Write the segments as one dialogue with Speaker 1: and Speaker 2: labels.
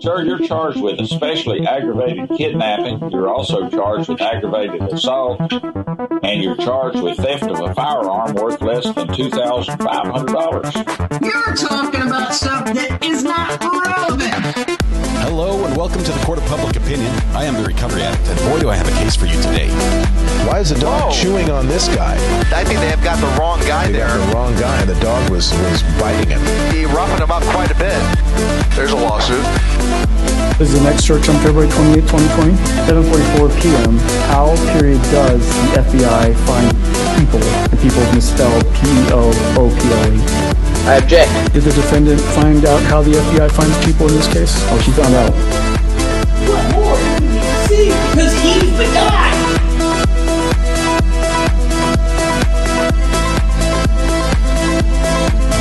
Speaker 1: Sir, you're charged with especially aggravated kidnapping. You're also charged with aggravated assault, and you're charged with theft of a firearm worth less than $2,500.
Speaker 2: You're talking about stuff that is not relevant.
Speaker 3: Hello and welcome to the Court of Public Opinion. I am the Recovery Addict, and boy do I have a case for you today.
Speaker 4: Why is the dog chewing on this guy?
Speaker 5: I think they have got the wrong guy there.
Speaker 4: Got the wrong guy. The dog was biting him.
Speaker 5: He roughened him up quite a bit. There's a lawsuit.
Speaker 6: This is the next search on February 28, 2020, 7:44 p.m. How, does the FBI find people, and people misspelled P-E-O-O-P-L-E?
Speaker 7: I object.
Speaker 6: Did the defendant find out how the FBI finds people in this case? Oh, she found out.
Speaker 2: What more do we need to see? Because he's the guy!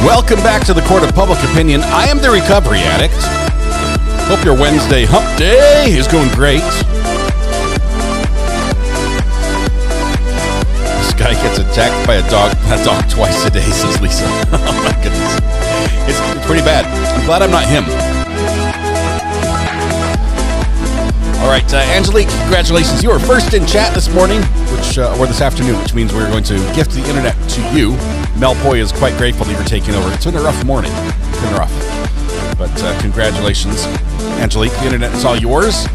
Speaker 3: Welcome back to the Court of Public Opinion. I am the Recovery Addict. Hope your Wednesday hump day is going great. This guy gets attacked by a dog twice a day, says Lisa. Oh my goodness. It's pretty bad. I'm glad I'm not him. All right, Angelique, congratulations. You are first in chat this morning, or this afternoon, which means we're going to gift the internet to you. Melpoy is quite grateful that you're taking over. It's been a rough morning. It's been rough. But congratulations, Angelique. The internet is all yours.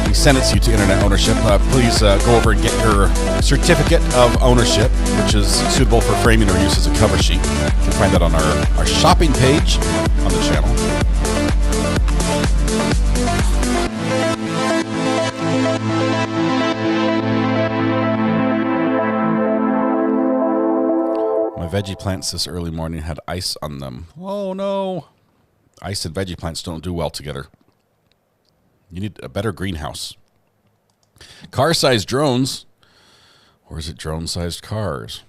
Speaker 3: We send it to you to internet ownership. Please go over and get your certificate of ownership, which is suitable for framing or use as a cover sheet. You can find that on our shopping page on the channel. My veggie plants this early morning had ice on them. Oh no. Ice and veggie plants don't do well together. You need a better greenhouse. Car-sized drones. Or is it drone-sized cars?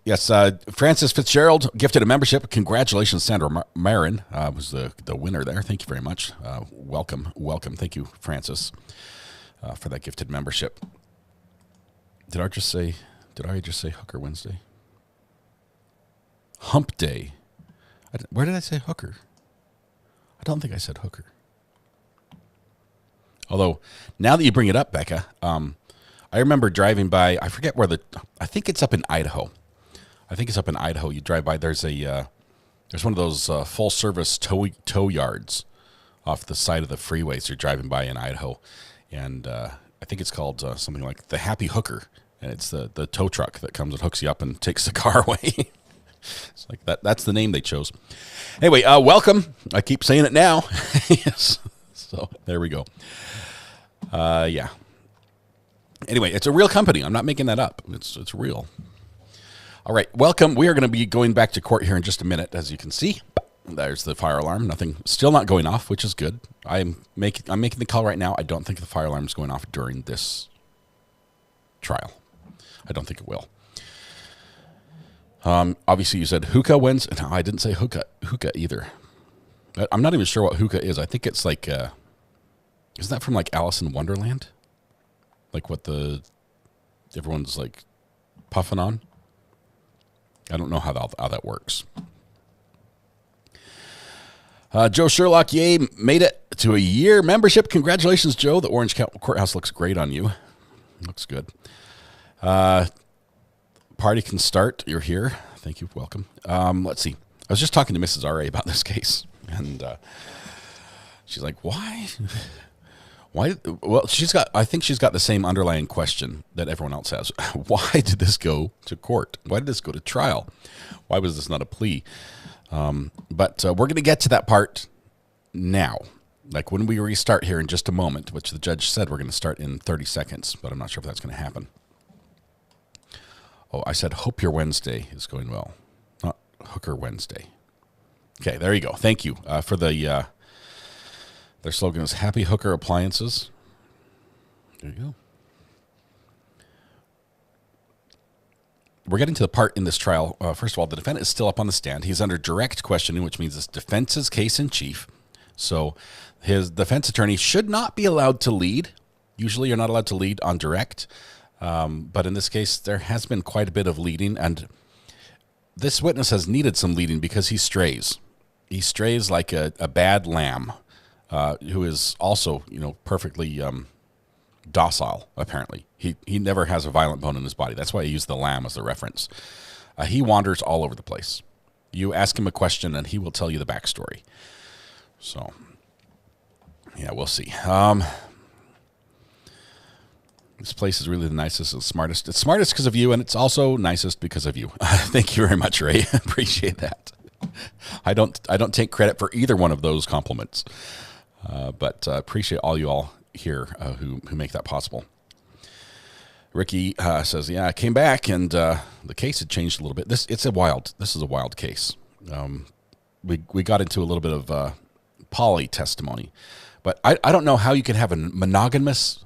Speaker 3: Yes, Francis Fitzgerald gifted a membership. Congratulations, Sandra Marin was the winner there. Thank you very much. Welcome. Thank you, Francis, for that gifted membership. Did I just say Hooker Wednesday? Hump Day. Where did I say hooker? I don't think I said hooker. Although, now that you bring it up, Becca, I remember driving by, I forget where I think it's up in Idaho. You drive by, there's one of those full-service tow yards off the side of the freeway. So you're driving by in Idaho. And I think it's called something like the Happy Hooker. And it's the tow truck that comes and hooks you up and takes the car away. It's like that's the name they chose. Anyway, welcome. I keep saying it now. Yes. So there we go. Yeah. Anyway, it's a real company. I'm not making that up. It's real. All right, welcome. We are going to be going back to court here in just a minute. As you can see, there's the fire alarm. Nothing, still not going off, which is good. I'm making the call right now. I don't think the fire alarm is going off during this trial. I don't think it will. Obviously, you said hookah wins. No, I didn't say hookah either. I'm not even sure what hookah is. I think it's like, isn't that from like Alice in Wonderland? Like what everyone's like puffing on? I don't know how that works. Joe Sherlock, yay, made it to a year membership. Congratulations, Joe. The Orange Courthouse looks great on you. Looks good. Party can start. You're here. Thank you. Welcome. Let's see. I was just talking to Mrs. R.A. about this case, and she's like, why? Why? Well, I think she's got the same underlying question that everyone else has. Why did this go to court? Why did this go to trial? Why was this not a plea? But we're going to get to that part now. Like when we restart here in just a moment, which the judge said we're going to start in 30 seconds, but I'm not sure if that's going to happen. Oh, I said, hope your Wednesday is going well. Not Hooker Wednesday. Okay, there you go. Thank you for the... Their slogan is Happy Hooker Appliances. There you go. We're getting to the part in this trial. First of all, the defendant is still up on the stand. He's under direct questioning, which means it's defense's case in chief. So his defense attorney should not be allowed to lead. Usually you're not allowed to lead on direct. But in this case, there has been quite a bit of leading. And this witness has needed some leading because he strays. He strays like a bad lamb, who is also, perfectly docile, apparently. He never has a violent bone in his body. That's why I use the lamb as the reference. He wanders all over the place. You ask him a question, and he will tell you the backstory. So, yeah, we'll see. This place is really the nicest and smartest. It's smartest because of you, and it's also nicest because of you. Thank you very much, Ray. Appreciate that. I don't take credit for either one of those compliments, but appreciate all you all here who make that possible. Ricky says, "Yeah, I came back, and the case had changed a little bit. This is a wild case. We got into a little bit of poly testimony, but I don't know how you can have a monogamous,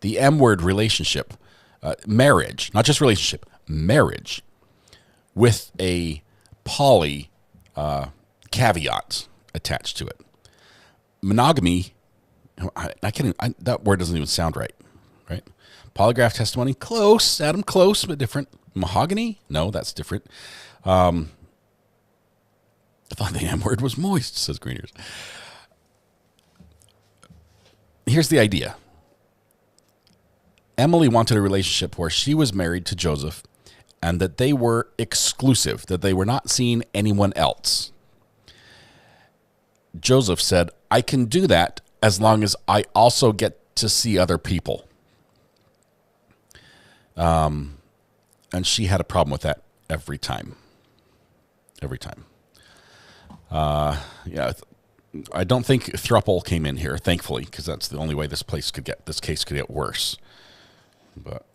Speaker 3: the M word relationship, marriage, not just relationship, marriage, with a poly caveat attached to it. Monogamy, that word doesn't even sound right? Polygraph testimony, close, Adam, close, but different. Mahogany? No, that's different. I thought the M word was moist, says Greeners. Here's the idea. Emily wanted a relationship where she was married to Joseph and that they were exclusive, that they were not seeing anyone else. Joseph said, I can do that as long as I also get to see other people. And she had a problem with that every time. Yeah, I don't think throuple came in here, thankfully, because that's the only way this case could get worse. But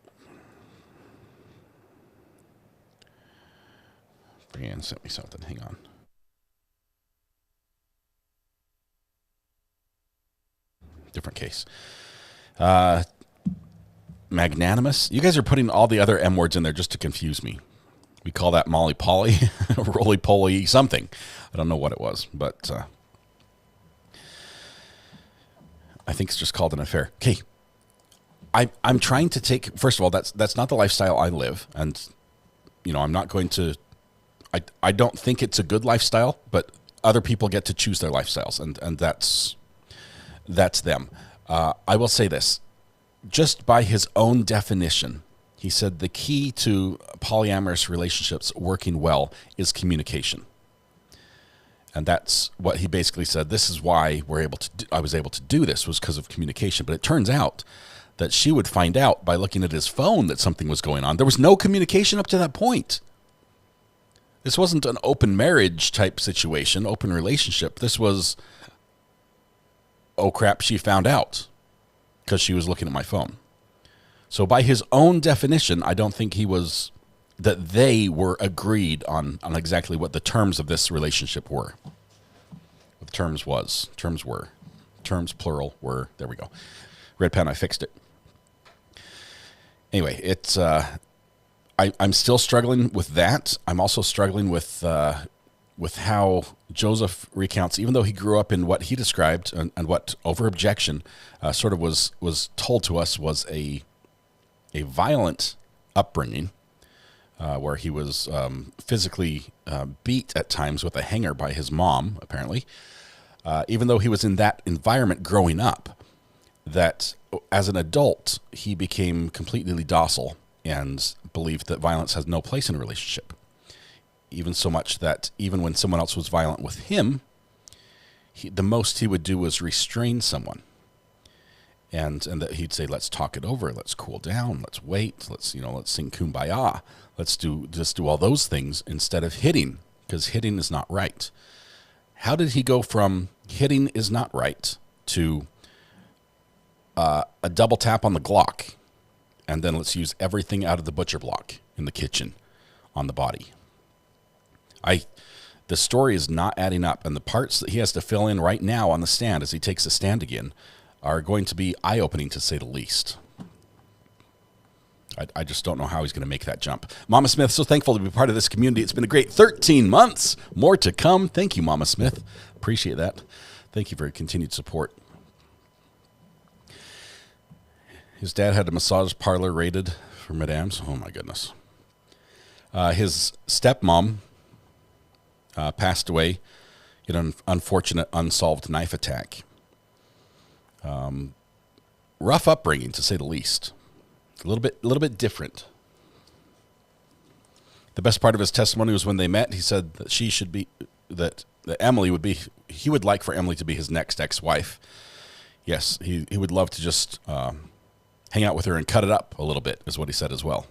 Speaker 3: Brianne sent me something. Hang on. Different case. Magnanimous. You guys are putting all the other M words in there just to confuse me. We call that Molly Polly, Roly Poly, something. I don't know what it was, but I think it's just called an affair. Okay. I'm trying to take, first of all, that's not the lifestyle I live. And, I'm not going to, I don't think it's a good lifestyle, but other people get to choose their lifestyles, and that's them. I will say this, just by his own definition, he said the key to polyamorous relationships working well is communication. And that's what he basically said. This is why I was able to do this, was because of communication. But it turns out that she would find out by looking at his phone that something was going on. There was no communication up to that point. This wasn't an open marriage type situation, open relationship. This was, oh crap, she found out because she was looking at my phone. So by his own definition, I don't think that they were agreed on exactly what the terms of this relationship were. What the terms were. Terms plural were, there we go. Red pen, I fixed it. Anyway, it's I'm still struggling with that. I'm also struggling with how Joseph recounts, even though he grew up in what he described and what over objection sort of was told to us was a violent upbringing, where he was physically beat at times with a hanger by his mom, apparently, even though he was in that environment growing up, that as an adult, he became completely docile and believed that violence has no place in a relationship. Even so much that even when someone else was violent with him, the most he would do was restrain someone. And that he'd say, let's talk it over, let's cool down, let's wait, let's sing Kumbaya, let's do all those things instead of hitting, because hitting is not right. How did he go from hitting is not right to a double tap on the Glock, and then let's use everything out of the butcher block in the kitchen on the body? The story is not adding up, and the parts that he has to fill in right now on the stand as he takes the stand again are going to be eye-opening, to say the least. I just don't know how he's going to make that jump. Mama Smith, so thankful to be part of this community. It's been a great 13 months. More to come. Thank you, Mama Smith. Appreciate that. Thank you for your continued support. His dad had a massage parlor raided for madames. Oh, my goodness. His stepmom passed away in an unfortunate unsolved knife attack. Rough upbringing, to say the least. A little bit different. The best part of his testimony was when they met. He said that that Emily would be. He would like for Emily to be his next ex-wife. Yes, he would love to just hang out with her and cut it up a little bit, is what he said as well.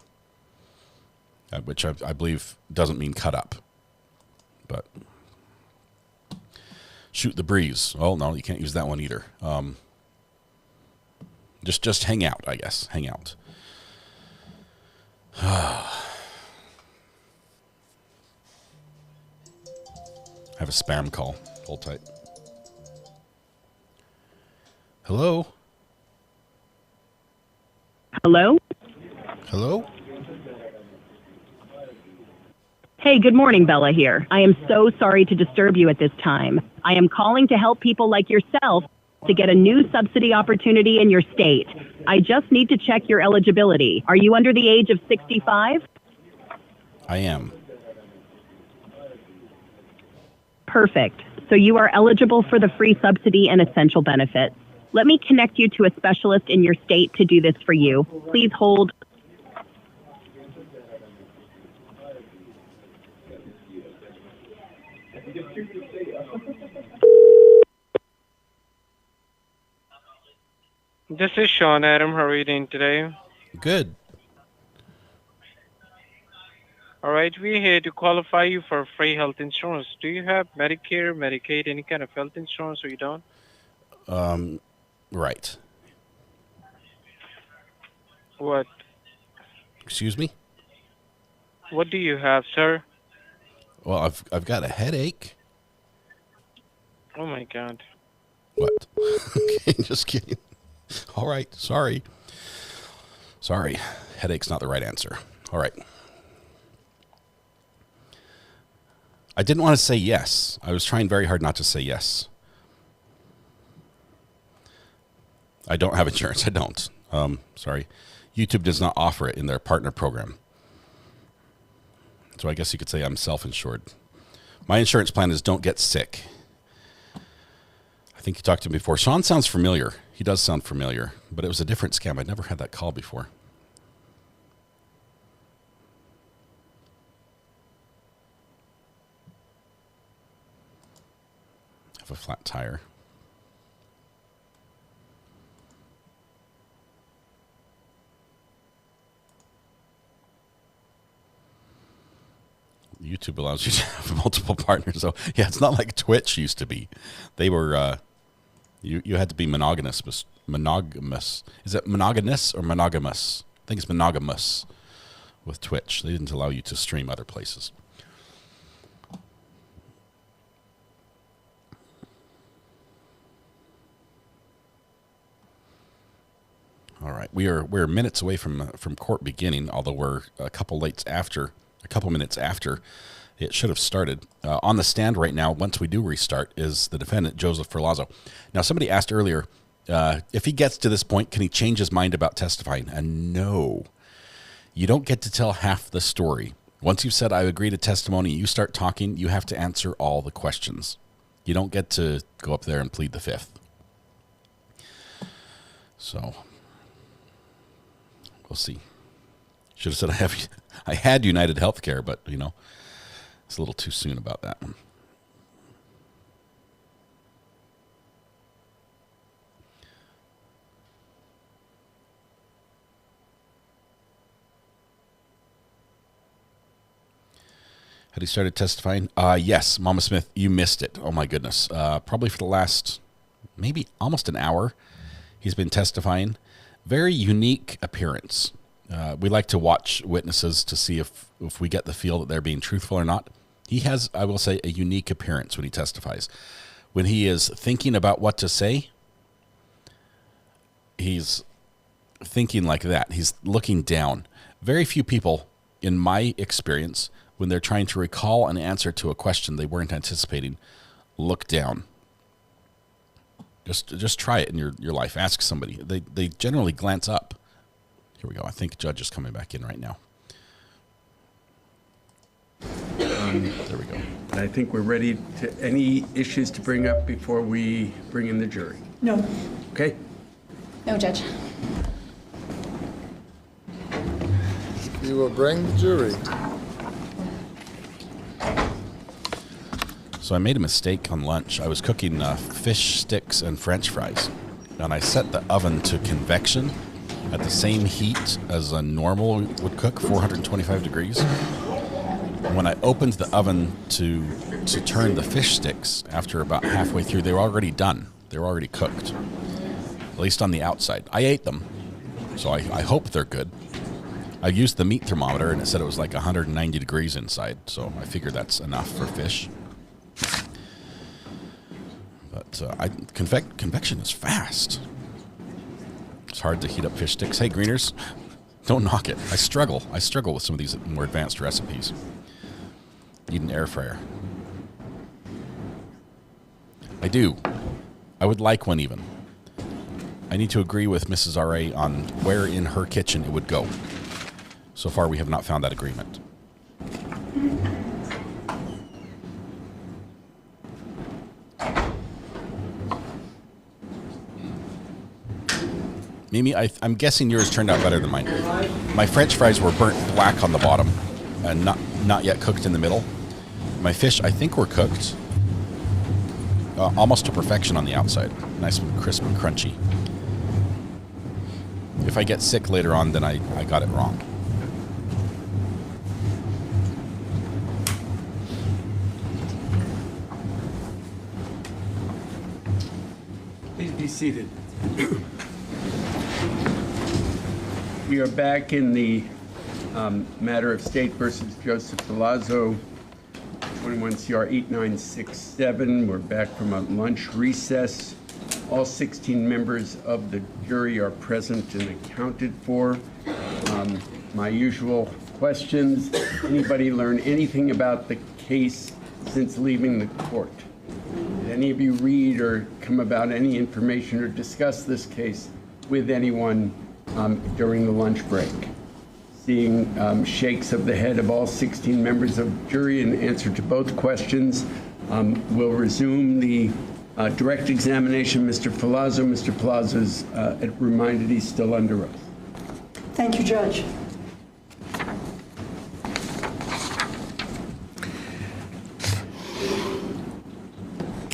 Speaker 3: Which I believe doesn't mean cut up, but shoot the breeze. Oh no, you can't use that one either. Just hang out, I guess. Hang out. Have a spam call. Hold tight. Hello?
Speaker 7: Hello?
Speaker 3: Hello?
Speaker 7: Hey, good morning, Bella here. I am so sorry to disturb you at this time. I am calling to help people like yourself to get a new subsidy opportunity in your state. I just need to check your eligibility. Are you under the age of 65?
Speaker 3: I am.
Speaker 7: Perfect. So you are eligible for the free subsidy and essential benefits. Let me connect you to a specialist in your state to do this for you. Please hold.
Speaker 8: This is Sean Adam. How are you doing today?
Speaker 3: Good.
Speaker 8: All right, we're here to qualify you for free health insurance. Do you have Medicare, Medicaid, any kind of health insurance, or you don't?
Speaker 3: Right.
Speaker 8: What?
Speaker 3: Excuse me?
Speaker 8: What do you have, sir?
Speaker 3: Well, I've got a headache.
Speaker 8: Oh my God.
Speaker 3: What? Okay, just kidding. All right, sorry. Headache's not the right answer. All right. I didn't want to say yes. I was trying very hard not to say yes. I don't have insurance. I don't. Sorry. YouTube does not offer it in their partner program. So I guess you could say I'm self-insured. My insurance plan is don't get sick. I think you talked to him before. Sean sounds familiar. He does sound familiar, but it was a different scam. I'd never had that call before. I have a flat tire. YouTube allows you to have multiple partners. So yeah, it's not like Twitch used to be. They were, you had to be monogamous. Is it monogamous or monogamous? I think it's monogamous with Twitch. They didn't allow you to stream other places. All right, we're minutes away from court beginning, although we're a couple minutes after it should have started. On the stand right now, once we do restart, is the defendant, Joseph Ferlazzo. Now, somebody asked earlier, if he gets to this point, can he change his mind about testifying? And no, you don't get to tell half the story. Once you've said, I agree to testimony, you start talking, you have to answer all the questions. You don't get to go up there and plead the fifth. So, we'll see. Should have said I had United Healthcare, but, you know, it's a little too soon about that one. Had he started testifying? Yes, Mama Smith, you missed it. Oh, my goodness. Probably for the last maybe almost an hour, he's been testifying. Very unique appearance. We like to watch witnesses to see if we get the feel that they're being truthful or not. He has, I will say, a unique appearance when he testifies. When he is thinking about what to say, he's thinking like that. He's looking down. Very few people, in my experience, when they're trying to recall an answer to a question they weren't anticipating, look down. Just try it in your life. Ask somebody. They generally glance up. Here we go. I think Judge is coming back in right now. There we go.
Speaker 9: I think we're ready to, any issues to bring up before we bring in the jury?
Speaker 10: No.
Speaker 9: Okay?
Speaker 10: No, Judge.
Speaker 11: You will bring the jury.
Speaker 3: So I made a mistake on lunch. I was cooking fish sticks and French fries, and I set the oven to convection at the same heat as a normal would cook, 425 degrees. And when I opened the oven to turn the fish sticks, after about halfway through, they were already done. They were already cooked, at least on the outside. I ate them, so I hope they're good. I used the meat thermometer, and it said it was like 190 degrees inside, so I figured that's enough for fish. But convection is fast. It's hard to heat up fish sticks. Hey, greeners, don't knock it. I struggle with some of these more advanced recipes. Need an air fryer. I do. I would like one even. I need to agree with Mrs. R.A. on where in her kitchen it would go. So far, we have not found that agreement. Mimi, I'm guessing yours turned out better than mine. My French fries were burnt black on the bottom and not yet cooked in the middle. My fish, I think, were cooked almost to perfection on the outside. Nice and crisp and crunchy. If I get sick later on, then I got it wrong.
Speaker 9: Please be seated. We are back in the matter of State versus Joseph Ferlazzo, 21 CR 8967. We're back from a lunch recess. All 16 members of the jury are present and accounted for. My usual questions. Anybody learn anything about the case since leaving the court? Did any of you read or come about any information or discuss this case with anyone during the lunch break? Seeing shakes of the head of all 16 members of the jury in answer to both questions, we'll resume the direct examination. Mr. Ferlazzo. Mr. Ferlazzo is reminded he's still under oath.
Speaker 10: Thank you, Judge.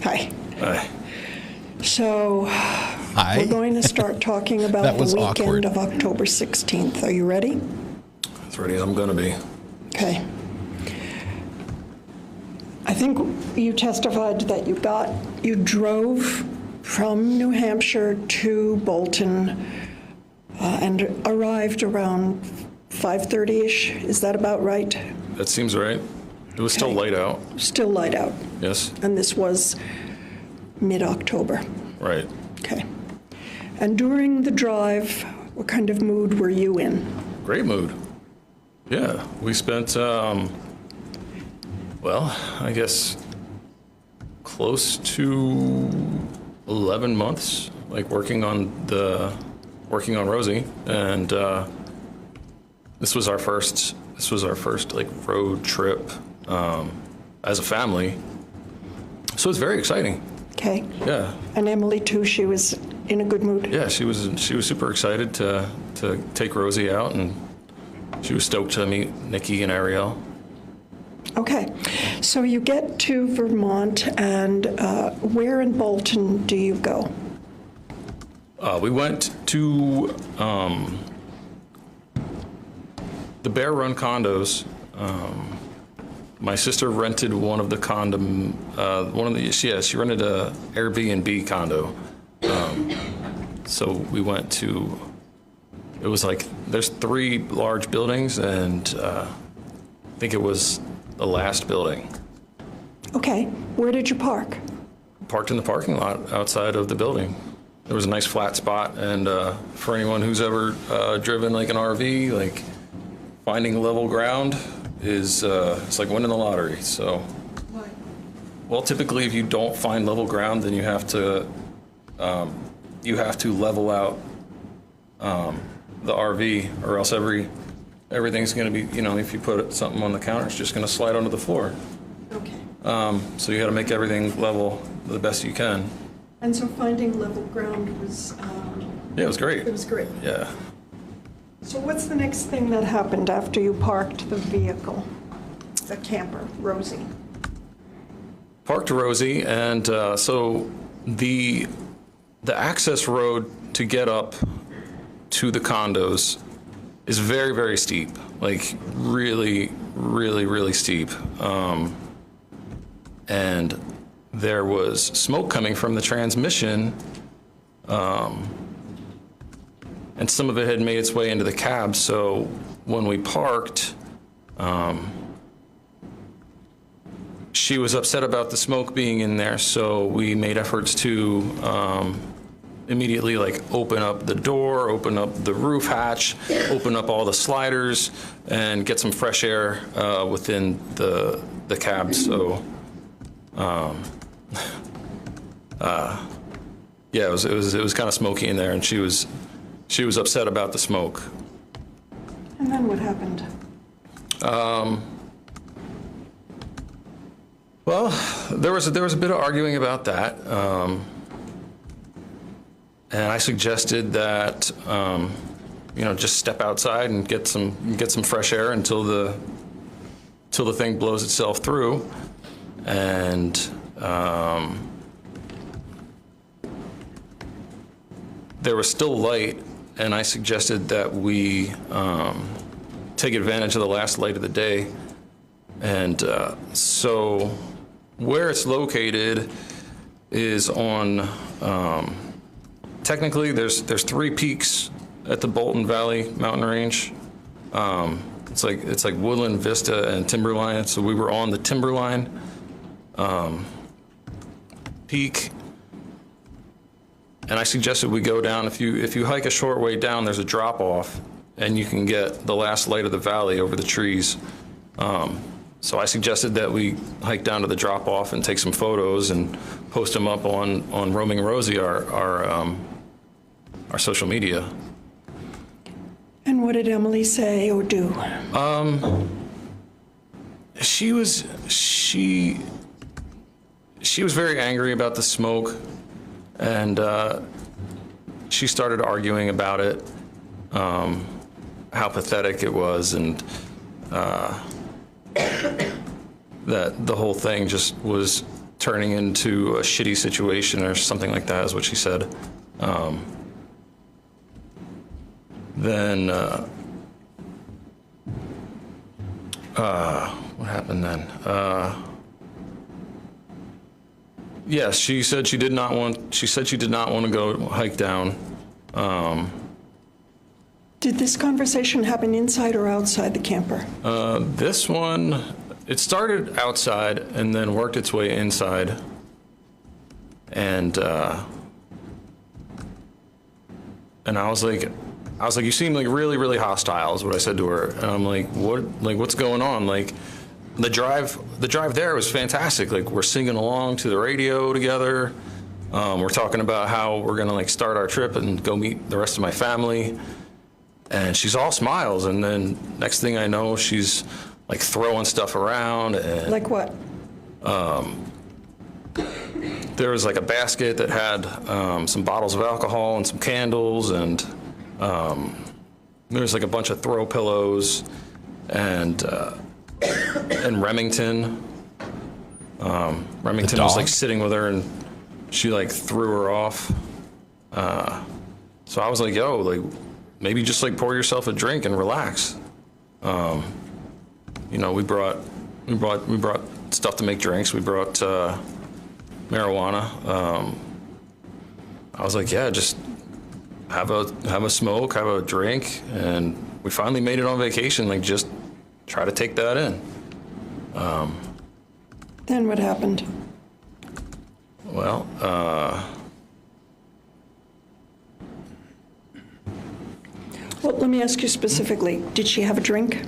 Speaker 10: Hi.
Speaker 11: Hi.
Speaker 10: So,
Speaker 3: Hi.
Speaker 10: we're going to start talking about
Speaker 3: That was
Speaker 10: the weekend
Speaker 3: awkward.
Speaker 10: of October 16th. Are you ready?
Speaker 11: As ready as I'm going to be.
Speaker 10: Okay. I think you testified that you drove from New Hampshire to Bolton and arrived around 5:30-ish. Is that about right?
Speaker 11: That seems right. It was still
Speaker 10: Okay.
Speaker 11: light out.
Speaker 10: Still light out.
Speaker 11: Yes.
Speaker 10: And this was mid-October.
Speaker 11: Right.
Speaker 10: Okay. And during the drive, what kind of mood were you in?
Speaker 11: Great mood. Yeah. We spent, well, I guess close to 11 months, like working on Rosie. And this was our first like road trip as a family. So it's very exciting.
Speaker 10: Okay.
Speaker 11: Yeah.
Speaker 10: And Emily too, she was in a good mood?
Speaker 11: Yeah, she was super excited to take Rosie out, and she was stoked to meet Nikki and Ariel.
Speaker 10: Okay. So you get to Vermont, and where in Bolton do you go?
Speaker 11: We went to the Bear Run condos. My sister rented one of the she rented a Airbnb condo. So we went to, it was like, there's 3 large buildings, and I think it was the last building.
Speaker 10: Okay. Where did you park?
Speaker 11: Parked in the parking lot outside of the building. There was a nice flat spot, and for anyone who's ever driven like an RV, like finding level ground is it's like winning the lottery. So,
Speaker 10: Why?
Speaker 11: well, typically if you don't find level ground, then you have to level out the RV, or else every everything's going to be, if you put something on the counter, it's just going to slide onto the floor.
Speaker 10: Okay.
Speaker 11: So you got to make everything level the best you can.
Speaker 10: And so finding level ground was...
Speaker 11: Yeah, it was great.
Speaker 10: It was great.
Speaker 11: Yeah.
Speaker 10: So what's the next thing that happened after you parked the vehicle, the camper, Rosie?
Speaker 11: Parked Rosie, and so the access road to get up to the condos is very, very steep, like really, really, really steep. And there was smoke coming from the transmission, and some of it had made its way into the cab. So when we parked, she was upset about the smoke being in there, so we made efforts to immediately open up the door, open up the roof hatch, open up all the sliders, and get some fresh air within the cab. So, yeah, it was kind of smoky in there, and she was upset about the smoke.
Speaker 10: And then what happened?
Speaker 11: Well, there was a bit of arguing about that, and I suggested that just step outside and get some fresh air until the thing blows itself through, and there was still light, and I suggested that we take advantage of the last light of the day, and so. Where it's located is on, technically there's 3 peaks at the Bolton Valley mountain range. It's like Woodland, Vista, and Timberline. So we were on the Timberline peak, and I suggested we go down. If you hike a short way down, there's a drop off, and you can get the last light of the valley over the trees. So I suggested that we hike down to the drop-off and take some photos and post them up on Roaming Rosie, our social media.
Speaker 10: And what did Emily say or do?
Speaker 11: She was very angry about the smoke, and she started arguing about it, how pathetic it was, and that the whole thing just was turning into a shitty situation or something like that, is what she said. Then what happened then? Yes, she said she did not want to go hike down.
Speaker 10: Did this conversation happen inside or outside the camper?
Speaker 11: This one, it started outside and then worked its way inside. And I was like, you seem like really, really hostile, is what I said to her. And I'm like, what's going on? Like, the drive there was fantastic. Like, we're singing along to the radio together. We're talking about how we're gonna start our trip and go meet the rest of my family. And she's all smiles, and then next thing I know, she's throwing stuff around. And,
Speaker 10: like what?
Speaker 11: There was a basket that had some bottles of alcohol and some candles, and there was a bunch of throw pillows and Remington. Remington was sitting with her, and she threw her off. So I was like, yo, maybe just pour yourself a drink and relax. We brought stuff to make drinks. We brought marijuana. I was like, yeah, just have a smoke, have a drink, and we finally made it on vacation. Just try to take that in.
Speaker 10: Then what happened?
Speaker 11: Well,
Speaker 10: Well, let me ask you specifically, did she have a drink?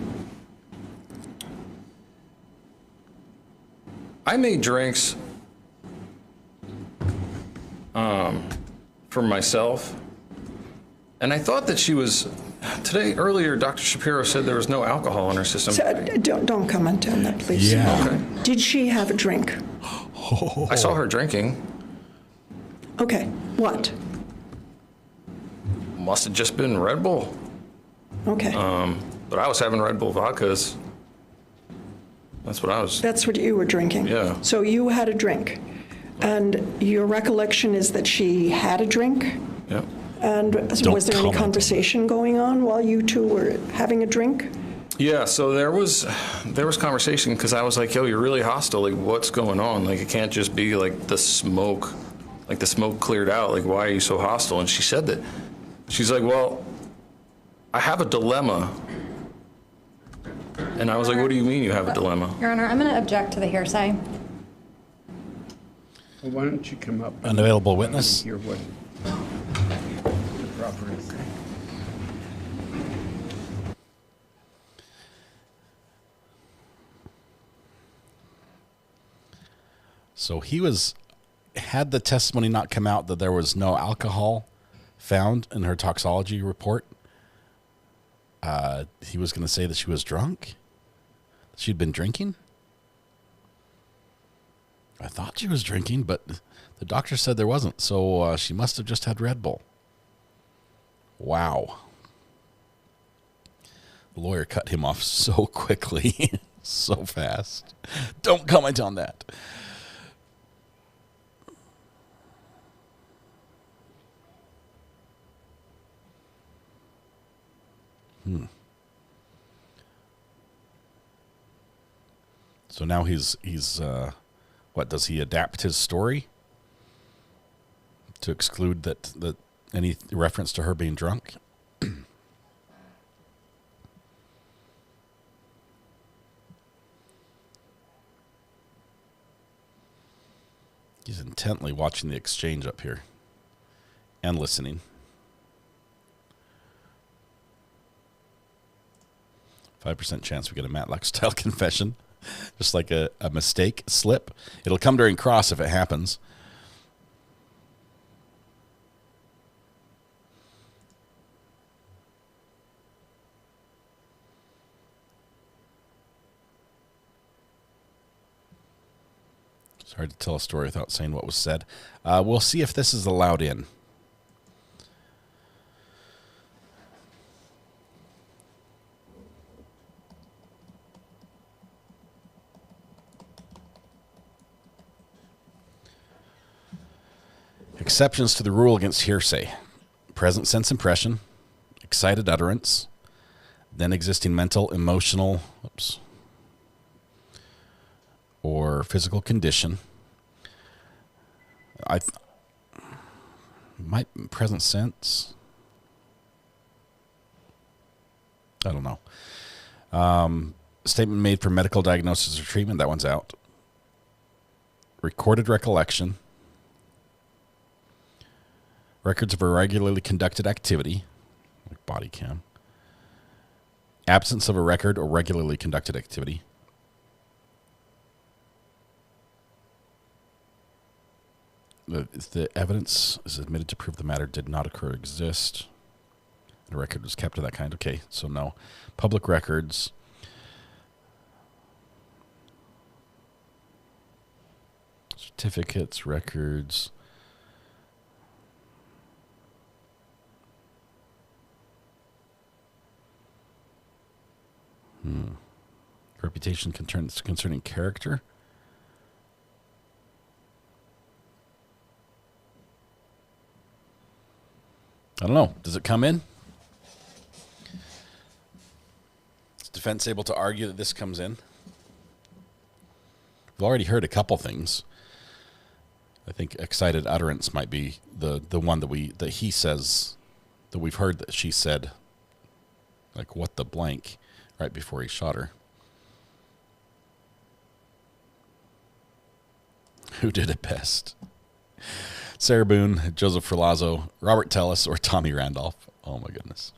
Speaker 11: I made drinks for myself, and I thought that she was Today, earlier, Dr. Shapiro said there was no alcohol in her system.
Speaker 10: So, don't comment on that, please.
Speaker 3: Yeah.
Speaker 11: Okay.
Speaker 10: Did she have a drink?
Speaker 11: I saw her drinking.
Speaker 10: Okay, what?
Speaker 11: Must have just been Red Bull.
Speaker 10: Okay.
Speaker 11: But I was having Red Bull vodkas. That's what I was.
Speaker 10: That's what you were drinking?
Speaker 11: Yeah.
Speaker 10: So you had a drink, and your recollection is that she had a drink?
Speaker 11: Yeah.
Speaker 10: And was there any conversation going on while you two were having a drink?
Speaker 11: Yeah, so there was conversation because I was like, yo, you're really hostile. Like, what's going on? Like, it can't just be like the smoke cleared out. Like, why are you so hostile? And she said that. She's like, well, I have a dilemma. And I was like, what do you mean you have a dilemma?
Speaker 12: Your Honor, I'm going to object to the hearsay.
Speaker 9: Well, why don't you come up?
Speaker 3: Unavailable witness.
Speaker 9: Hear what the proper is.
Speaker 3: So had the testimony not come out that there was no alcohol found in her toxology report, he was going to say that she was drunk, that she'd been drinking. I thought she was drinking, but the doctor said there wasn't, so she must have just had Red Bull. Wow. The lawyer cut him off so quickly, so fast. Don't comment on that. So now he's what, does he adapt his story to exclude that any reference to her being drunk? He's intently watching the exchange up here and listening. 5% chance we get a Matlock-style confession. Just like a mistake, slip. It'll come during cross if it happens. It's hard to tell a story without saying what was said. We'll see if this is allowed in. Exceptions to the rule against hearsay: present sense impression, excited utterance, then existing mental, emotional, or physical condition. Present sense. I don't know. Statement made for medical diagnosis or treatment. That one's out. Recorded recollection. Records of irregularly conducted activity, like body cam. Absence of a record or regularly conducted activity. The evidence is admitted to prove the matter did not occur or exist. The record was kept of that kind. Okay, so no. Public records. Certificates, records. Reputation concerning character. I don't know. Does it come in? Is defense able to argue that this comes in? We've already heard a couple things. I think excited utterance might be the one that he says, that we've heard that she said, like, what the blank, right before he shot her. Who did it best? Sarah Boone, Joseph Ferlazzo, Robert Tellis, or Tommy Randolph? Oh, my goodness.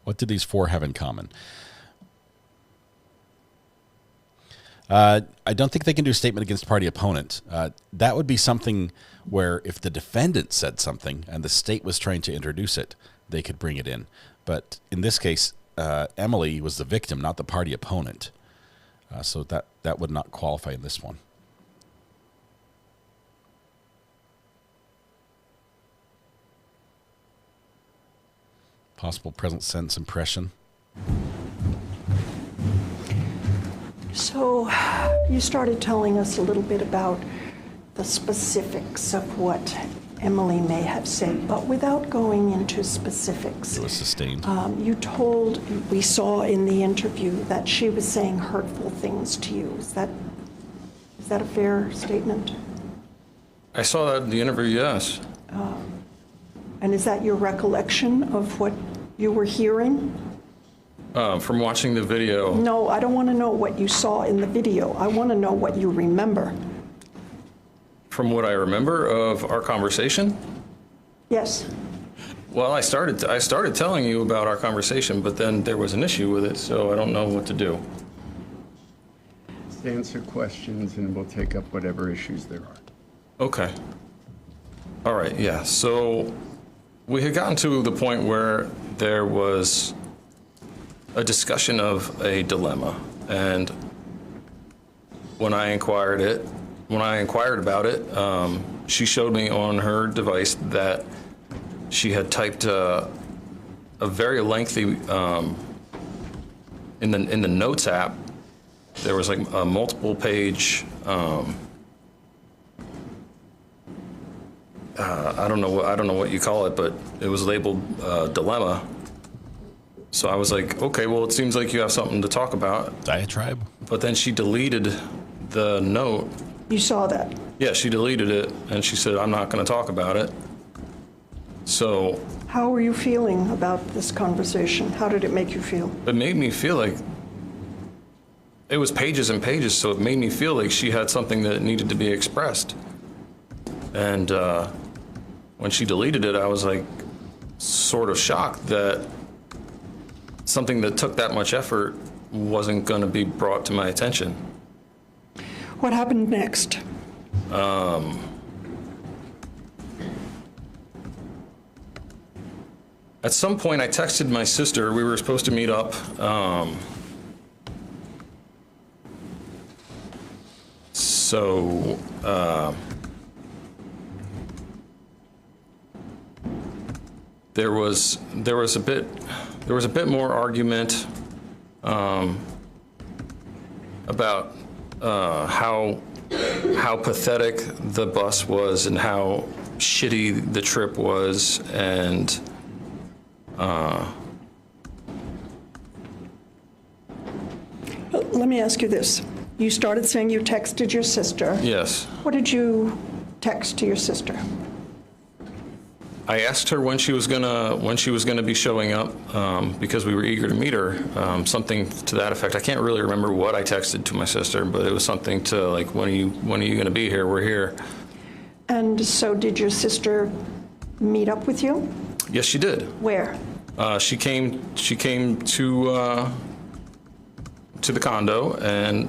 Speaker 3: What did these four have in common? I don't think they can do a statement against party opponent. That would be something where if the defendant said something and the state was trying to introduce it, they could bring it in. But in this case, Emily was the victim, not the party opponent. So that would not qualify in this one. Possible present sense impression.
Speaker 10: So you started telling us a little bit about the specifics of what Emily may have said, but without going into specifics.
Speaker 3: It was sustained.
Speaker 10: We saw in the interview that she was saying hurtful things to you. Is that a fair statement?
Speaker 11: I saw that in the interview, yes.
Speaker 10: And is that your recollection of what you were hearing?
Speaker 11: From watching the video.
Speaker 10: No, I don't want to know what you saw in the video. I want to know what you remember.
Speaker 11: From what I remember of our conversation?
Speaker 10: Yes.
Speaker 11: Well, I started telling you about our conversation, but then there was an issue with it, so I don't know what to do.
Speaker 9: Just answer questions and we'll take up whatever issues there are.
Speaker 11: Okay. All right, yeah. So we had gotten to the point where there was a discussion of a dilemma, and when I inquired about it, she showed me on her device that she had typed a very lengthy in the Notes app. There was like a multiple page. I don't know what you call it, but it was labeled dilemma. So I was like, okay, well, it seems like you have something to talk about.
Speaker 3: Diatribe.
Speaker 11: But then she deleted the note.
Speaker 10: You saw that?
Speaker 11: Yeah, she deleted it, and she said, I'm not going to talk about it. So.
Speaker 10: How were you feeling about this conversation? How did it make you feel?
Speaker 11: It made me feel like it was pages and pages, so it made me feel like she had something that needed to be expressed. And when she deleted it, I was like sort of shocked that something that took that much effort wasn't going to be brought to my attention.
Speaker 10: What happened next?
Speaker 11: At some point, I texted my sister. We were supposed to meet up. There was a bit more argument about how pathetic the bus was and how shitty the trip was, and
Speaker 10: let me ask you this. You started saying you texted your sister.
Speaker 11: Yes.
Speaker 10: What did you text to your sister?
Speaker 11: I asked her when she was gonna be showing up because we were eager to meet her. Something to that effect. I can't really remember what I texted to my sister, but it was something to like, when are you gonna be here? We're here. And
Speaker 10: so, did your sister meet up with you?
Speaker 11: Yes, she did.
Speaker 10: Where?
Speaker 11: She came to the condo and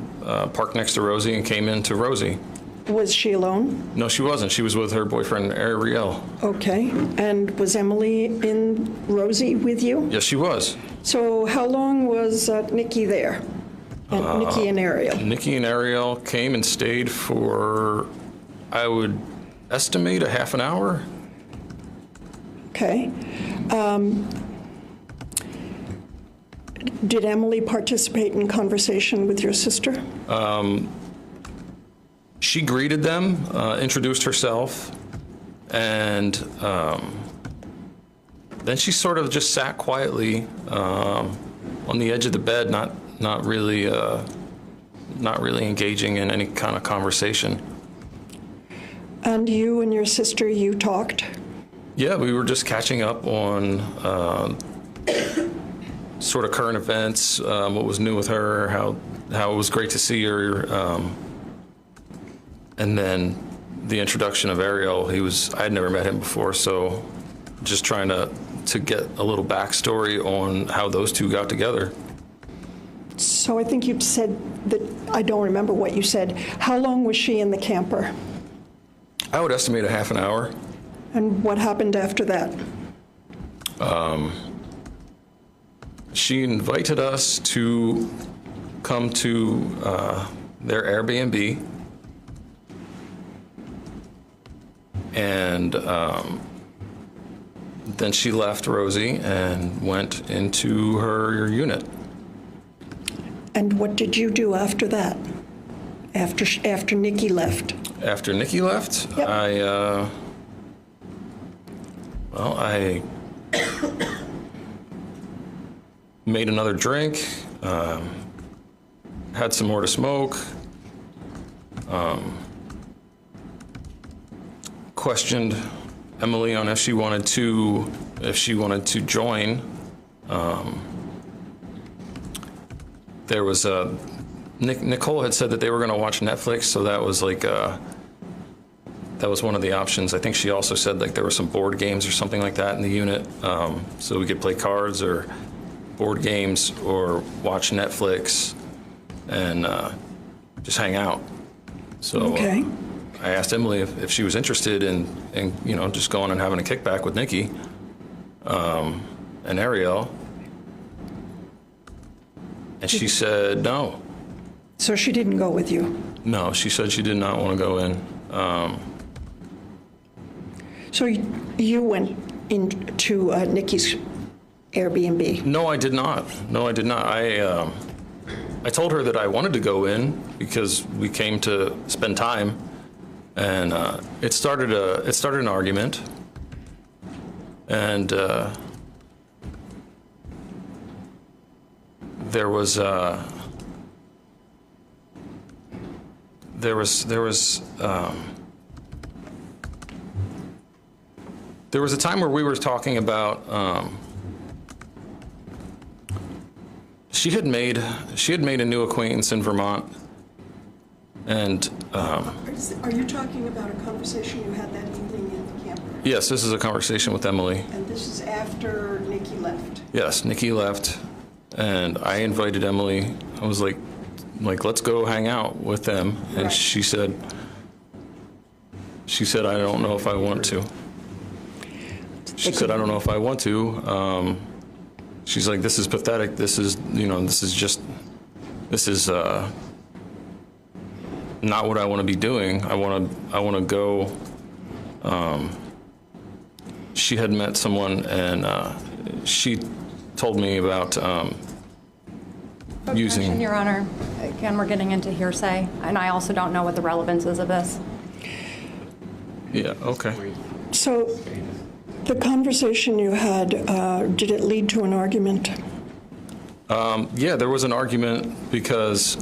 Speaker 11: parked next to Rosie and came into Rosie.
Speaker 10: Was she alone?
Speaker 11: No, she wasn't. She was with her boyfriend, Ariel.
Speaker 10: Okay. And was Emily in Rosie with you?
Speaker 11: Yes, she was.
Speaker 10: So how long was Nikki there? And Nikki and Ariel?
Speaker 11: Nikki and Ariel came and stayed for, I would estimate, a half an hour.
Speaker 10: Okay. Did Emily participate in conversation with your sister?
Speaker 11: She greeted them, introduced herself, and then she sort of just sat quietly on the edge of the bed, not really engaging in any kind of conversation.
Speaker 10: And you and your sister, you talked?
Speaker 11: Yeah, we were just catching up on sort of current events, what was new with her, how it was great to see her. And then the introduction of Ariel, I had never met him before, so just trying to get a little backstory on how those two got together.
Speaker 10: So I think you said that, I don't remember what you said. How long was she in the camper?
Speaker 11: I would estimate a half an hour.
Speaker 10: And what happened after that?
Speaker 11: She invited us to come to their Airbnb, and then she left Rosie and went into her unit.
Speaker 10: And what did you do after that? After Nikki left?
Speaker 11: After Nikki left,
Speaker 10: Yep.
Speaker 11: I made another drink, had some more to smoke, questioned Emily on if she wanted to join. There was Nicole had said that they were going to watch Netflix, so that was like that was one of the options. I think she also said like there were some board games or something like that in the unit, so we could play cards or board games or watch Netflix and just hang out. So
Speaker 10: Okay.
Speaker 11: I asked Emily if she was interested in just going and having a kickback with Nikki and Ariel, and she said no.
Speaker 10: So she didn't go with you?
Speaker 11: No, she said she did not want to go in.
Speaker 10: So you went into Nikki's Airbnb?
Speaker 11: No, I did not. I told her that I wanted to go in because we came to spend time, and it started an argument, and there was a time where we were talking about she had made a new acquaintance in Vermont, and
Speaker 10: Are you talking about a conversation you had that evening in the camper?
Speaker 11: yes, this is a conversation with Emily.
Speaker 10: And this is after Nikki left?
Speaker 11: Yes, Nikki left, and I invited Emily. I was like let's go hang out with them, and
Speaker 10: Right.
Speaker 11: she said I don't know if I want to. She said I don't know if I want to. She's like, this is pathetic. This is not what I want to be doing. I want to go. She had met someone, and she told me about using.
Speaker 12: Objection, Your Honor. Again, we're getting into hearsay, and I also don't know what the relevance is of this.
Speaker 11: Yeah. Okay.
Speaker 10: So the conversation you had, did it lead to an argument?
Speaker 11: Yeah, there was an argument because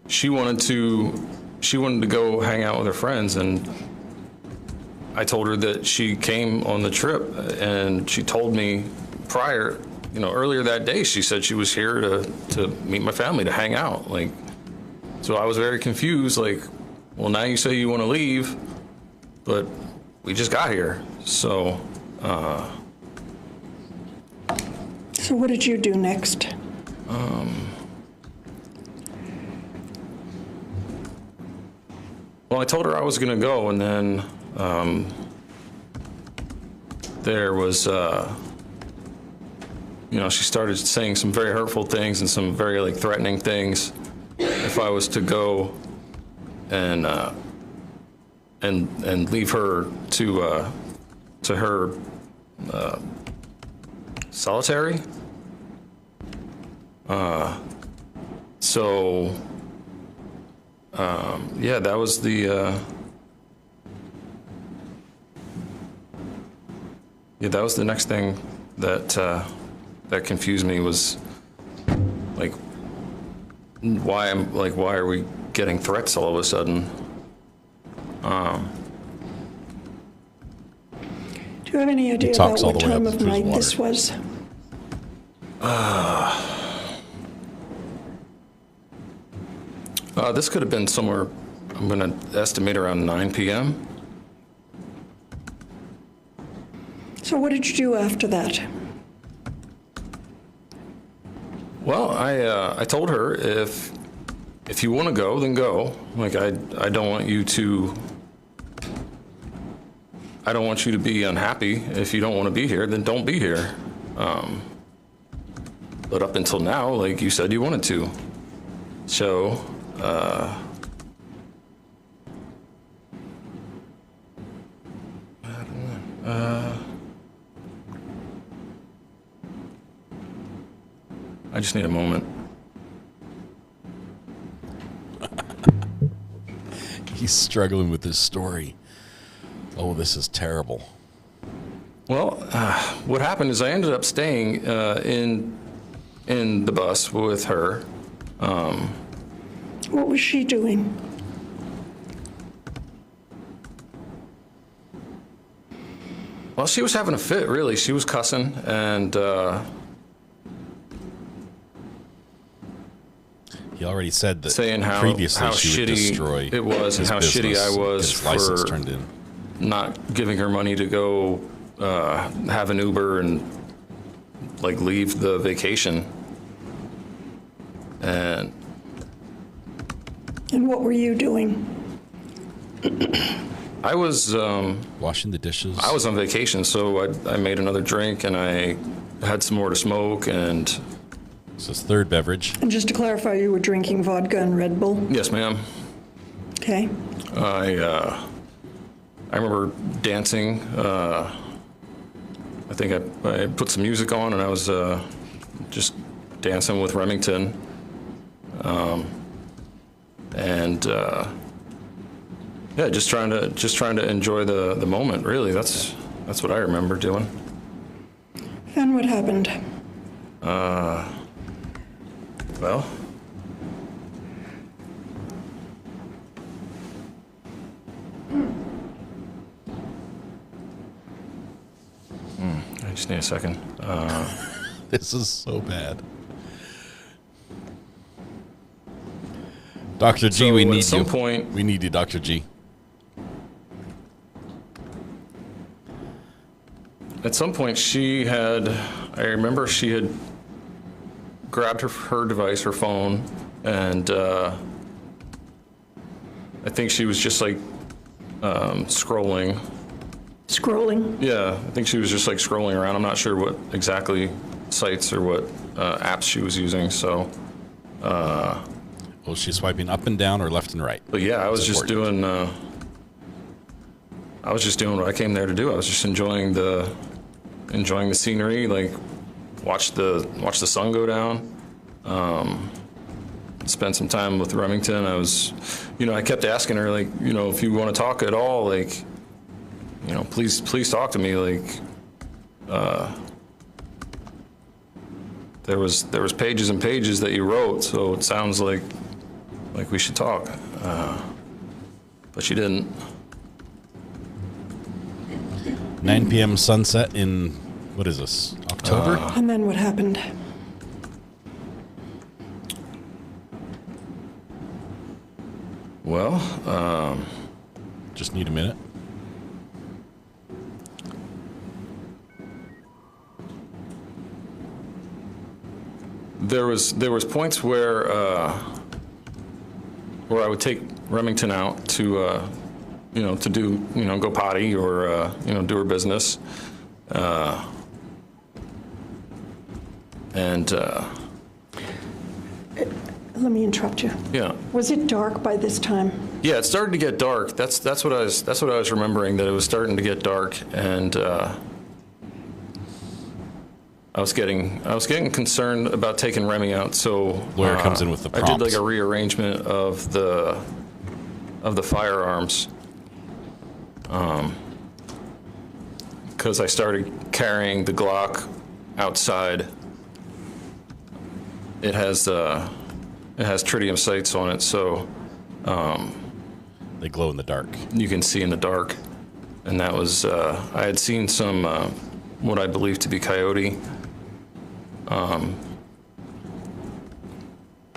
Speaker 11: she wanted to go hang out with her friends, and I told her that she came on the trip, and she told me earlier that day, she said she was here to meet my family, to hang out. So I was very confused, well, now you say you want to leave, but we just got here. So
Speaker 10: what did you do next?
Speaker 11: Well, I told her I was going to go, and then there was, she started saying some very hurtful things and some very threatening things if I was to go and leave her to her solitary. Yeah, that was the next thing that confused me, was why are we getting threats all of a sudden?
Speaker 10: Do you have any idea about what time of night this was?
Speaker 11: This could have been somewhere, I'm going to estimate around 9 p.m.
Speaker 10: So what did you do after that?
Speaker 11: Well, I told her if you want to go, then go. I don't want you to I don't want you to be unhappy. If you don't want to be here, then don't be here. But up until now, like you said, you wanted to. So, I just need a moment.
Speaker 3: He's struggling with this story. Oh, this is terrible.
Speaker 11: Well, what happened is I ended up staying in the bus with her.
Speaker 10: What was she doing?
Speaker 11: Well, she was having a fit, really. She was cussing, and
Speaker 3: he already said that
Speaker 11: saying how
Speaker 3: previously she would destroy
Speaker 11: it was and how
Speaker 3: business,
Speaker 11: shitty I was
Speaker 3: his license
Speaker 11: for
Speaker 3: turned in.
Speaker 11: not giving her money to go have an Uber and like leave the vacation. And
Speaker 10: what were you doing?
Speaker 11: I was
Speaker 3: washing the dishes.
Speaker 11: I was on vacation, so I made another drink and I had some more to smoke, and
Speaker 3: this is third beverage.
Speaker 10: And just to clarify, you were drinking vodka and Red Bull?
Speaker 11: Yes, ma'am.
Speaker 10: Okay.
Speaker 11: I remember dancing. I think I put some music on and I was just dancing with Remington. Yeah, just trying to enjoy the moment. Really, that's what I remember doing.
Speaker 10: And what happened?
Speaker 11: Well, I just need a second.
Speaker 3: This is so bad. Dr. G,
Speaker 11: So
Speaker 3: we
Speaker 11: at
Speaker 3: need
Speaker 11: some
Speaker 3: you.
Speaker 11: point-
Speaker 3: We need you, Dr. G.
Speaker 11: At some point, I remember she had grabbed her device, her phone, and I think she was just like scrolling.
Speaker 10: Scrolling?
Speaker 11: Yeah, I think she was just like scrolling around. I'm not sure what exactly sites or what apps she was using, so.
Speaker 3: Well, she's swiping up and down or left and right.
Speaker 11: But yeah, I was just doing what I came there to do. I was just enjoying the scenery, like watch the sun go down. Spend some time with Remington. I was, I kept asking her, like, if you want to talk at all, like, please talk to me. Like, there was pages and pages that you wrote, so it sounds like we should talk. But she didn't.
Speaker 3: 9 p.m. sunset in, what is this, October?
Speaker 10: And then what happened?
Speaker 11: Well,
Speaker 3: just need a minute.
Speaker 11: There was points where I would take Remington out to to do go potty or do her business, and
Speaker 10: Let me interrupt you.
Speaker 11: yeah.
Speaker 10: Was it dark by this time?
Speaker 11: Yeah, it started to get dark. That's what I was remembering, that it was starting to get dark, and I was getting concerned about taking Remy out. So
Speaker 3: Lawyer comes in with the
Speaker 11: I did
Speaker 3: prompt.
Speaker 11: like a rearrangement of the firearms, because I started carrying the Glock outside. It has tritium sights on it, so
Speaker 3: they glow in the dark.
Speaker 11: You can see in the dark, and that was I had seen some what I believe to be coyote.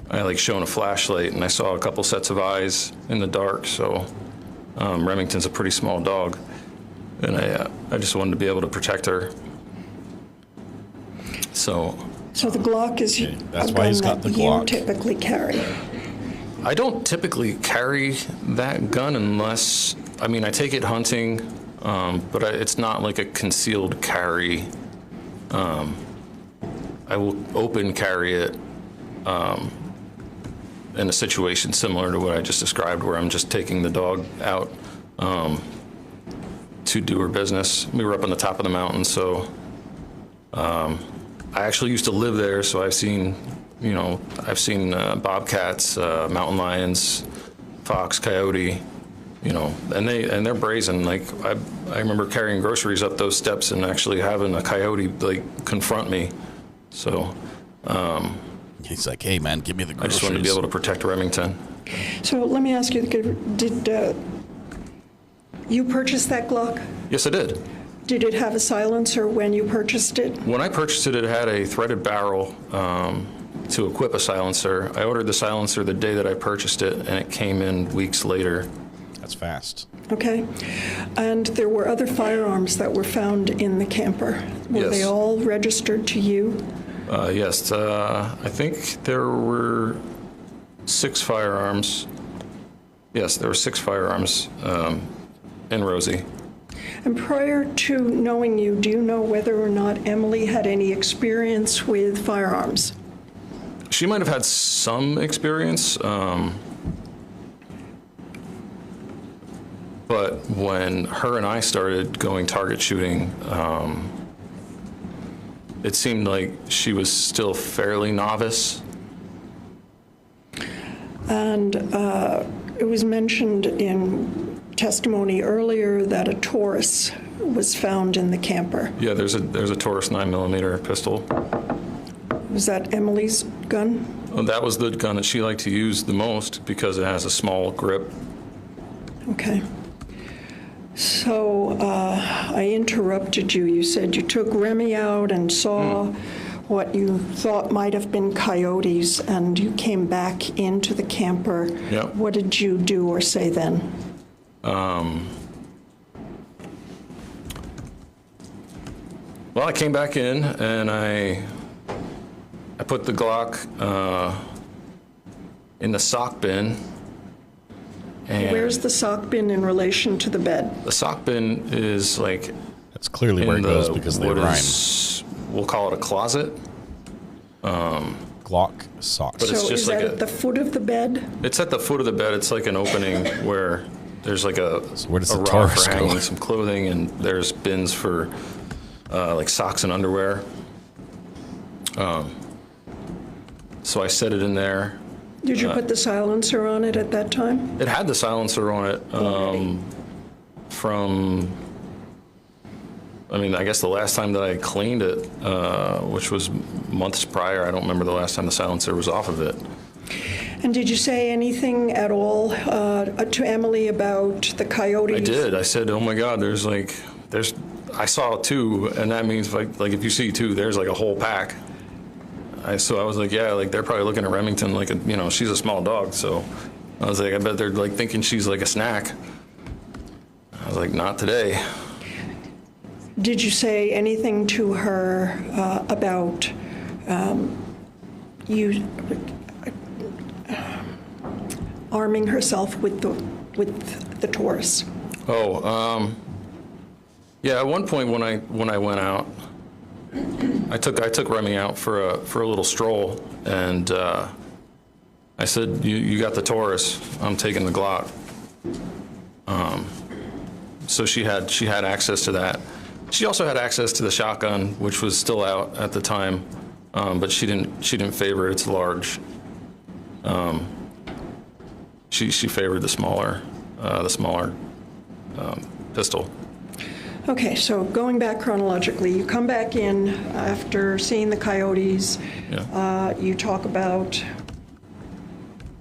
Speaker 11: I like shone a flashlight, and I saw a couple sets of eyes in the dark. So Remington's a pretty small dog, and I just wanted to be able to protect her. So
Speaker 10: the Glock is
Speaker 3: That's
Speaker 10: a
Speaker 3: why
Speaker 10: gun
Speaker 3: he's got
Speaker 10: that
Speaker 3: the
Speaker 10: you
Speaker 3: Glock.
Speaker 10: typically carry.
Speaker 11: I don't typically carry that gun unless, I take it hunting. but it's not like a concealed carry. I will open carry it in a situation similar to what I just described, where I'm just taking the dog out to do her business. We were up on the top of the mountain, so I actually used to live there, so I've seen bobcats, mountain lions, fox, coyote, and they're brazen. Like I remember carrying groceries up those steps and actually having a coyote like confront me. So
Speaker 3: he's like, "Hey man, give me the groceries."
Speaker 11: I just wanted to be able to protect Remington.
Speaker 10: So let me ask you, did you purchase that Glock?
Speaker 11: Yes, I did.
Speaker 10: Did it have a silencer when you purchased it?
Speaker 11: When I purchased it, it had a threaded barrel to equip a silencer. I ordered the silencer the day that I purchased it, and it came in weeks later.
Speaker 3: That's fast.
Speaker 10: Okay. And there were other firearms that were found in the camper. Were
Speaker 11: Yes.
Speaker 10: they all registered to you?
Speaker 11: Yes. I think there were 6 firearms. Yes, there were 6 firearms in Rosie.
Speaker 10: And prior to knowing you, do you know whether or not Emily had any experience with firearms?
Speaker 11: She might have had some experience, but when her and I started going target shooting, it seemed like she was still fairly novice.
Speaker 10: And it was mentioned in testimony earlier that a Taurus was found in the camper.
Speaker 11: Yeah, there's a Taurus 9mm pistol.
Speaker 10: Was that Emily's gun?
Speaker 11: Well, that was the gun that she liked to use the most because it has a small grip.
Speaker 10: Okay. So I interrupted you. You said you took Remy out and saw what you thought might have been coyotes, and you came back into the camper.
Speaker 11: Yep.
Speaker 10: What did you do or say then?
Speaker 11: Well, I came back in and I put the Glock in the sock bin. And
Speaker 10: Where's the sock bin in relation to the bed?
Speaker 11: the sock bin is like
Speaker 3: That's clearly where it goes because they rhyme.
Speaker 11: We'll call it a closet.
Speaker 3: Glock socks.
Speaker 11: But it's
Speaker 10: So
Speaker 11: just
Speaker 10: is
Speaker 11: like
Speaker 10: that at the foot of the bed?
Speaker 11: It's at the foot of the bed. It's like an opening where there's like a
Speaker 3: where does
Speaker 11: a
Speaker 3: the
Speaker 11: rack
Speaker 3: Taurus
Speaker 11: for
Speaker 3: go?
Speaker 11: hanging some clothing, and there's bins for like socks and underwear. So I set it in there.
Speaker 10: Did you put the silencer on it at that time?
Speaker 11: It had the silencer on it I guess the last time that I cleaned it, which was months prior. I don't remember the last time the silencer was off of it.
Speaker 10: And did you say anything at all to Emily about the coyotes?
Speaker 11: I did. I said, "Oh my God, I saw 2, and that means like if you see 2, there's like a whole pack." So I was like, yeah, like they're probably looking at Remington like she's a small dog. So I was like, I bet they're like thinking she's like a snack. I was like, not today.
Speaker 10: Did you say anything to her about you arming herself with the Taurus?
Speaker 11: Yeah. At one point when I went out, I took Remy out for a little stroll, and I said, "You got the Taurus. I'm taking the Glock." So she had access to that. She also had access to the shotgun, which was still out at the time, but she didn't favor its large. She favored the smaller pistol.
Speaker 10: Okay, so going back chronologically, you come back in after seeing the coyotes.
Speaker 11: Yeah.
Speaker 10: You talk about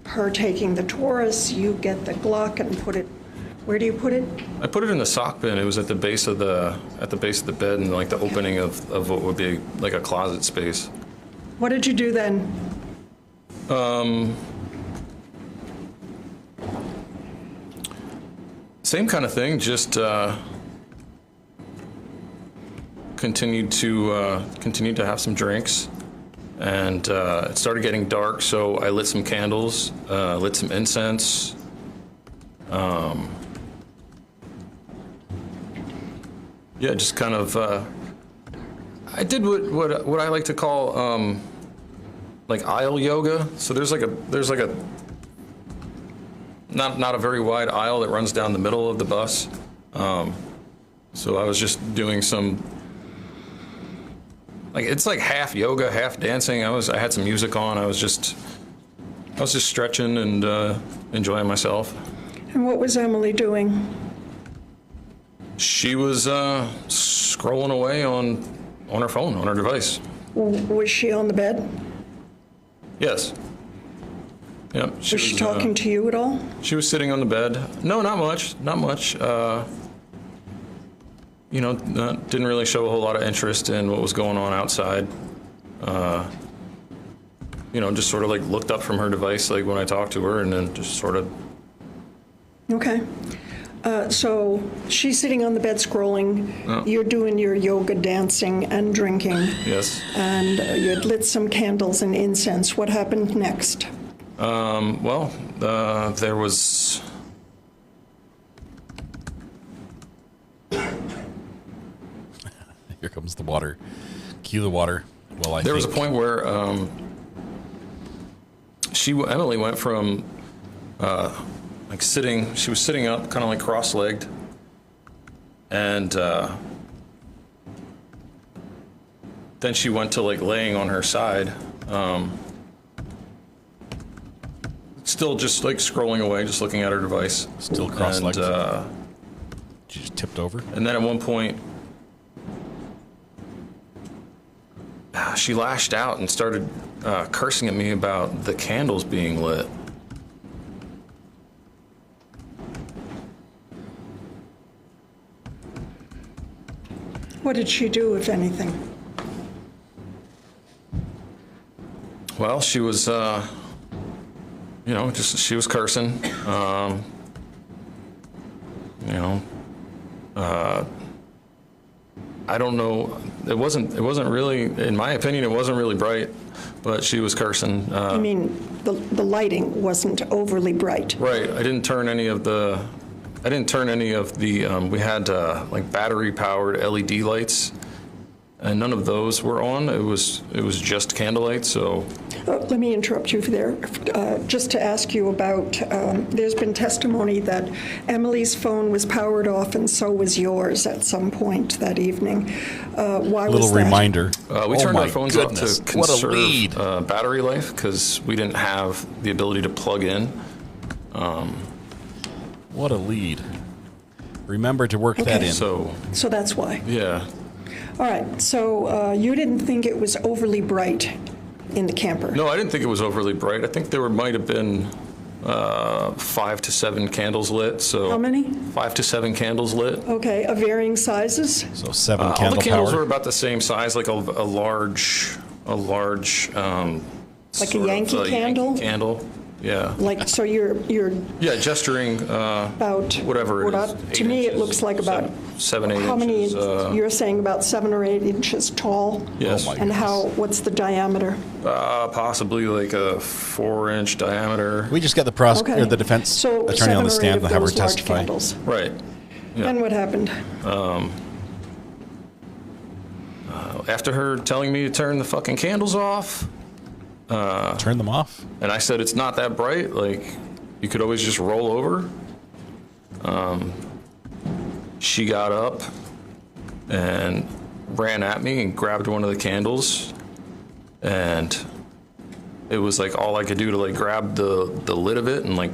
Speaker 10: her taking the Taurus. You get the Glock and put it. Where do you put it?
Speaker 11: I put it in the sock bin. It was at the base of the bed, and like the opening of what would be like a closet space.
Speaker 10: What did you do then?
Speaker 11: Same kind of thing. Just continued to have some drinks, and it started getting dark. So I lit some candles, lit some Yeah, just kind of. I did what I like to call like aisle yoga. So there's like a not a very wide aisle that runs down the middle of the bus. So I was just doing some, like, it's like half yoga, half dancing. I had some music on. I was just stretching and enjoying myself.
Speaker 10: And what was Emily doing?
Speaker 11: She was scrolling away on her phone, on her device.
Speaker 10: Was she on the bed?
Speaker 11: Yes. Yep.
Speaker 10: Was she talking to you at all?
Speaker 11: She was sitting on the bed. No, not much. Not much. Didn't really show a whole lot of interest in what was going on outside. Just sort of like looked up from her device, like when I talked to her, and then just sort of.
Speaker 10: Okay. So she's sitting on the bed scrolling.
Speaker 11: Oh.
Speaker 10: You're doing your yoga, dancing, and drinking.
Speaker 11: Yes.
Speaker 10: And you had lit some candles and incense. What happened next?
Speaker 11: There was.
Speaker 3: Here comes the water. Cue the water. Well,
Speaker 11: There was a point where Emily went from she was sitting up, kind of like cross-legged, and then she went to like laying on her side, still just like scrolling away, just looking at her device.
Speaker 3: Still cross-legged. She just tipped over.
Speaker 11: And then at one point, she lashed out and started cursing at me about the candles being lit.
Speaker 10: What did she do, if anything?
Speaker 11: Well, she was, she was cursing. I don't know. It wasn't really, in my opinion, it wasn't really bright, but she was cursing.
Speaker 10: I mean, the lighting wasn't overly bright.
Speaker 11: Right. I didn't turn any of the. We had like battery-powered LED lights, and none of those were on. It was just candlelight. So.
Speaker 10: Let me interrupt you there, just to ask you about, there's been testimony that Emily's phone was powered off and so was yours at some point that evening. Why was that?
Speaker 3: Little reminder.
Speaker 11: We turned our phones off to conserve battery life because we didn't have the ability to plug in.
Speaker 3: What a lead. Remember to work that in.
Speaker 10: So that's why.
Speaker 11: Yeah.
Speaker 10: All right, so you didn't think it was overly bright in the camper?
Speaker 11: No, I didn't think it was overly bright. I think there might have been 5 to 7 candles lit. So
Speaker 10: how many?
Speaker 11: 5 to 7 candles lit.
Speaker 10: Okay, of varying sizes?
Speaker 3: So 7
Speaker 11: all
Speaker 3: candle
Speaker 11: the candles
Speaker 3: power.
Speaker 11: were about the same size, like a large.
Speaker 10: Like a Yankee candle?
Speaker 11: Yankee candle. Yeah.
Speaker 10: Like, so you're
Speaker 11: gesturing
Speaker 10: about
Speaker 11: whatever it is.
Speaker 10: To me, it looks like about
Speaker 11: 7, 8
Speaker 10: how many?
Speaker 11: inches.
Speaker 10: You're saying about 7 or 8 inches tall.
Speaker 11: Yes.
Speaker 10: And what's the diameter?
Speaker 11: Possibly like a 4-inch diameter.
Speaker 3: We just got the the defense attorney on the stand and have her testify.
Speaker 10: Candles.
Speaker 11: Right. Yeah.
Speaker 10: And what happened?
Speaker 11: After her telling me to turn the fucking candles off.
Speaker 3: Turn them off?
Speaker 11: And I said, it's not that bright. Like, you could always just roll over. She got up and ran at me and grabbed one of the candles. And it was like all I could do to like grab the lid of it and like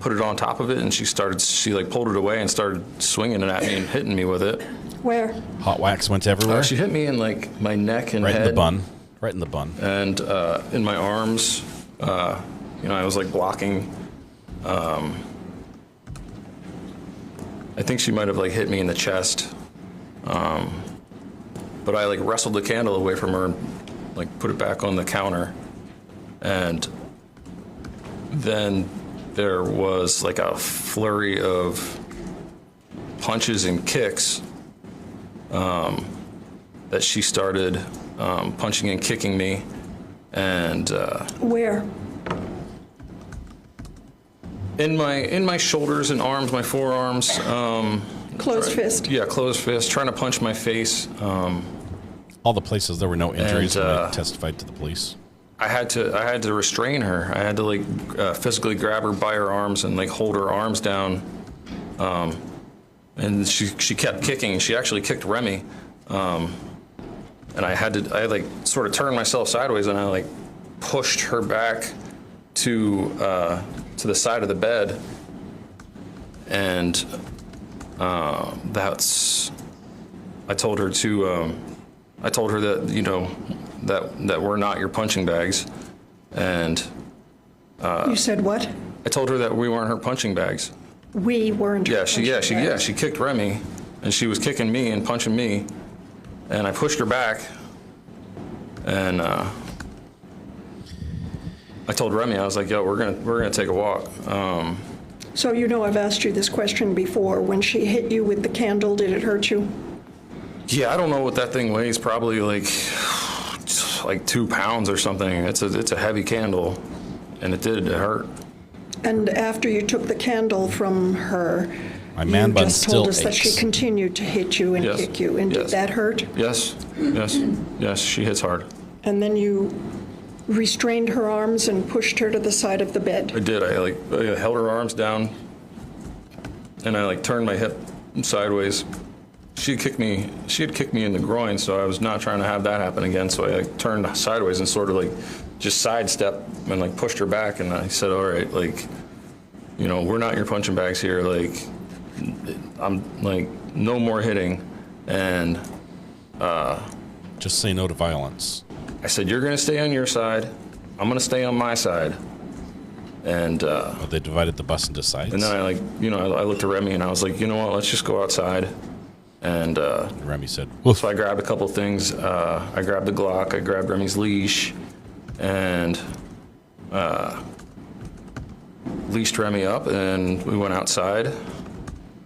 Speaker 11: put it on top of it. And she like pulled it away and started swinging it at me and hitting me with it.
Speaker 10: Where?
Speaker 3: Hot wax went everywhere?
Speaker 11: She hit me in like my neck and
Speaker 3: head.
Speaker 11: Right
Speaker 3: in the bun.
Speaker 11: And in my arms, I was like blocking. I think she might have like hit me in the chest. But I like wrestled the candle away from her and like put it back on the counter. And then there was like a flurry of punches and kicks that she started punching and kicking me, and
Speaker 10: where?
Speaker 11: In my shoulders and arms, my forearms,
Speaker 10: Closed fist?
Speaker 11: Yeah, closed fist, trying to punch my face.
Speaker 3: All the places there were no injuries
Speaker 11: And,
Speaker 3: when I testified to the police.
Speaker 11: I had to restrain her. I had to like physically grab her by her arms and like hold her arms down. And she kept kicking. She actually kicked Remy. And I like sort of turned myself sideways and I like pushed her back to the side of the bed. And I told her that, you know, that we're not your punching bags. And
Speaker 10: You said what?
Speaker 11: I told her that we weren't her punching bags.
Speaker 10: We weren't.
Speaker 11: She kicked Remy, and she was kicking me and punching me, and I pushed her back, and I told Remy, I was like, "Yo, we're gonna take a walk."
Speaker 10: So you know I've asked you this question before. When she hit you with the candle, did it hurt you?
Speaker 11: Yeah, I don't know what that thing weighs. Probably like 2 pounds or something. It's a heavy candle, and it hurt.
Speaker 10: And after you took the candle from her,
Speaker 3: My man
Speaker 10: you
Speaker 3: bun
Speaker 10: just
Speaker 3: still
Speaker 10: told us that she
Speaker 3: aches.
Speaker 10: continued to hit you and
Speaker 11: Yes.
Speaker 10: kick you. And
Speaker 11: Yes.
Speaker 10: did that hurt?
Speaker 11: Yes, she hits hard.
Speaker 10: And then you restrained her arms and pushed her to the side of the bed.
Speaker 11: I did. I held her arms down, and I like turned my hip sideways. She had kicked me in the groin, so I was not trying to have that happen again. So I like turned sideways and sort of like just sidestep and like pushed her back. And I said, "All right, like, you know, we're not your punching bags here. Like, I'm like, no more hitting." And
Speaker 3: just say no to violence.
Speaker 11: I said, "You're gonna stay on your side. I'm gonna stay on my side." And
Speaker 3: they divided the bus into sides.
Speaker 11: And then I looked at Remy and I was like, "You know what? Let's just go outside." And
Speaker 3: Remy said,
Speaker 11: "Woof." So I grabbed a couple things. I grabbed the Glock. I grabbed Remy's leash, and leashed Remy up, and we went outside.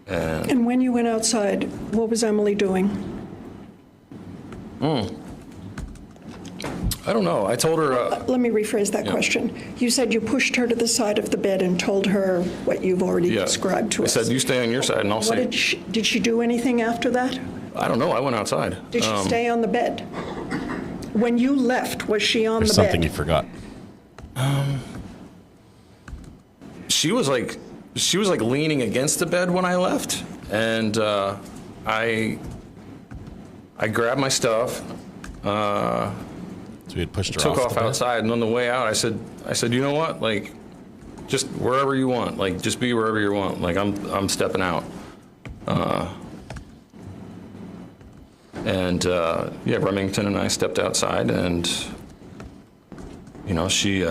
Speaker 10: And when you went outside, what was Emily doing?
Speaker 11: I don't know. I told her.
Speaker 10: Let me rephrase that question. You said you pushed her to the side of the bed and told her what you've already described to us.
Speaker 11: I said, "You stay on your side, and I'll stay."
Speaker 10: Did she do anything after that?
Speaker 11: I don't know. I went outside.
Speaker 10: Did she stay on the bed? When you left, was she on
Speaker 3: There's
Speaker 10: the bed?
Speaker 3: something you forgot.
Speaker 11: She was like leaning against the bed when I left, and I grabbed my stuff.
Speaker 3: So we had pushed her
Speaker 11: took
Speaker 3: off
Speaker 11: off
Speaker 3: the bed?
Speaker 11: outside, and on the way out, I said, "You know what? Like, just wherever you want. Like, just be wherever you want. Like, I'm stepping out." Remington and I stepped outside, and you know, she.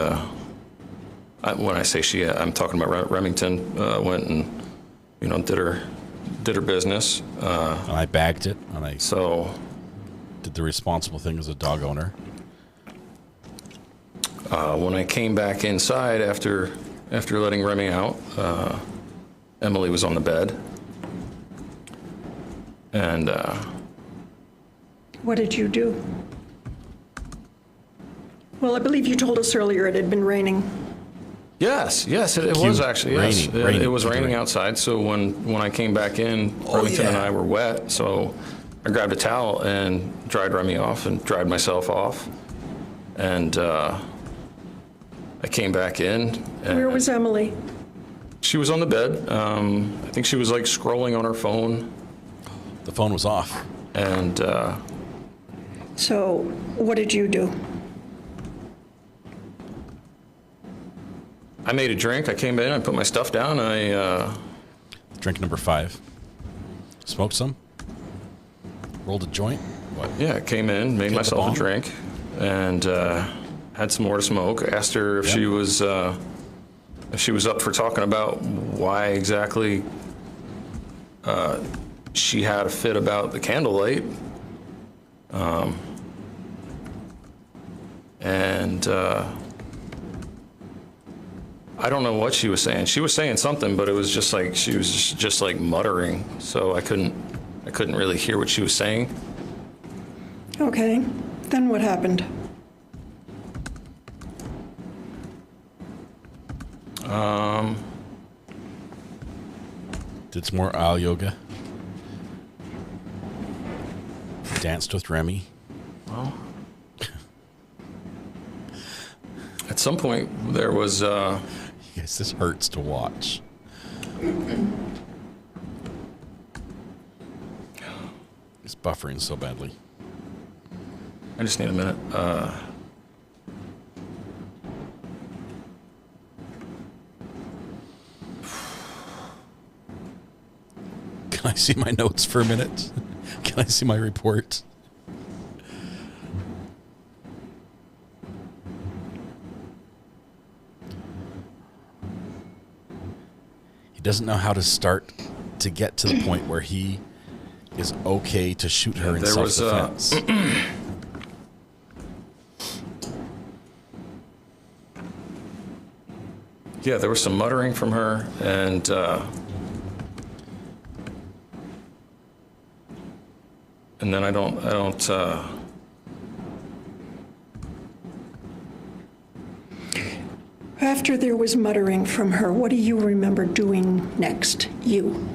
Speaker 11: When I say she, I'm talking about Remington. Went and, you know, did her business.
Speaker 3: And I bagged it, and I did the responsible thing as a dog owner.
Speaker 11: When I came back inside after letting Remy out, Emily was on the bed, and
Speaker 10: What did you do? Well, I believe you told us earlier it had been raining.
Speaker 11: Yes, it was actually, yes.
Speaker 3: Raining.
Speaker 11: It was raining outside, so when I came back in, Remington and I were wet, so I grabbed a towel and dried Remy off and dried myself off, and I came back in. And
Speaker 10: Where was Emily?
Speaker 11: She was on the bed. I think she was like scrolling on her phone.
Speaker 3: The phone was off.
Speaker 11: And
Speaker 10: So what did you do?
Speaker 11: I made a drink. I came in, I put my stuff down.
Speaker 3: Drink number 5. Smoked some. Rolled a joint. What?
Speaker 11: Yeah, I came in, made
Speaker 3: Killed the
Speaker 11: myself a
Speaker 3: bong?
Speaker 11: drink, and had some more to smoke. Asked her if she was up for talking about why exactly she had a fit about the candlelight. I don't know what she was saying. She was saying something, but it was just like she was just like muttering. So I couldn't really hear what she was saying.
Speaker 10: Okay. Then what happened?
Speaker 3: Did some more yoga. danced with Remy.
Speaker 11: Well, at some point there was.
Speaker 3: Yes, this hurts to watch. It's buffering so badly.
Speaker 11: I just need a minute.
Speaker 3: Can I see my notes for a minute? Can I see my report? He doesn't know how to start to get to the point where he is okay to shoot her in self-defense.
Speaker 11: Yeah, there was some muttering from her, and then I don't.
Speaker 10: After there was muttering from her, what do you remember doing next? You.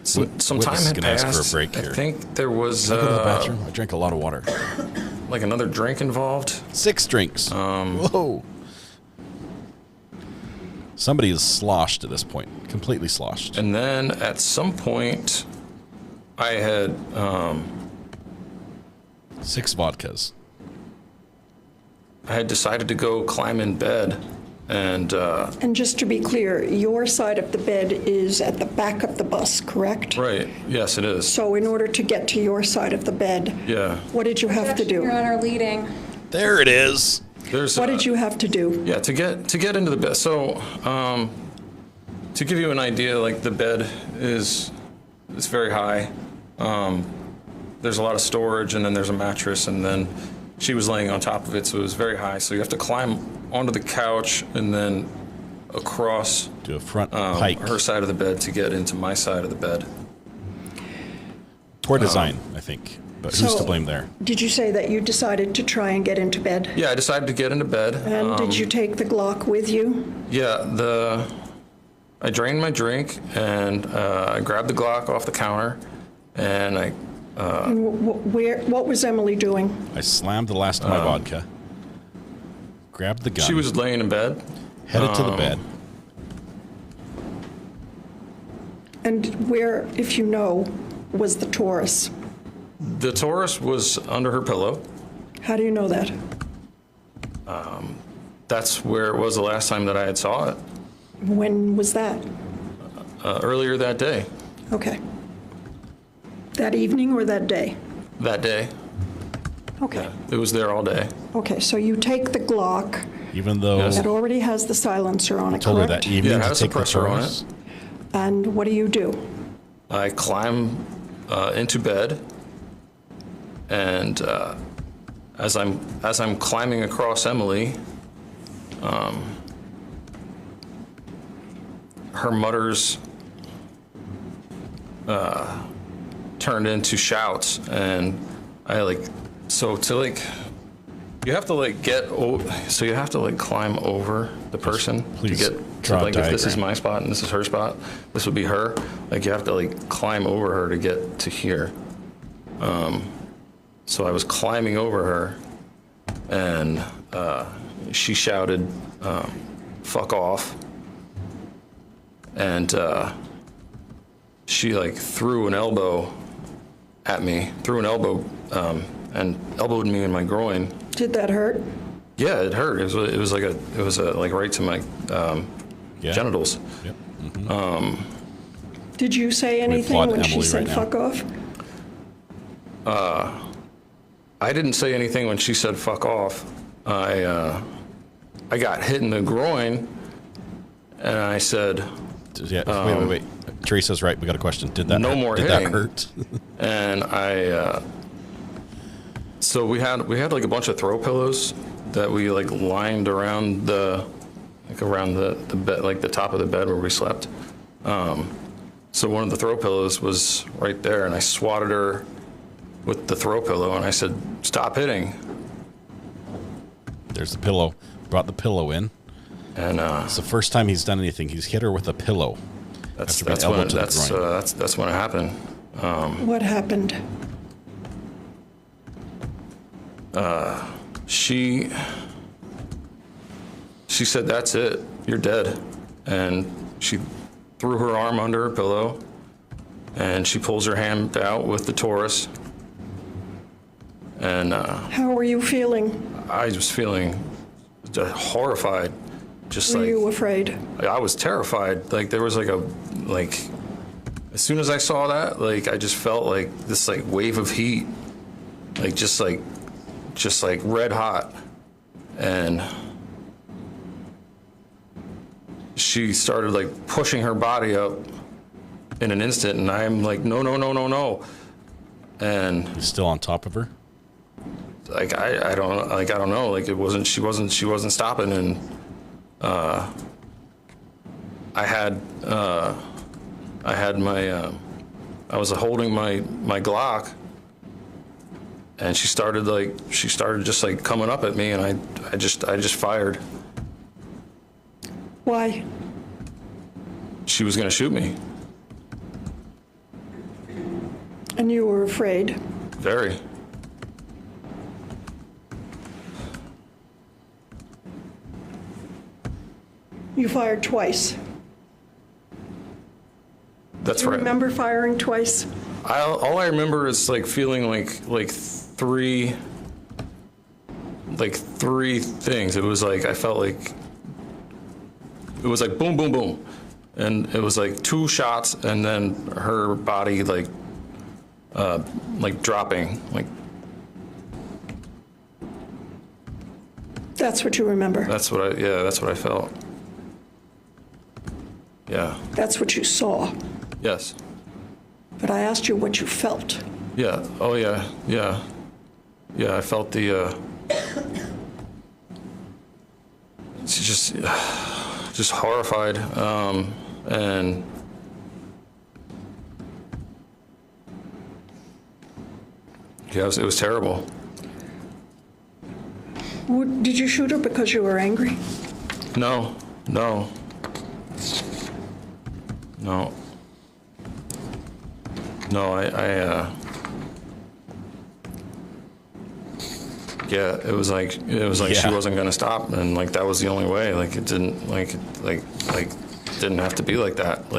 Speaker 11: Some time had passed.
Speaker 3: Ask for a break here.
Speaker 11: I think there was.
Speaker 3: Can I go to the bathroom? I drank a lot of water.
Speaker 11: Like another drink involved.
Speaker 3: 6 drinks. Whoa. Somebody is sloshed at this point, completely sloshed.
Speaker 11: And then at some point, I had
Speaker 3: 6 vodkas.
Speaker 11: I had decided to go climb in bed, and
Speaker 10: just to be clear, your side of the bed is at the back of the bus, correct?
Speaker 11: Right. Yes, it is.
Speaker 10: So in order to get to your side of the bed, what did you have to do?
Speaker 12: Your Honor, leading.
Speaker 3: There it is.
Speaker 10: What did you have to do?
Speaker 11: Yeah, to get into the bed. So, to give you an idea, like the bed it's very high. There's a lot of storage, and then there's a mattress, and then she was laying on top of it, so it was very high. So you have to climb onto the couch and then across
Speaker 3: to a front pike,
Speaker 11: her side of the bed to get into my side of the bed.
Speaker 3: Poor design, I think. But who's to blame there?
Speaker 10: Did you say that you decided to try and get into bed?
Speaker 11: Yeah, I decided to get into bed.
Speaker 10: And did you take the Glock with you?
Speaker 11: Yeah, I drained my drink, and I grabbed the Glock off the counter, and I...
Speaker 10: what was Emily doing?
Speaker 3: I slammed the last of my vodka, grabbed the gun.
Speaker 11: She was laying in bed.
Speaker 3: Headed to the bed.
Speaker 10: And where, if you know, was the Taurus?
Speaker 11: The Taurus was under her pillow.
Speaker 10: How do you know that?
Speaker 11: That's where it was the last time that I had saw it.
Speaker 10: When was that?
Speaker 11: Earlier that day.
Speaker 10: Okay. That evening or that day?
Speaker 11: That day.
Speaker 10: Okay.
Speaker 11: Yeah, it was there all day.
Speaker 10: Okay, so you take the Glock.
Speaker 3: Even though
Speaker 10: it already has the silencer on it,
Speaker 3: told
Speaker 10: correct?
Speaker 3: her that evening
Speaker 11: it had
Speaker 3: to
Speaker 11: a
Speaker 3: take the
Speaker 11: suppressor on
Speaker 3: Taurus.
Speaker 11: it.
Speaker 10: And what do?
Speaker 11: I climb into bed, and as I'm climbing across Emily, her mutters turned into shouts, and I you have to climb over the person to get to, like, if this is my spot and this is her spot, this would be her. Like, you have to climb over her to get to here. So I was climbing over her, and she shouted, "Fuck off!" And she threw an elbow at me, and elbowed me in my groin.
Speaker 10: Did that hurt?
Speaker 11: Yeah, it hurt. It was right to my genitals.
Speaker 3: Yep. Mm-hmm.
Speaker 10: Did you say anything when she said "fuck off"?
Speaker 11: I didn't say anything when she said "fuck off." I got hit in the groin, and I said,
Speaker 3: "Wait. Teresa's right. We got a question. Did that?
Speaker 11: No more
Speaker 3: did
Speaker 11: hitting.
Speaker 3: That hurt?"
Speaker 11: And I. So we had a bunch of throw pillows that we lined around the bed, the top of the bed where we slept. So one of the throw pillows was right there, and I swatted her with the throw pillow, and I said, "Stop hitting."
Speaker 3: There's the pillow. Brought the pillow in.
Speaker 11: And
Speaker 3: it's the first time he's done anything. He's hit her with a pillow.
Speaker 11: That's when it happened.
Speaker 10: What happened?
Speaker 11: She said, "That's it. You're dead." And she threw her arm under her pillow, and she pulls her hand out with the Taurus. And
Speaker 10: how were you feeling?
Speaker 11: I was feeling horrified.
Speaker 10: Were you afraid?
Speaker 11: I was terrified. Like there was as soon as I saw that, I just felt like this wave of heat, just red hot. And she started pushing her body up in an instant, and I'm like, no. And
Speaker 3: he's still on top of her.
Speaker 11: I don't know. She wasn't stopping. And I was holding my Glock, and she started just coming up at me, and I just fired.
Speaker 10: Why?
Speaker 11: She was gonna shoot me.
Speaker 10: And you were afraid?
Speaker 11: Very.
Speaker 10: You fired twice.
Speaker 11: That's
Speaker 10: right. Do you
Speaker 11: right.
Speaker 10: remember firing twice?
Speaker 11: All I remember is feeling three things. It was I felt it was boom, boom, boom, and it was 2 shots, and then her body dropping.
Speaker 10: That's what you remember.
Speaker 11: That's what I felt. Yeah.
Speaker 10: That's what you saw.
Speaker 11: Yes.
Speaker 10: But I asked you what you felt.
Speaker 11: Yeah. Oh yeah. Yeah. Yeah. I felt just horrified, and yeah, it was terrible.
Speaker 10: Did you shoot her because you were angry?
Speaker 11: No. Yeah, it was she wasn't gonna stop, and that was the only way. It didn't didn't have to be like that.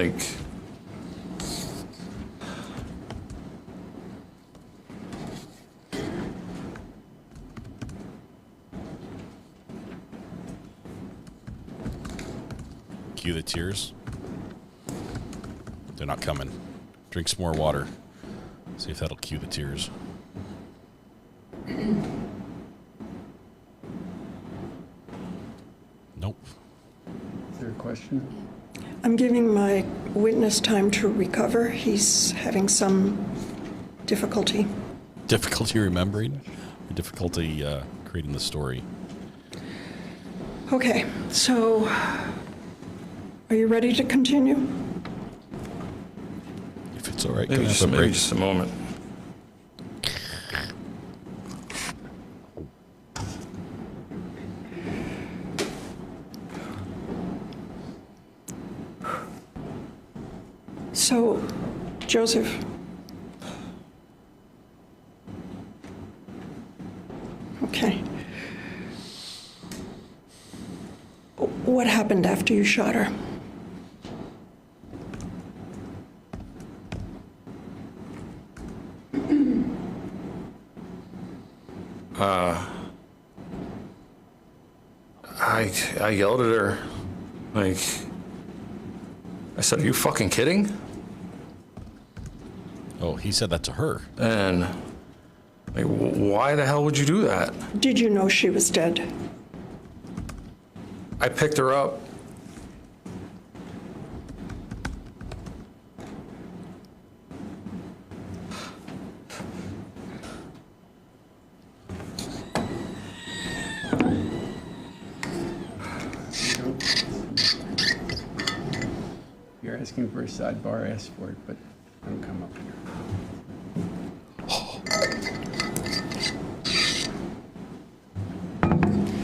Speaker 3: Cue the tears. They're not coming. Drink some more water. See if that'll cue the tears. Nope.
Speaker 9: Is there a question?
Speaker 10: I'm giving my witness time to recover. He's having some difficulty.
Speaker 3: Difficulty remembering? Or difficulty creating the story?
Speaker 10: Okay, so are you ready to continue?
Speaker 3: If it's all right,
Speaker 11: maybe
Speaker 3: can I have a break?
Speaker 11: Just a moment.
Speaker 10: So, Joseph, okay. What happened after you shot her?
Speaker 11: I yelled at her, I said, "Are you fucking kidding?"
Speaker 3: Oh, he said that to her.
Speaker 11: And why the hell would you do that?
Speaker 10: Did you know she was dead?
Speaker 11: I picked her up.
Speaker 9: You're asking for a sidebar, ask for it, but don't come up here.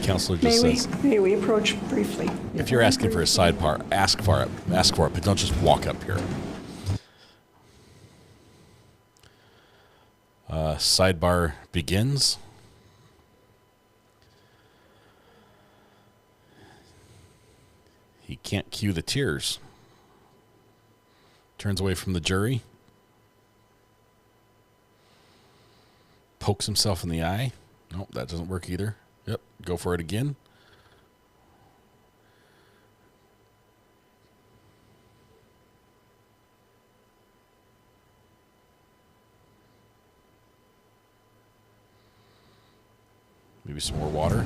Speaker 3: counselor just says.
Speaker 10: May we approach briefly?
Speaker 3: If you're asking for a sidebar, ask for it, but don't just walk up here. Sidebar begins. He can't cue the tears. Turns away from the jury. Pokes himself in the eye. Nope, that doesn't work either. Yep, go for it again. Maybe some more water.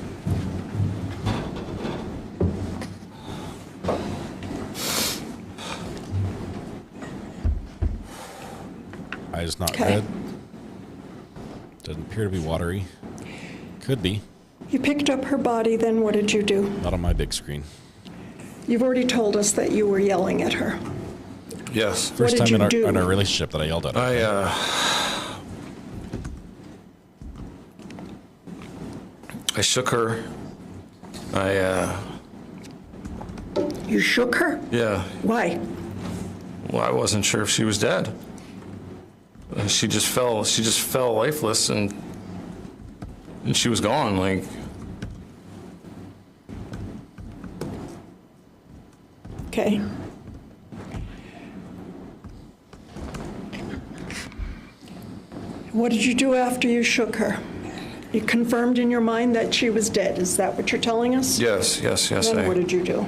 Speaker 3: Eyes not red. Doesn't appear to be watery. Could be.
Speaker 10: You picked up her body, then what did you do?
Speaker 3: Not on my big screen.
Speaker 10: You've already told us that you were yelling at her.
Speaker 11: Yes.
Speaker 3: First time in our relationship that I yelled at her.
Speaker 11: I shook her.
Speaker 10: You shook her?
Speaker 11: Yeah.
Speaker 10: Why?
Speaker 11: Well, I wasn't sure if she was dead. She just fell lifeless and she was gone, like.
Speaker 10: Okay. What did you do after you shook her? You confirmed in your mind that she was dead. Is that what you're telling us?
Speaker 11: Yes.
Speaker 10: Then what did you do?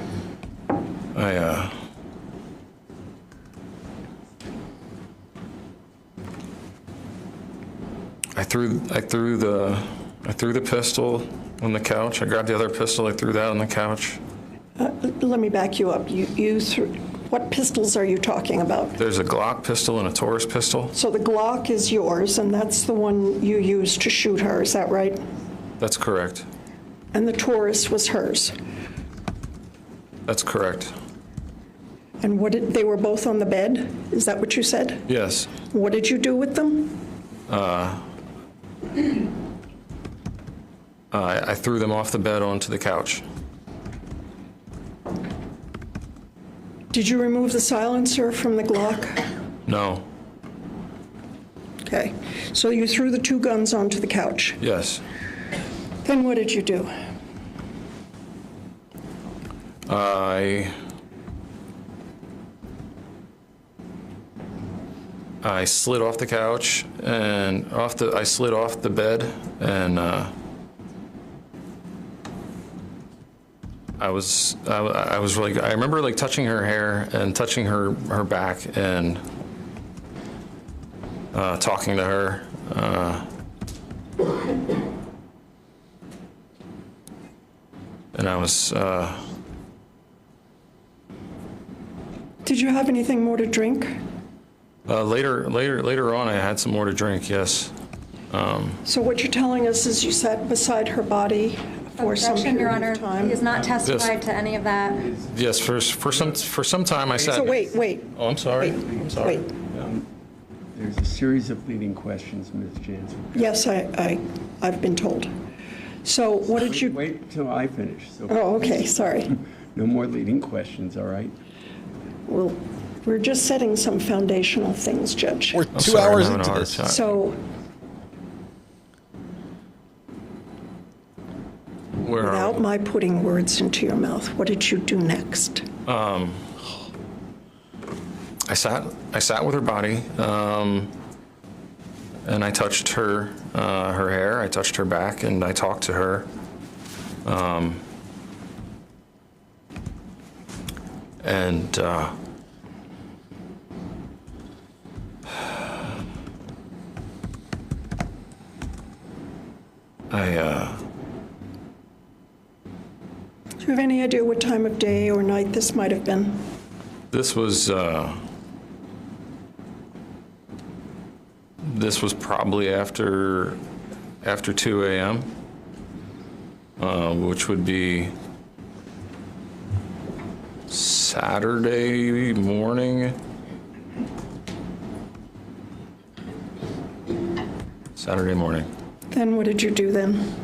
Speaker 11: I threw the pistol on the couch. I grabbed the other pistol. I threw that on the couch.
Speaker 10: Let me back you up. You threw. What pistols are you talking about?
Speaker 11: There's a Glock pistol and a Taurus pistol.
Speaker 10: So the Glock is yours, and that's the one you used to shoot her. Is that right?
Speaker 11: That's correct.
Speaker 10: And the Taurus was hers.
Speaker 11: That's correct.
Speaker 10: And they were both on the bed? Is that what you said?
Speaker 11: Yes.
Speaker 10: What did you do with them?
Speaker 11: I threw them off the bed onto the couch.
Speaker 10: Did you remove the silencer from the Glock?
Speaker 11: No.
Speaker 10: Okay. So you threw the two guns onto the couch?
Speaker 11: Yes.
Speaker 10: Then what did you do?
Speaker 11: I slid off the couch and I slid off the bed and I was really, I remember like touching her hair and touching her back and talking to her. And I was.
Speaker 10: Did you have anything more to drink?
Speaker 11: Later on, I had some more to drink. Yes.
Speaker 10: So what you're telling us is you sat beside her body for some
Speaker 12: Objection, Your
Speaker 10: period
Speaker 12: Honor.
Speaker 10: of time.
Speaker 12: He has not testified
Speaker 11: Yes.
Speaker 12: to any of that.
Speaker 11: Yes. For some time, I sat.
Speaker 10: So wait.
Speaker 11: Oh, I'm sorry.
Speaker 10: Wait,
Speaker 11: I'm sorry.
Speaker 10: wait.
Speaker 9: There's a series of leading questions, Ms. Jansen.
Speaker 10: Yes, I've been told. So what did you?
Speaker 9: Wait till I finish. So
Speaker 10: Oh, okay, sorry.
Speaker 9: no more leading questions, all right?
Speaker 10: Well, we're just setting some foundational things, Judge.
Speaker 3: We're 2 hours into this.
Speaker 10: So without my putting words into your mouth, what did you do next?
Speaker 11: I sat with her body, and I touched her hair. I touched her back, and I talked to her. And
Speaker 10: Do you have any idea what time of day or night this might have been?
Speaker 11: This was probably after 2 a.m., which would be Saturday morning. Saturday morning.
Speaker 10: Then what did you do then?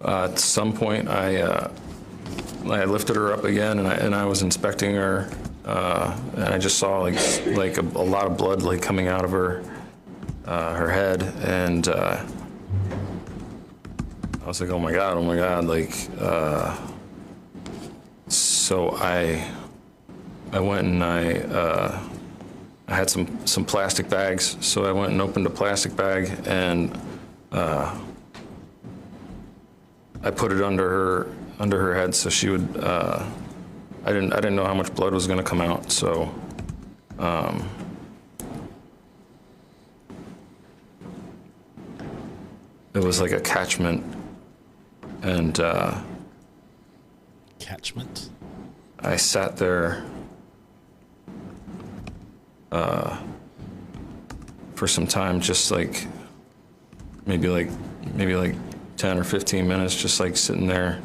Speaker 11: At some point, I lifted her up again, and I was inspecting her, and I just saw like a lot of blood like coming out of her head, and I was like, oh my god, like. So I went and I had some plastic bags, so I went and opened a plastic bag and I put it under her head so she would. I didn't know how much blood was going to come out, so. It was like a catchment, and.
Speaker 3: Catchment?
Speaker 11: I sat there for some time, just like maybe like 10 or 15 minutes, just like sitting there.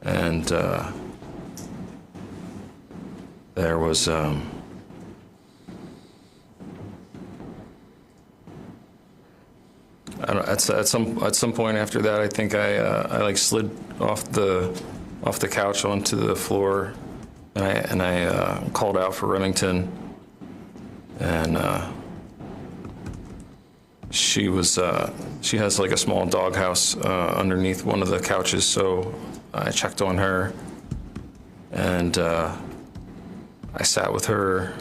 Speaker 11: And there was I don't know, at some point after that, I think I like slid off the couch onto the floor, and I called out for Remington, and she has like a small doghouse underneath one of the couches, so I checked on her, and I sat with her,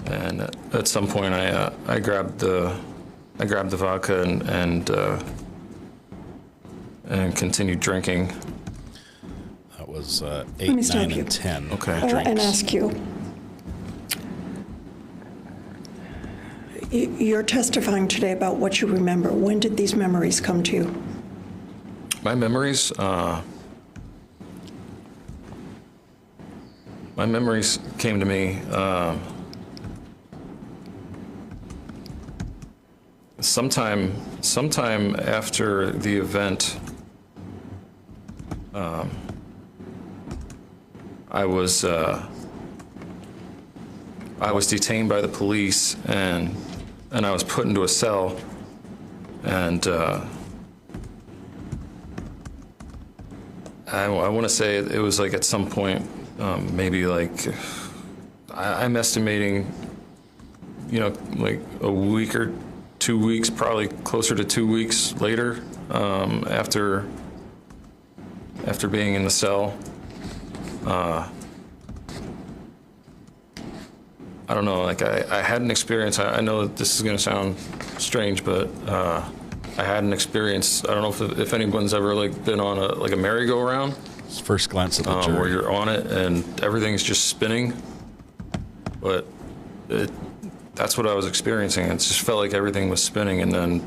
Speaker 11: and at some point I grabbed the vodka and continued drinking.
Speaker 3: That was 8,
Speaker 10: Let me stop
Speaker 3: 9,
Speaker 10: you.
Speaker 3: and 10.
Speaker 11: Okay.
Speaker 3: Drinks.
Speaker 10: And ask you. You're testifying today about what you remember. When did these memories come to you?
Speaker 11: My memories came to me sometime after the event. I was detained by the police, and I was put into a cell, and I want to say it was like at some point, maybe like I'm estimating, like a week or 2 weeks, probably closer to 2 weeks later, after being in the cell. I don't know, like I had an experience. I know that this is going to sound strange, but I had an experience. I don't know if anyone's ever like been on a merry-go-round.
Speaker 3: It's first glance at the jury.
Speaker 11: Where you're on it and everything's just spinning, but that's what I was experiencing. It just felt like everything was spinning, and then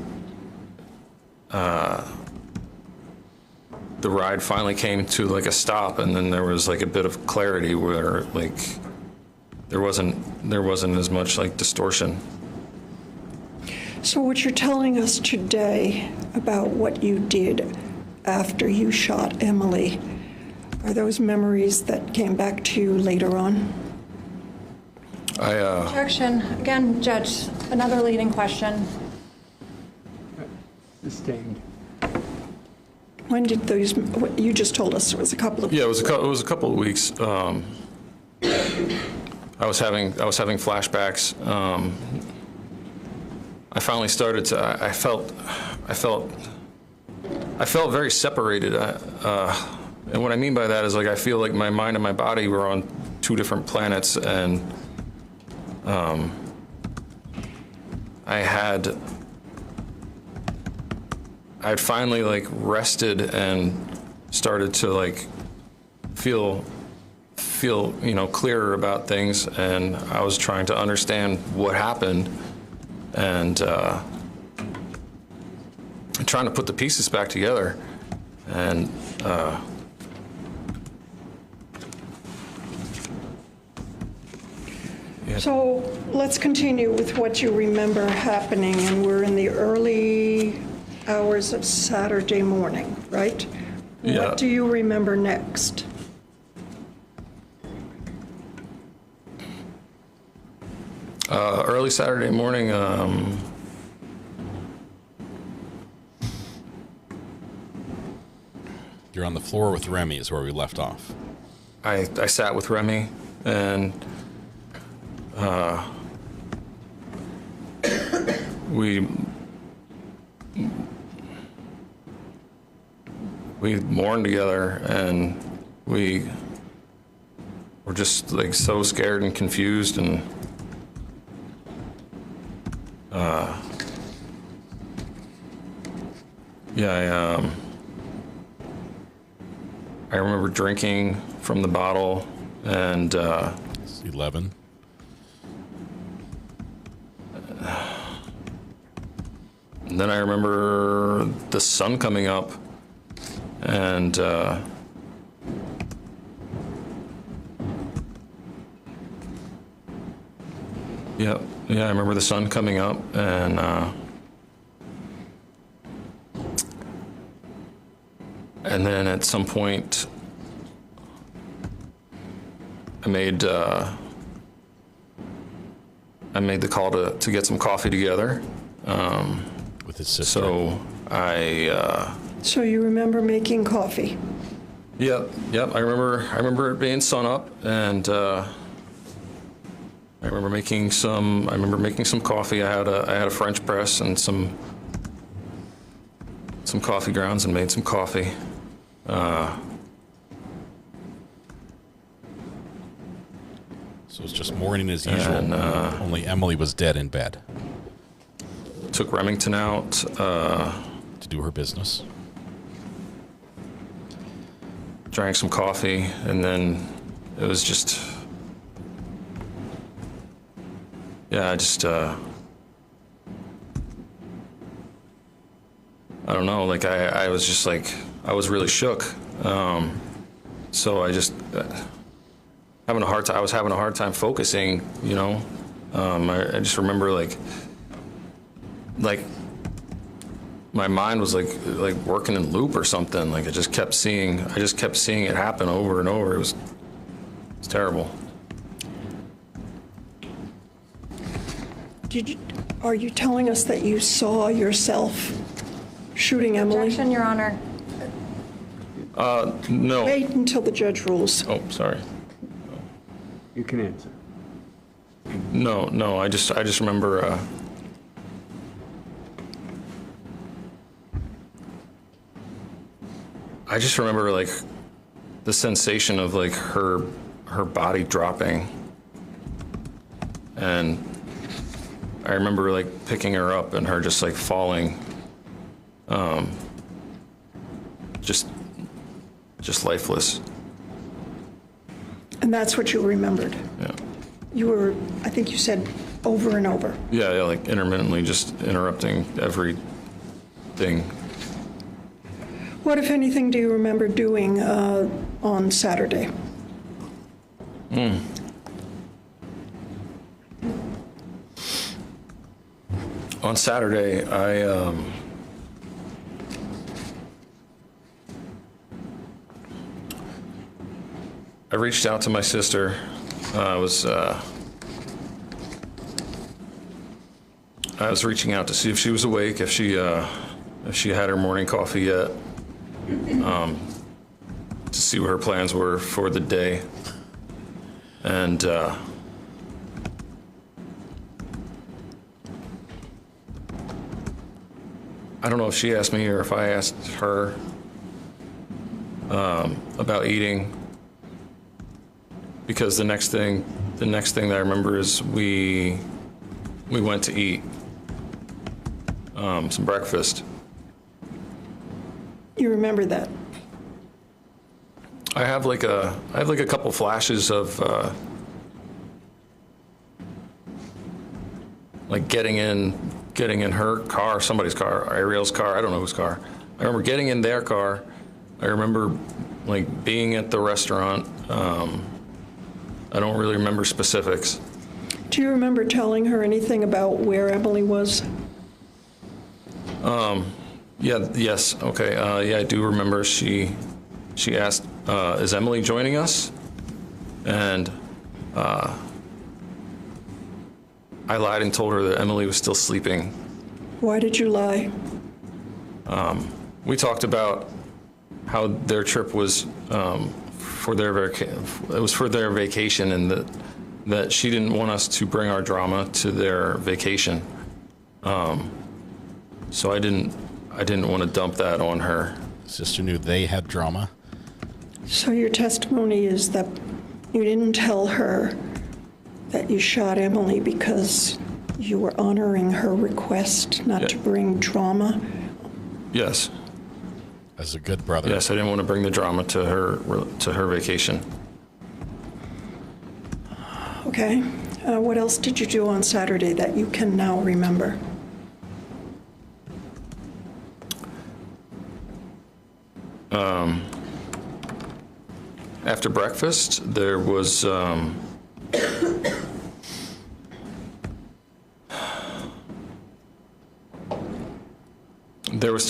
Speaker 11: the ride finally came to like a stop, and then there was like a bit of clarity where like there wasn't as much like distortion.
Speaker 10: So what you're telling us today about what you did after you shot Emily, are those memories that came back to you later on?
Speaker 12: Objection. Again, Judge, another leading question.
Speaker 9: Sustained.
Speaker 10: When did those, what you just told us, it was a couple of...
Speaker 11: Yeah, it was a couple of weeks. I was having flashbacks. I finally started to. I felt very separated. And what I mean by that is like I feel like my mind and my body were on two different planets, and I had finally like rested and started to like feel clearer about things, and I was trying to understand what happened, and trying to put the pieces back together, and yeah.
Speaker 10: So let's continue with what you remember happening, and we're in the early hours of Saturday morning, right?
Speaker 11: Yeah.
Speaker 10: What do you remember next?
Speaker 11: Early Saturday morning,
Speaker 3: You're on the floor with Remy is where we left off.
Speaker 11: I sat with Remy, and we mourned together, and we were just like so scared and confused, and I remember drinking from the bottle, and
Speaker 3: 11.
Speaker 11: And then I remember the sun coming up, and yeah, I remember the sun coming up, and then at some point I made the call to get some coffee together.
Speaker 3: With his sister.
Speaker 11: So
Speaker 10: So you remember making coffee?
Speaker 11: Yep. I remember it being sun up, and I remember making some coffee. I had a French press and some coffee grounds, and made some coffee.
Speaker 3: So it's just morning as usual.
Speaker 11: And,
Speaker 3: only Emily was dead in bed.
Speaker 11: Took Remington out
Speaker 3: to do her business.
Speaker 11: Drank some coffee, and then it was just, I don't know, like I was just like, I was really shook. So I just I was having a hard time focusing, you know. I just remember like my mind was like working in loop or something. Like I just kept seeing it happen over and over. It's terrible.
Speaker 10: Are you telling us that you saw yourself shooting Emily?
Speaker 12: Objection, Your Honor.
Speaker 11: No.
Speaker 10: Wait until the judge rules.
Speaker 11: Oh, sorry.
Speaker 9: You can answer.
Speaker 11: No. I just remember. I just remember like the sensation of like her body dropping, and I remember like picking her up and her just like falling, just lifeless.
Speaker 10: And that's what you remembered?
Speaker 11: Yeah.
Speaker 10: You were, I think you said, over and over.
Speaker 11: Yeah, like intermittently just interrupting everything.
Speaker 10: What, if anything, do you remember doing on Saturday?
Speaker 11: On Saturday, I reached out to my sister. I was reaching out to see if she was awake, if she had her morning coffee yet, to see what her plans were for the day, and I don't know if she asked me or if I asked her about eating. Because the next thing that I remember is we went to eat some breakfast.
Speaker 10: You remember that?
Speaker 11: I have like a couple flashes of like getting in her car, somebody's car, Ariel's car, I don't know whose car. I remember getting in their car. I remember like being at the restaurant. I don't really remember specifics.
Speaker 10: Do you remember telling her anything about where Emily was?
Speaker 11: Yes, okay. Yeah, I do remember she asked, is Emily joining us? And I lied and told her that Emily was still sleeping.
Speaker 10: Why did you lie?
Speaker 11: We talked about how their trip was for their vacation, and that she didn't want us to bring our drama to their vacation. So I didn't want to dump that on her.
Speaker 3: Sister knew they had drama.
Speaker 10: So your testimony is that you didn't tell her that you shot Emily because you were honoring her request not to bring drama?
Speaker 11: Yes.
Speaker 3: As a good brother.
Speaker 11: Yes, I didn't want to bring the drama to her vacation.
Speaker 10: Okay. What else did you do on Saturday that you can now remember?
Speaker 11: After breakfast, there was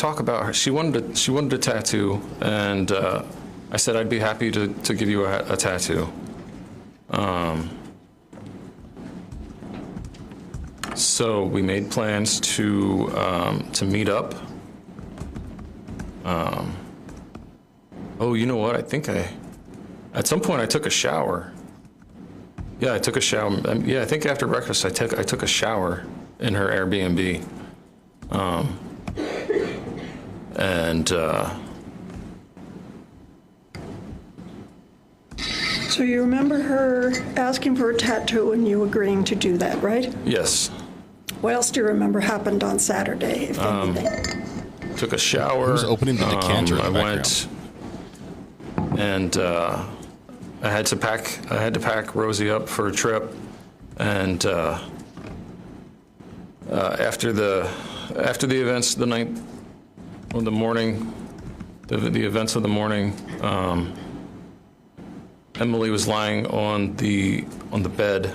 Speaker 11: talk about her. She wanted a tattoo, and I said I'd be happy to give you a tattoo. So we made plans to meet up. Oh, you know what? I think at some point I took a shower. Yeah, I took a shower. Yeah, I think after breakfast I took a shower in her Airbnb.
Speaker 10: So you remember her asking for a tattoo and you agreeing to do that, right?
Speaker 11: Yes.
Speaker 10: What else do you remember happened on Saturday, if anything?
Speaker 11: Took a shower.
Speaker 3: Who's opening the decanter in the
Speaker 11: I
Speaker 3: background?
Speaker 11: went and I had to pack Rosie up for a trip, and after the events the night or the morning, the events of the morning, Emily was lying on the bed.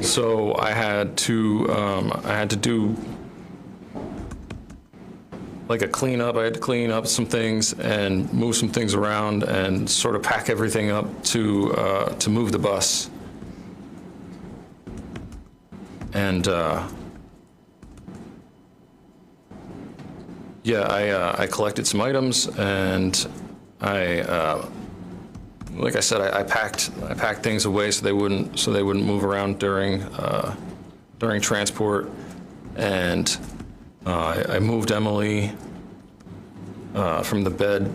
Speaker 11: So I had to do like a cleanup. I had to clean up some things and move some things around and sort of pack everything up to move the bus. And I collected some items, and like I said, I packed things away so they wouldn't move around during transport, and I moved Emily from the bed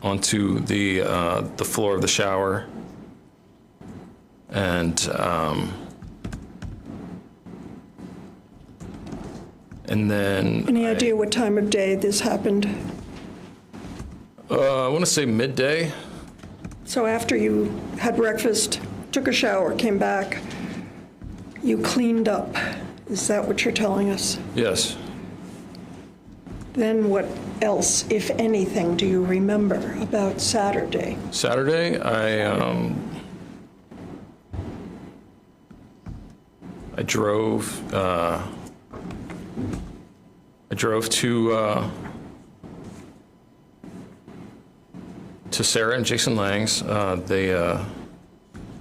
Speaker 11: onto the floor of the shower, and then.
Speaker 10: Any idea what time of day this happened?
Speaker 11: I want to say midday.
Speaker 10: So after you had breakfast, took a shower, came back, you cleaned up. Is that what you're telling us?
Speaker 11: Yes.
Speaker 10: Then what else, if anything, do you remember about Saturday?
Speaker 11: Saturday, I drove to Sarah and Jason Lang's. They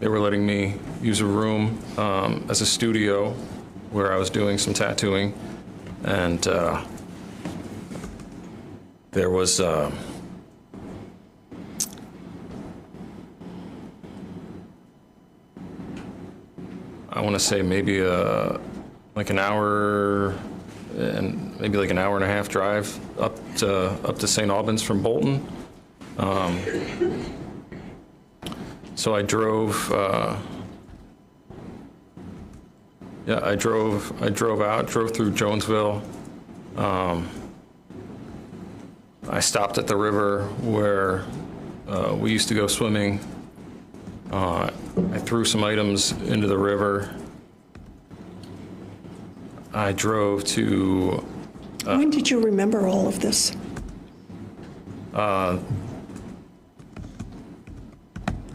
Speaker 11: were letting me use a room as a studio where I was doing some tattooing, and there was I want to say maybe like an hour and maybe like an hour and a half drive up to St. Albans from Bolton. So I drove. I drove out, drove through Jonesville. I stopped at the river where we used to go swimming. I threw some items into the river. I drove to.
Speaker 10: When did you remember all of this?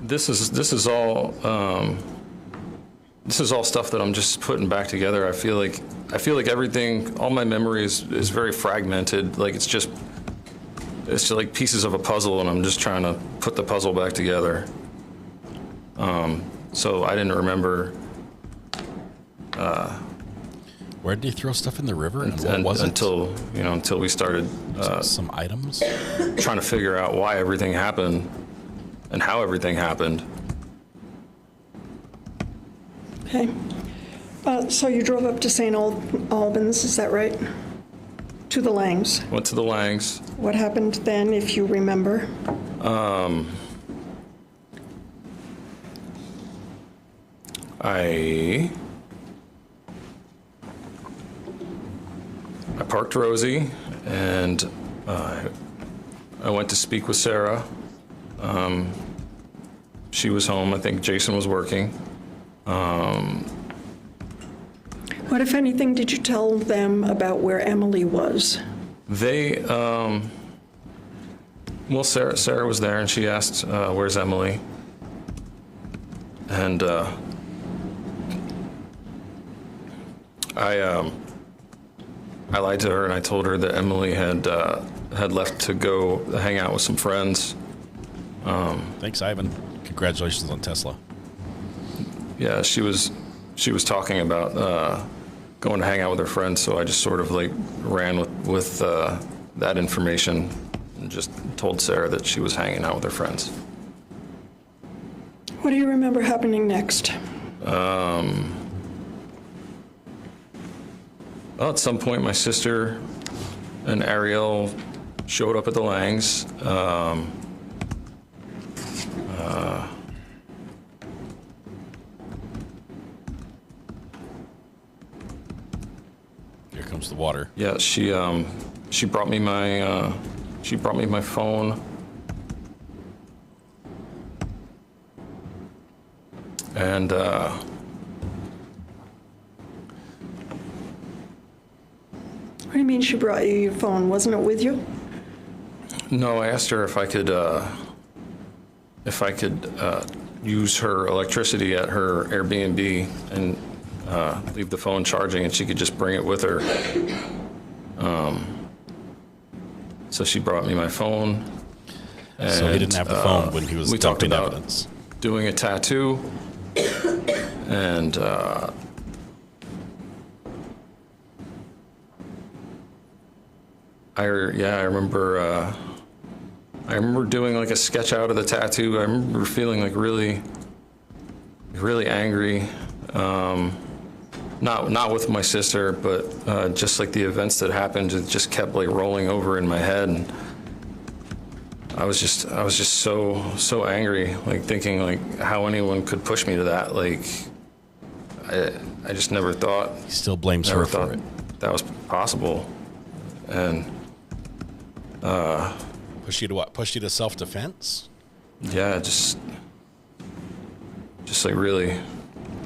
Speaker 11: This is all stuff that I'm just putting back together. I feel like everything, all my memory is very fragmented. Like it's just it's just like pieces of a puzzle, and I'm just trying to put the puzzle back together. So I didn't remember.
Speaker 3: Where did you throw stuff in the river, and what was it?
Speaker 11: Until we started
Speaker 3: some items,
Speaker 11: trying to figure out why everything happened and how everything happened.
Speaker 10: Okay. So you drove up to St. Albans, is that right? To the Langs.
Speaker 11: Went to the Langs.
Speaker 10: What happened then, if you remember?
Speaker 11: I parked Rosie, and I went to speak with Sarah. She was home. I think Jason was working.
Speaker 10: What, if anything, did you tell them about where Emily was?
Speaker 11: They, well, Sarah was there, and she asked, where's Emily? And I lied to her, and I told her that Emily had left to go hang out with some friends.
Speaker 3: Thanks, Ivan. Congratulations on Tesla.
Speaker 11: Yeah, she was talking about going to hang out with her friends, so I just sort of like ran with that information and just told Sarah that she was hanging out with her friends.
Speaker 10: What do you remember happening next?
Speaker 11: Well, at some point, my sister and Ariel showed up at the Langs.
Speaker 3: Here comes the water.
Speaker 11: Yeah, she brought me my phone. And
Speaker 10: What do you mean she brought you your phone? Wasn't it with you?
Speaker 11: no, I asked her if I could use her electricity at her Airbnb and leave the phone charging, and she could just bring it with her. So she brought me my phone.
Speaker 3: So he didn't have the phone when he was
Speaker 11: we talked
Speaker 3: dumping
Speaker 11: about
Speaker 3: evidence.
Speaker 11: doing a tattoo, and I remember doing like a sketch out of the tattoo. I remember feeling like really angry. Not with my sister, but just like the events that happened, it just kept like rolling over in my head. And I was just so angry, like thinking like how anyone could push me to that. Like I just never thought.
Speaker 3: He still blames her for it.
Speaker 11: That was possible, and
Speaker 3: pushed you to what? Pushed you to self-defense?
Speaker 11: Yeah, just like really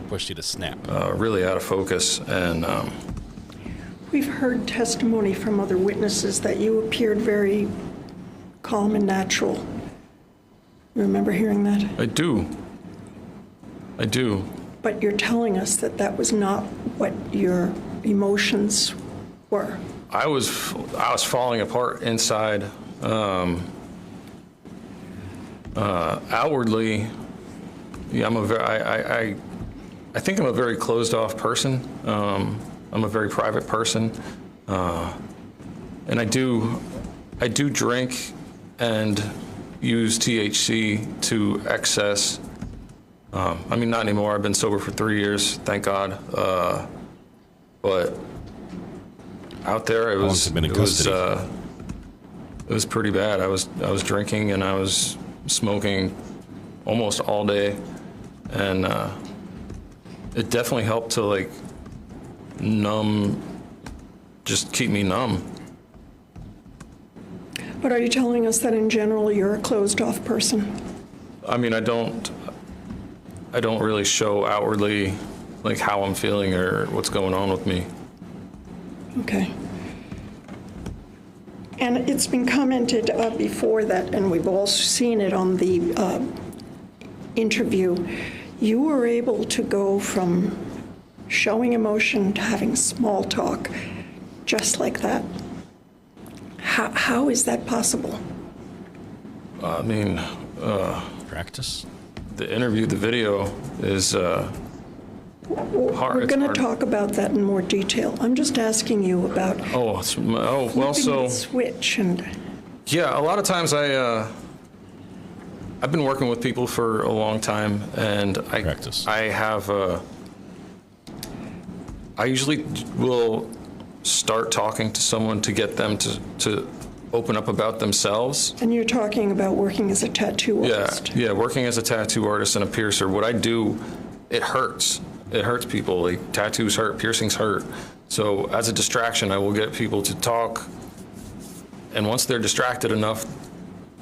Speaker 3: pushed you to snap.
Speaker 11: Really out of focus, and
Speaker 10: We've heard testimony from other witnesses that you appeared very calm and natural. You remember hearing that?
Speaker 11: I do.
Speaker 10: But you're telling us that that was not what your emotions were.
Speaker 11: I was falling apart inside. Outwardly, yeah, I think I'm a very closed off person. I'm a very private person, and I do drink and use THC to excess. I mean, not anymore. I've been sober for 3 years, thank God. But out there, it was pretty bad. I was drinking and I was smoking almost all day, and it definitely helped to like just keep me numb.
Speaker 10: But are you telling us that in general you're a closed-off person?
Speaker 11: I mean, I don't really show outwardly like how I'm feeling or what's going on with me.
Speaker 10: Okay. And it's been commented before that, and we've also seen it on the interview, you were able to go from showing emotion to having small talk just like that. How is that possible?
Speaker 11: I mean,
Speaker 3: practice.
Speaker 11: The interview, the video is hard.
Speaker 10: We're going to talk about that in more detail. I'm just asking you about
Speaker 11: well,
Speaker 10: flipping the switch and.
Speaker 11: Yeah, a lot of times I've been working with people for a long time, and I usually will start talking to someone to get them to open up about themselves.
Speaker 10: And you're talking about working as a tattoo artist.
Speaker 11: Yeah, working as a tattoo artist and a piercer. What I do, it hurts. It hurts people. Like, tattoos hurt, piercings hurt. So as a distraction, I will get people to talk. And once they're distracted enough,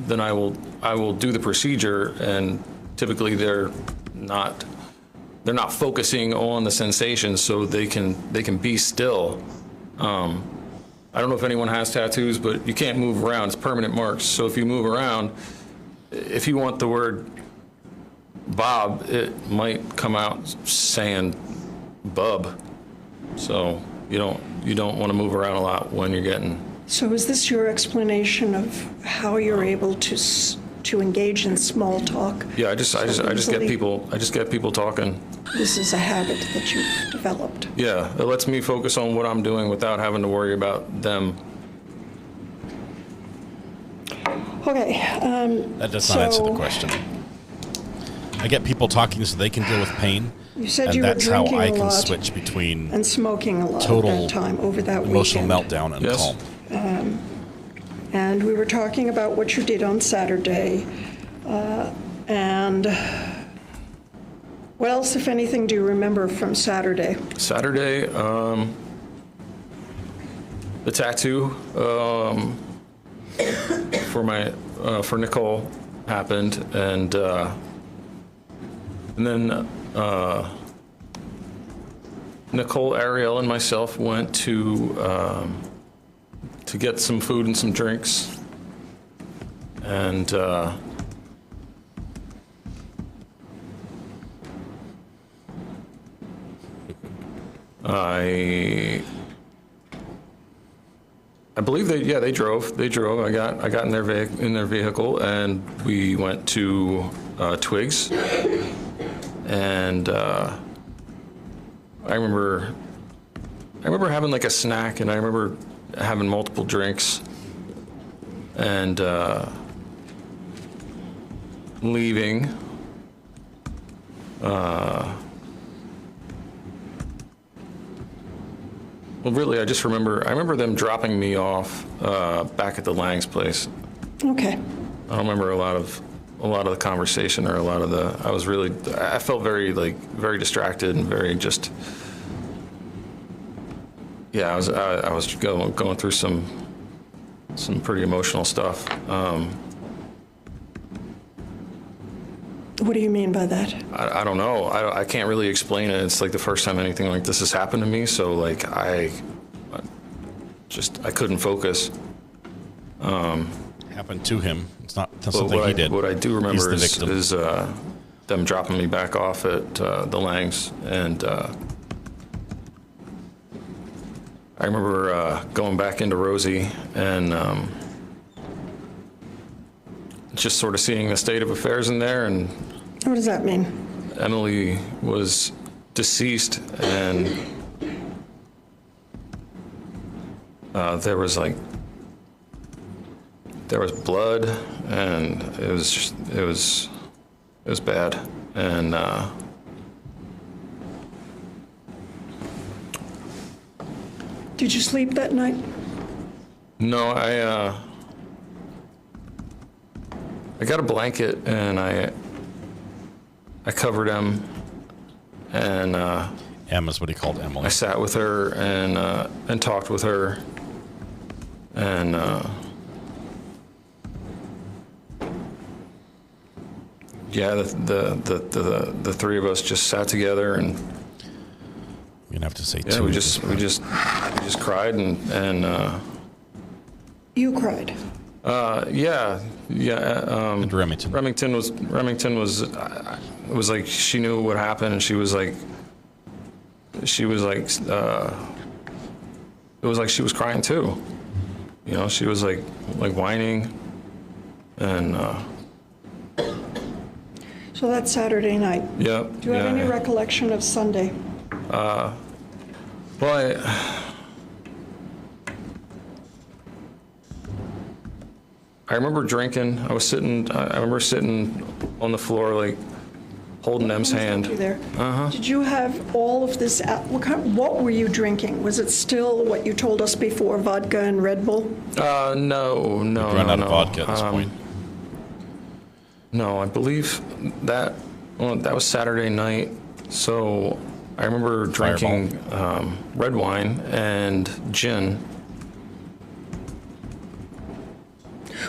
Speaker 11: then I will do the procedure. And typically they're not focusing on the sensations, so they can be still. I don't know if anyone has tattoos, but you can't move around. It's permanent marks. So if you move around, if you want the word Bob, it might come out saying Bub. So you don't want to move around a lot when you're getting.
Speaker 10: So is this your explanation of how you're able to engage in small talk?
Speaker 11: Yeah, I just get people talking.
Speaker 10: This is a habit that you've developed.
Speaker 11: Yeah, it lets me focus on what I'm doing without having to worry about them.
Speaker 10: Okay.
Speaker 3: That does not answer the question. I get people talking so they can deal with pain.
Speaker 10: You said
Speaker 3: and
Speaker 10: you were
Speaker 3: that's how
Speaker 10: drinking
Speaker 3: I
Speaker 10: a
Speaker 3: can
Speaker 10: lot
Speaker 3: switch between
Speaker 10: and smoking a lot
Speaker 3: total
Speaker 10: at that time over that
Speaker 3: emotional
Speaker 10: weekend.
Speaker 3: meltdown and calm.
Speaker 10: And we were talking about what you did on Saturday. And what else, if anything, do you remember from Saturday?
Speaker 11: Saturday, the tattoo for Nicole happened, and then Nicole, Ariel, and myself went to get some food and some drinks, and I believe they drove. They drove. I got in their vehicle, and we went to Twigs, and I remember having like a snack, and I remember having multiple drinks, and leaving. Well, really, I remember them dropping me off back at the Lang's place.
Speaker 10: Okay.
Speaker 11: I don't remember a lot of the conversation or a lot of the. I felt very distracted and very just. Yeah, I was going through some pretty emotional stuff.
Speaker 10: What do you mean by that?
Speaker 11: I don't know. I can't really explain it. It's like the first time anything like this has happened to me. So like I couldn't focus.
Speaker 3: Happened to him. It's not something he did.
Speaker 11: What I do remember
Speaker 3: is
Speaker 11: them dropping me back off at the Langs, and I remember going back into Rosie and just sort of seeing the state of affairs in there. And
Speaker 10: what does that mean?
Speaker 11: Emily was deceased, and there was blood, and it was bad, and
Speaker 10: Did you sleep that night?
Speaker 11: No, I got a blanket, and I covered Em, and
Speaker 3: Em is what he called Emily.
Speaker 11: I sat with her and talked with her, and yeah, the three of us just sat together, and
Speaker 3: you're gonna have to say two.
Speaker 11: We just cried, and
Speaker 10: you cried.
Speaker 11: Yeah.
Speaker 3: And
Speaker 11: Remington was. It was like she knew what happened, and it was like she was crying too. You know, she was like whining, And
Speaker 10: So that's Saturday night.
Speaker 11: yeah.
Speaker 10: Do you have any recollection of Sunday?
Speaker 11: Well, I remember drinking. I remember sitting on the floor, like holding M's hand.
Speaker 10: You there.
Speaker 11: Uh-huh.
Speaker 10: Did you have all of this? What were you drinking? Was it still what you told us before, vodka and Red Bull?
Speaker 11: No.
Speaker 3: Run out of vodka at this point.
Speaker 11: No, I believe that was Saturday night. So I remember drinking red wine and gin.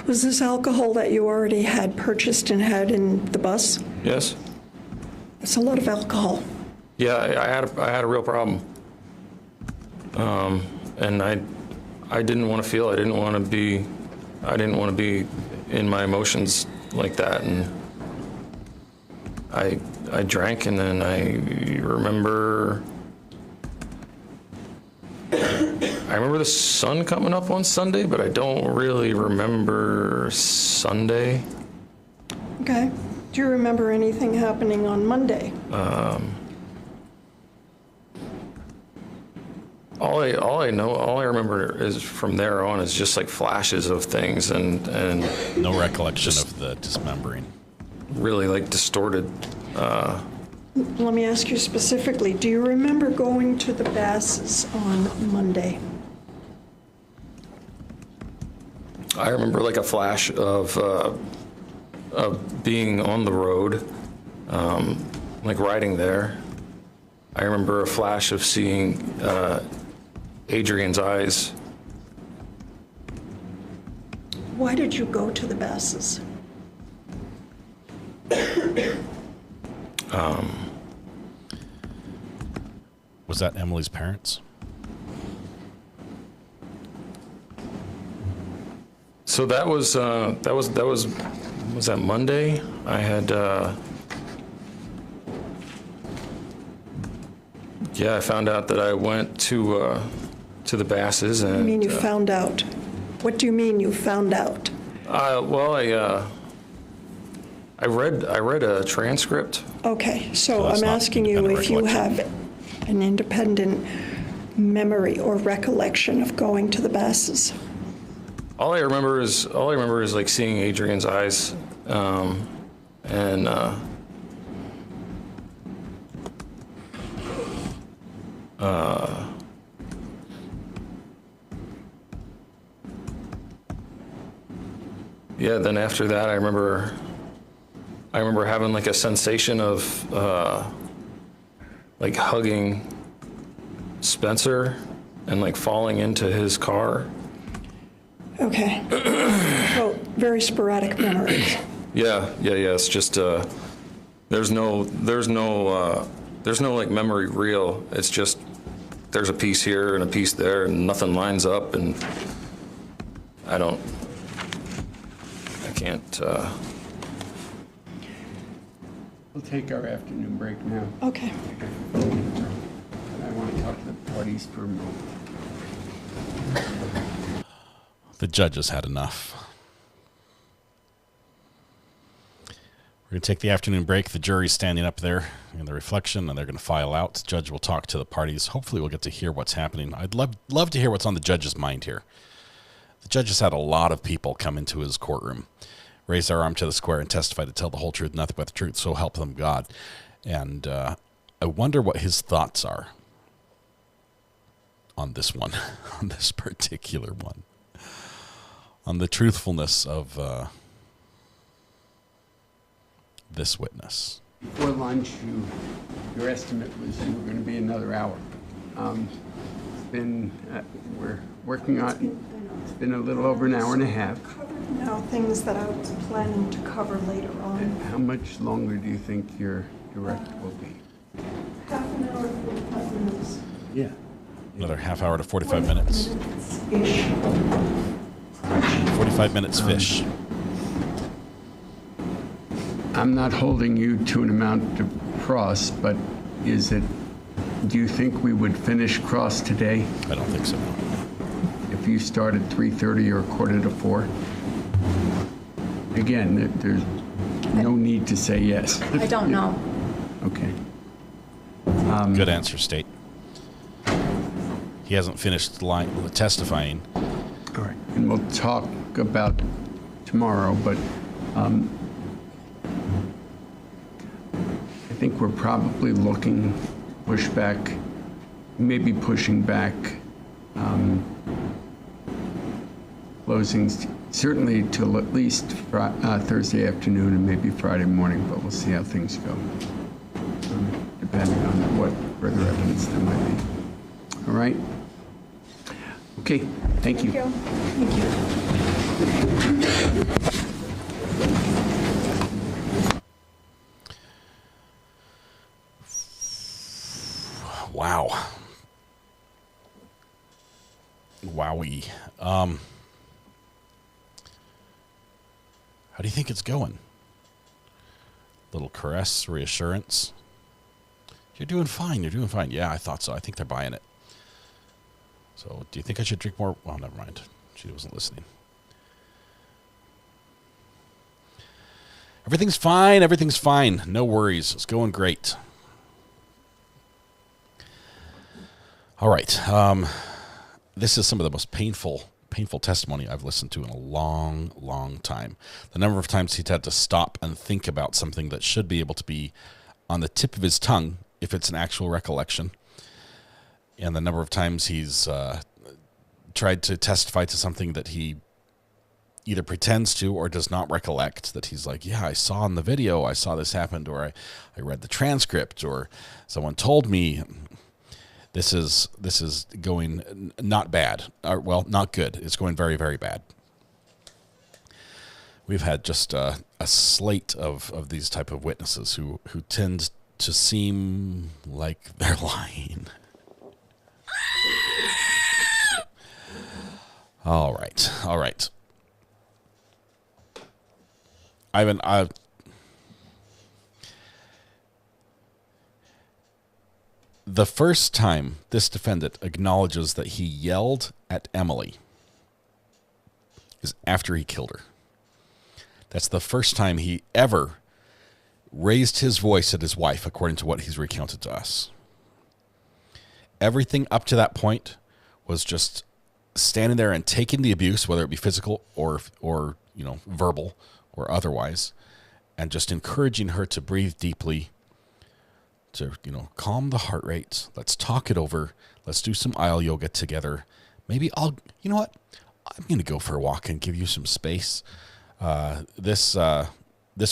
Speaker 10: Was this alcohol that you already had purchased and had in the bus?
Speaker 11: Yes.
Speaker 10: It's a lot of alcohol.
Speaker 11: Yeah, I had a real problem. And I didn't want to feel. I didn't want to be in my emotions like that. And I drank, and then I remember the sun coming up on Sunday, but I don't really remember Sunday.
Speaker 10: Okay. Do you remember anything happening on Monday?
Speaker 11: All I remember is from there on is just like flashes of things and
Speaker 3: no recollection of the dismembering.
Speaker 11: Really like distorted.
Speaker 10: Let me ask you specifically, do you remember going to the Basses on Monday?
Speaker 11: I remember like a flash of being on the road, like riding there. I remember a flash of seeing Adrian's eyes.
Speaker 10: Why did you go to the Basses?
Speaker 3: Was that Emily's parents?
Speaker 11: So that was that Monday? I had I found out that I went to the Basses and.
Speaker 10: You mean you found out? What do you mean you found out?
Speaker 11: Well, I read a transcript.
Speaker 10: Okay, so I'm asking you if you have an independent memory or recollection of going to the Basses.
Speaker 11: All I remember is like seeing Adrian's eyes, and then after that, I remember having like a sensation of like hugging Spencer and like falling into his car.
Speaker 10: Okay. So very sporadic memories.
Speaker 11: Yeah. It's just there's no like memory reel. It's just there's a piece here and a piece there, and nothing lines up, and I can't.
Speaker 9: We'll take our afternoon break now.
Speaker 10: Okay.
Speaker 9: And I want to talk to the parties for a moment.
Speaker 3: The judges had enough. We're going to take the afternoon break. The jury's standing up there in the reflection, and they're going to file out. The judge will talk to the parties. Hopefully we'll get to hear what's happening. I'd love to hear what's on the judge's mind here. The judge has had a lot of people come into his courtroom, raise their arm to the square, and testify to tell the whole truth, nothing but the truth, so help them God. And I wonder what his thoughts are on this one, on this particular one, on the truthfulness of this witness.
Speaker 9: Before lunch, your estimate was you were going to be another hour. We're working on, it's been a little over an hour and a half.
Speaker 10: Now, things that I was planning to cover later on.
Speaker 9: And how much longer do you think your direct will be?
Speaker 10: Half an hour, 45 minutes.
Speaker 9: Yeah.
Speaker 3: Another half hour to 45 minutes. 45 minutes fish.
Speaker 9: I'm not holding you to an amount to cross, but do you think we would finish cross today?
Speaker 3: I don't think so.
Speaker 9: If you start at 3:30 or 3:45? Again, there's no need to say yes.
Speaker 12: I don't know.
Speaker 9: Okay.
Speaker 3: Good answer, State. He hasn't finished testifying.
Speaker 9: All right, and we'll talk about tomorrow, but I think we're probably looking pushback, maybe pushing back closings, certainly till at least Thursday afternoon and maybe Friday morning, but we'll see how things go, depending on what further evidence there might be. All right? Okay, thank you.
Speaker 12: Thank you.
Speaker 3: Wow. Wowie. How do you think it's going? Little caress, reassurance. You're doing fine. You're doing fine. Yeah, I thought so. I think they're buying it. So, do you think I should drink more? Well, never mind. She wasn't listening. Everything's fine. Everything's fine. No worries. It's going great. All right. This is some of the most painful testimony I've listened to in a long, long time. The number of times he's had to stop and think about something that should be able to be on the tip of his tongue if it's an actual recollection. And the number of times he's tried to testify to something that he either pretends to or does not recollect, that he's like, yeah, I saw in the video, I saw this happened, or I read the transcript, or someone told me. This is going not bad. Well, not good. It's going very, very bad. We've had just a slate of these type of witnesses who tend to seem like they're lying. All right. Ivan, the first time this defendant acknowledges that he yelled at Emily is after he killed her. That's the first time he ever raised his voice at his wife, according to what he's recounted to us. Everything up to that point was just standing there and taking the abuse, whether it be physical or verbal or otherwise, and just encouraging her to breathe deeply, to, calm the heart rate. Let's talk it over. Let's do some aisle yoga together. Maybe I'm going to go for a walk and give you some space. This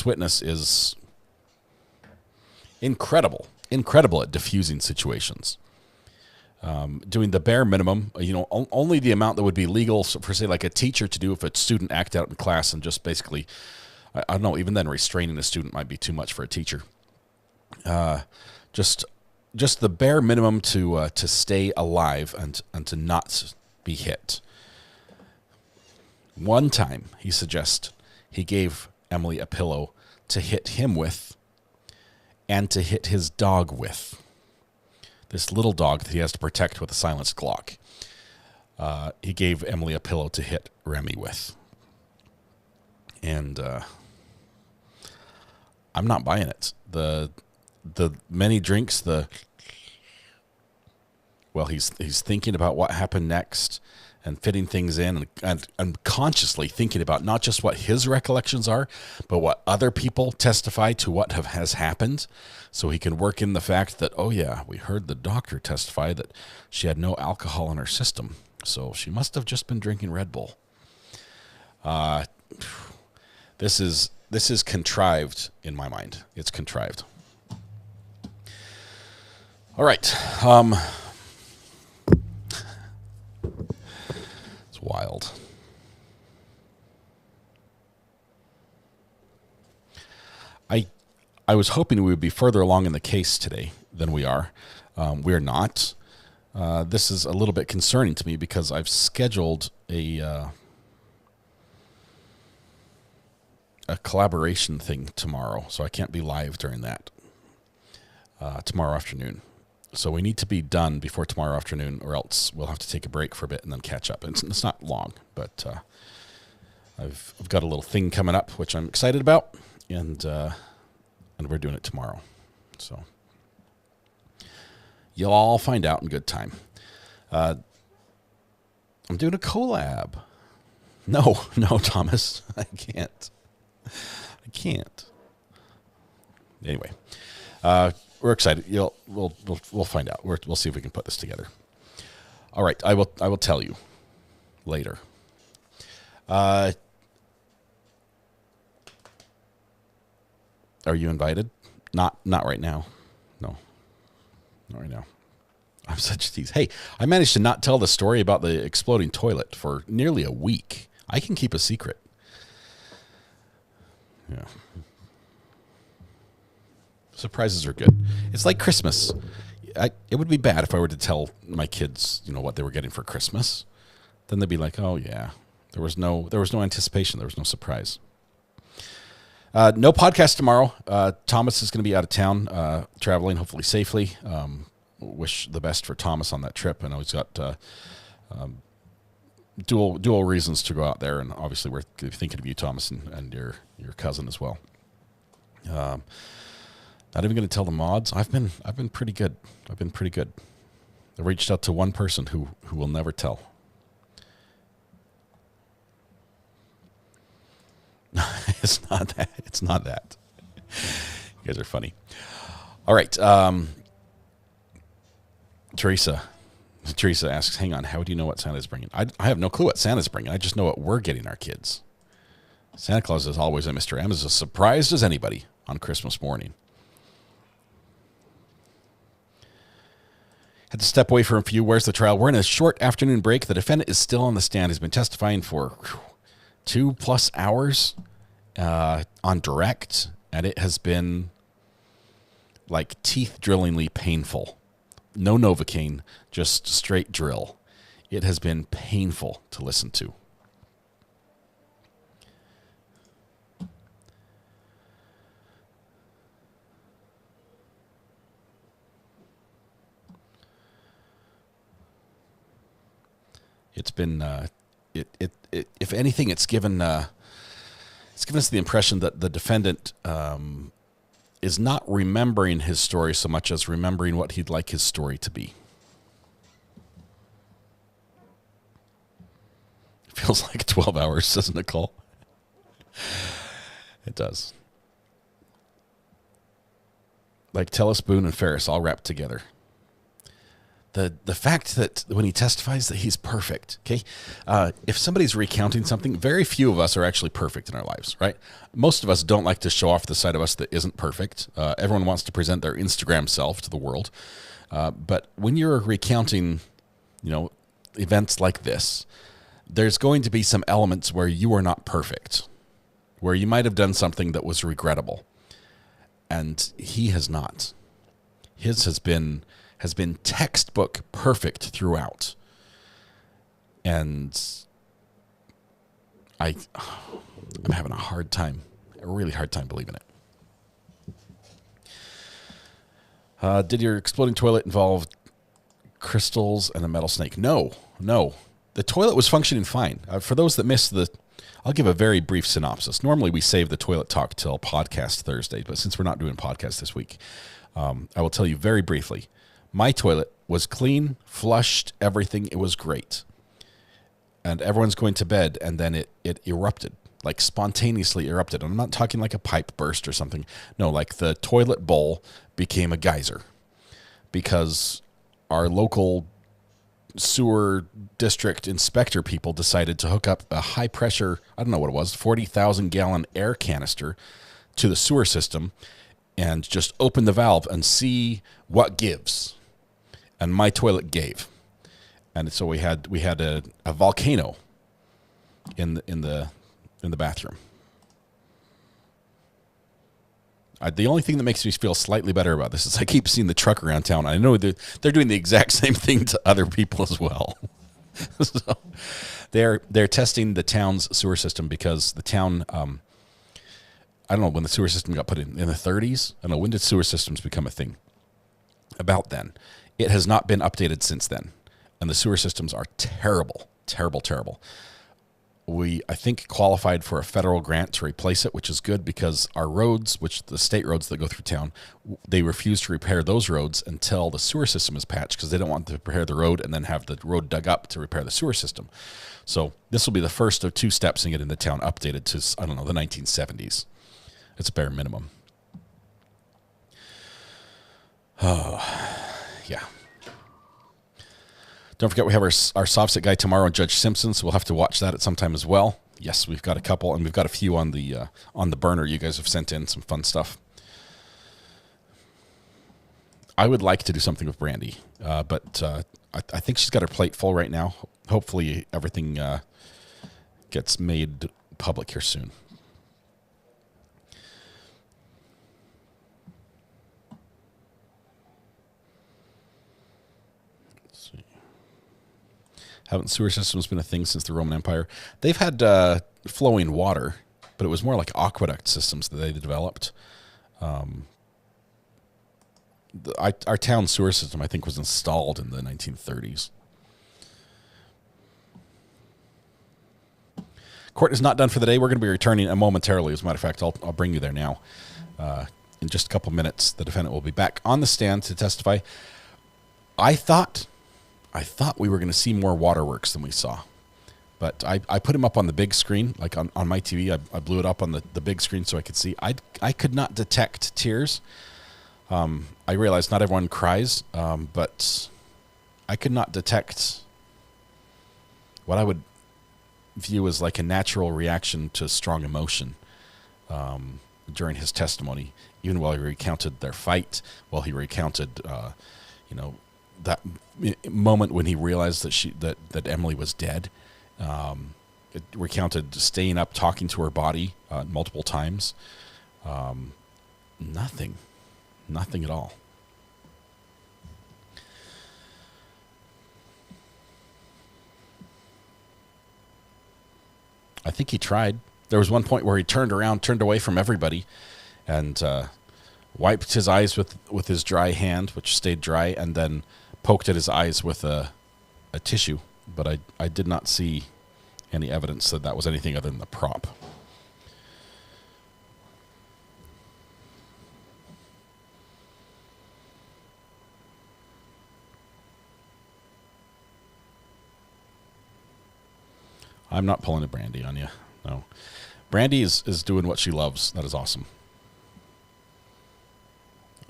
Speaker 3: witness is incredible at diffusing situations. Doing the bare minimum, only the amount that would be legal for, say, like a teacher to do if a student acted out in class, and just basically, I don't know, even then restraining a student might be too much for a teacher. Just the bare minimum to stay alive and to not be hit. One time, he suggests he gave Emily a pillow to hit him with and to hit his dog with. This little dog that he has to protect with a silenced Glock. He gave Emily a pillow to hit Remy with. And I'm not buying it. The many drinks, he's thinking about what happened next and fitting things in and consciously thinking about not just what his recollections are, but what other people testify to what has happened, so he can work in the fact that, oh yeah, we heard the doctor testify that she had no alcohol in her system, so she must have just been drinking Red Bull. This is contrived in my mind. It's contrived. All right. It's wild. I was hoping we would be further along in the case today than we are. We're not. This is a little bit concerning to me because I've scheduled a collaboration thing tomorrow, so I can't be live during that tomorrow afternoon. So we need to be done before tomorrow afternoon, or else we'll have to take a break for a bit and then catch up. It's not long, but I've got a little thing coming up, which I'm excited about, and we're doing it tomorrow. So you'll all find out in good time. I'm doing a collab. No, Thomas, I can't. Anyway, we're excited. We'll find out. We'll see if we can put this together. All right, I will tell you later. Are you invited? Not right now. No, not right now. I'm such a tease. Hey, I managed to not tell the story about the exploding toilet for nearly a week. I can keep a secret. Yeah. Surprises are good. It's like Christmas. It would be bad if I were to tell my kids, what they were getting for Christmas. Then they'd be like, "Oh yeah, there was no anticipation. There was no surprise." No podcast tomorrow. Thomas is going to be out of town, traveling, hopefully safely. Wish the best for Thomas on that trip. I know he's got dual reasons to go out there, and obviously we're thinking of you, Thomas, and your cousin as well. Not even going to tell the mods. I've been pretty good. I reached out to one person who will never tell. It's not that. You guys are funny. All right. Teresa asks, hang on, how do you know what Santa's bringing? I have no clue what Santa's bringing. I just know what we're getting our kids. Santa Claus is always a Mr. M, as surprised as anybody on Christmas morning. Had to step away for a few. Where's the trial? We're in a short afternoon break. The defendant is still on the stand. He's been testifying for 2+ hours on direct, and it has been like teeth-drillingly painful. No Novocaine, just straight drill. It has been painful to listen to. It's been, if anything, it's given us the impression that the defendant is not remembering his story so much as remembering what he'd like his story to be. It feels like 12 hours, doesn't it, Cole? It does. Like Tellis, Boone, and Ferris all wrapped together. The fact that when he testifies that he's perfect, okay? If somebody's recounting something, very few of us are actually perfect in our lives, right? Most of us don't like to show off the side of us that isn't perfect. Everyone wants to present their Instagram self to the world. But when you're recounting, events like this, there's going to be some elements where you are not perfect, where you might have done something that was regrettable. And he has not. His has been textbook perfect throughout. And I'm having a really hard time believing it. Did your exploding toilet involve crystals and a metal snake? No. The toilet was functioning fine. For those that missed I'll give a very brief synopsis. Normally we save the toilet talk till podcast Thursday, but since we're not doing podcast this week, I will tell you very briefly. My toilet was clean, flushed, everything. It was great. And everyone's going to bed, and then it erupted, like spontaneously erupted. I'm not talking like a pipe burst or something. No, like the toilet bowl became a geyser because our local sewer district inspector people decided to hook up a high pressure, I don't know what it was, 40,000 gallon air canister to the sewer system and just open the valve and see what gives. And my toilet gave. And so we had a volcano in the bathroom. The only thing that makes me feel slightly better about this is I keep seeing the truck around town. I know they're doing the exact same thing to other people as well. So they're testing the town's sewer system because the town, I don't know when the sewer system got put in the 30s. I don't know, when did sewer systems become a thing? About then. It has not been updated since then. And the sewer systems are terrible, terrible, terrible. we, I think, qualified for a federal grant to replace it, which is good because our roads, which the state roads that go through town, they refuse to repair those roads until the sewer system is patched because they don't want to repair the road and then have the road dug up to repair the sewer system. So this will be the first of 2 steps in getting the town updated to, I don't know, the 1970s. It's a bare minimum. Oh, yeah. Don't forget we have our soft sit guy tomorrow on Judge Simpson, so we'll have to watch that at some time as well. Yes, we've got a couple, and we've got a few on the burner. You guys have sent in some fun stuff. I would like to do something with Brandy, but I think she's got her plate full right now. Hopefully everything gets made public here soon. Haven't sewer systems been a thing since the Roman Empire? They've had flowing water, but it was more like aqueduct systems that they developed. Our town sewer system, I think, was installed in the 1930s. Court is not done for the day. We're going to be returning momentarily. As a matter of fact, I'll bring you there now. In just a couple minutes, the defendant will be back on the stand to testify. I thought we were going to see more waterworks than we saw. But I put him up on the big screen, like on my TV. I blew it up on the big screen so I could see. I could not detect tears. I realize not everyone cries, but I could not detect what I would view as like a natural reaction to strong emotion during his testimony, even while he recounted their fight, while he recounted, that moment when he realized that Emily was dead. It recounted staying up, talking to her body multiple times. Nothing at all. I think he tried. There was one point where he turned away from everybody, and wiped his eyes with his dry hand, which stayed dry, and then poked at his eyes with a tissue. But I did not see any evidence that was anything other than the prop. I'm not pulling a Brandy on you. No. Brandy is doing what she loves. That is awesome.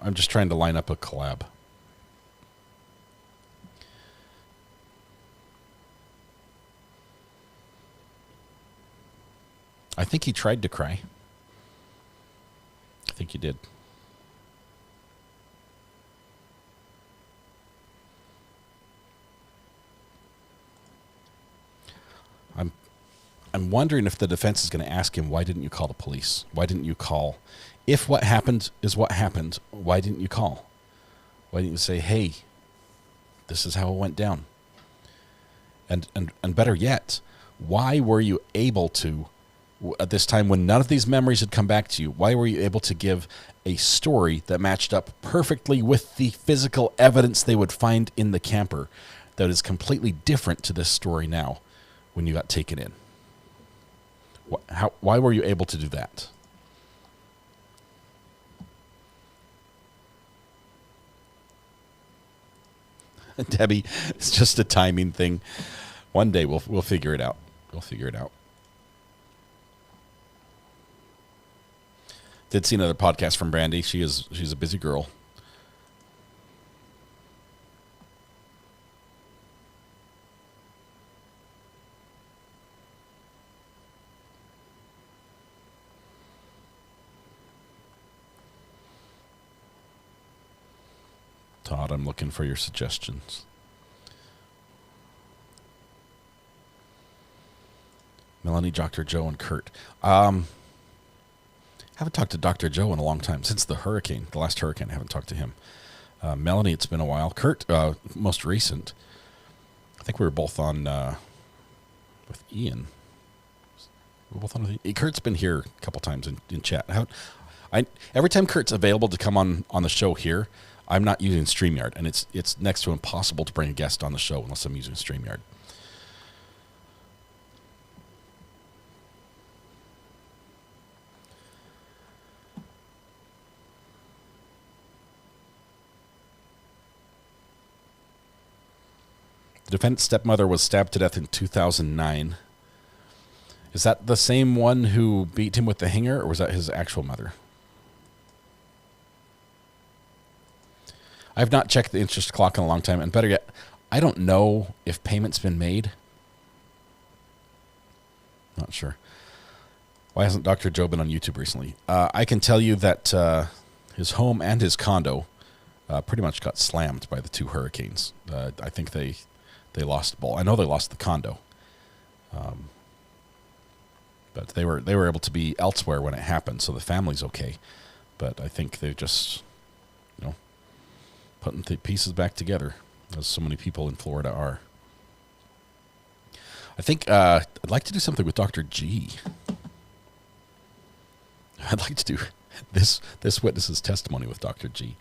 Speaker 3: I'm just trying to line up a collab. I think he tried to cry. I think he did. I'm wondering if the defense is going to ask him, why didn't you call the police? Why didn't you call? If what happened is what happened, why didn't you call? Why didn't you say, hey, this is how it went down? And better yet, why were you able to, at this time when none of these memories had come back to you, why were you able to give a story that matched up perfectly with the physical evidence they would find in the camper that is completely different to this story now when you got taken in? Why were you able to do that? Debbie, it's just a timing thing. One day we'll figure it out. We'll figure it out. Did see another podcast from Brandy. She's a busy girl. Todd, I'm looking for your suggestions. Melanie, Dr. Joe, and Kurt. Haven't talked to Dr. Joe in a long time. Since the last hurricane, I haven't talked to him. Melanie, it's been a while. Kurt, most recent. I think we were both on with Ian. We were both on. Kurt's been here a couple times in chat. Every time Kurt's available to come on the show here, I'm not using StreamYard, and it's next to impossible to bring a guest on the show unless I'm using StreamYard. The defendant's stepmother was stabbed to death in 2009. Is that the same one who beat him with the hanger, or was that his actual mother? I've not checked the interest clock in a long time, and better yet, I don't know if payment's been made. Not sure. Why hasn't Dr. Joe been on YouTube recently? I can tell you that his home and his condo pretty much got slammed by the two hurricanes. I think they lost both. I know they lost the condo, but they were able to be elsewhere when it happened, so the family's okay. But I think they're just, putting the pieces back together, as so many people in Florida are. I think I'd like to do something with Dr. G. I'd like to do this witness's testimony with Dr. G.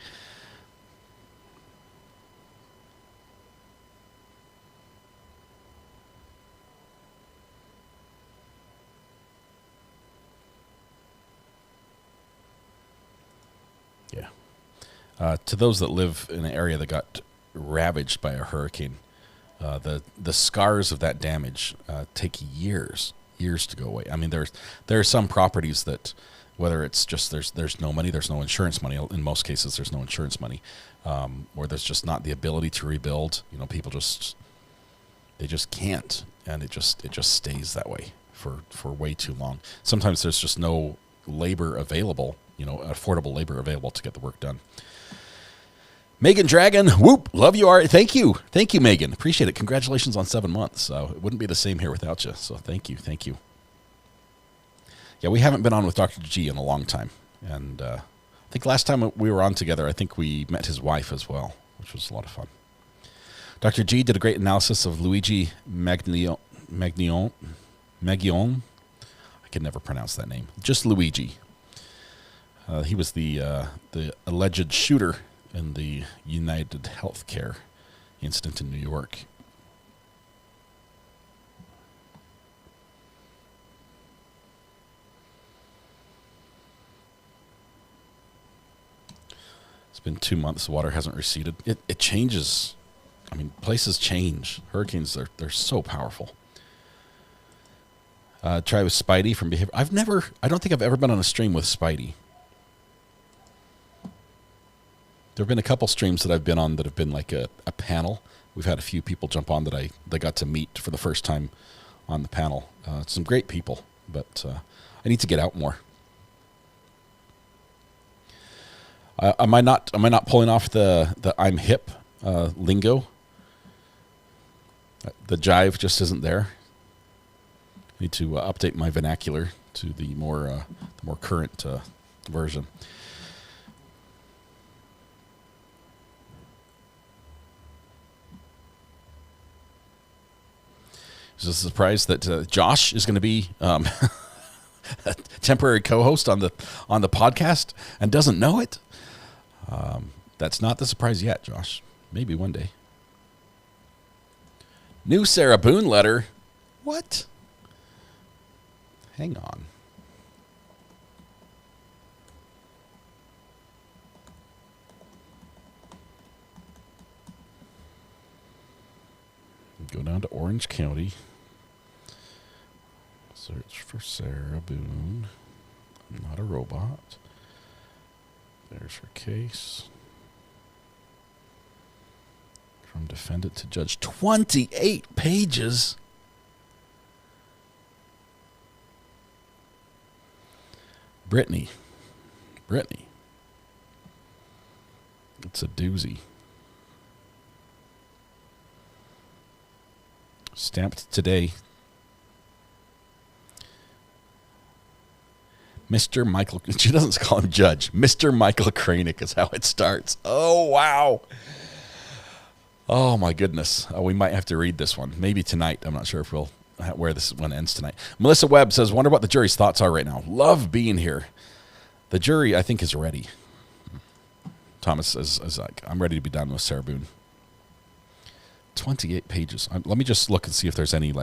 Speaker 3: To those that live in an area that got ravaged by a hurricane, the scars of that damage take years to go away. I mean, there are some properties that, whether it's just there's no money, there's no insurance money. In most cases, there's no insurance money, or there's just not the ability to rebuild. People just can't, and it just stays that way for way too long. Sometimes there's just no labor available, affordable labor available to get the work done. Megan Dragon, whoop, love you, Art. Thank you, Megan. Appreciate it. Congratulations on 7 months. It wouldn't be the same here without you. So thank you. Yeah, we haven't been on with Dr. G in a long time, and I think last time we were on together, I think we met his wife as well, which was a lot of fun. Dr. G did a great analysis of Luigi Maggione. I can never pronounce that name. Just Luigi. He was the alleged shooter in the United Healthcare incident in New York. It's been 2 months. The water hasn't receded. It changes. I mean, places change. Hurricanes, they're so powerful. Try with Spidey from Behavior. I don't think I've ever been on a stream with Spidey. There have been a couple streams that I've been on that have been like a panel. We've had a few people jump on that I got to meet for the first time on the panel. Some great people, but I need to get out more. Am I not pulling off the I'm hip lingo? The jive just isn't there. I need to update my vernacular to the more current version. Is this a surprise that Josh is going to be a temporary co-host on the podcast and doesn't know it? That's not the surprise yet, Josh. Maybe one day. New Sarah Boone letter. What? Hang on. Go down to Orange County. Search for Sarah Boone. I'm not a robot. There's her case. From defendant to judge. 28 pages. Brittany. It's a doozy. Stamped today. Mr. Michael, she doesn't call him Judge. Mr. Michael Kranick is how it starts. Oh, wow. Oh, my goodness. We might have to read this one. Maybe tonight. I'm not sure if where this one ends tonight. Melissa Webb says, wonder what the jury's thoughts are right now. Love being here. The jury, I think, is ready. Thomas is like, I'm ready to be done with Sarah Boone. 28 pages. Let me just look and see if there's any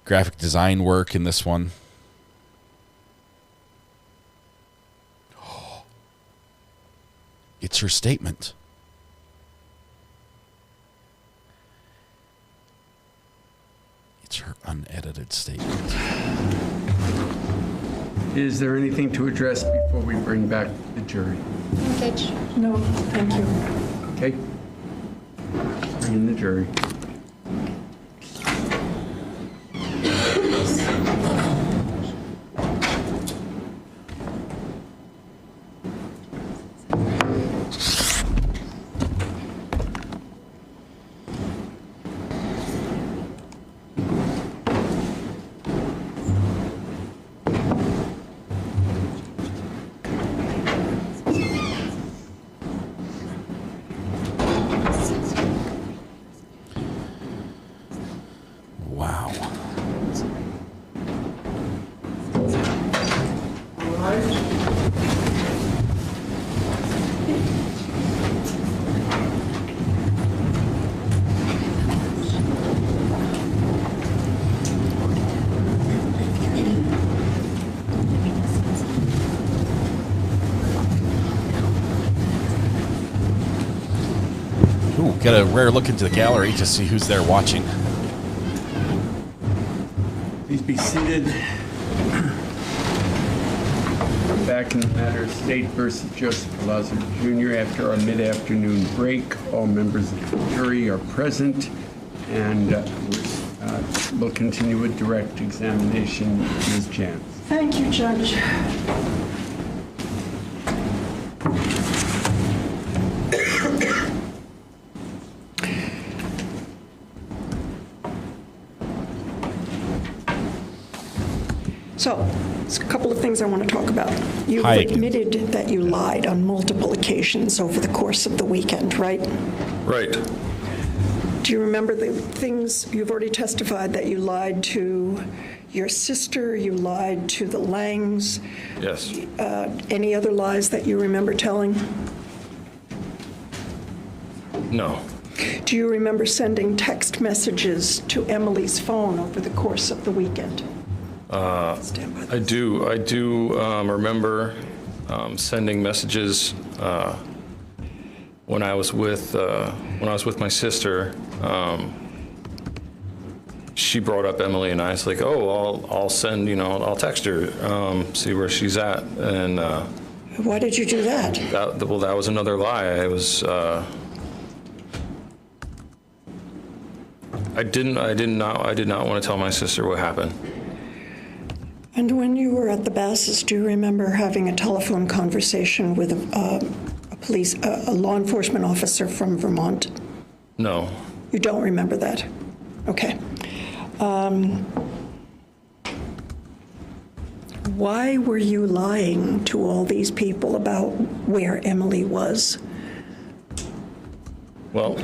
Speaker 3: graphic design work in this one. It's her statement. edited statement.
Speaker 9: Is there anything to address before we bring back the jury?
Speaker 12: Judge.
Speaker 10: No, thank you.
Speaker 9: Okay. Bring in the jury.
Speaker 3: Wow. Ooh, get a rare look into the gallery to see who's there watching.
Speaker 9: Please be seated. We're back in the matter of State versus Joseph Ferlazzo Jr. After our mid-afternoon break, all members of the jury are present, and we'll continue with direct examination. Ms. Jantz.
Speaker 10: Thank you, Judge. So, there's a couple of things I want to talk about. You've admitted that you lied on multiple occasions over the course of the weekend, right?
Speaker 11: Right.
Speaker 10: Do you remember the things you've already testified that you lied to your sister, you lied to the Langs?
Speaker 11: Yes.
Speaker 10: Any other lies that you remember telling?
Speaker 11: No.
Speaker 10: Do you remember sending text messages to Emily's phone over the course of the weekend?
Speaker 11: I do remember sending messages when I was with my sister. She brought up Emily, and I was like, "Oh, I'll send, I'll text her, see where she's at." And
Speaker 10: why did you do that?
Speaker 11: That was another lie. I did not want to tell my sister what happened.
Speaker 10: And when you were at the Basses, do you remember having a telephone conversation with a law enforcement officer from Vermont?
Speaker 11: No.
Speaker 10: You don't remember that? Okay. Why were you lying to all these people about where Emily was?
Speaker 11: Well,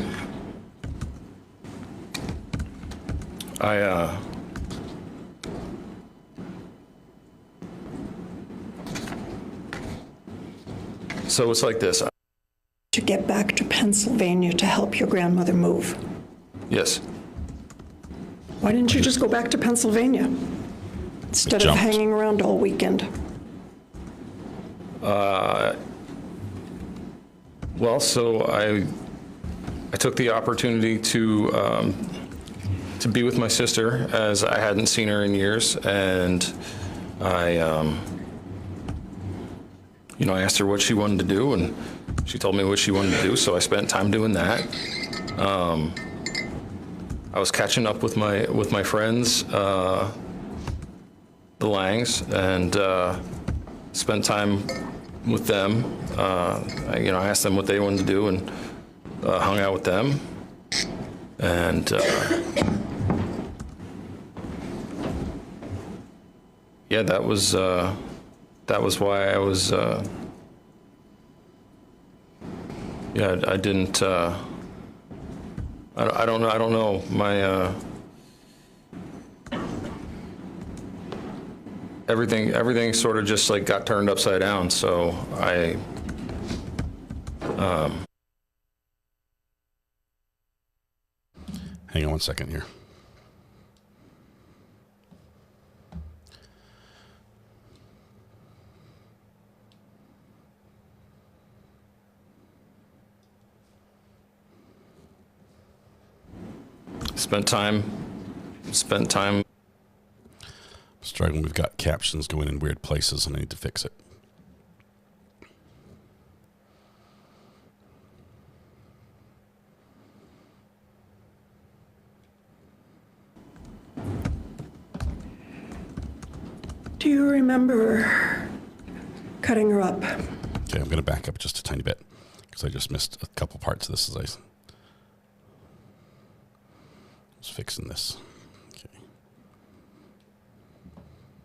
Speaker 11: so it's like this.
Speaker 10: To get back to Pennsylvania to help your grandmother move?
Speaker 11: Yes.
Speaker 10: Why didn't you just go back to Pennsylvania instead of hanging around all weekend?
Speaker 11: Well, so I took the opportunity to be with my sister, as I hadn't seen her in years, and I asked her what she wanted to do, and she told me what she wanted to do, so I spent time doing that. I was catching up with my friends, the Langs, and spent time with them. I asked them what they wanted to do, and hung out with them. And yeah, that was why I was. I didn't. I don't know. I don't know. My everything sort of just like got turned upside down. So I.
Speaker 3: Hang on one second here.
Speaker 11: Spent time.
Speaker 3: right when we've got captions going in weird places and I need to fix it.
Speaker 10: Do you remember cutting her up?
Speaker 3: Okay, I'm going to back up just a tiny bit because I just missed a couple parts of this as I was fixing this. Okay.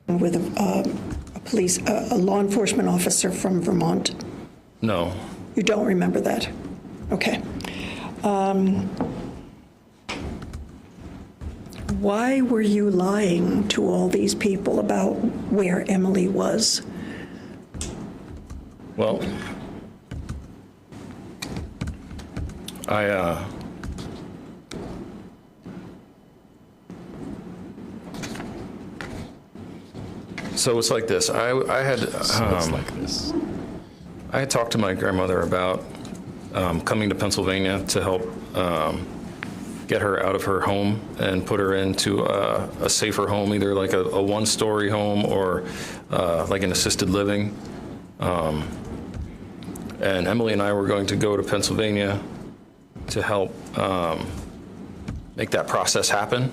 Speaker 10: With a law enforcement officer from Vermont?
Speaker 11: No.
Speaker 10: You don't remember that? Okay. Why were you lying to all these people about where Emily was?
Speaker 11: Well, so it's like this. I had talked to my grandmother about coming to Pennsylvania to help get her out of her home and put her into a safer home, either like a one-story home or like an assisted living. And Emily and I were going to go to Pennsylvania to help make that process happen.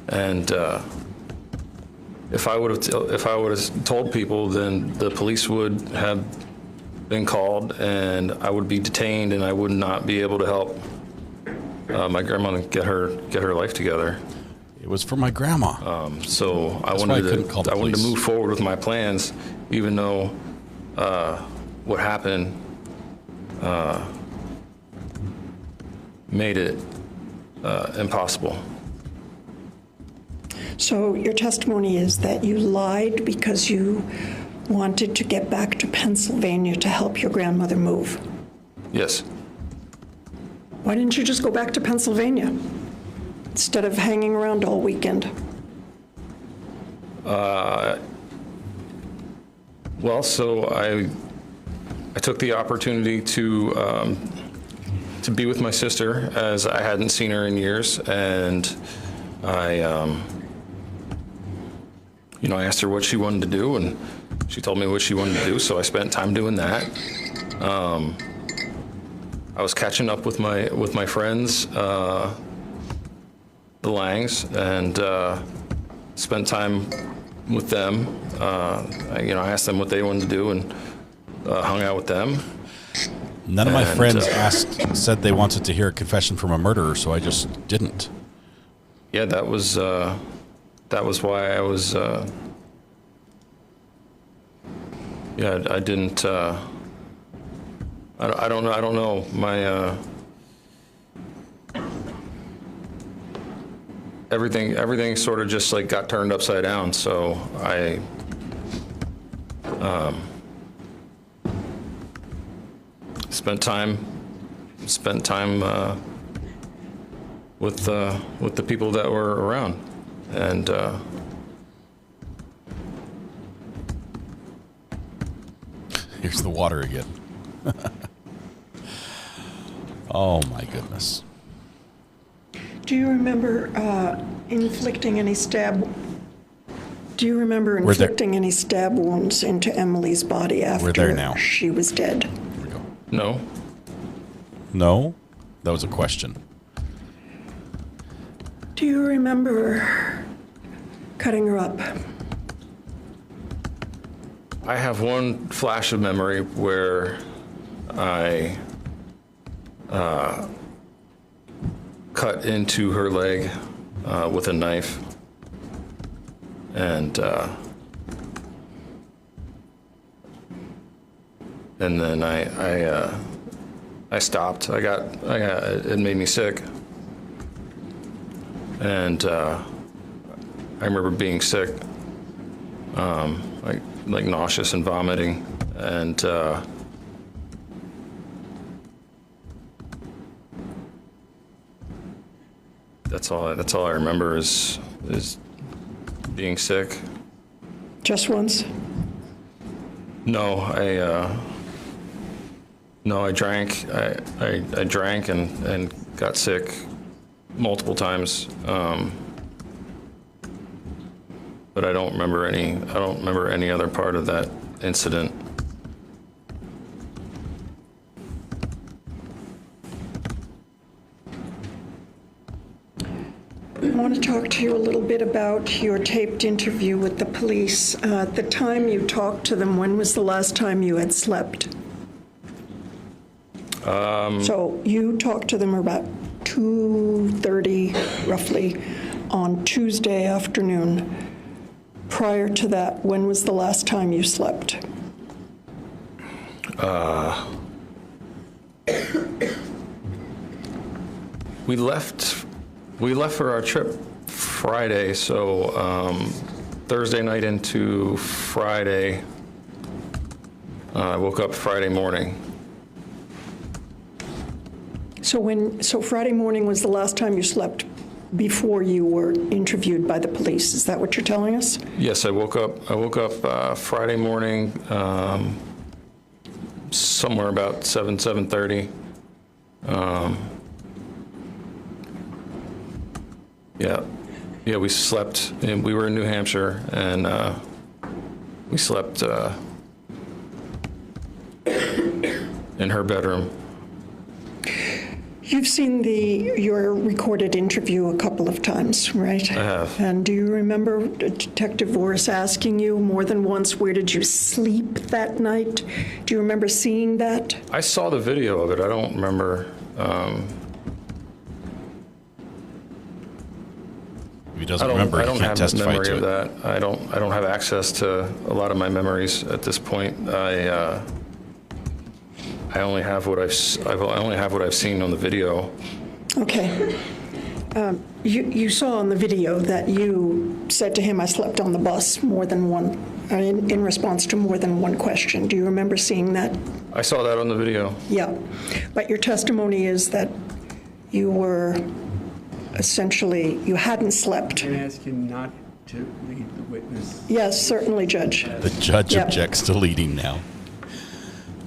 Speaker 11: And if I would have told people, then the police would have been called, and I would be detained, and I would not be able to help my grandmother get her life together.
Speaker 3: It was for my grandma.
Speaker 11: So I wanted to move forward with my plans, even though what happened made it impossible.
Speaker 10: So your testimony is that you lied because you wanted to get back to Pennsylvania to help your grandmother move?
Speaker 11: Yes.
Speaker 10: Why didn't you just go back to Pennsylvania instead of hanging around all weekend?
Speaker 11: Well, so I took the opportunity to be with my sister, as I hadn't seen her in years, and I asked her what she wanted to do, and she told me what she wanted to do, so I spent time doing that. I was catching up with my friends, the Langs, and spent time with them. I asked them what they wanted to do and hung out with them.
Speaker 3: None of my friends said they wanted to hear a confession from a murderer, so I just didn't.
Speaker 11: Yeah, that was why I was. I didn't. I don't know. I don't know. My everything sort of just like got turned upside down. So I spent time with the people that were around, and
Speaker 3: here's the water again. Oh my goodness.
Speaker 10: Do you remember inflicting any stab wounds into Emily's body after she was dead?
Speaker 11: No.
Speaker 3: No? That was a question.
Speaker 10: Do you remember cutting her up?
Speaker 11: I have one flash of memory where I cut into her leg with a knife, and then I stopped. It made me sick, and I remember being sick, like nauseous and vomiting, and that's all I remember is being sick.
Speaker 10: Just once?
Speaker 11: No, I drank. I drank and got sick multiple times. but I don't remember any other part of that incident.
Speaker 10: I want to talk to you a little bit about your taped interview with the police. At the time you talked to them, when was the last time you had slept? So you talked to them about 2:30, roughly, on Tuesday afternoon. Prior to that, when was the last time you slept?
Speaker 11: We left for our trip Friday, so Thursday night into Friday, I woke up Friday morning.
Speaker 10: So Friday morning was the last time you slept before you were interviewed by the police. Is that what you're telling us?
Speaker 11: Yes, I woke up Friday morning, somewhere about 7:30. Yeah, we slept. We were in New Hampshire, and we slept in her bedroom.
Speaker 10: You've seen your recorded interview a couple of times, right?
Speaker 11: I have.
Speaker 10: And do you remember Detective Voris asking you more than once, where did you sleep that night? Do you remember seeing that?
Speaker 11: I saw the video of it. I don't remember.
Speaker 3: If he doesn't remember, he can't testify
Speaker 11: I don't have
Speaker 3: to
Speaker 11: memory
Speaker 3: it.
Speaker 11: of that. I don't have access to a lot of my memories at this point. I only have what I've seen on the video.
Speaker 10: Okay. You saw on the video that you said to him, I slept on the bus more than one, in response to more than one question. Do you remember seeing that?
Speaker 11: I saw that on the video.
Speaker 10: Yeah. But your testimony is that you were essentially, you hadn't slept.
Speaker 9: Can I ask you not to lead the witness?
Speaker 10: Yes, certainly, Judge.
Speaker 3: The judge
Speaker 10: Yep.
Speaker 3: objects to leading now.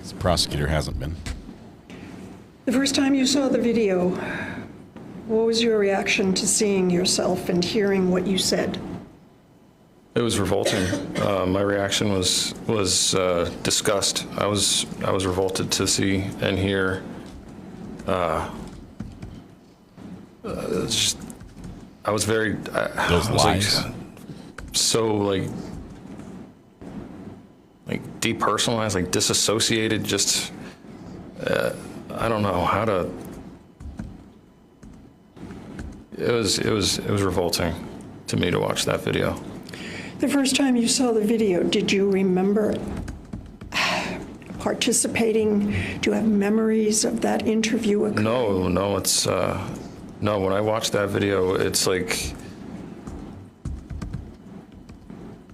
Speaker 3: The prosecutor hasn't been.
Speaker 10: The first time you saw the video, what was your reaction to seeing yourself and hearing what you said?
Speaker 11: It was revolting. My reaction was disgust. I was revolted to see and hear. I was very.
Speaker 3: Those lies.
Speaker 11: Like depersonalized, like disassociated. Just I don't know how to. It was revolting to me to watch that video.
Speaker 10: The first time you saw the video, did you remember participating? Do you have memories of that interview?
Speaker 11: No, it's no. When I watched that video, it's like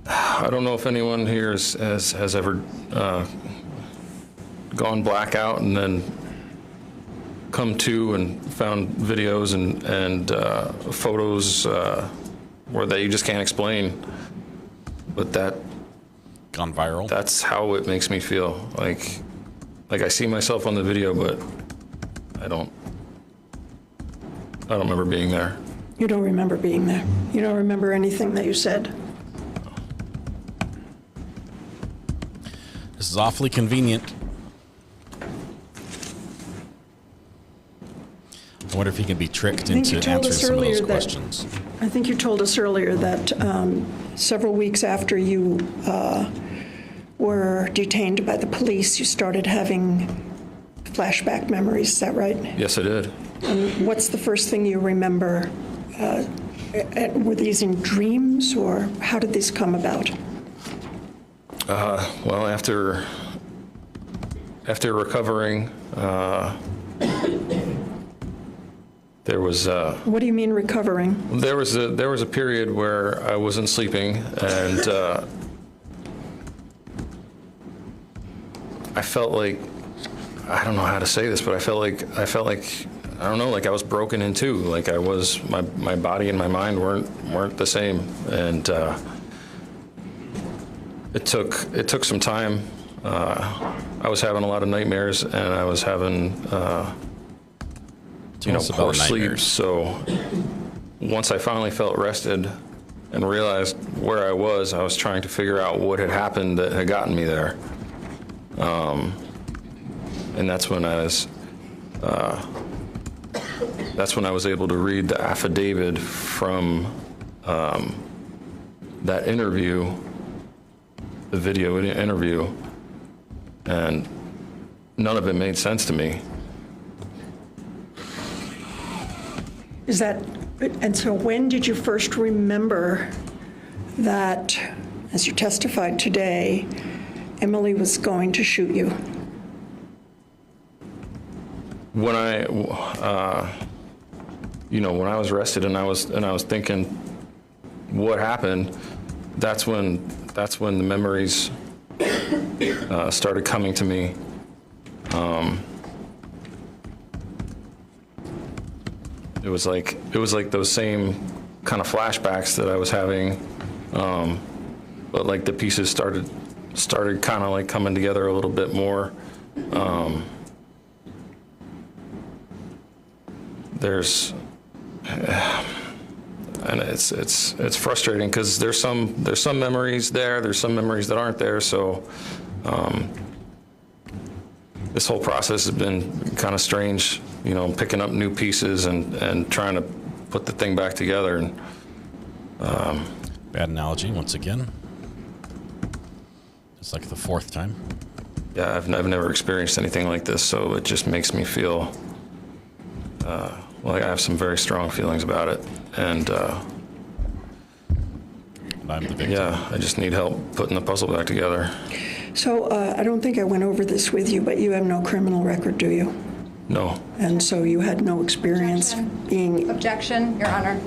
Speaker 11: I don't know if anyone here has ever gone blackout and then come to and found videos and photos where that you just can't explain. But that
Speaker 3: gone viral.
Speaker 11: That's how it makes me feel. Like I see myself on the video, but I don't remember being there.
Speaker 10: You don't remember being there. You don't remember anything that you said.
Speaker 3: This is awfully convenient. I wonder if he can be tricked into answering some of those questions.
Speaker 10: I think you told us earlier that several weeks after you were detained by the police, you started having flashback memories. Is that right?
Speaker 11: Yes, I did.
Speaker 10: And what's the first thing you remember? Were these in dreams, or how did these come about?
Speaker 11: Well, after recovering, there was.
Speaker 10: What do you mean recovering?
Speaker 11: There was a period where I wasn't sleeping, and I felt like, I don't know how to say this, but I felt like I don't know, like I was broken in two. Like I was, my body and my mind weren't the same, and it took some time. I was having a lot of nightmares, and I was having poor sleep. So once I finally felt rested, and realized where I was trying to figure out what had happened that had gotten me there. And that's when I was able to read the affidavit from that interview, the video interview, and none of it made sense to me.
Speaker 10: And so when did you first remember that, as you testified today, Emily was going to shoot you?
Speaker 11: When when I was arrested and I was thinking what happened, that's when the memories started coming to me. It was like those same kind of flashbacks that I was having, but like the pieces started kind of like coming together a little bit more. And it's frustrating because there's some memories there, there's some memories that aren't there. So this whole process has been kind of strange, picking up new pieces and trying to put the thing back together. And
Speaker 3: bad analogy once again. It's like the fourth time.
Speaker 11: Yeah, I've never experienced anything like this, so it just makes me feel like I have some very strong feelings about it, and
Speaker 3: I'm the victim.
Speaker 11: Yeah, I just need help putting the puzzle back together.
Speaker 10: So I don't think I went over this with you, but you have no criminal record, do you?
Speaker 11: No.
Speaker 10: And so you had no experience being...
Speaker 12: Objection, Your Honor.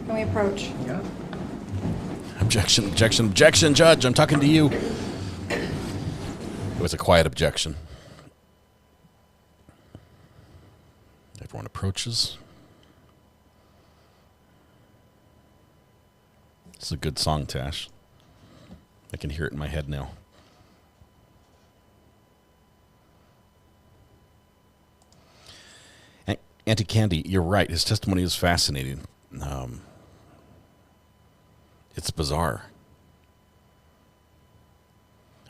Speaker 12: Can we approach?
Speaker 9: Yeah.
Speaker 3: Objection, Judge. I'm talking to you. It was a quiet objection. Everyone approaches. It's a good song, Tash. I can hear it in my head now. Auntie Candy, you're right. His testimony is fascinating. It's bizarre.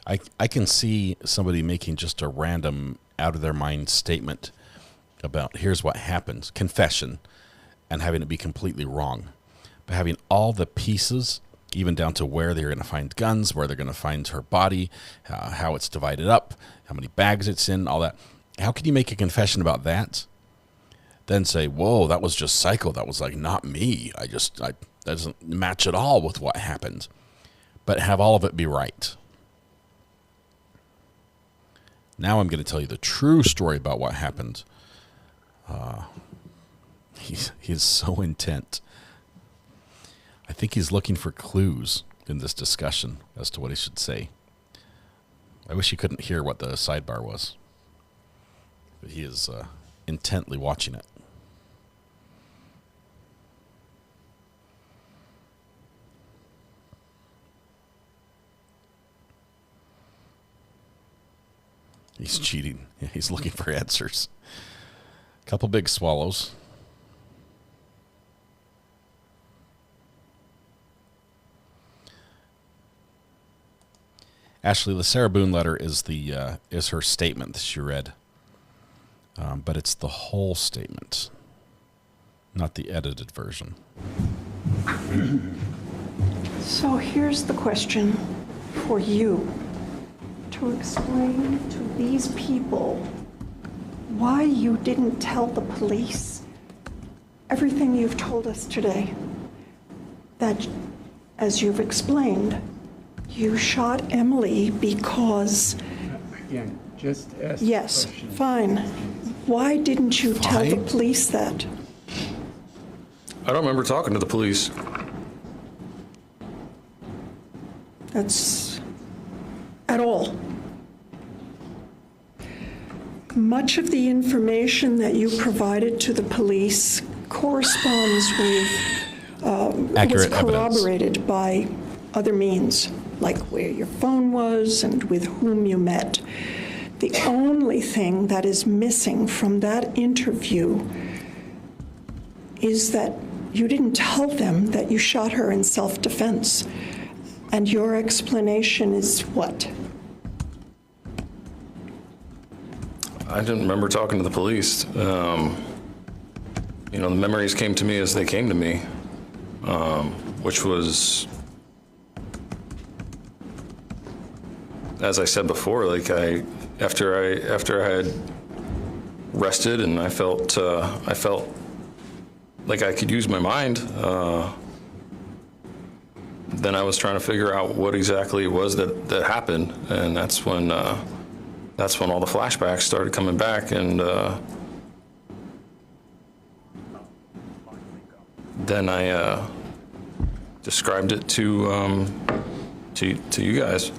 Speaker 3: I can see somebody making just a random, out-of-their-mind statement about here's what happened, confession, and having it be completely wrong. But having all the pieces, even down to where they're going to find guns, where they're going to find her body, how it's divided up, how many bags it's in, all that. How can you make a confession about that? Then say, whoa, that was just psycho. That was like not me. That doesn't match at all with what happened. But have all of it be right. Now I'm going to tell you the true story about what happened. He's so intent. I think he's looking for clues in this discussion as to what he should say. I wish he couldn't hear what the sidebar was. But he is intently watching it. He's cheating. He's looking for answers. A couple big swallows. Ashley, the Sarah Boone letter is her statement that she read, but it's the whole statement, not the edited version.
Speaker 10: So here's the question for you. To explain to these people why you didn't tell the police everything you've told us today. That, as you've explained, you shot Emily because...
Speaker 9: Again, just ask
Speaker 10: Yes,
Speaker 9: the question.
Speaker 10: fine. Why didn't you tell the police that?
Speaker 11: I don't remember talking to the police.
Speaker 10: That's... at all. Much of the information that you provided to the police corresponds with
Speaker 3: accurate
Speaker 10: was corroborated by other means, like where your phone was and with whom you met. The only thing that is missing from that interview is that you didn't tell them that you shot her in self-defense. And your explanation is what?
Speaker 11: I didn't remember talking to the police. The memories came to me as they came to me, which was, as I said before, like after I had rested and I felt like I could use my mind. Then I was trying to figure out what exactly it was that happened, and that's when all the flashbacks started coming back, and then I described it to you guys.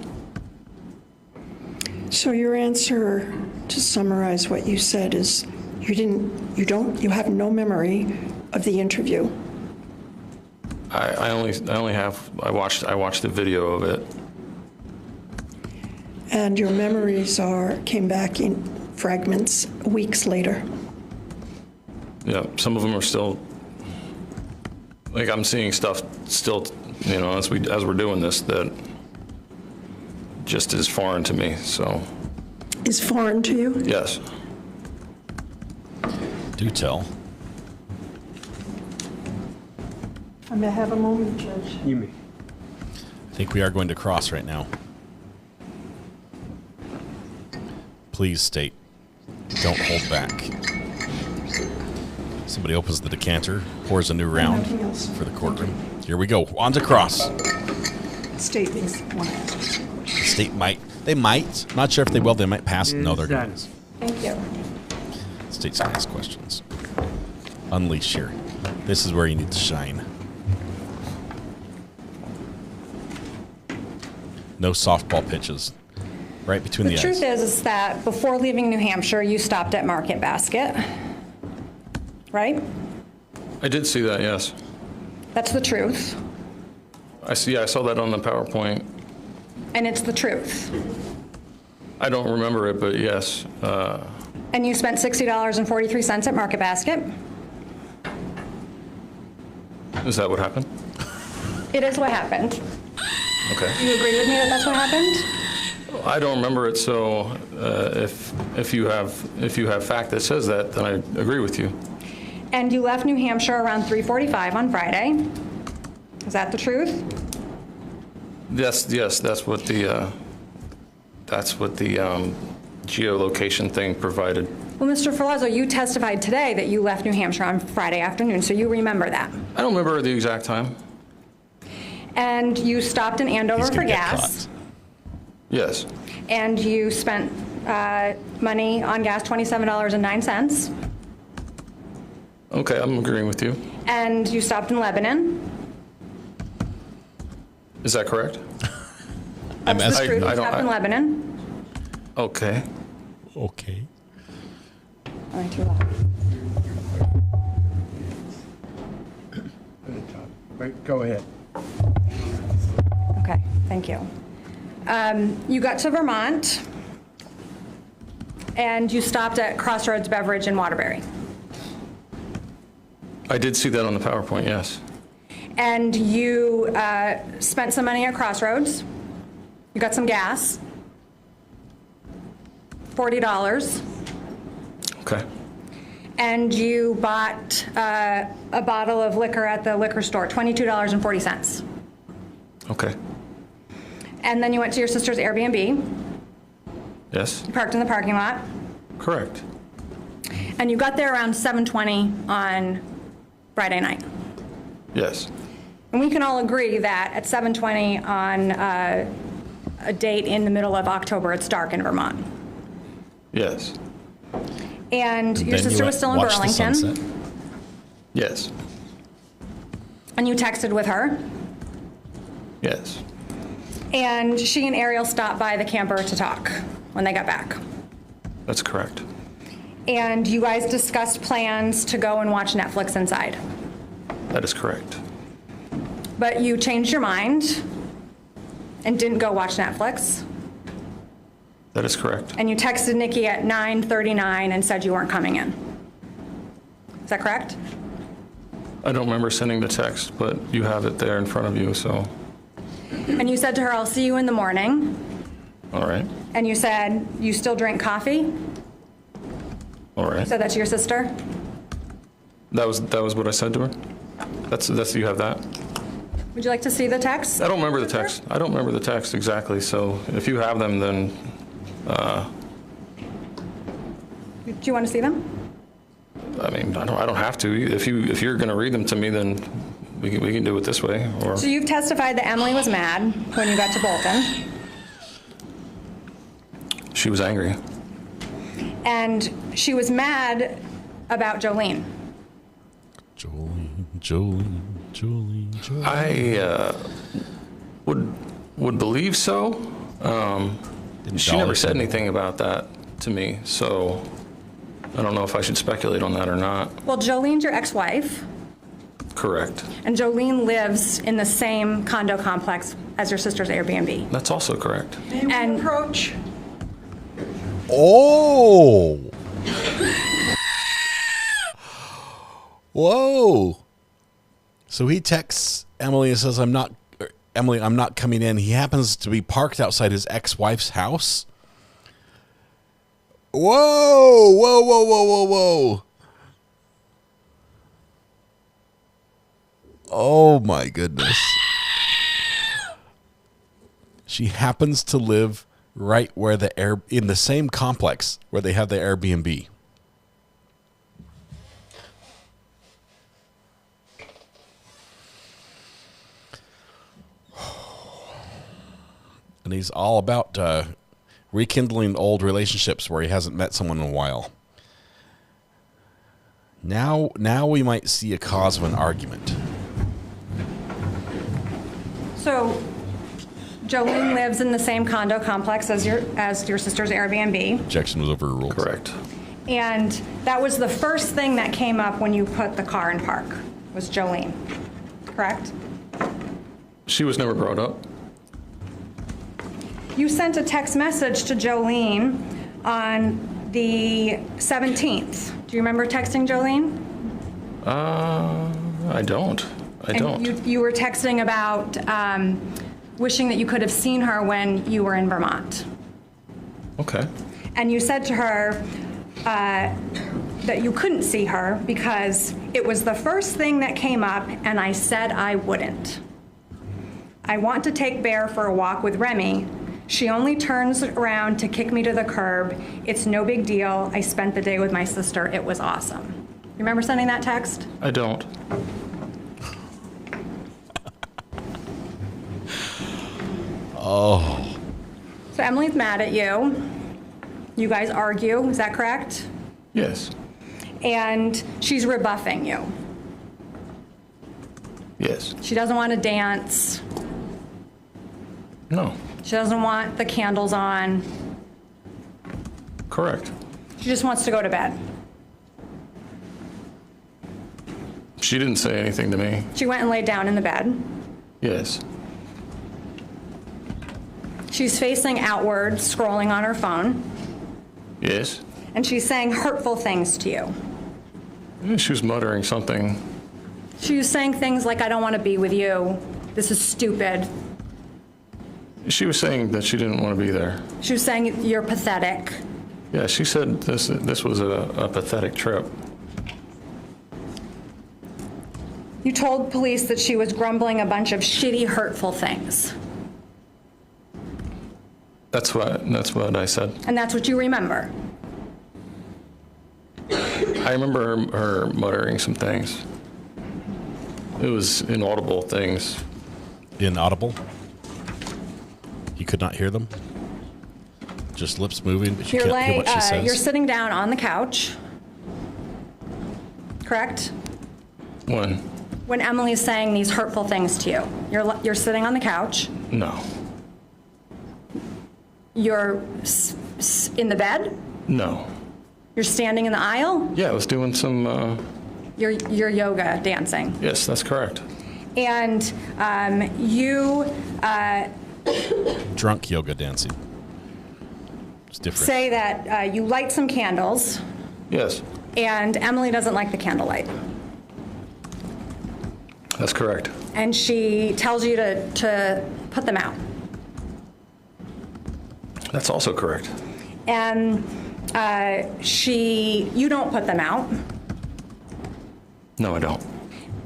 Speaker 10: So your answer, to summarize what you said, is you have no memory of the interview.
Speaker 11: I watched the video of it.
Speaker 10: And your memories came back in fragments weeks later.
Speaker 11: Yeah, some of them are still, like, I'm seeing stuff still, as we're doing this, that just is foreign to me, so.
Speaker 10: Is foreign to you?
Speaker 11: Yes.
Speaker 3: Do tell.
Speaker 10: I may have a moment, Judge.
Speaker 9: You may.
Speaker 3: I think we are going to cross right now. Please state. Don't hold back. Somebody opens the decanter, pours a new round for the courtroom. Here we go. On to cross.
Speaker 10: State is one.
Speaker 3: The state might. They might. I'm not sure if they will. They might pass. No, they're going to.
Speaker 10: Thank you.
Speaker 3: The state's going to ask questions. Unleash here. This is where you need to shine. No softball pitches. Right between the eyes.
Speaker 12: The truth is that before leaving New Hampshire, you stopped at Market Basket, right?
Speaker 11: I did see that, yes.
Speaker 12: That's the truth.
Speaker 11: I saw that on the PowerPoint.
Speaker 12: And it's the truth.
Speaker 11: I don't remember it, but yes.
Speaker 12: And you spent $60.43 at Market Basket?
Speaker 11: Is that what happened?
Speaker 12: It is what happened.
Speaker 11: Okay.
Speaker 12: Do you agree with me that that's what happened?
Speaker 11: I don't remember it, so if you have fact that says that, then I agree with you.
Speaker 12: And you left New Hampshire around 3:45 on Friday. Is that the truth?
Speaker 11: Yes, that's what the geolocation thing provided.
Speaker 12: Well, Mr. Ferlazzo, you testified today that you left New Hampshire on Friday afternoon, so you remember that.
Speaker 11: I don't remember the exact time.
Speaker 12: And you stopped in Andover for gas.
Speaker 11: Yes.
Speaker 12: And you spent money on gas, $27.09.
Speaker 11: Okay, I'm agreeing with you.
Speaker 12: And you stopped in Lebanon.
Speaker 11: Is that correct?
Speaker 12: That's the truth. You stopped in Lebanon.
Speaker 11: Okay.
Speaker 3: Okay.
Speaker 12: Am I too loud?
Speaker 9: Right, go ahead.
Speaker 12: Okay, thank you. You got to Vermont, and you stopped at Crossroads Beverage in Waterbury.
Speaker 11: I did see that on the PowerPoint, yes.
Speaker 12: And you spent some money at Crossroads. You got some gas, $40.
Speaker 11: Okay.
Speaker 12: And you bought a bottle of liquor at the liquor store, $22.40.
Speaker 11: Okay.
Speaker 12: And then you went to your sister's Airbnb.
Speaker 11: Yes.
Speaker 12: You parked in the parking lot.
Speaker 11: Correct.
Speaker 12: And you got there around 7:20 on Friday night.
Speaker 11: Yes.
Speaker 12: And we can all agree that at 7:20 on a date in the middle of October, it's dark in Vermont.
Speaker 11: Yes.
Speaker 12: And your sister was still in Burlington.
Speaker 11: Yes.
Speaker 12: And you texted with her.
Speaker 11: Yes.
Speaker 12: And she and Ariel stopped by the camper to talk when they got back.
Speaker 11: That's correct.
Speaker 12: And you guys discussed plans to go and watch Netflix inside.
Speaker 11: That is correct.
Speaker 12: But you changed your mind and didn't go watch Netflix.
Speaker 11: That is correct.
Speaker 12: And you texted Nikki at 9:39 and said you weren't coming in. Is that correct?
Speaker 11: I don't remember sending the text, but you have it there in front of you, so.
Speaker 12: And you said to her, I'll see you in the morning.
Speaker 11: All right.
Speaker 12: And you said, you still drink coffee?
Speaker 11: All right.
Speaker 12: You said that to your sister?
Speaker 11: That was what I said to her? That's you have that?
Speaker 12: Would you like to see the text?
Speaker 11: I don't remember the text. I don't remember the text exactly, so if you have them, then,
Speaker 12: Do you want to see them?
Speaker 11: I mean, I don't have to. If you're going to read them to me, then we can do it this way. Or
Speaker 12: So you've testified that Emily was mad when you got to Bolton.
Speaker 11: she was angry.
Speaker 12: And she was mad about Jolene.
Speaker 3: Jolene.
Speaker 11: I would believe so. She never said anything about that to me, so I don't know if I should speculate on that or not.
Speaker 12: Well, Jolene's your ex-wife,
Speaker 11: Correct.
Speaker 12: and Jolene lives in the same condo complex as your sister's Airbnb.
Speaker 11: That's also correct.
Speaker 12: And approach.
Speaker 3: Oh. Whoa. So he texts Emily and says, Emily, I'm not coming in. He happens to be parked outside his ex-wife's house. Whoa, whoa, whoa, whoa, whoa, whoa. Oh my goodness. She happens to live right where in the same complex where they have the Airbnb. And he's all about rekindling old relationships where he hasn't met someone in a while. Now we might see a cause of an argument.
Speaker 12: So Jolene lives in the same condo complex as your sister's Airbnb.
Speaker 3: Objection was overruled.
Speaker 11: Correct.
Speaker 12: And that was the first thing that came up when you put the car in park, was Jolene, correct?
Speaker 11: She was never brought up.
Speaker 12: You sent a text message to Jolene on the 17th. Do you remember texting Jolene?
Speaker 11: I don't.
Speaker 12: You were texting about wishing that you could have seen her when you were in Vermont.
Speaker 11: Okay.
Speaker 12: And you said to her that you couldn't see her because it was the first thing that came up, and I said I wouldn't. I want to take Bear for a walk with Remy. She only turns around to kick me to the curb. It's no big deal. I spent the day with my sister. It was awesome. You remember sending that text?
Speaker 11: I don't.
Speaker 3: Oh.
Speaker 12: So Emily's mad at you. You guys argue, is that correct?
Speaker 11: Yes.
Speaker 12: And she's rebuffing you.
Speaker 11: Yes.
Speaker 12: She doesn't want to dance.
Speaker 11: No.
Speaker 12: She doesn't want the candles on.
Speaker 11: Correct.
Speaker 12: She just wants to go to bed.
Speaker 11: She didn't say anything to me.
Speaker 12: She went and laid down in the bed.
Speaker 11: Yes.
Speaker 12: She's facing outward, scrolling on her phone.
Speaker 11: Yes.
Speaker 12: And she's saying hurtful things to you.
Speaker 11: She was muttering something.
Speaker 12: She was saying things like, I don't want to be with you. This is stupid.
Speaker 11: She was saying that she didn't want to be there.
Speaker 12: She was saying you're pathetic.
Speaker 11: Yeah, she said this was a pathetic trip.
Speaker 12: You told police that she was grumbling a bunch of shitty, hurtful things.
Speaker 11: That's what I said.
Speaker 12: And that's what you remember.
Speaker 11: I remember her muttering some things. It was inaudible things.
Speaker 3: Inaudible? You could not hear them? Just lips moving, but you can't hear what she says?
Speaker 12: You're sitting down on the couch, correct?
Speaker 11: When?
Speaker 12: When Emily's saying these hurtful things to you. You're sitting on the couch.
Speaker 11: No.
Speaker 12: You're in the bed?
Speaker 11: No.
Speaker 12: You're standing in the aisle?
Speaker 11: Yeah, I was doing some...
Speaker 12: You're yoga dancing.
Speaker 11: Yes, that's correct.
Speaker 12: And you...
Speaker 3: Drunk yoga dancing. It's different.
Speaker 12: say that you light some candles.
Speaker 11: Yes.
Speaker 12: And Emily doesn't like the candlelight.
Speaker 11: That's correct.
Speaker 12: And she tells you to put them out.
Speaker 11: That's also correct.
Speaker 12: And you don't put them out.
Speaker 11: No, I don't.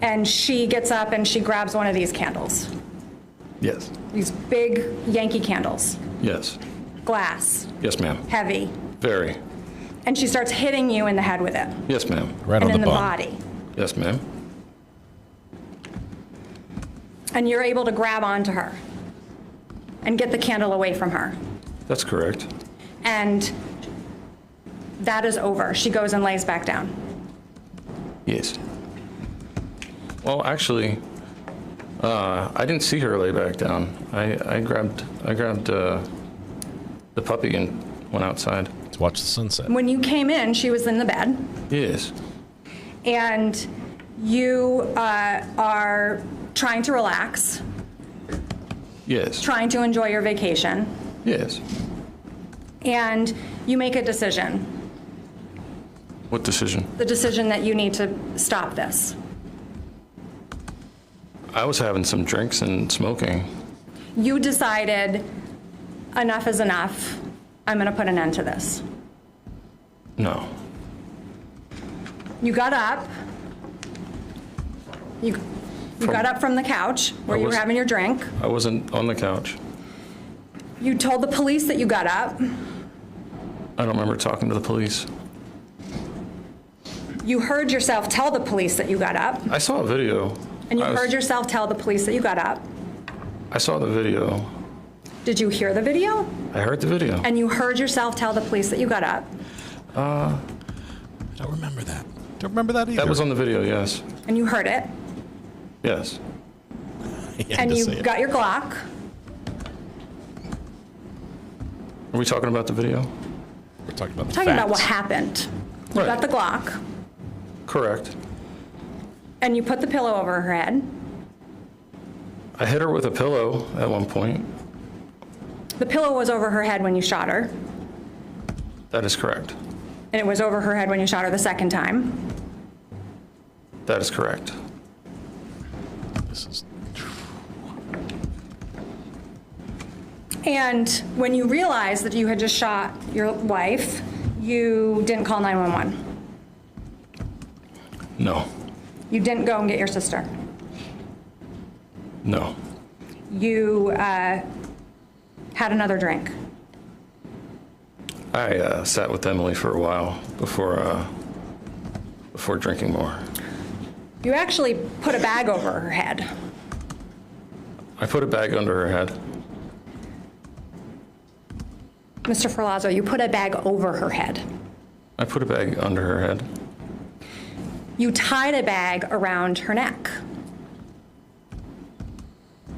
Speaker 12: And she gets up and she grabs one of these candles.
Speaker 11: Yes.
Speaker 12: These big Yankee candles.
Speaker 11: Yes.
Speaker 12: Glass.
Speaker 11: Yes, ma'am.
Speaker 12: Heavy.
Speaker 11: Very.
Speaker 12: And she starts hitting you in the head with it.
Speaker 11: Yes, ma'am.
Speaker 3: Right
Speaker 12: and
Speaker 3: on
Speaker 12: in the
Speaker 3: bum.
Speaker 12: body.
Speaker 11: Yes, ma'am.
Speaker 12: And you're able to grab onto her and get the candle away from her.
Speaker 11: That's correct.
Speaker 12: And that is over. She goes and lays back down.
Speaker 11: Yes. Well, actually, I didn't see her lay back down. I grabbed the puppy and went outside
Speaker 3: to watch the sunset.
Speaker 12: When you came in, she was in the bed.
Speaker 11: Yes.
Speaker 12: And you are trying to relax,
Speaker 11: Yes.
Speaker 12: trying to enjoy your vacation,
Speaker 11: Yes.
Speaker 12: and you make a decision.
Speaker 11: What decision?
Speaker 12: The decision that you need to stop this.
Speaker 11: I was having some drinks and smoking.
Speaker 12: You decided enough is enough. I'm going to put an end to this.
Speaker 11: No.
Speaker 12: You got up. You got up from the couch where you were having your drink.
Speaker 11: I wasn't on the couch.
Speaker 12: You told the police that you got up.
Speaker 11: I don't remember talking to the police.
Speaker 12: You heard yourself tell the police that you got up.
Speaker 11: I saw a video.
Speaker 12: And you heard yourself tell the police that you got up.
Speaker 11: I saw the video.
Speaker 12: Did you hear the video?
Speaker 11: I heard the video.
Speaker 12: And you heard yourself tell the police that you got up.
Speaker 3: I don't remember that. Don't remember that either.
Speaker 11: That was on the video, yes.
Speaker 12: And you heard it.
Speaker 11: Yes.
Speaker 12: And you got your Glock.
Speaker 11: Are we talking about the video?
Speaker 3: We're talking about the
Speaker 12: Talking about
Speaker 3: facts.
Speaker 12: what happened. You got the Glock.
Speaker 11: Correct.
Speaker 12: And you put the pillow over her head.
Speaker 11: I hit her with a pillow at one point.
Speaker 12: The pillow was over her head when you shot her.
Speaker 11: That is correct.
Speaker 12: And it was over her head when you shot her the second time.
Speaker 11: That is correct.
Speaker 3: This is
Speaker 12: And when you realized that you had just shot your wife, you didn't call 911.
Speaker 11: No.
Speaker 12: You didn't go and get your sister.
Speaker 11: No.
Speaker 12: You had another drink.
Speaker 11: I sat with Emily for a while before drinking more.
Speaker 12: You actually put a bag over her head.
Speaker 11: I put a bag under her head.
Speaker 12: Mr. Ferlazzo, you put a bag over her head.
Speaker 11: I put a bag under her head.
Speaker 12: You tied a bag around her neck.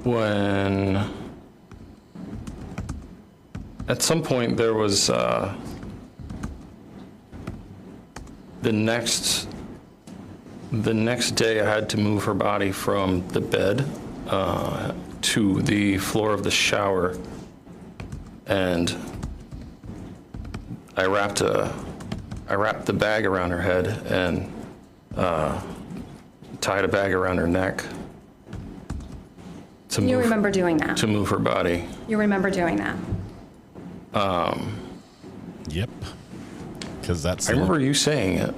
Speaker 11: When at some point there was the next day I had to move her body from the bed to the floor of the shower, and I wrapped the bag around her head and tied a bag around her neck.
Speaker 12: You remember doing that?
Speaker 11: To move her body.
Speaker 12: You remember doing that?
Speaker 3: Yep. Because that's.
Speaker 11: I remember you saying it.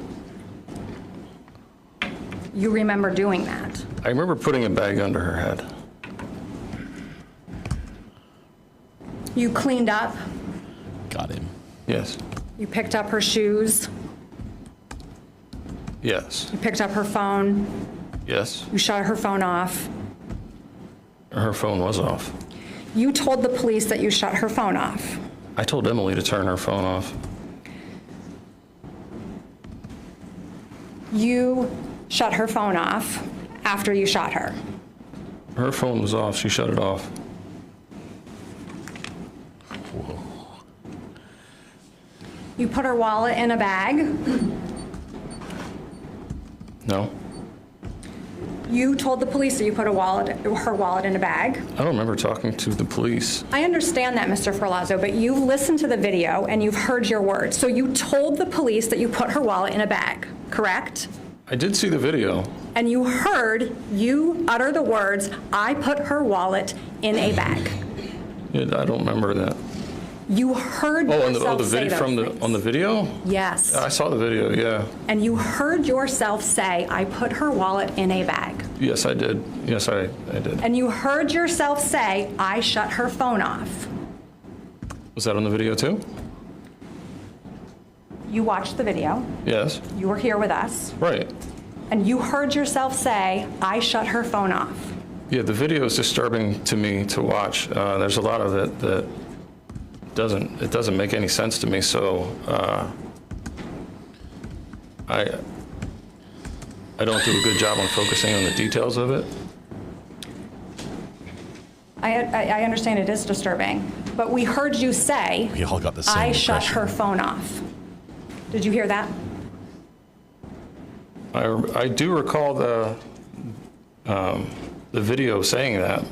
Speaker 12: You remember doing that?
Speaker 11: I remember putting a bag under her head.
Speaker 12: You cleaned up?
Speaker 3: Got him.
Speaker 11: Yes.
Speaker 12: You picked up her shoes?
Speaker 11: Yes.
Speaker 12: You picked up her phone?
Speaker 11: Yes.
Speaker 12: You shut her phone off?
Speaker 11: Her phone was off.
Speaker 12: You told the police that you shut her phone off?
Speaker 11: I told Emily to turn her phone off.
Speaker 12: You shut her phone off after you shot her?
Speaker 11: Her phone was off. She shut it off.
Speaker 3: Whoa.
Speaker 12: You put her wallet in a bag?
Speaker 11: No.
Speaker 12: You told the police that you put her wallet in a bag?
Speaker 11: I don't remember talking to the police.
Speaker 12: I understand that, Mr. Ferlazzo, but you've listened to the video and you've heard your words. So you told the police that you put her wallet in a bag, correct?
Speaker 11: I did see the video.
Speaker 12: And you heard you utter the words, "I put her wallet in a bag."
Speaker 11: Yeah, I don't remember that.
Speaker 12: You heard yourself say those things.
Speaker 11: On the video?
Speaker 12: Yes.
Speaker 11: I saw the video, yeah.
Speaker 12: And you heard yourself say, "I put her wallet in a bag."
Speaker 11: Yes, I did. Yes, I did.
Speaker 12: And you heard yourself say, "I shut her phone off."
Speaker 11: Was that on the video too?
Speaker 12: You watched the video.
Speaker 11: Yes.
Speaker 12: You were here with us.
Speaker 11: Right.
Speaker 12: And you heard yourself say, "I shut her phone off."
Speaker 11: Yeah, the video is disturbing to me to watch. There's a lot of it that doesn't make any sense to me. So I don't do a good job on focusing on the details of it.
Speaker 12: I understand it is disturbing, but we heard you say,
Speaker 3: We all got the same
Speaker 12: "I shut
Speaker 3: impression.
Speaker 12: her phone off." Did you hear that?
Speaker 11: I do recall the video saying that.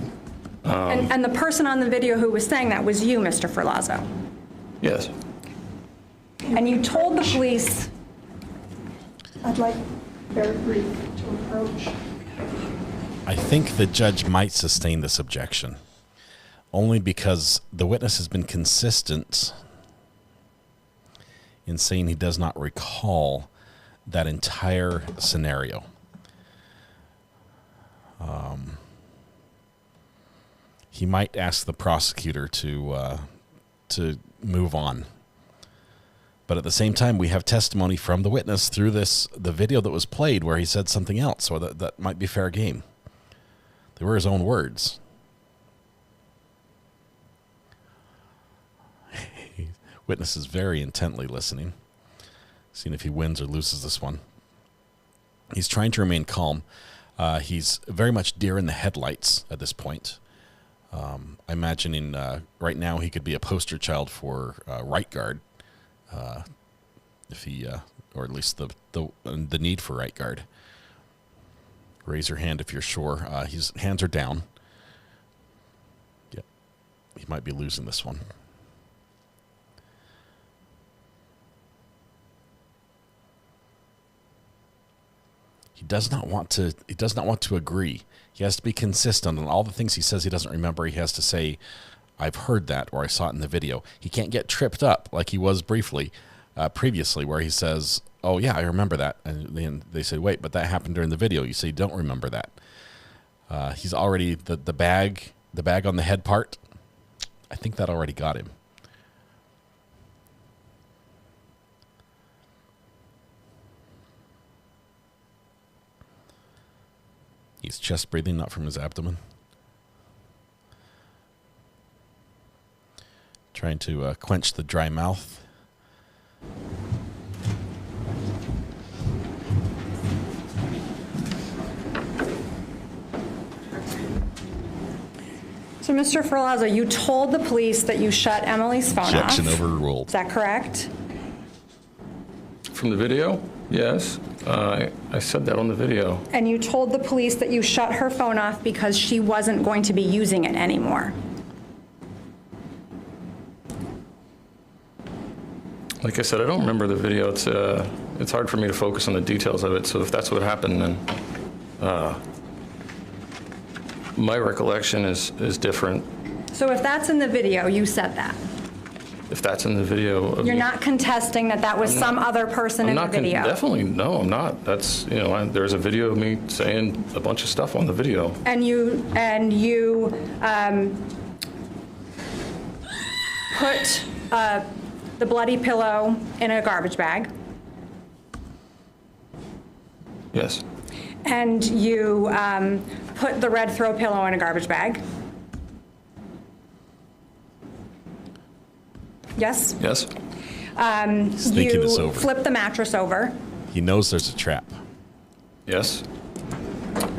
Speaker 12: And the person on the video who was saying that was you, Mr. Ferlazzo.
Speaker 11: Yes.
Speaker 12: And you told the police.
Speaker 10: I'd like very brief to approach.
Speaker 3: I think the judge might sustain this objection, only because the witness has been consistent in saying he does not recall that entire scenario. He might ask the prosecutor to move on. But at the same time, we have testimony from the witness through the video that was played where he said something else, so that might be fair game. They were his own words. Witness is very intently listening, seeing if he wins or loses this one. He's trying to remain calm. He's very much deer in the headlights at this point. I'm imagining right now he could be a poster child for right guard, if he, or at least the need for right guard. Raise your hand if you're sure. His hands are down. Yeah, he might be losing this one. He does not want to. He does not want to agree. He has to be consistent on all the things he says he doesn't remember. He has to say, "I've heard that," or "I saw it in the video." He can't get tripped up like he was briefly previously, where he says, "Oh yeah, I remember that," and then they say, "Wait, but that happened during the video." You say, "You don't remember that." He's already the bag on the head part. I think that already got him. He's chest breathing, not from his abdomen. Trying to quench the dry mouth.
Speaker 12: So, Mr. Ferlazzo, you told the police that you shut Emily's phone off.
Speaker 3: Objection overruled.
Speaker 12: Is that correct?
Speaker 11: From the video? Yes. I said that on the video.
Speaker 12: And you told the police that you shut her phone off because she wasn't going to be using it anymore.
Speaker 11: Like I said, I don't remember the video. It's hard for me to focus on the details of it. So if that's what happened, then my recollection is different.
Speaker 12: So if that's in the video, you said that.
Speaker 11: If that's in the video.
Speaker 12: You're not contesting that was some other person in the video.
Speaker 11: Definitely, no, I'm not. That's, there's a video of me saying a bunch of stuff on the video.
Speaker 12: And you put the bloody pillow in a garbage bag.
Speaker 11: Yes.
Speaker 12: And you put the red throw pillow in a garbage bag. Yes?
Speaker 11: Yes.
Speaker 3: Thinking this
Speaker 12: You
Speaker 3: over.
Speaker 12: flip the mattress over.
Speaker 3: He knows there's a trap.
Speaker 11: Yes.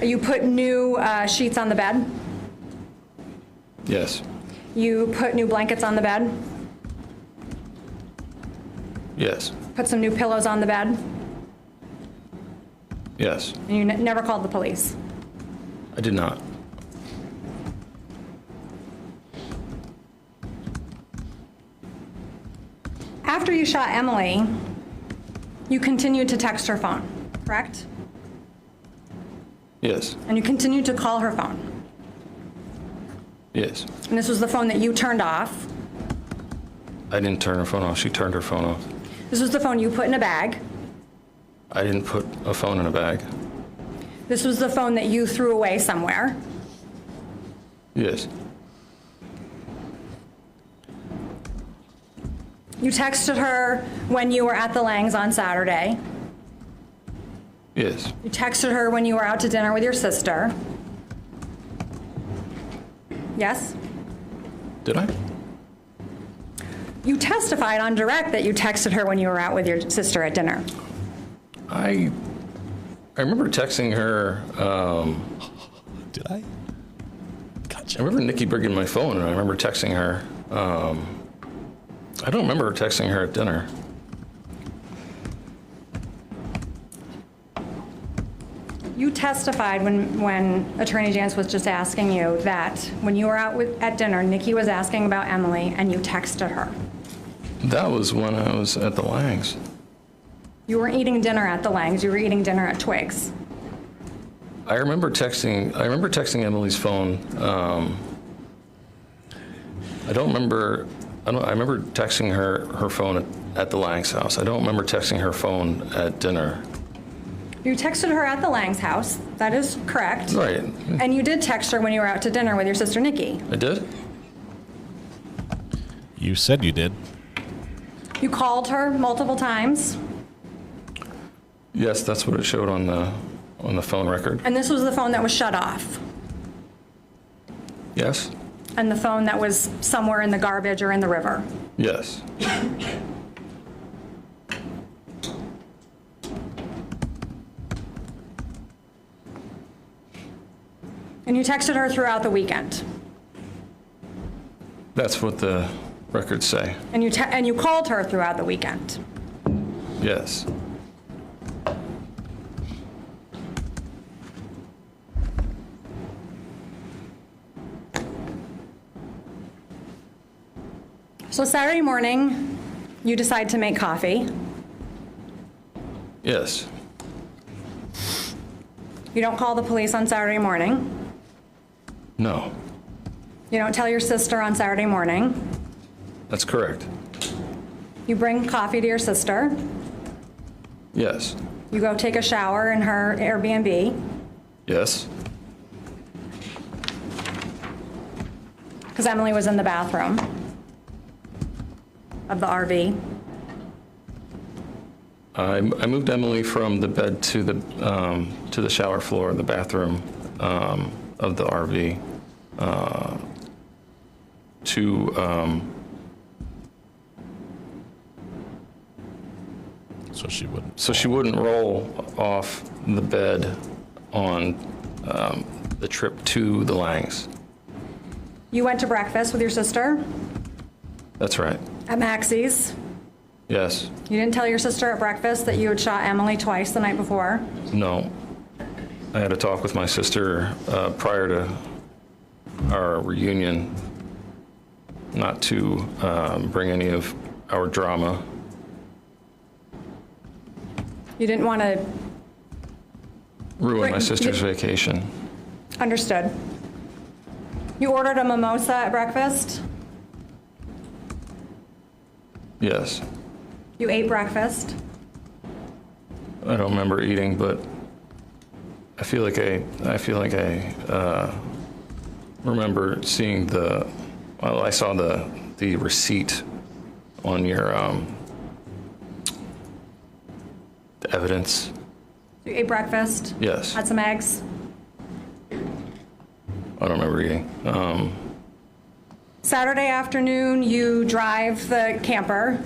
Speaker 12: You put new sheets on the bed.
Speaker 11: Yes.
Speaker 12: You put new blankets on the bed.
Speaker 11: Yes.
Speaker 12: Put some new pillows on the bed.
Speaker 11: Yes.
Speaker 12: And you never called the police.
Speaker 11: I did not.
Speaker 12: After you shot Emily, you continued to text her phone, correct?
Speaker 11: Yes.
Speaker 12: And you continued to call her phone.
Speaker 11: Yes.
Speaker 12: And this was the phone that you turned off.
Speaker 11: I didn't turn her phone off. She turned her phone off.
Speaker 12: This was the phone you put in a bag.
Speaker 11: I didn't put a phone in a bag.
Speaker 12: This was the phone that you threw away somewhere.
Speaker 11: Yes.
Speaker 12: You texted her when you were at the Langs on Saturday.
Speaker 11: Yes.
Speaker 12: You texted her when you were out to dinner with your sister. Yes?
Speaker 11: Did I?
Speaker 12: You testified on direct that you texted her when you were out with your sister at dinner.
Speaker 11: I remember texting her.
Speaker 3: Did I? Gotcha.
Speaker 11: I remember Nikki bringing my phone, and I remember texting her. I don't remember texting her at dinner.
Speaker 12: You testified when Attorney Jantz was just asking you that when you were out at dinner, Nikki was asking about Emily, and you texted her.
Speaker 11: That was when I was at the Langs.
Speaker 12: You weren't eating dinner at the Langs. You were eating dinner at Twig's.
Speaker 11: I remember texting Emily's phone. I remember texting her phone at the Langs house. I don't remember texting her phone at dinner.
Speaker 12: You texted her at the Langs house. That is correct.
Speaker 11: Right.
Speaker 12: And you did text her when you were out to dinner with your sister Nikki.
Speaker 11: I did?
Speaker 3: You said you did.
Speaker 12: You called her multiple times.
Speaker 11: Yes, that's what it showed on the phone record.
Speaker 12: And this was the phone that was shut off.
Speaker 11: Yes?
Speaker 12: And the phone that was somewhere in the garbage or in the river.
Speaker 11: Yes.
Speaker 12: And you texted her throughout the weekend.
Speaker 11: That's what the records say.
Speaker 12: And you called her throughout the weekend.
Speaker 11: Yes.
Speaker 12: So Saturday morning, you decide to make coffee.
Speaker 11: Yes.
Speaker 12: You don't call the police on Saturday morning.
Speaker 11: No.
Speaker 12: You don't tell your sister on Saturday morning.
Speaker 11: That's correct.
Speaker 12: You bring coffee to your sister.
Speaker 11: Yes.
Speaker 12: You go take a shower in her Airbnb.
Speaker 11: Yes.
Speaker 12: Because Emily was in the bathroom of the RV.
Speaker 11: I moved Emily from the bed to the shower floor, the bathroom of the RV, so she wouldn't roll off the bed on the trip to the Langs.
Speaker 12: You went to breakfast with your sister
Speaker 11: That's right.
Speaker 12: at Maxie's.
Speaker 11: Yes.
Speaker 12: You didn't tell your sister at breakfast that you had shot Emily twice the night before.
Speaker 11: No. I had a talk with my sister prior to our reunion not to bring any of our drama.
Speaker 12: You didn't want to.
Speaker 11: Ruin my sister's vacation.
Speaker 12: Understood. You ordered a mimosa at breakfast.
Speaker 11: Yes.
Speaker 12: You ate breakfast.
Speaker 11: I don't remember eating, but I feel like I remember seeing I saw the receipt on your the evidence.
Speaker 12: You ate breakfast.
Speaker 11: Yes.
Speaker 12: Had some eggs.
Speaker 11: I don't remember eating.
Speaker 12: Saturday afternoon, you drive the camper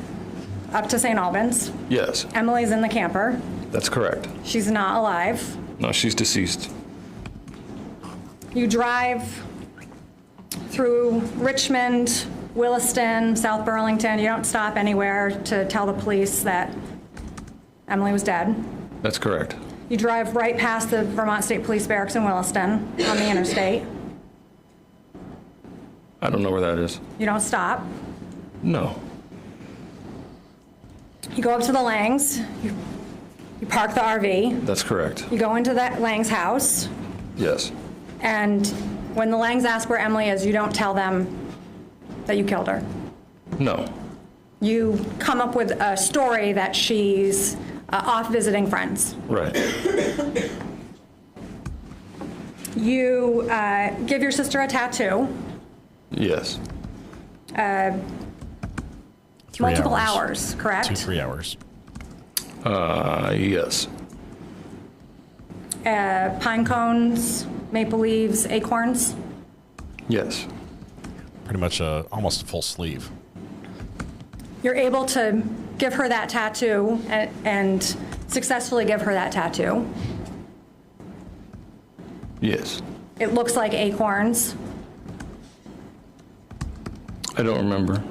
Speaker 12: up to St. Albans.
Speaker 11: Yes.
Speaker 12: Emily's in the camper.
Speaker 11: That's correct.
Speaker 12: She's not alive.
Speaker 11: No, she's deceased.
Speaker 12: You drive through Richmond, Williston, South Burlington. You don't stop anywhere to tell the police that Emily was dead.
Speaker 11: That's correct.
Speaker 12: You drive right past the Vermont State Police Barracks in Williston on the interstate.
Speaker 11: I don't know where that is.
Speaker 12: You don't stop.
Speaker 11: No.
Speaker 12: You go up to the Langs. You park the RV.
Speaker 11: That's correct.
Speaker 12: You go into that Lang's house.
Speaker 11: Yes.
Speaker 12: And when the Langs ask where Emily is, you don't tell them that you killed her.
Speaker 11: No.
Speaker 12: You come up with a story that she's off visiting friends.
Speaker 11: Right.
Speaker 12: You give your sister a tattoo.
Speaker 11: Yes.
Speaker 12: Multiple hours, correct?
Speaker 3: 2-3 hours.
Speaker 11: Yes.
Speaker 12: Pine cones, maple leaves, acorns.
Speaker 11: Yes.
Speaker 3: Pretty much almost a full sleeve.
Speaker 12: You're able to give her that tattoo and successfully give her that tattoo.
Speaker 11: Yes.
Speaker 12: It looks like acorns.
Speaker 11: I don't remember.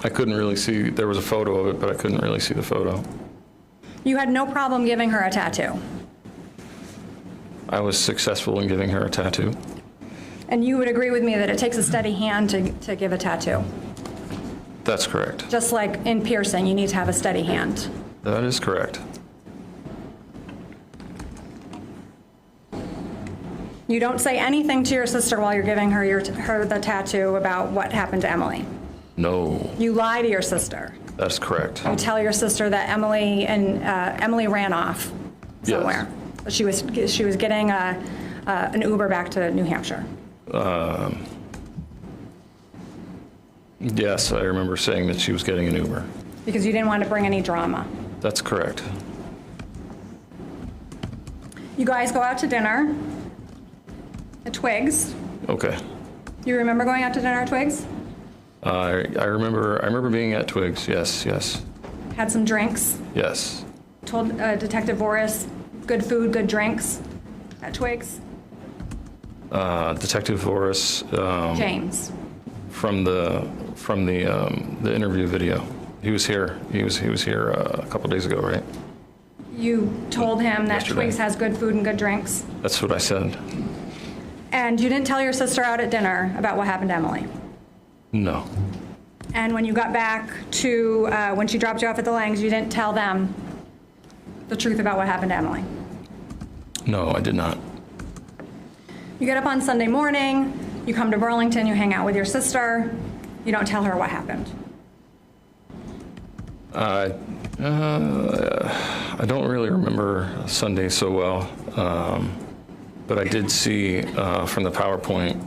Speaker 11: I couldn't really see. There was a photo of it, but I couldn't really see the photo.
Speaker 12: You had no problem giving her a tattoo.
Speaker 11: I was successful in giving her a tattoo.
Speaker 12: And you would agree with me that it takes a steady hand to give a tattoo.
Speaker 11: That's correct.
Speaker 12: Just like in piercing, you need to have a steady hand.
Speaker 11: That is correct.
Speaker 12: You don't say anything to your sister while you're giving her the tattoo about what happened to Emily.
Speaker 11: No.
Speaker 12: You lie to your sister.
Speaker 11: That's correct.
Speaker 12: You tell your sister that Emily ran off somewhere. Yes. She was getting an Uber back to New Hampshire.
Speaker 11: Yes, I remember saying that she was getting an Uber.
Speaker 12: Because you didn't want to bring any drama.
Speaker 11: That's correct.
Speaker 12: You guys go out to dinner at Twig's.
Speaker 11: Okay.
Speaker 12: You remember going out to dinner at Twig's?
Speaker 11: I remember being at Twig's. Yes.
Speaker 12: Had some drinks.
Speaker 11: Yes.
Speaker 12: Told Detective Boris, good food, good drinks at Twig's.
Speaker 11: Detective Boris.
Speaker 12: James.
Speaker 11: From the interview video. He was here. He was here a couple days ago, right?
Speaker 12: You told him that
Speaker 11: Yesterday.
Speaker 12: Twig's has good food and good drinks.
Speaker 11: That's what I said.
Speaker 12: And you didn't tell your sister out at dinner about what happened to Emily.
Speaker 11: No.
Speaker 12: And when you got back to when she dropped you off at the Langs, you didn't tell them the truth about what happened to Emily.
Speaker 11: No, I did not.
Speaker 12: You get up on Sunday morning, you come to Burlington, you hang out with your sister, you don't tell her what happened.
Speaker 11: I don't really remember Sunday so well, but I did see from the PowerPoint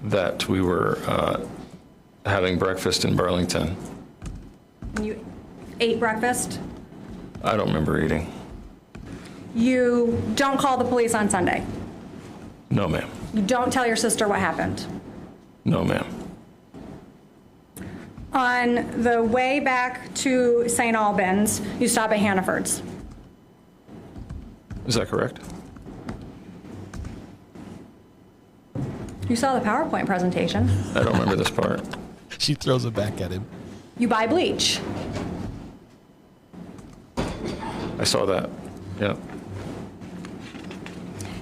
Speaker 11: that we were having breakfast in Burlington.
Speaker 12: And you ate breakfast?
Speaker 11: I don't remember eating.
Speaker 12: You don't call the police on Sunday?
Speaker 11: No, ma'am.
Speaker 12: You don't tell your sister what happened?
Speaker 11: No, ma'am.
Speaker 12: On the way back to St. Albans, you stop at Hannaford's.
Speaker 11: Is that correct?
Speaker 12: You saw the PowerPoint presentation.
Speaker 11: I don't remember this part.
Speaker 3: She throws it back at him.
Speaker 12: You buy bleach.
Speaker 11: I saw that. Yeah.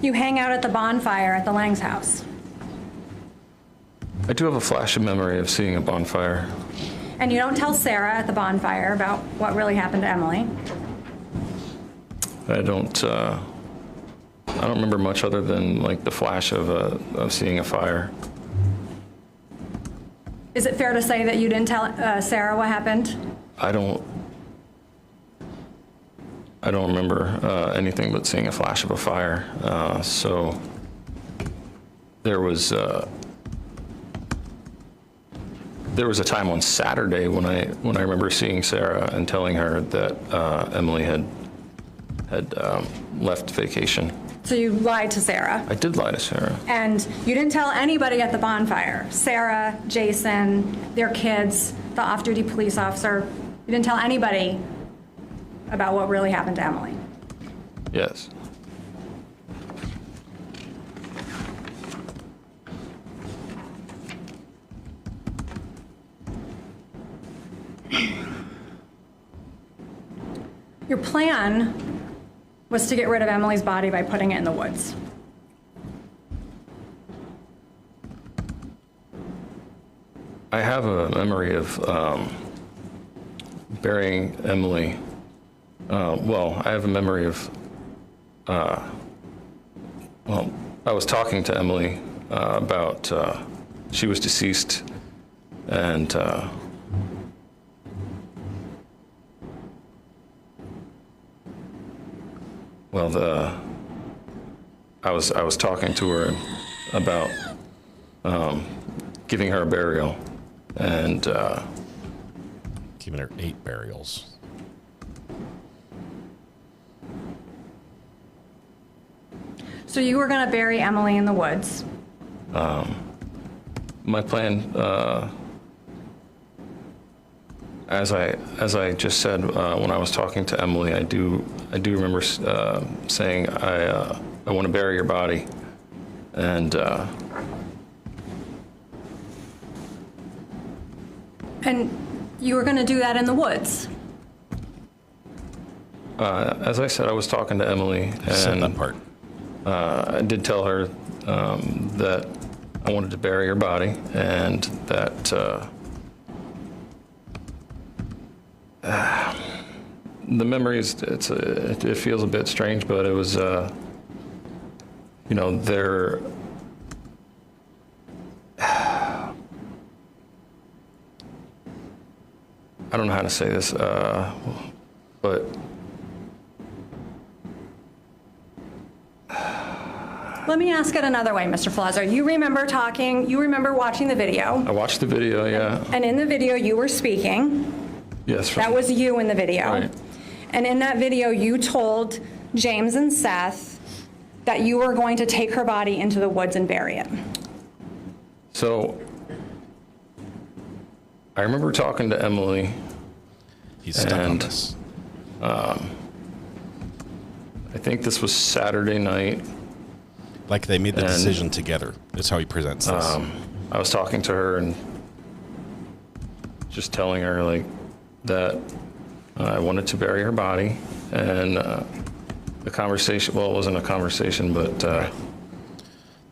Speaker 12: You hang out at the bonfire at the Lang's house.
Speaker 11: I do have a flash of memory of seeing a bonfire.
Speaker 12: And you don't tell Sarah at the bonfire about what really happened to Emily.
Speaker 11: I don't remember much other than like the flash of seeing a fire.
Speaker 12: Is it fair to say that you didn't tell Sarah what happened?
Speaker 11: I don't remember anything but seeing a flash of a fire. So there was a time on Saturday when I remember seeing Sarah and telling her that Emily had left vacation.
Speaker 12: So you lied to Sarah.
Speaker 11: I did lie to Sarah.
Speaker 12: And you didn't tell anybody at the bonfire. Sarah, Jason, their kids, the off-duty police officer. You didn't tell anybody about what really happened to Emily.
Speaker 11: Yes.
Speaker 12: Your plan was to get rid of Emily's body by putting it in the woods.
Speaker 11: I have a memory of burying Emily Well, I have a memory of, I was talking to Emily about, she was deceased, and I was talking to her about giving her a burial, and
Speaker 3: giving her 8 burials.
Speaker 12: So you were going to bury Emily in the woods.
Speaker 11: My plan, as I just said when I was talking to Emily, I do remember saying I want to bury your body, and
Speaker 12: you were going to do that in the woods.
Speaker 11: As I said, I was talking to Emily, and
Speaker 3: that part.
Speaker 11: I did tell her that I wanted to bury her body, and that the memories, it feels a bit strange, but it was, there. I don't know how to say this, but.
Speaker 12: Let me ask it another way, Mr. Ferlazzo. You remember watching the video.
Speaker 11: I watched the video, yeah.
Speaker 12: And in the video, you were speaking.
Speaker 11: Yes.
Speaker 12: That was you in the video.
Speaker 11: Right.
Speaker 12: And in that video, you told James and Seth that you were going to take her body into the woods and bury it.
Speaker 11: So, I remember talking to Emily.
Speaker 3: He's stuck on this.
Speaker 11: I think this was Saturday night.
Speaker 3: Like they made the decision together. That's how he presents this.
Speaker 11: I was talking to her and just telling her like that I wanted to bury her body, and the conversation. Well, it wasn't a conversation, but
Speaker 3: the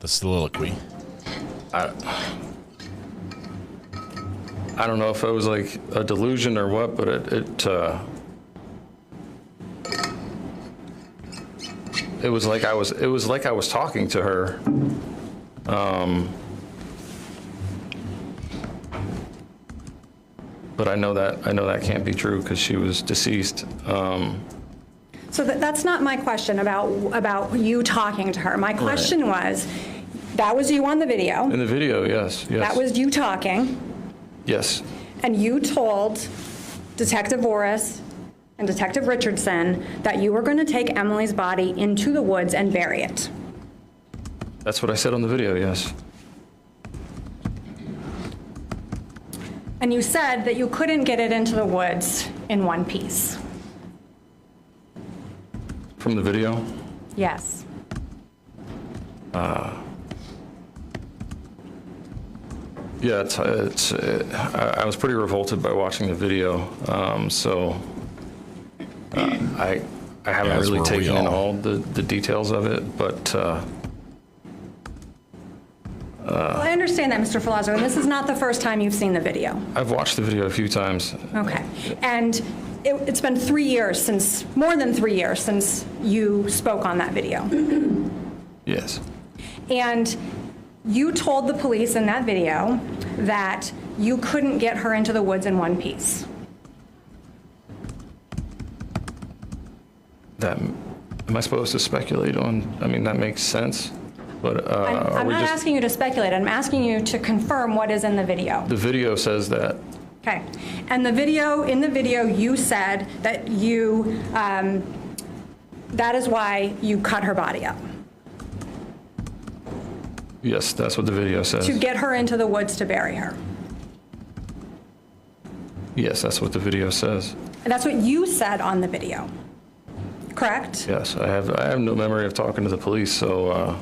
Speaker 3: soliloquy.
Speaker 11: I don't know if it was like a delusion or what, but it was like I was talking to her. But I know that can't be true because she was deceased.
Speaker 12: So that's not my question about you talking to her. My question was, that was you on the video.
Speaker 11: In the video, yes.
Speaker 12: That was you talking.
Speaker 11: Yes.
Speaker 12: And you told Detective Voris and Detective Richardson that you were going to take Emily's body into the woods and bury it.
Speaker 11: That's what I said on the video, yes.
Speaker 12: And you said that you couldn't get it into the woods in one piece.
Speaker 11: From the video?
Speaker 12: Yes.
Speaker 11: Yeah, I was pretty revolted by watching the video, so I haven't really taken in all the details of it, but
Speaker 12: well, I understand that, Mr. Ferlazzo, and this is not the first time you've seen the video.
Speaker 11: I've watched the video a few times.
Speaker 12: Okay, and it's been more than 3 years since you spoke on that video.
Speaker 11: Yes.
Speaker 12: And you told the police in that video that you couldn't get her into the woods in one piece.
Speaker 11: Am I supposed to speculate on? I mean, that makes sense, but
Speaker 12: I'm not asking you to speculate. I'm asking you to confirm what is in the video.
Speaker 11: The video says that.
Speaker 12: Okay, and in the video, you said that that is why you cut her body up.
Speaker 11: Yes, that's what the video says.
Speaker 12: To get her into the woods to bury her.
Speaker 11: Yes, that's what the video says.
Speaker 12: And that's what you said on the video, correct?
Speaker 11: Yes, I have no memory of talking to the police, so.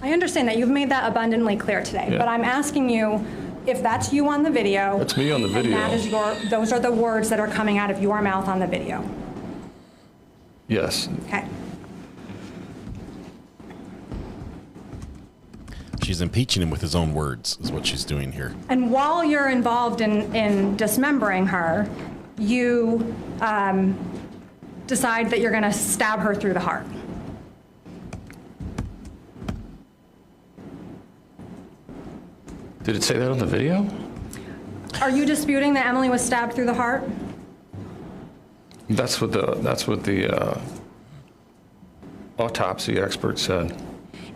Speaker 12: I understand that. You've made that abundantly clear today,
Speaker 11: Yeah.
Speaker 12: but I'm asking you if that's you on the video.
Speaker 11: That's me on the video.
Speaker 12: And those are the words that are coming out of your mouth on the video.
Speaker 11: Yes.
Speaker 12: Okay.
Speaker 3: She's impeaching him with his own words, is what she's doing here.
Speaker 12: And while you're involved in dismembering her, you decide that you're going to stab her through the heart.
Speaker 11: Did it say that on the video?
Speaker 12: Are you disputing that Emily was stabbed through the heart?
Speaker 11: That's what the autopsy expert said.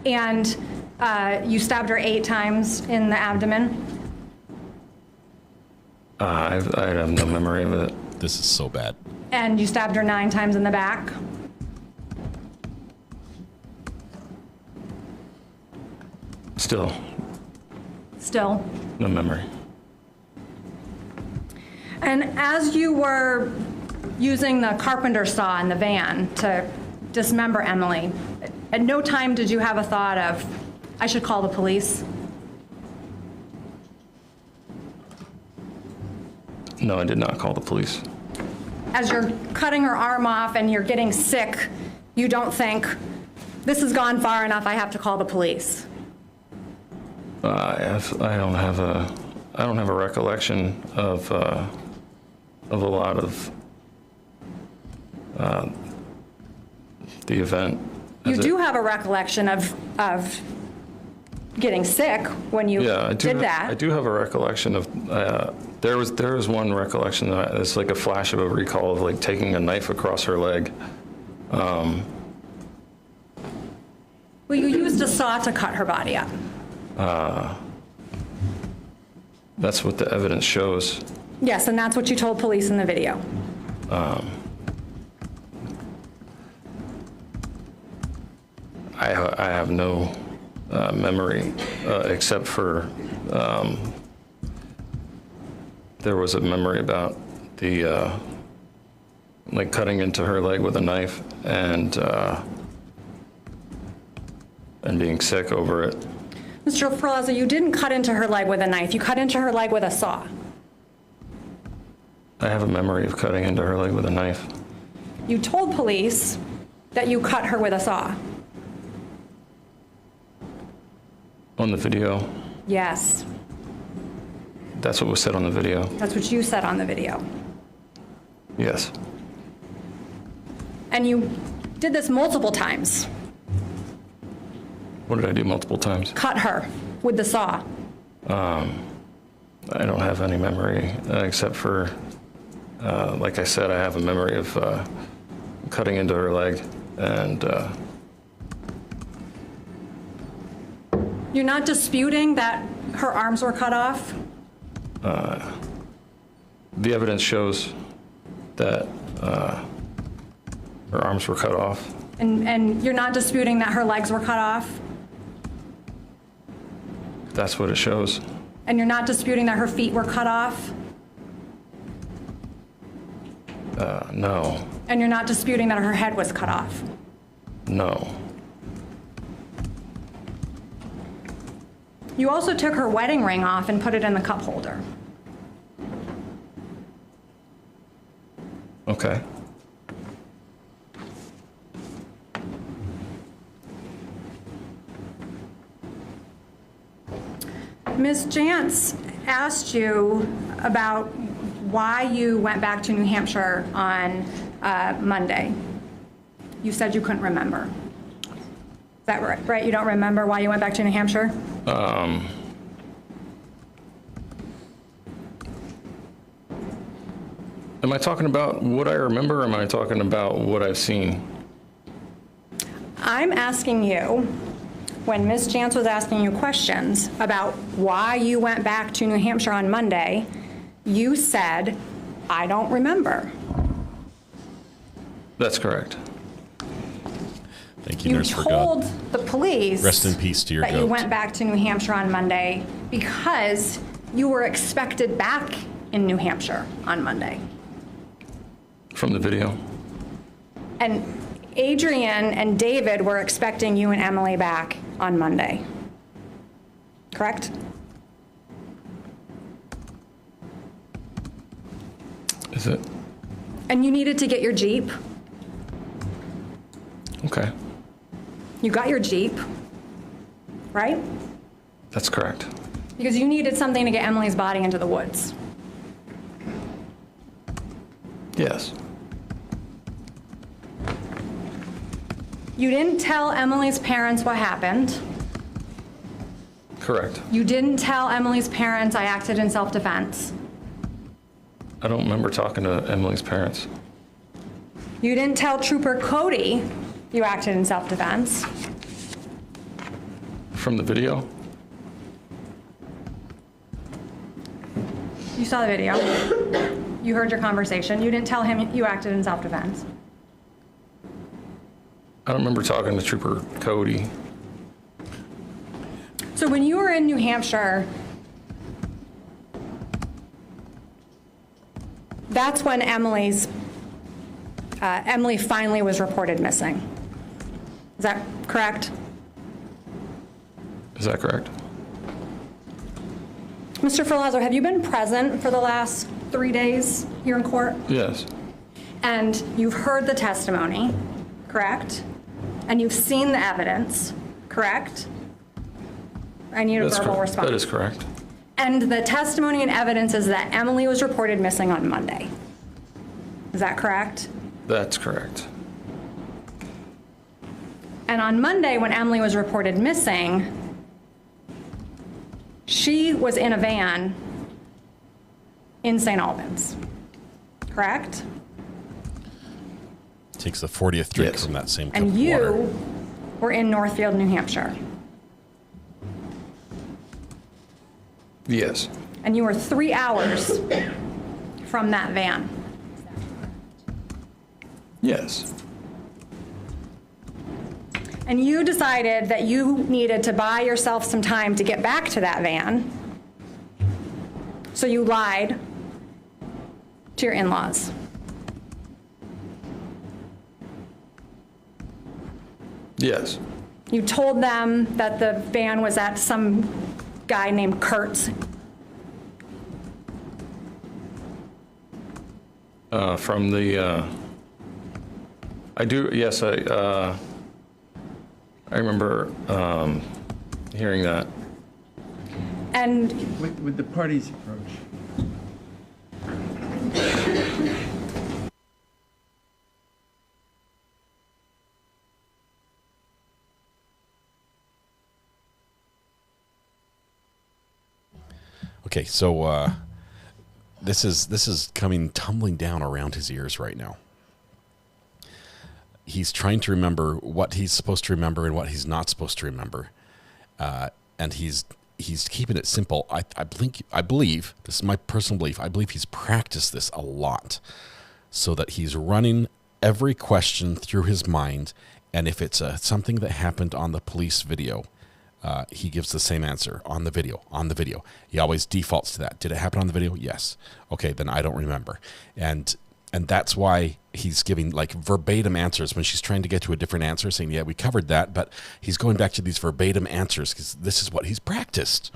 Speaker 12: And you stabbed her 8 times in the abdomen?
Speaker 11: I have no memory of it.
Speaker 3: This is so bad.
Speaker 12: And you stabbed her 9 times in the back?
Speaker 11: Still, no memory.
Speaker 12: And as you were using the carpenter saw in the van to dismember Emily, at no time did you have a thought of, I should call the police?
Speaker 11: No, I did not call the police.
Speaker 12: As you're cutting her arm off and you're getting sick, you don't think, this has gone far enough, I have to call the police?
Speaker 11: I don't have a recollection of a lot of the event.
Speaker 12: You do have a recollection of getting sick when you did that.
Speaker 11: I do have a recollection of, there was one recollection that it's like a flash of a recall of like taking a knife across her leg.
Speaker 12: Well, you used a saw to cut her body up.
Speaker 11: That's what the evidence shows.
Speaker 12: Yes, and that's what you told police in the video.
Speaker 11: I have no memory except for there was a memory about the like cutting into her leg with a knife and being sick over it.
Speaker 12: Mr. Ferlazzo, you didn't cut into her leg with a knife. You cut into her leg with a saw.
Speaker 11: I have a memory of cutting into her leg with a knife.
Speaker 12: You told police that you cut her with a saw.
Speaker 11: On the video?
Speaker 12: Yes.
Speaker 11: That's what was said on the video?
Speaker 12: That's what you said on the video.
Speaker 11: Yes.
Speaker 12: And you did this multiple times.
Speaker 11: What did I do multiple times?
Speaker 12: Cut her with the saw.
Speaker 11: I don't have any memory except for, like I said, I have a memory of cutting into her leg and
Speaker 12: You're not disputing that her arms were cut off?
Speaker 11: the evidence shows that her arms were cut off.
Speaker 12: And you're not disputing that her legs were cut off?
Speaker 11: That's what it shows.
Speaker 12: And you're not disputing that her feet were cut off?
Speaker 11: No.
Speaker 12: And you're not disputing that her head was cut off?
Speaker 11: No.
Speaker 12: You also took her wedding ring off and put it in the cup holder.
Speaker 11: Okay.
Speaker 12: Ms. Jantz asked you about why you went back to New Hampshire on Monday. You said you couldn't remember. Is that right? You don't remember why you went back to New Hampshire?
Speaker 11: Am I talking about what I remember, or am I talking about what I've seen?
Speaker 12: I'm asking you, when Ms. Jantz was asking you questions about why you went back to New Hampshire on Monday, you said, I don't remember.
Speaker 11: That's correct.
Speaker 3: Thank you, Nurse for God.
Speaker 12: You told the police
Speaker 3: Rest in peace to your
Speaker 12: that
Speaker 3: goat.
Speaker 12: you went back to New Hampshire on Monday because you were expected back in New Hampshire on Monday.
Speaker 11: From the video?
Speaker 12: And Adrian and David were expecting you and Emily back on Monday. Correct?
Speaker 11: Is it?
Speaker 12: And you needed to get your Jeep.
Speaker 11: Okay.
Speaker 12: You got your Jeep, right?
Speaker 11: That's correct.
Speaker 12: Because you needed something to get Emily's body into the woods.
Speaker 11: Yes.
Speaker 12: You didn't tell Emily's parents what happened.
Speaker 11: Correct.
Speaker 12: You didn't tell Emily's parents I acted in self-defense.
Speaker 11: I don't remember talking to Emily's parents.
Speaker 12: You didn't tell Trooper Cody you acted in self-defense.
Speaker 11: From the video?
Speaker 12: You saw the video. You heard your conversation. You didn't tell him you acted in self-defense.
Speaker 11: I don't remember talking to Trooper Cody.
Speaker 12: So when you were in New Hampshire, that's when Emily finally was reported missing. Is that correct?
Speaker 11: Is that correct?
Speaker 12: Mr. Ferlazzo, have you been present for the last 3 days here in court?
Speaker 11: Yes.
Speaker 12: And you've heard the testimony, correct? And you've seen the evidence, correct? I need a verbal response.
Speaker 11: That is correct.
Speaker 12: And the testimony and evidence is that Emily was reported missing on Monday. Is that correct?
Speaker 11: That's correct.
Speaker 12: And on Monday, when Emily was reported missing, she was in a van in St. Albans, correct?
Speaker 3: Takes the 40th drink from that same cup
Speaker 12: And
Speaker 3: of
Speaker 12: you
Speaker 3: water.
Speaker 12: were in Northfield, New Hampshire.
Speaker 11: Yes.
Speaker 12: And you were 3 hours from that van.
Speaker 11: Yes.
Speaker 12: And you decided that you needed to buy yourself some time to get back to that van. So you lied to your in-laws.
Speaker 11: Yes.
Speaker 12: You told them that the van was at some guy named Kurt's.
Speaker 11: From the, I do, yes, I remember hearing that.
Speaker 12: And
Speaker 9: with the party's approach.
Speaker 3: Okay, so this is coming tumbling down around his ears right now. He's trying to remember what he's supposed to remember and what he's not supposed to remember, and he's keeping it simple. I believe, this is my personal belief, I believe he's practiced this a lot, so that he's running every question through his mind, and if it's something that happened on the police video, he gives the same answer on the video. He always defaults to that. Did it happen on the video? Yes. Okay, then I don't remember. And that's why he's giving like verbatim answers when she's trying to get to a different answer, saying, yeah, we covered that, but he's going back to these verbatim answers because this is what he's practiced.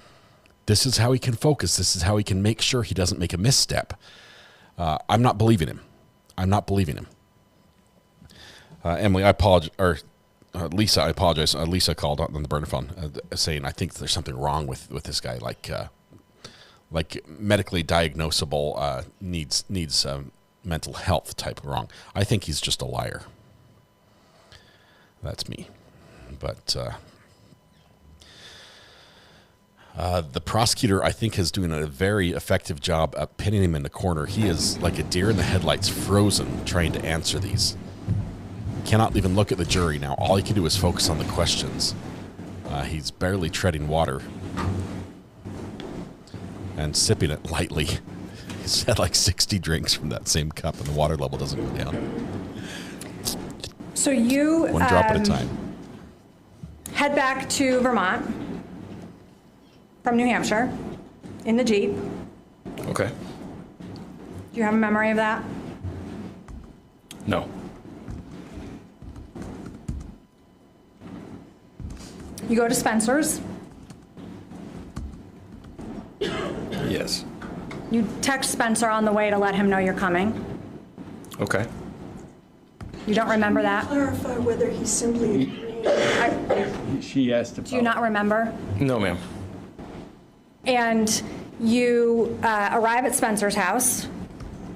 Speaker 3: This is how he can focus. This is how he can make sure he doesn't make a misstep. I'm not believing him. Emily, I apologize, or Lisa, I apologize. Lisa called on the burner phone saying, I think there's something wrong with this guy, like medically diagnosable, needs mental health type wrong. I think he's just a liar. That's me. But the prosecutor, I think, is doing a very effective job at pinning him in the corner. He is like a deer in the headlights, frozen, trying to answer these. Cannot even look at the jury now. All he can do is focus on the questions. He's barely treading water and sipping it lightly. He's had like 60 drinks from that same cup, and the water level doesn't go down.
Speaker 12: so you
Speaker 3: One drop at a time.
Speaker 12: head back to Vermont from New Hampshire in the Jeep.
Speaker 11: Okay.
Speaker 12: Do you have a memory of that?
Speaker 11: No.
Speaker 12: You go to Spencer's.
Speaker 11: Yes.
Speaker 12: You text Spencer on the way to let him know you're coming.
Speaker 11: Okay.
Speaker 12: You don't remember that?
Speaker 10: Clarify whether he simply agreed.
Speaker 9: She asked about.
Speaker 12: Do you not remember?
Speaker 11: No, ma'am.
Speaker 12: And you arrive at Spencer's house.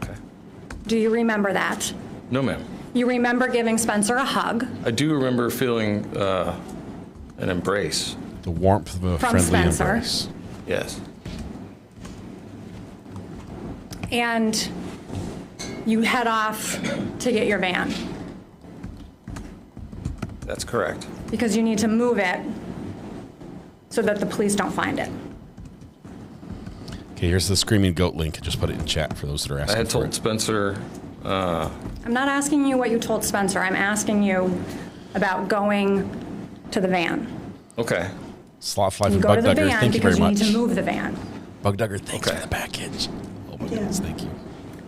Speaker 11: Okay.
Speaker 12: Do you remember that?
Speaker 11: No, ma'am.
Speaker 12: You remember giving Spencer a hug
Speaker 11: I do remember feeling an embrace.
Speaker 3: The warmth of a
Speaker 12: From
Speaker 3: friendly
Speaker 12: Spencer.
Speaker 3: embrace.
Speaker 11: Yes.
Speaker 12: and you head off to get your van
Speaker 11: That's correct.
Speaker 12: because you need to move it so that the police don't find it.
Speaker 3: Okay, here's the Screaming Goat link. Just put it in chat for those that are asking.
Speaker 11: I had
Speaker 3: for
Speaker 11: told
Speaker 3: it.
Speaker 11: Spencer.
Speaker 12: I'm not asking you what you told Spencer. I'm asking you about going to the van.
Speaker 11: Okay.
Speaker 3: Slot Life
Speaker 12: You
Speaker 3: and
Speaker 12: go
Speaker 3: Bug
Speaker 12: to the
Speaker 3: Dugger,
Speaker 12: van
Speaker 3: thank you
Speaker 12: because
Speaker 3: very
Speaker 12: you
Speaker 3: much.
Speaker 12: need to move the van.
Speaker 3: Bug Dugger, thanks
Speaker 11: Okay.
Speaker 3: for the package. Oh my goodness, thank you.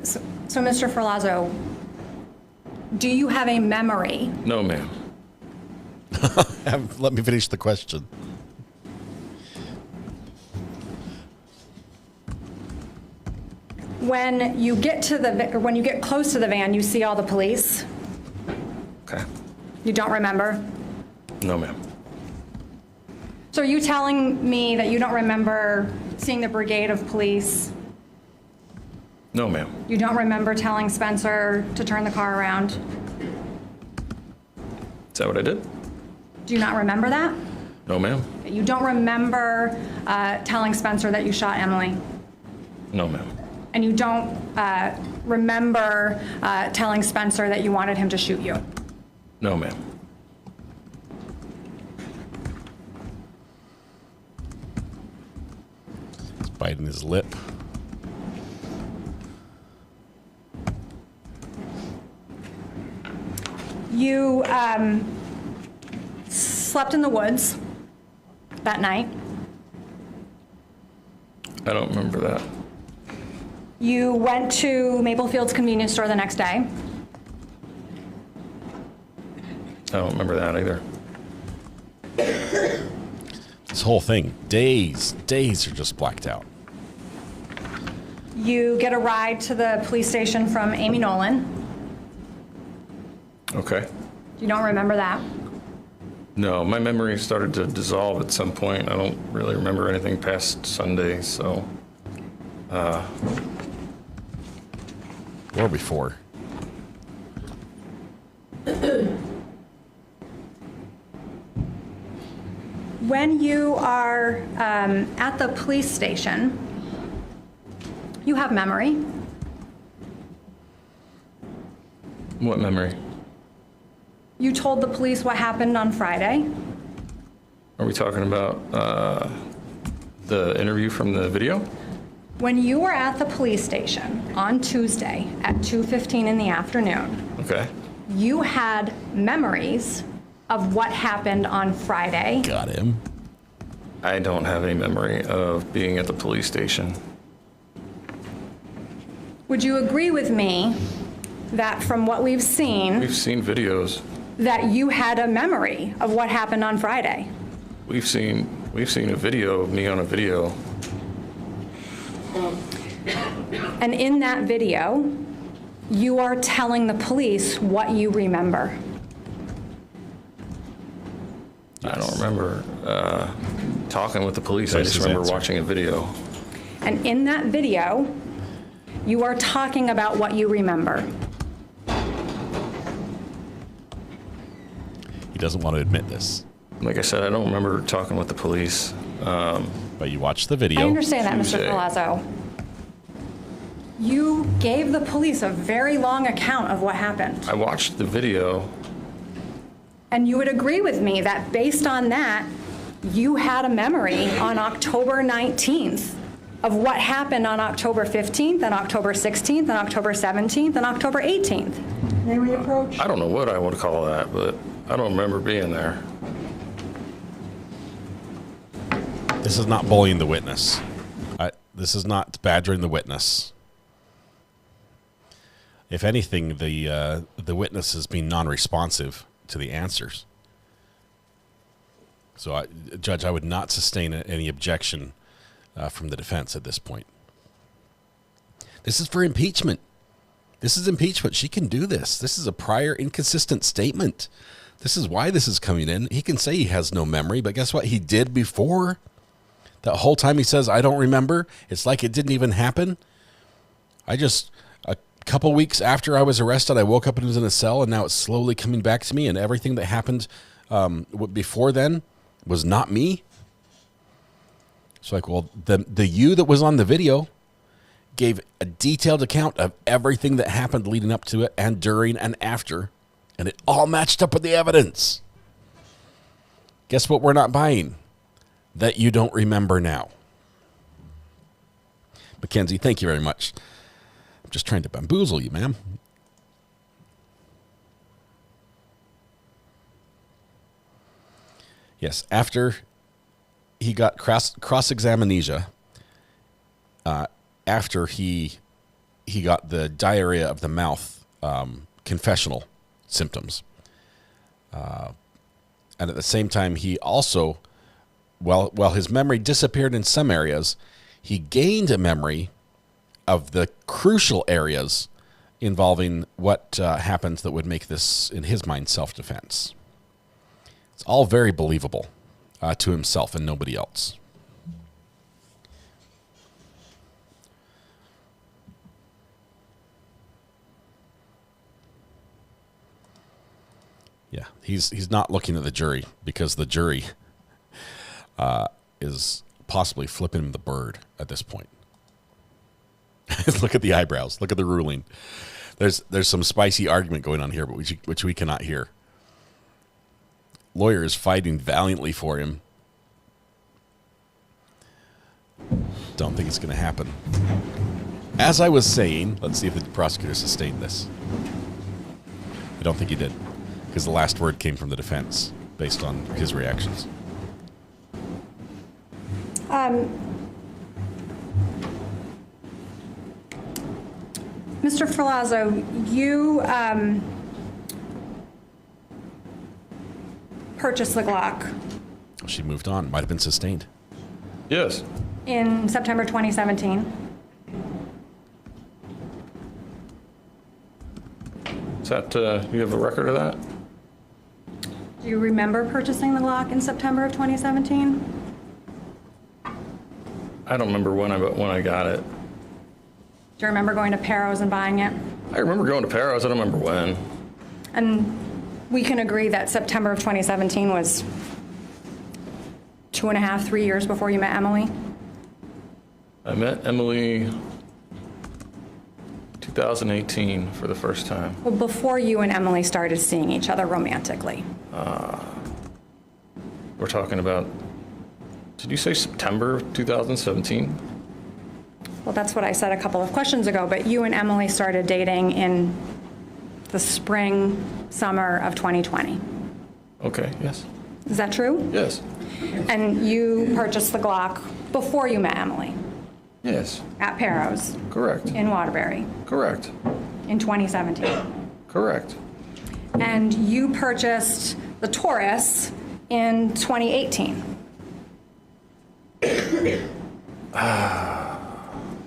Speaker 12: So, Mr. Ferlazzo, do you have a memory?
Speaker 11: No, ma'am.
Speaker 3: Let me finish the question.
Speaker 12: When you get to when you get close to the van, you see all the police.
Speaker 11: Okay.
Speaker 12: You don't remember?
Speaker 11: No, ma'am.
Speaker 12: So are you telling me that you don't remember seeing the brigade of police?
Speaker 11: No, ma'am.
Speaker 12: You don't remember telling Spencer to turn the car around?
Speaker 11: Is that what I did?
Speaker 12: Do you not remember that?
Speaker 11: No, ma'am.
Speaker 12: You don't remember telling Spencer that you shot Emily?
Speaker 11: No, ma'am.
Speaker 12: And you don't remember telling Spencer that you wanted him to shoot you?
Speaker 11: No, ma'am.
Speaker 3: He's biting his lip.
Speaker 12: You slept in the woods that night.
Speaker 11: I don't remember that.
Speaker 12: You went to Maple Fields convenience store the next day.
Speaker 11: I don't remember that either.
Speaker 3: This whole thing, days are just blacked out.
Speaker 12: You get a ride to the police station from Amy Nolan.
Speaker 11: Okay.
Speaker 12: You don't remember that?
Speaker 11: No, my memory started to dissolve at some point. I don't really remember anything past Sunday, so.
Speaker 3: Or before.
Speaker 12: When you are at the police station, you have memory.
Speaker 11: What memory?
Speaker 12: You told the police what happened on Friday.
Speaker 11: Are we talking about the interview from the video?
Speaker 12: When you were at the police station on Tuesday at 2:15 in the afternoon,
Speaker 11: Okay.
Speaker 12: you had memories of what happened on Friday.
Speaker 3: Got him.
Speaker 11: I don't have any memory of being at the police station.
Speaker 12: Would you agree with me that from what we've seen,
Speaker 11: We've seen videos.
Speaker 12: that you had a memory of what happened on Friday?
Speaker 11: We've seen a video of me on a video.
Speaker 12: And in that video, you are telling the police what you remember.
Speaker 11: I don't remember talking with the police. I
Speaker 3: That's
Speaker 11: just
Speaker 3: his
Speaker 11: remember
Speaker 3: answer.
Speaker 11: watching a video.
Speaker 12: And in that video, you are talking about what you remember.
Speaker 3: He doesn't want to admit this.
Speaker 11: Like I said, I don't remember talking with the police.
Speaker 3: But you watched the video.
Speaker 12: I understand that, Mr.
Speaker 11: Tuesday.
Speaker 12: Ferlazzo. You gave the police a very long account of what happened.
Speaker 11: I watched the video.
Speaker 12: And you would agree with me that based on that, you had a memory on October 19th of what happened on October 15th and October 16th and October 17th and October 18th. May we approach?
Speaker 11: I don't know what I would call that, but I don't remember being there.
Speaker 3: This is not bullying the witness. This is not badgering the witness. If anything, the witness is being non-responsive to the answers. So, Judge, I would not sustain any objection from the defense at this point. This is for impeachment. This is impeachment. She can do this. This is a prior inconsistent statement. This is why this is coming in. He can say he has no memory, but guess what? He did before. That whole time he says, I don't remember. It's like it didn't even happen. I just couple weeks after I was arrested, I woke up and was in a cell, and now it's slowly coming back to me, and everything that happened before then was not me. It's like, well, the you that was on the video gave a detailed account of everything that happened leading up to it and during and after, and it all matched up with the evidence. Guess what we're not buying? That you don't remember now. Mackenzie, thank you very much. I'm just trying to bamboozle you, ma'am. Yes, after he got cross-examination, after he got the diarrhea of the mouth confessional symptoms. And at the same time, he also, while his memory disappeared in some areas, he gained a memory of the crucial areas involving what happens that would make this, in his mind, self-defense. It's all very believable to himself and nobody else. Yeah, he's not looking at the jury because the jury is possibly flipping him the bird at this point. Look at the eyebrows. Look at the ruling. There's some spicy argument going on here, but which we cannot hear. Lawyer is fighting valiantly for him. Don't think it's going to happen. As I was saying, let's see if the prosecutor sustained this. I don't think he did, because the last word came from the defense based on his reactions.
Speaker 12: Mr. Ferlazzo, you purchased the Glock.
Speaker 3: She moved on. Might have been sustained.
Speaker 11: Yes.
Speaker 12: In September 2017.
Speaker 11: Is that, you have a record of that?
Speaker 12: Do you remember purchasing the Glock in September of 2017?
Speaker 11: I don't remember when I got it.
Speaker 12: Do you remember going to Pero's and buying it?
Speaker 11: I remember going to Pero's. I don't remember when.
Speaker 12: And we can agree that September of 2017 was 2.5, 3 years before you met Emily?
Speaker 11: I met Emily 2018 for the first time.
Speaker 12: Well, before you and Emily started seeing each other romantically.
Speaker 11: We're talking about, did you say September of 2017?
Speaker 12: Well, that's what I said a couple of questions ago, but you and Emily started dating in the spring, summer of 2020.
Speaker 11: Okay, yes.
Speaker 12: Is that true?
Speaker 11: Yes.
Speaker 12: And you purchased the Glock before you met Emily?
Speaker 11: Yes.
Speaker 12: At Pero's?
Speaker 11: Correct.
Speaker 12: In Waterbury?
Speaker 11: Correct.
Speaker 12: In 2017?
Speaker 11: Correct.
Speaker 12: And you purchased the Taurus in 2018?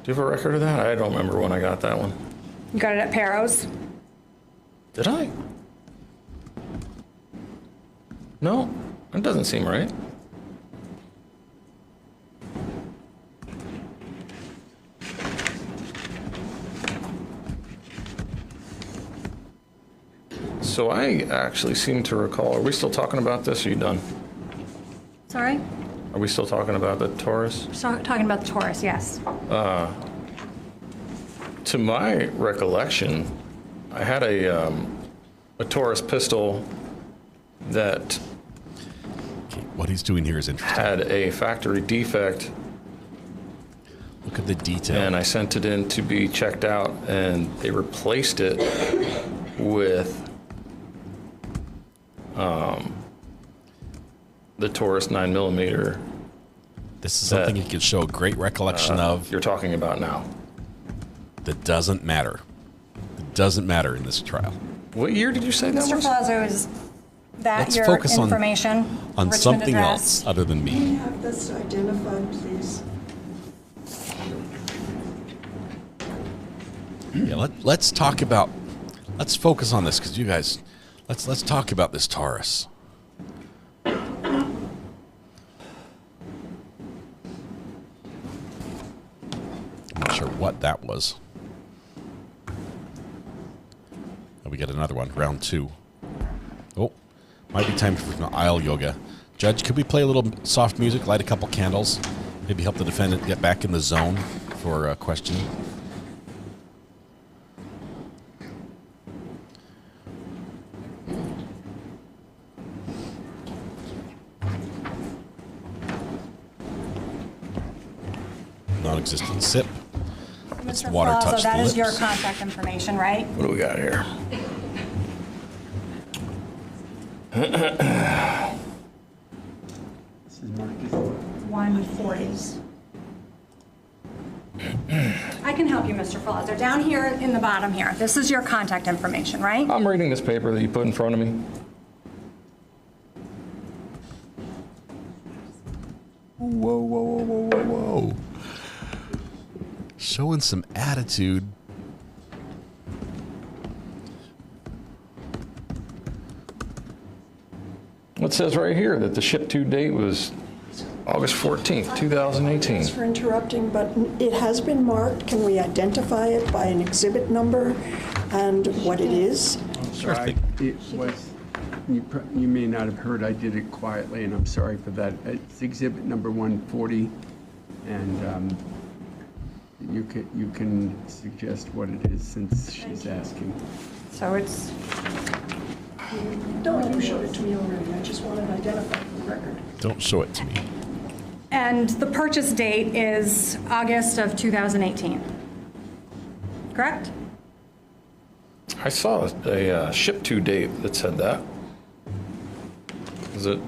Speaker 11: Do you have a record of that? I don't remember when I got that one.
Speaker 12: You got it at Pero's?
Speaker 11: Did I? No, that doesn't seem right. So I actually seem to recall, are we still talking about this, or are you done?
Speaker 12: Sorry?
Speaker 11: Are we still talking about the Taurus?
Speaker 12: Talking about the Taurus, yes.
Speaker 11: To my recollection, I had a Taurus pistol that
Speaker 3: what he's doing here is interesting.
Speaker 11: Had a factory defect.
Speaker 3: Look at the detail.
Speaker 11: And I sent it in to be checked out, and they replaced it with the Taurus 9mm.
Speaker 3: This is something you can show a great recollection of.
Speaker 11: You're talking about now.
Speaker 3: That doesn't matter. It doesn't matter in this trial.
Speaker 11: What year did you say that
Speaker 12: Mr.
Speaker 11: was?
Speaker 12: Ferlazzo, is that
Speaker 3: Let's
Speaker 12: your
Speaker 3: focus
Speaker 12: information?
Speaker 3: on
Speaker 12: Richmond
Speaker 3: something
Speaker 12: address?
Speaker 3: else other than
Speaker 10: Can
Speaker 3: me.
Speaker 10: you have this identified, please?
Speaker 3: Yeah, let's talk about. Let's focus on this because you guys. Let's talk about this Taurus. I'm not sure what that was. we get another one, round 2. Oh, might be time for some aisle yoga. Judge, could we play a little soft music, light a couple candles, maybe help the defendant get back in the zone for questioning? Non-existent sip. It's
Speaker 12: Mr.
Speaker 3: water
Speaker 12: Ferlazzo,
Speaker 3: touched
Speaker 12: that
Speaker 3: the
Speaker 12: is your
Speaker 3: lips.
Speaker 12: contact information, right?
Speaker 11: What do we got here?
Speaker 9: This is marked as
Speaker 12: 140s. I can help you, Mr. Ferlazzo. Down here in the bottom here, this is your contact information, right?
Speaker 11: I'm reading this paper that you put in front of me.
Speaker 3: Whoa, whoa, whoa, whoa, whoa, whoa. Showing some attitude.
Speaker 11: It says right here that the ship-to date was August 14th, 2018.
Speaker 10: Thanks for interrupting, but it has been marked. Can we identify it by an exhibit number and what it is?
Speaker 3: Sure thing.
Speaker 9: It was, you may not have heard, I did it quietly, and I'm sorry for that. It's exhibit number 140, and you can suggest what it is since she's asking.
Speaker 12: So it's,
Speaker 10: No, you showed it to me already. I just wanted to identify for the record.
Speaker 3: Don't show it to me.
Speaker 12: and the purchase date is August of 2018. Correct?
Speaker 11: I saw a ship-to date that said that. Is it?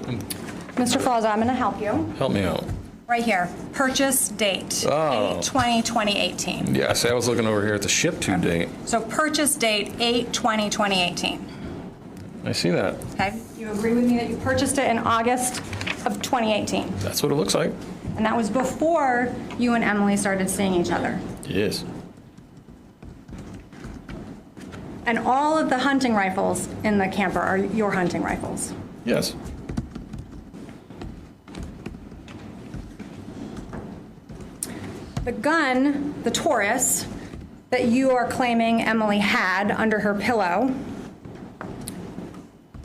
Speaker 12: Mr. Ferlazzo, I'm going to help you.
Speaker 11: Help me out.
Speaker 12: Right here, purchase date,
Speaker 11: Oh.
Speaker 12: 8/20/2018.
Speaker 11: Yeah, see, I was looking over here at the ship-to date.
Speaker 12: So purchase date, 8/20/2018.
Speaker 11: I see that.
Speaker 12: Okay, you agree with me that you purchased it in August of 2018?
Speaker 11: That's what it looks like.
Speaker 12: And that was before you and Emily started seeing each other?
Speaker 11: Yes.
Speaker 12: And all of the hunting rifles in the camper are your hunting rifles?
Speaker 11: Yes.
Speaker 12: The gun, the Taurus, that you are claiming Emily had under her pillow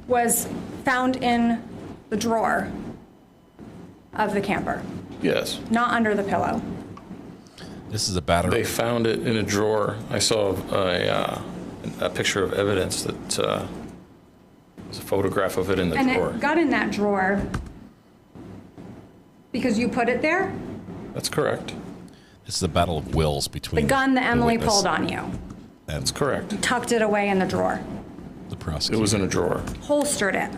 Speaker 12: was found in the drawer of the camper,
Speaker 11: Yes.
Speaker 12: not under the pillow.
Speaker 3: This is a battery.
Speaker 11: They found it in a drawer. I saw a picture of evidence that was a photograph of it in the
Speaker 12: And
Speaker 11: drawer.
Speaker 12: it got in that drawer because you put it there?
Speaker 11: That's correct.
Speaker 3: This is a battle of wills between
Speaker 12: The gun that Emily
Speaker 3: witness
Speaker 12: pulled on you.
Speaker 11: That's correct.
Speaker 12: Tucked it away in the drawer.
Speaker 3: The prosecutor.
Speaker 11: It was in a drawer.
Speaker 12: Holstered it.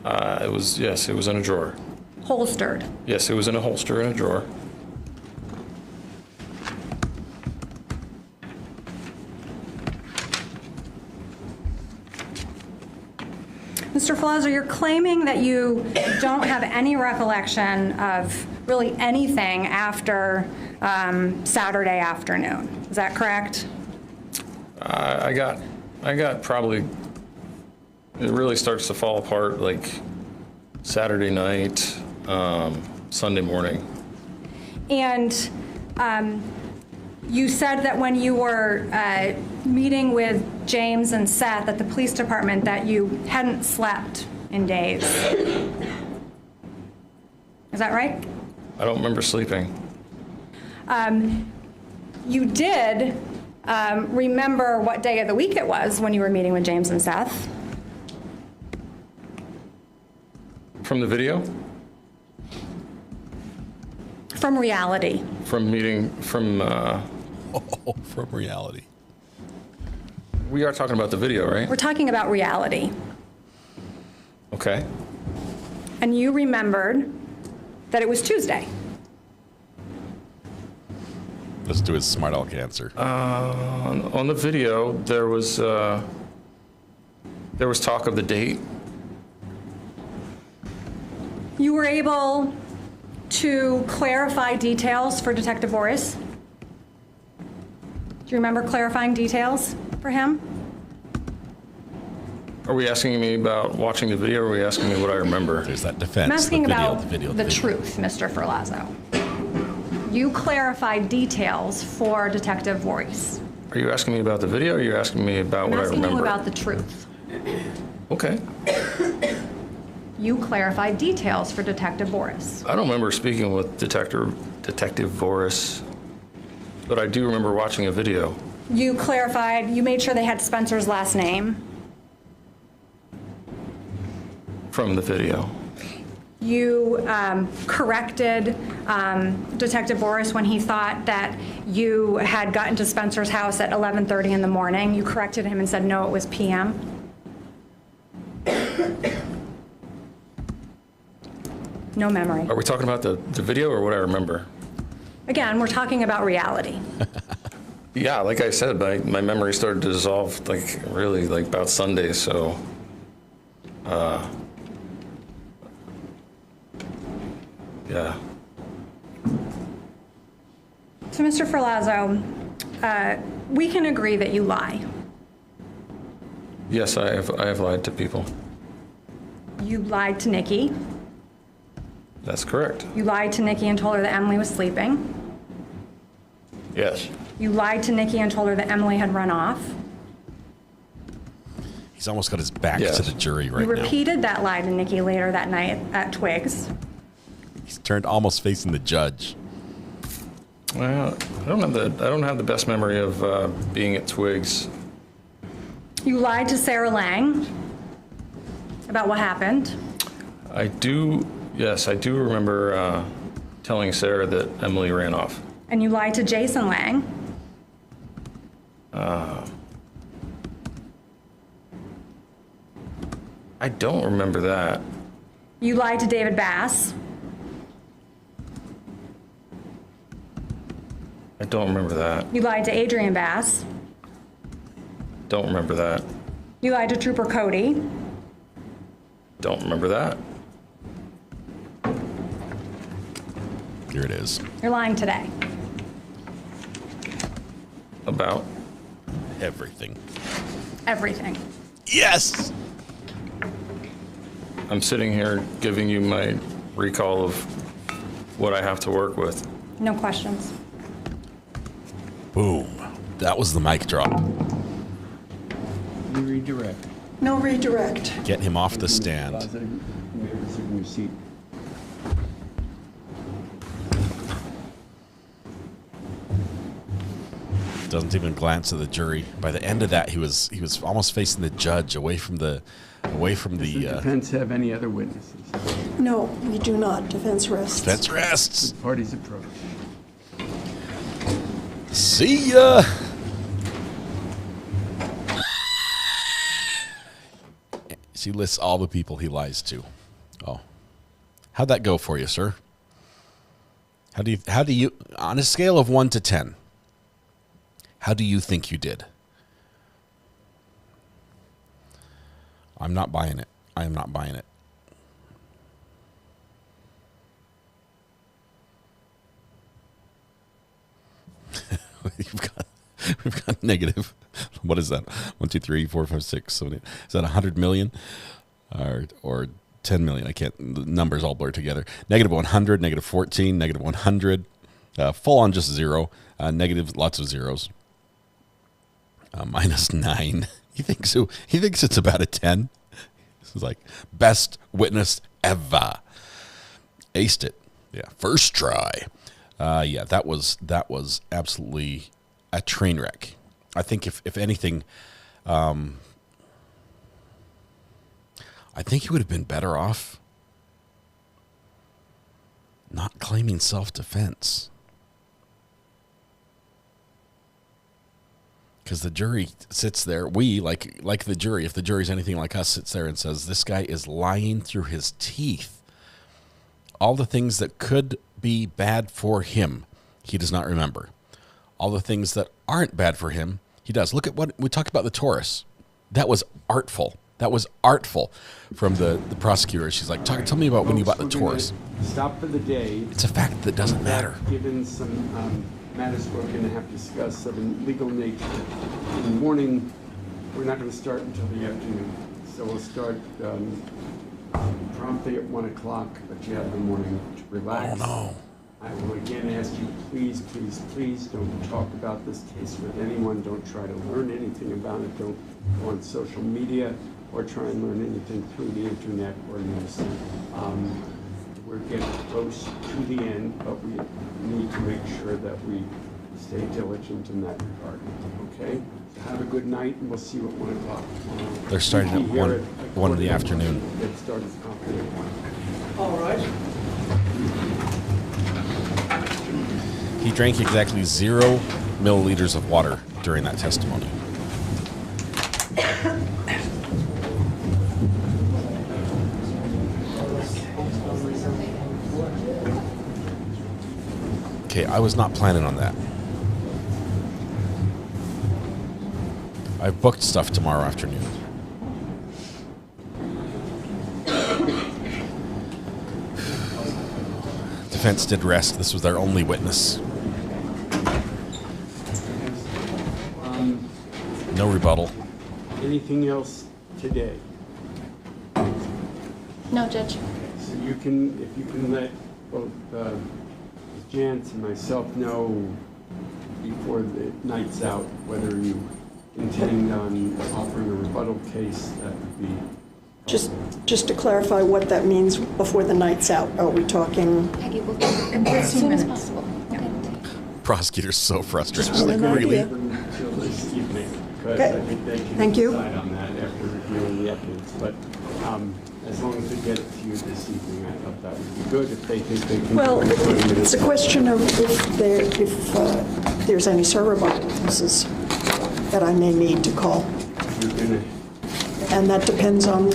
Speaker 11: It was in a drawer.
Speaker 12: Holstered.
Speaker 11: Yes, it was in a holster in a drawer.
Speaker 12: Mr. Ferlazzo, you're claiming that you don't have any recollection of really anything after Saturday afternoon. Is that correct?
Speaker 11: I got probably, it really starts to fall apart like Saturday night, Sunday morning.
Speaker 12: And you said that when you were meeting with James and Seth at the police department that you hadn't slept in days. Is that right?
Speaker 11: I don't remember sleeping.
Speaker 12: You did remember what day of the week it was when you were meeting with James and Seth.
Speaker 11: From the video?
Speaker 12: From reality.
Speaker 11: From meeting, from...
Speaker 3: from reality.
Speaker 11: We are talking about the video, right?
Speaker 12: We're talking about reality.
Speaker 11: Okay.
Speaker 12: And you remembered that it was Tuesday.
Speaker 3: Let's do his smart aleck answer.
Speaker 11: On the video, there was talk of the date.
Speaker 12: You were able to clarify details for Detective Boris? Do you remember clarifying details for him?
Speaker 11: Are we asking me about watching the video, or are we asking me what I remember?
Speaker 3: There's that defense.
Speaker 12: I'm asking
Speaker 3: the video,
Speaker 12: about
Speaker 3: the video,
Speaker 12: the
Speaker 3: video.
Speaker 12: truth, Mr. Ferlazzo. You clarified details for Detective Boris.
Speaker 11: Are you asking me about the video, or are you asking me about
Speaker 12: I'm
Speaker 11: what I
Speaker 12: asking
Speaker 11: remember?
Speaker 12: you about the truth.
Speaker 11: Okay.
Speaker 12: You clarified details for Detective Boris.
Speaker 11: I don't remember speaking with Detective Boris, but I do remember watching a video.
Speaker 12: You clarified, you made sure they had Spencer's last name.
Speaker 11: From the video.
Speaker 12: You corrected Detective Boris when he thought that you had gotten to Spencer's house at 11:30 in the morning. You corrected him and said, no, it was PM. No memory.
Speaker 11: Are we talking about the video or what I remember?
Speaker 12: Again, we're talking about reality.
Speaker 11: Yeah, like I said, my memory started to dissolve like really like about Sunday, so yeah.
Speaker 12: So, Mr. Ferlazzo, we can agree that you lie.
Speaker 11: Yes, I have lied to people.
Speaker 12: You lied to Nikki.
Speaker 11: That's correct.
Speaker 12: You lied to Nikki and told her that Emily was sleeping.
Speaker 11: Yes.
Speaker 12: You lied to Nikki and told her that Emily had run off.
Speaker 3: He's almost got his back to the jury right
Speaker 12: You
Speaker 3: now.
Speaker 12: repeated that lie to Nikki later that night at Twiggs.
Speaker 3: He's turned almost facing the judge.
Speaker 11: Well, I don't have the best memory of being at Twiggs.
Speaker 12: You lied to Sarah Lang about what happened.
Speaker 11: Yes, I do remember telling Sarah that Emily ran off.
Speaker 12: And you lied to Jason Lang.
Speaker 11: I don't remember that.
Speaker 12: You lied to David Bass.
Speaker 11: I don't remember that.
Speaker 12: You lied to Adrian Bass.
Speaker 11: Don't remember that.
Speaker 12: You lied to Trooper Cody.
Speaker 11: Don't remember that.
Speaker 3: Here it is.
Speaker 12: You're lying today.
Speaker 11: About?
Speaker 3: Everything.
Speaker 12: Everything.
Speaker 3: Yes!
Speaker 11: I'm sitting here giving you my recall of what I have to work with.
Speaker 12: No questions.
Speaker 3: Boom. That was the mic drop.
Speaker 9: You redirect.
Speaker 10: No redirect.
Speaker 3: Get him off the stand.
Speaker 9: Sit in your seat.
Speaker 3: Doesn't even glance at the jury. By the end of that, he was almost facing the judge, away from the.
Speaker 9: Does the defense have any other witnesses?
Speaker 10: No, we do not. Defense rests.
Speaker 3: Defense rests.
Speaker 9: The parties approach.
Speaker 3: See ya. She lists all the people he lies to. Oh, how'd that go for you, sir? How do you on a scale of 1 to 10? How do you think you did? I'm not buying it. I am not buying it. We've got negative. What is that? 1, 2, 3, 4, 5, 6, 7, 8. Is that 100 million or 10 million? I can't. The numbers all blur together. Negative 100, negative 14, negative 100. Full on just 0. Negative, lots of zeros. Minus 9. He thinks it's about a 10. This is like best witness ever. Aced it. Yeah, first try. Yeah, that was absolutely a train wreck. I think if anything, I think he would have been better off not claiming self-defense. Because the jury sits there, we, like the jury, if the jury's anything like us, sits there and says, this guy is lying through his teeth. All the things that could be bad for him, he does not remember. All the things that aren't bad for him, he does. Look at what we talked about, the Taurus. That was artful. That was artful from the prosecutor. She's like, tell me about when you bought the Taurus.
Speaker 9: Stop for the day.
Speaker 3: It's a fact that doesn't matter.
Speaker 9: Given some matters we're going to have to discuss of a legal nature. In the morning, we're not going to start until the afternoon. So we'll start promptly at 1 o'clock, but you have the morning to relax.
Speaker 3: Oh, no.
Speaker 9: I will again ask you, please, please, please don't talk about this case with anyone. Don't try to learn anything about it. Don't go on social media or try and learn anything through the internet or news. We're getting close to the end, but we need to make sure that we stay diligent in that regard. Okay? So have a good night, and we'll see you at 1 o'clock tomorrow.
Speaker 3: They're starting at 1 in the afternoon.
Speaker 9: Get started promptly at 1.
Speaker 2: All right.
Speaker 3: He drank exactly 0 milliliters of water during that testimony. Okay, I was not planning on that. I've booked stuff tomorrow afternoon. Defense did rest. This was their only witness. No rebuttal.
Speaker 9: Anything else today?
Speaker 13: No, Judge.
Speaker 9: So you can, if you can let both Jance and myself know before the night's out whether you intend on offering a rebuttal case, that would be...
Speaker 10: Just to clarify what that means before the night's out, are we talking?
Speaker 13: Peggy will as soon as possible.
Speaker 3: Prosecutor's so frustrated.
Speaker 10: Just
Speaker 3: Like,
Speaker 10: an
Speaker 3: really?
Speaker 10: idea.
Speaker 9: Until this evening, because
Speaker 10: Okay.
Speaker 9: I think they can
Speaker 10: Thank you.
Speaker 9: decide on that after reviewing the evidence. But as long as they get it to you this evening, I thought that would be good if they think they can.
Speaker 10: Well,
Speaker 9: do it in 20
Speaker 10: it's
Speaker 9: minutes.
Speaker 10: a question of if there's any server witnesses that I may need to call.
Speaker 9: You're gonna,
Speaker 10: And that depends on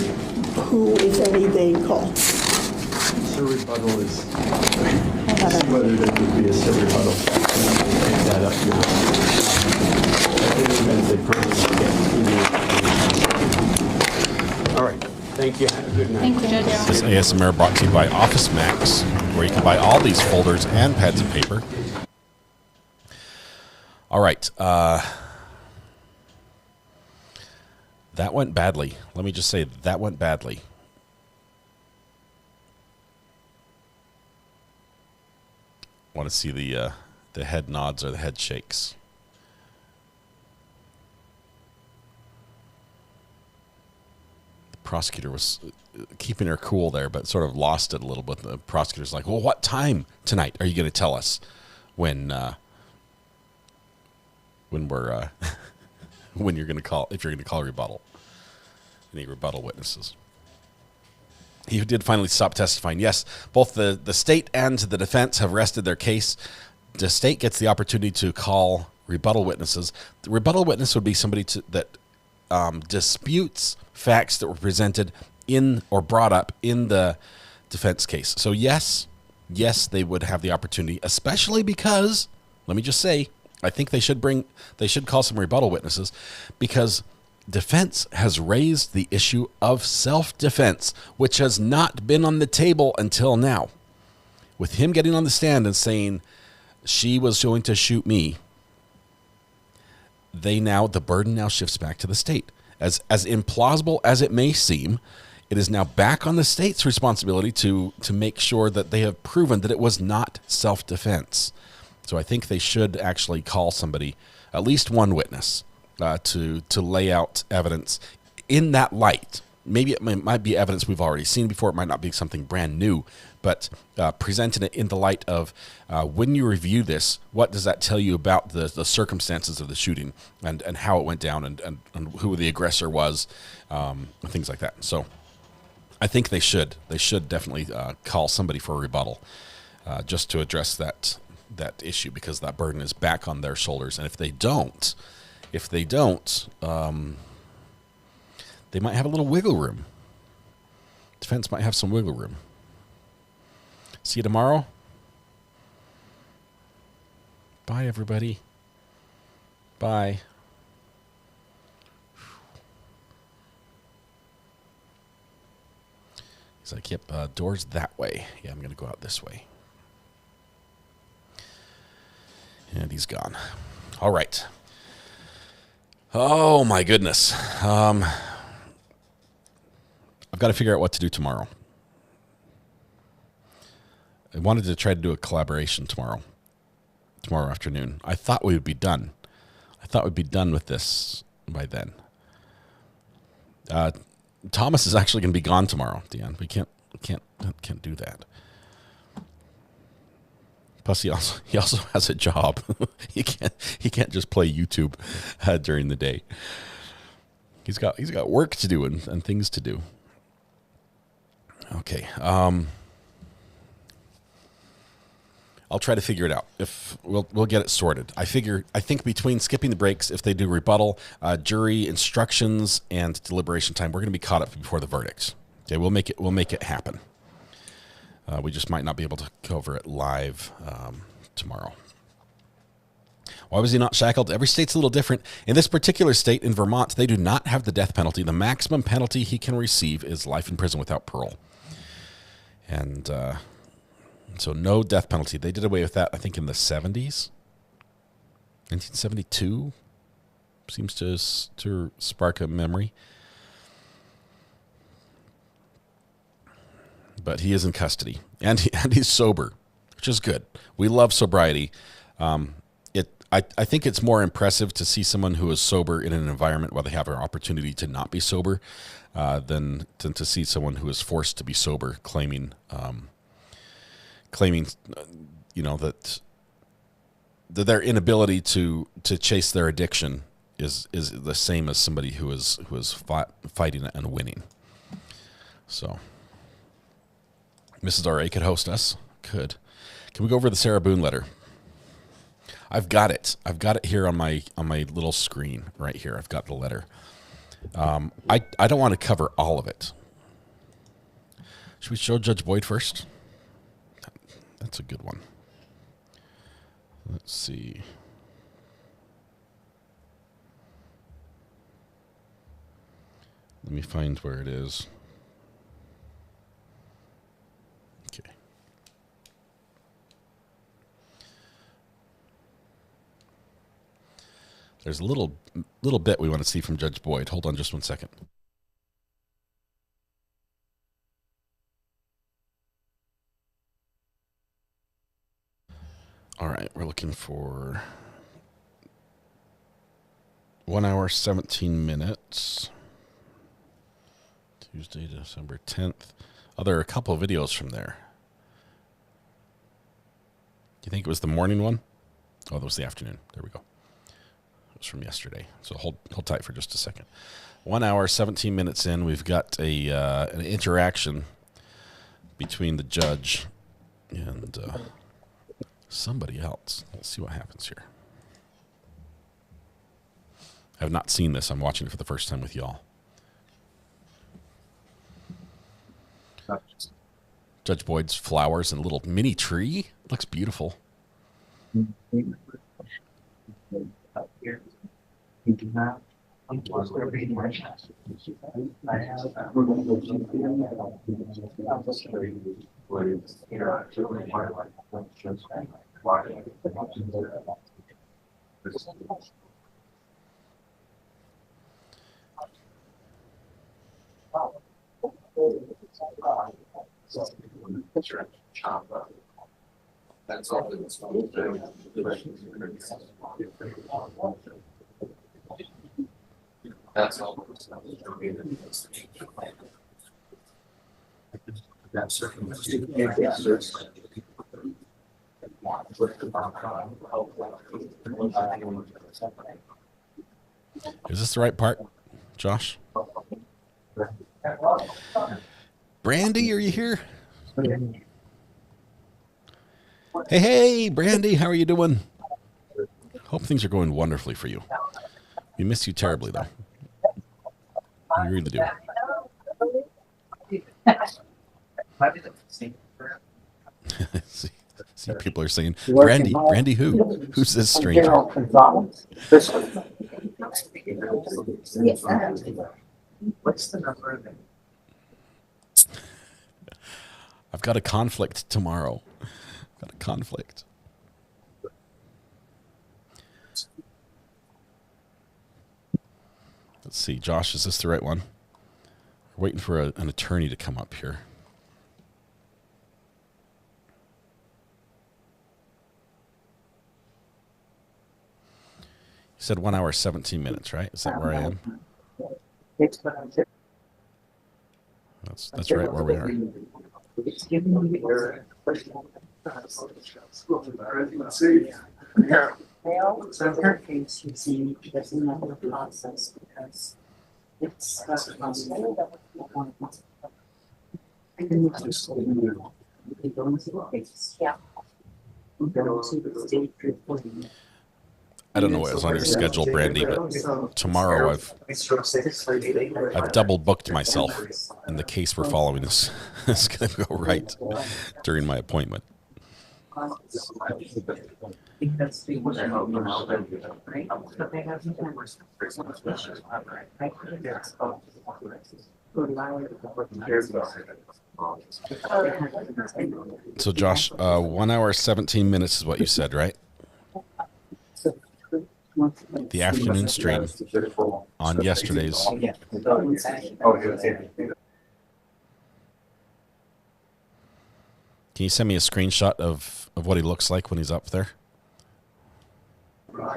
Speaker 10: who, if any, they call.
Speaker 9: Sir rebuttal is, see whether there would be a Sir rebuttal. And I can take that up now. I think as they promise to get to the... All right. Thank you. Have a good night.
Speaker 13: Thank you, Judge.
Speaker 3: This ASMR brought to you by Office Max, where you can buy all these folders and pads of paper. All right. That went badly. Let me just say that went badly. Want to see the head nods or the head shakes. The prosecutor was keeping her cool there, but sort of lost it a little bit. The prosecutor's like, well, what time tonight are you going to tell us when we're when you're going to call, if you're going to call a rebuttal? Any rebuttal witnesses? He did finally stop testifying. Yes, both the state and the defense have rested their case. The state gets the opportunity to call rebuttal witnesses. The rebuttal witness would be somebody that disputes facts that were presented in or brought up in the defense case. So yes, they would have the opportunity, especially because, let me just say, I think they should call some rebuttal witnesses, because defense has raised the issue of self-defense, which has not been on the table until now. With him getting on the stand and saying she was going to shoot me, the burden now shifts back to the state. As implausible as it may seem, it is now back on the state's responsibility to make sure that they have proven that it was not self-defense. So I think they should actually call somebody, at least one witness, to lay out evidence in that light. Maybe it might be evidence we've already seen before. It might not be something brand new, but presenting it in the light of when you review this, what does that tell you about the circumstances of the shooting and how it went down and who the aggressor was, and things like that. So I think they should definitely call somebody for a rebuttal just to address that issue, because that burden is back on their shoulders. And if they don't, they might have a little wiggle room. Defense might have some wiggle room. See you tomorrow. Bye, everybody. Bye. He's like, yep, door's that way. Yeah, I'm going to go out this way. And he's gone. All right. Oh, my goodness. I've got to figure out what to do tomorrow. I wanted to try to do a collaboration tomorrow afternoon. I thought we would be done. I thought we'd be done with this by then. Thomas is actually going to be gone tomorrow, Deanne. We can't do that. Plus, he also has a job. he can't just play YouTube during the day. He's got work to do and things to do. Okay. I'll try to figure it out. If we'll get it sorted. I think between skipping the breaks, if they do rebuttal, jury instructions, and deliberation time, we're going to be caught up before the verdicts. Okay, we'll make it happen. We just might not be able to cover it live tomorrow. Why was he not shackled? Every state's a little different. In this particular state, in Vermont, they do not have the death penalty. The maximum penalty he can receive is life in prison without parole. And so no death penalty. They did away with that, I think, in the 70s. 1972 seems to spark a memory. But he is in custody, and he's sober, which is good. We love sobriety. I think it's more impressive to see someone who is sober in an environment where they have an opportunity to not be sober than to see someone who is forced to be sober claiming that their inability to chase their addiction is the same as somebody who is fighting and winning. So Mrs. R.A. could host us. Could. Can we go over the Sarah Boone letter? I've got it. I've got it here on my little screen right here. I've got the letter. I don't want to cover all of it. Should we show Judge Boyd first? That's a good one. Let's see. Let me find where it is. Okay. There's a little bit we want to see from Judge Boyd. Hold on just 1 second. All right, we're looking for 1 hour, 17 minutes. Tuesday, December 10th. Oh, there are a couple of videos from there. Do you think it was the morning one? Oh, that was the afternoon. There we go. It was from yesterday. So hold tight for just a second. 1 hour, 17 minutes in, we've got an interaction between the judge and somebody else. Let's see what happens here. I have not seen this. I'm watching it for the first time with y'all. Judge Boyd's flowers and a little mini tree. Looks beautiful.
Speaker 14: That's all it was. That's all.
Speaker 3: Is this the right part, Josh? Brandy, are you here? Hey, Brandy, how are you doing? Hope things are going wonderfully for you. We miss you terribly, though. We really do. See, people are saying, Brandy who? Who's this stranger?
Speaker 14: What's the number of it?
Speaker 3: I've got a conflict tomorrow. Got a conflict. Let's see, Josh, is this the right one? We're waiting for an attorney to come up here. said 1 hour, 17 minutes, right? Is that where I am? That's right where we are.
Speaker 14: Well, so in her case, you see, there's another process because it's yeah.
Speaker 3: I don't know what was on your schedule, Brandy, but tomorrow I've double booked myself, and the case we're following is going to go right during my appointment. So, Josh, 1 hour, 17 minutes is what you said, right? The afternoon stream on yesterday's. Can you send me a screenshot of what he looks like when he's up there? Oh,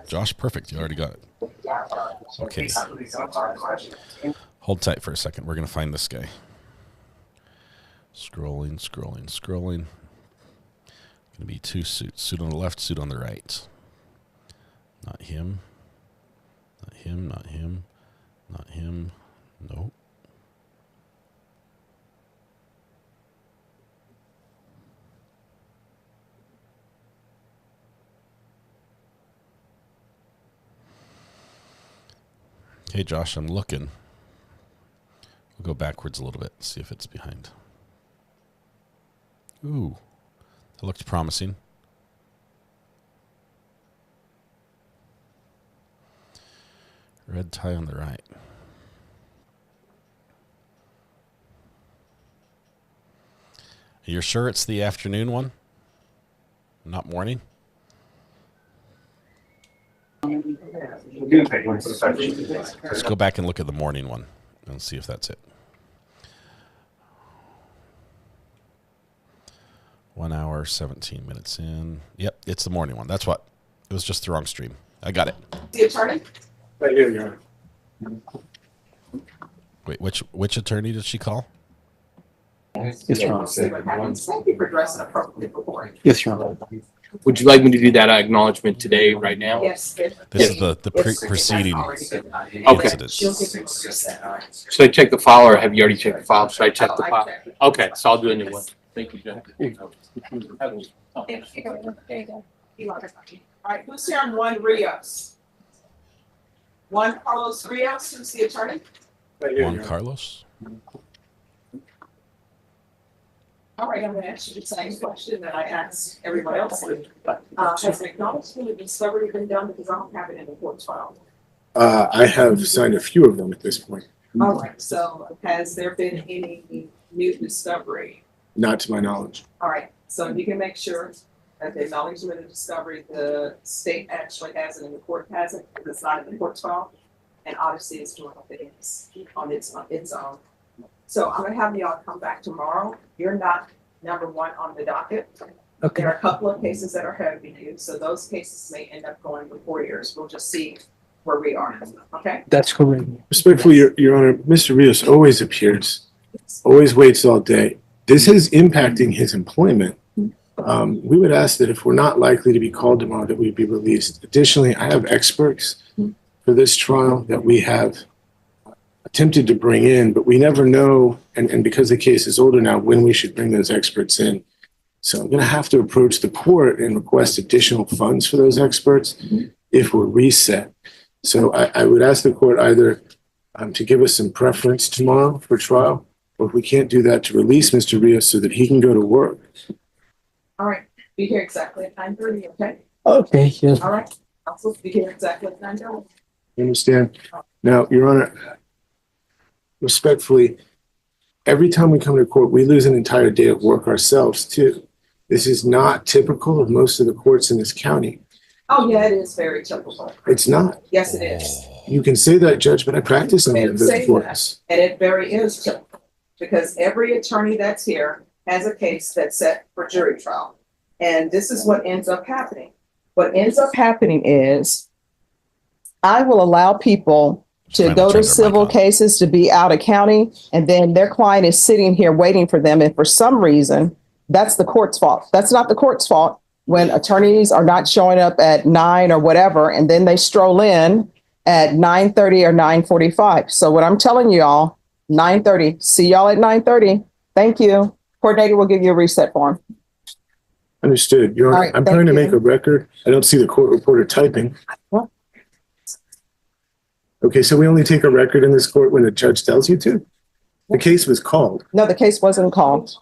Speaker 3: Josh, perfect. You already got it. Okay. Hold tight for a second. We're going to find this guy. Scrolling. Going to be two suits. Suit on the left, suit on the right. Not him. Nope. Hey, Josh, I'm looking. We'll go backwards a little bit, see if it's behind. Ooh, that looks promising. Red tie on the right. You're sure it's the afternoon one? Not morning? Let's go back and look at the morning one and see if that's it. 1 hour, 17 minutes in. Yep, it's the morning one. That's what. It was just the wrong stream. I got it.
Speaker 15: The attorney?
Speaker 16: Right here, Your Honor.
Speaker 3: Wait, which attorney did she call?
Speaker 16: Yes, Your Honor.
Speaker 15: Thank you for dressing appropriately before.
Speaker 16: Yes, Your Honor. Would you like me to do that acknowledgement today, right now?
Speaker 15: Yes.
Speaker 3: This is the preceding
Speaker 16: Okay.
Speaker 3: incident.
Speaker 16: Should I check the file, or have you already checked the file? Should I check the file? Okay, so I'll do a new one. Thank you, Jeff.
Speaker 15: There you go. All right, who's here on one Rios? One Carlos Rios, who's the attorney?
Speaker 3: Juan Carlos?
Speaker 15: All right, I'm going to ask you the same question that I asked everybody else. Has an acknowledgement of discovery been done, because I don't have it in the court file?
Speaker 16: I have signed a few of them at this point.
Speaker 15: All right, so has there been any new discovery?
Speaker 16: Not to my knowledge.
Speaker 15: All right, so you can make sure that the acknowledgement of discovery, the state actually has it and the court has it, because it's not in the court's file. And Odyssey is doing things on its own. So I'm gonna have y'all come back tomorrow. You're not number one on the docket. Okay. There are a couple of cases that are heavy news, so those cases may end up going before yours. We'll just see where we are, okay?
Speaker 16: That's correct. Respectfully, Your Honor, Mr. Rios always appears, always waits all day. This is impacting his employment. We would ask that if we're not likely to be called tomorrow, that we be released. Additionally, I have experts for this trial that we have attempted to bring in, but we never know, and because the case is older now, when we should bring those experts in. So I'm going to have to approach the court and request additional funds for those experts if we're reset. So I would ask the court either to give us some preference tomorrow for trial, or if we can't do that, to release Mr. Rios so that he can go to work.
Speaker 15: All right, be here exactly at 9:30, okay?
Speaker 16: Okay, yes.
Speaker 15: All right, I'll supposed to be here exactly at 9:30.
Speaker 16: You understand? Now, Your Honor, respectfully, every time we come to court, we lose an entire day of work ourselves, too. This is not typical of most of the courts in this county.
Speaker 15: Oh, yeah, it is very typical.
Speaker 16: It's not.
Speaker 15: Yes, it is.
Speaker 16: You can say that, Judge, but I practice in
Speaker 15: And
Speaker 16: the
Speaker 15: say
Speaker 16: courts.
Speaker 15: that, and it very is typical, because every attorney that's here has a case that's set for jury trial. And this is what ends up happening. What ends up happening is I will allow people to go to civil cases to be out of county, and then their client is sitting here waiting for them. And for some reason, that's the court's fault. That's not the court's fault when attorneys are not showing up at 9 or whatever, and then they stroll in at 9:30 or 9:45. So what I'm telling you all, 9:30, see y'all at 9:30. Thank you. Coordinator will give you a reset form.
Speaker 16: Understood. Your Honor,
Speaker 15: right,
Speaker 16: I'm
Speaker 15: thank
Speaker 16: trying to
Speaker 15: you.
Speaker 16: make a record. I don't see the court reporter typing.
Speaker 15: What?
Speaker 16: Okay, so we only take a record in this court when the judge tells you to? The case was called.
Speaker 15: No, the case wasn't called.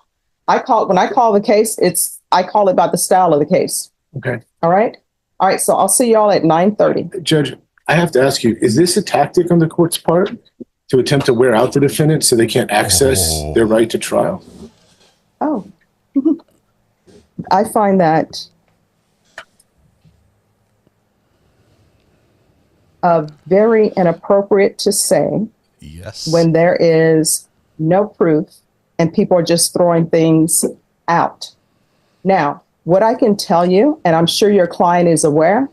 Speaker 15: When I call the case, I call it by the style of the case.
Speaker 16: Okay.
Speaker 15: All right. All right. So I'll see y'all at 9:30.
Speaker 16: Judge, I have to ask you, is this a tactic on the court's part to attempt to wear out the defendant so they can't access their right to trial?
Speaker 15: Oh, I find that very inappropriate to say.
Speaker 3: Yes.
Speaker 15: When there is no proof and people are just throwing things out. Now, what I can tell you, and I'm sure your client is aware,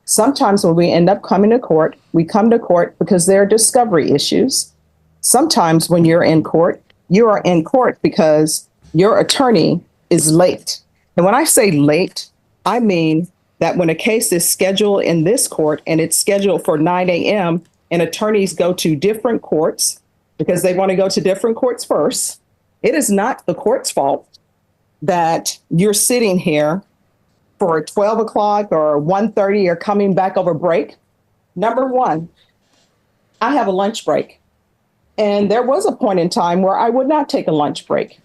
Speaker 15: sometimes when we end up coming to court, we come to court because there are discovery issues. Sometimes when you're in court, you are in court because your attorney is late. And when I say late, I mean that when a case is scheduled in this court and it's scheduled for 9 a.m. and attorneys go to different courts because they want to go to different courts first, it is not the court's fault that you're sitting here for 12 o'clock or 1:30 or coming back over break. Number one, I have a lunch break. And there was a point in time where I would not take a lunch break.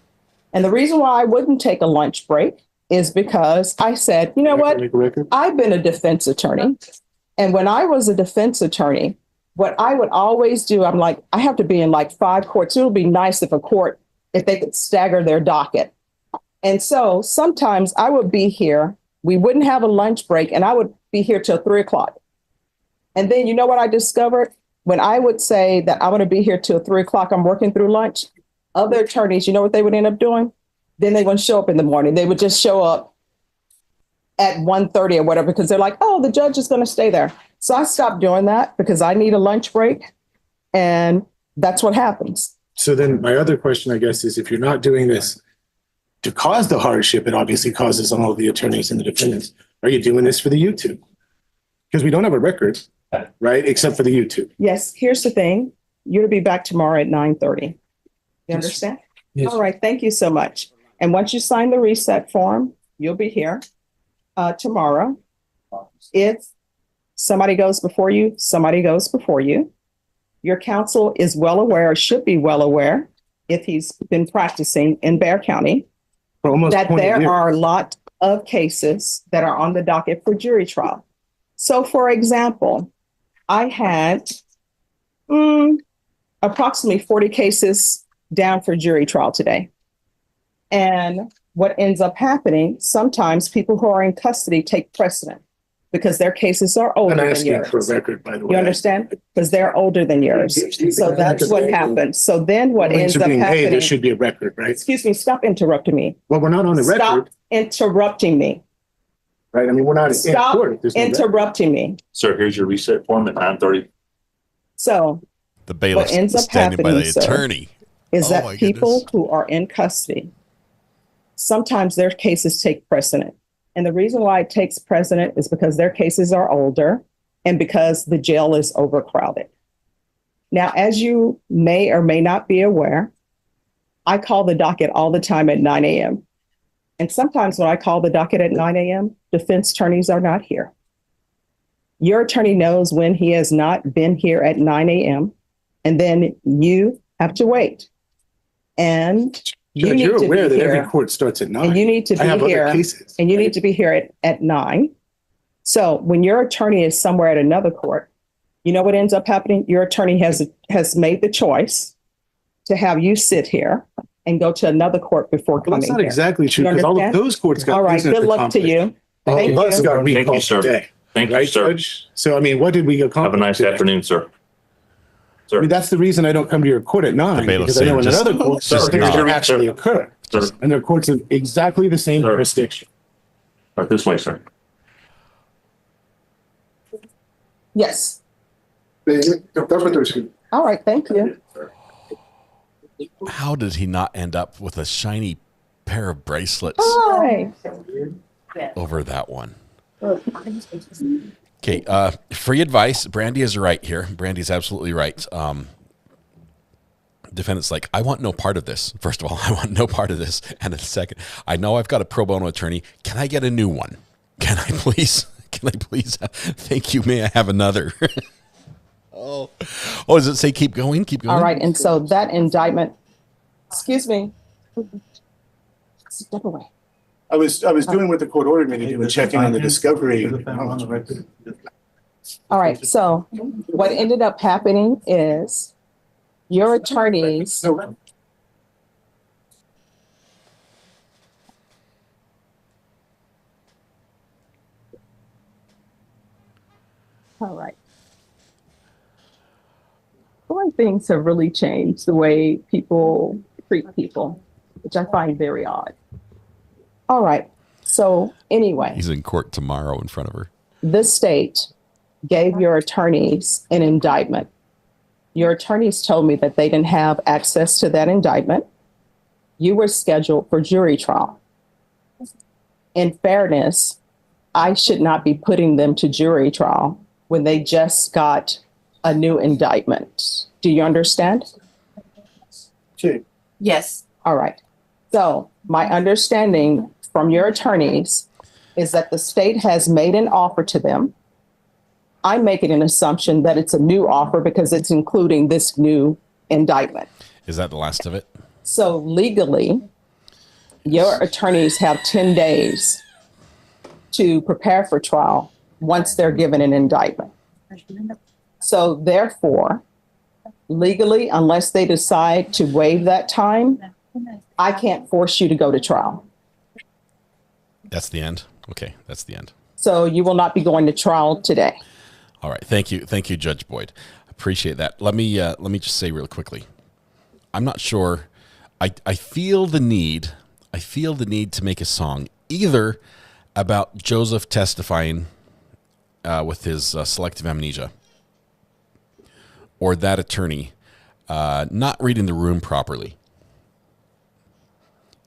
Speaker 15: And the reason why I wouldn't take a lunch break is because I said, you know what? I've been a defense attorney. And when I was a defense attorney, what I would always do, I'm like, I have to be in like 5 courts. It would be nice if they could stagger their docket. And so sometimes I would be here, we wouldn't have a lunch break, and I would be here till 3 o'clock. And then you know what I discovered? When I would say that I'm going to be here till 3 o'clock, I'm working through lunch, other attorneys, you know what they would end up doing? Then they wouldn't show up in the morning. They would just show up at 1:30 or whatever, because they're like, oh, the judge is going to stay there. So I stopped doing that because I need a lunch break. And that's what happens.
Speaker 16: So then my other question, I guess, is if you're not doing this to cause the hardship, it obviously causes on all the attorneys and the defendants. Are you doing this for the YouTube? Because we don't have a record, right? Except for the YouTube.
Speaker 15: Yes. Here's the thing. You're to be back tomorrow at 9:30. You understand?
Speaker 16: Yes.
Speaker 15: All right. Thank you so much. And once you sign the reset form, you'll be here tomorrow. If somebody goes before you, somebody goes before you. Your counsel is well aware, should be well aware, if he's been practicing in Bexar County, that there are a lot of cases that are on the docket for jury trial. So, for example, I had approximately 40 cases down for jury trial today. And what ends up happening, sometimes people who are in custody take precedent because their cases are older than yours.
Speaker 16: I'm asking for a record, by the way.
Speaker 15: You understand? Because they're older than yours. So that's what happens. So then what ends up
Speaker 16: Hey,
Speaker 15: happening.
Speaker 16: there should be a record, right?
Speaker 15: Excuse me, stop interrupting me.
Speaker 16: Well, we're not on the record.
Speaker 15: Stop interrupting me.
Speaker 16: Right? I mean, we're not in
Speaker 15: Stop
Speaker 16: court. There's no record.
Speaker 15: interrupting me.
Speaker 17: Sir, here's your reset form at 9:30.
Speaker 15: So
Speaker 3: The bailiff
Speaker 15: what ends up
Speaker 3: standing by
Speaker 15: happening,
Speaker 3: the
Speaker 15: sir,
Speaker 3: attorney.
Speaker 15: is
Speaker 3: Oh,
Speaker 15: that
Speaker 3: my
Speaker 15: people
Speaker 3: goodness.
Speaker 15: who are in custody, sometimes their cases take precedent. And the reason why it takes precedent is because their cases are older and because the jail is overcrowded. Now, as you may or may not be aware, I call the docket all the time at 9 a.m. And sometimes when I call the docket at 9 a.m., defense attorneys are not here. Your attorney knows when he has not been here at 9 a.m. And then you have to wait. And you
Speaker 16: Judge,
Speaker 15: need
Speaker 16: you're
Speaker 15: to
Speaker 16: aware
Speaker 15: be
Speaker 16: that
Speaker 15: here.
Speaker 16: every court starts at 9.
Speaker 15: And you need to
Speaker 16: I have
Speaker 15: be
Speaker 16: other
Speaker 15: here.
Speaker 16: cases.
Speaker 15: And you need to be here at 9. So when your attorney is somewhere at another court, you know what ends up happening? Your attorney has made the choice to have you sit here and go to another court before
Speaker 16: Well,
Speaker 15: coming
Speaker 16: that's not
Speaker 15: here.
Speaker 16: exactly true
Speaker 15: You
Speaker 16: because all of
Speaker 15: understand?
Speaker 16: those courts got
Speaker 15: All right.
Speaker 16: business
Speaker 15: Good luck to
Speaker 16: accomplished.
Speaker 15: you.
Speaker 16: All
Speaker 15: Thank
Speaker 16: of us
Speaker 15: you.
Speaker 16: got
Speaker 17: Thank you,
Speaker 16: recalled
Speaker 17: sir.
Speaker 16: today.
Speaker 17: Thank you,
Speaker 16: Right,
Speaker 17: sir.
Speaker 16: Judge? So, I mean, what did we accomplish?
Speaker 17: Have a nice
Speaker 16: today?
Speaker 17: afternoon, sir.
Speaker 16: I mean, that's the reason I don't come to your court at 9,
Speaker 3: bailiff's
Speaker 16: because I know in
Speaker 3: saying
Speaker 16: another court,
Speaker 3: just
Speaker 16: things
Speaker 3: nod.
Speaker 16: don't actually occur.
Speaker 17: Sir.
Speaker 16: And they're courts of exactly the same
Speaker 17: Sir.
Speaker 16: jurisdiction.
Speaker 17: All right, this way, sir.
Speaker 18: Yes.
Speaker 16: All
Speaker 18: All right, thank you.
Speaker 3: How did he not end up with a shiny pair of bracelets
Speaker 18: Hi.
Speaker 3: over that one? Okay, free advice. Brandy is right here. Brandy's absolutely right. Defendant's like, I want no part of this. First of all, I want no part of this. And then second, I know I've got a pro bono attorney. Can I get a new one? Can I please? Thank you. May I have another? Oh, does it say keep going? Keep going.
Speaker 18: All right, and so that indictment, excuse me. Step away.
Speaker 16: I was doing what the court ordered me to do and checking on the discovery.
Speaker 18: All right, so what ended up happening is your attorneys. All right. One things have really changed the way people treat people, which I find very odd. All right. So anyway.
Speaker 3: He's in court tomorrow in front of her.
Speaker 18: This state gave your attorneys an indictment. Your attorneys told me that they didn't have access to that indictment. You were scheduled for jury trial. In fairness, I should not be putting them to jury trial when they just got a new indictment. Do you understand?
Speaker 16: Sure.
Speaker 18: Yes. All right. So my understanding from your attorneys is that the state has made an offer to them. I'm making an assumption that it's a new offer because it's including this new indictment.
Speaker 3: Is that the last of it?
Speaker 18: So legally, your attorneys have 10 days to prepare for trial once they're given an indictment. So therefore, legally, unless they decide to waive that time, I can't force you to go to trial.
Speaker 3: That's the end? Okay, that's the end.
Speaker 18: So you will not be going to trial today.
Speaker 3: All right. Thank you, Judge Boyd. Appreciate that. Let me just say real quickly. I'm not sure. I feel the need to make a song either about Joseph testifying with his selective amnesia, or that attorney not reading the room properly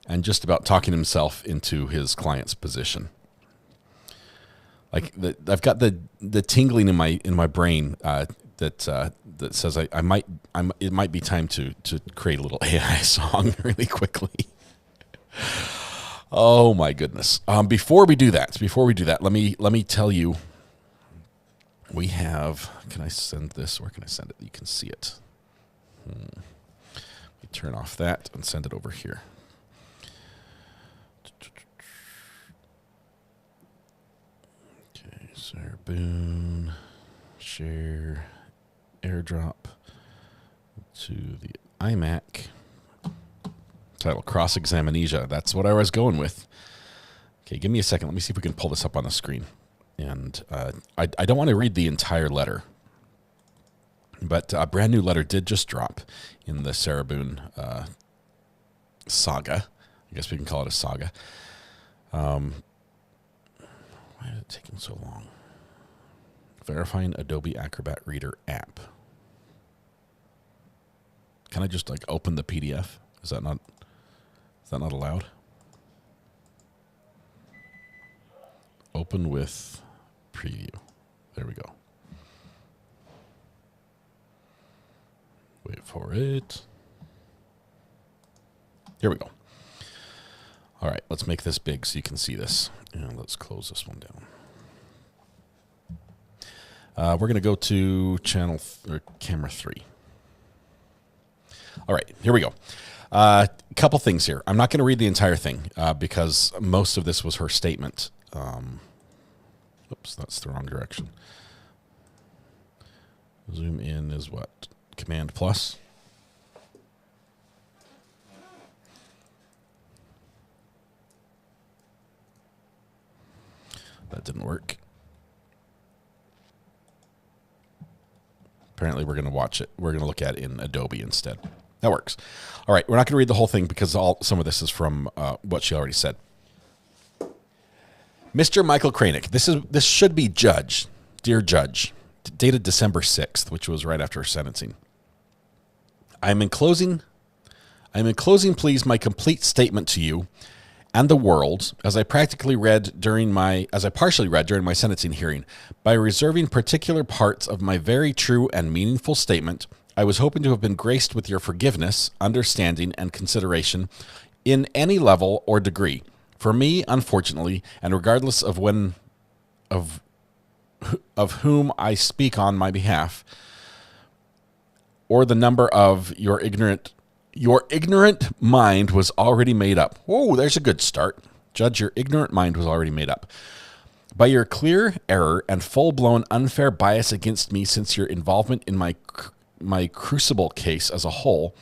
Speaker 3: and just about talking himself into his client's position. Like I've got the tingling in my brain that says it might be time to create a little AI song really quickly. Oh my goodness! Before we do that, let me tell you. We have. Can I send this? Where can I send it? You can see it. Let me turn off that and send it over here. Okay, Sarah Boone, share, airdrop to the iMac. Title Cross-Examnesia. That's what I was going with. Okay, give me a second. Let me see if we can pull this up on the screen. And I don't want to read the entire letter, but a brand new letter did just drop in the Sarah Boone saga. I guess we can call it a saga. Why is it taking so long? Verifying Adobe Acrobat Reader app. Can I just open the PDF? Is that not allowed? Open with preview. There we go. Wait for it. Here we go. All right, let's make this big so you can see this. And let's close this one down. We're going to go to camera 3. All right, here we go. Couple things here. I'm not going to read the entire thing because most of this was her statement. Oops, that's the wrong direction. Zoom in is what? Command plus. That didn't work. Apparently we're going to watch it. We're going to look at it in Adobe instead. That works. All right, we're not going to read the whole thing because some of this is from what she already said. Mr. Michael Kranick, this should be Judge, dear Judge, dated December 6th, which was right after her sentencing. I'm in closing, please, my complete statement to you and the world, as I partially read during my sentencing hearing. By reserving particular parts of my very true and meaningful statement, I was hoping to have been graced with your forgiveness, understanding, and consideration in any level or degree. For me, unfortunately, and regardless of whom I speak on my behalf, or the number of your ignorant mind was already made up. Whoa, there's a good start. Judge, your ignorant mind was already made up. By your clear error and full-blown unfair bias against me since your involvement in my crucible case as a whole,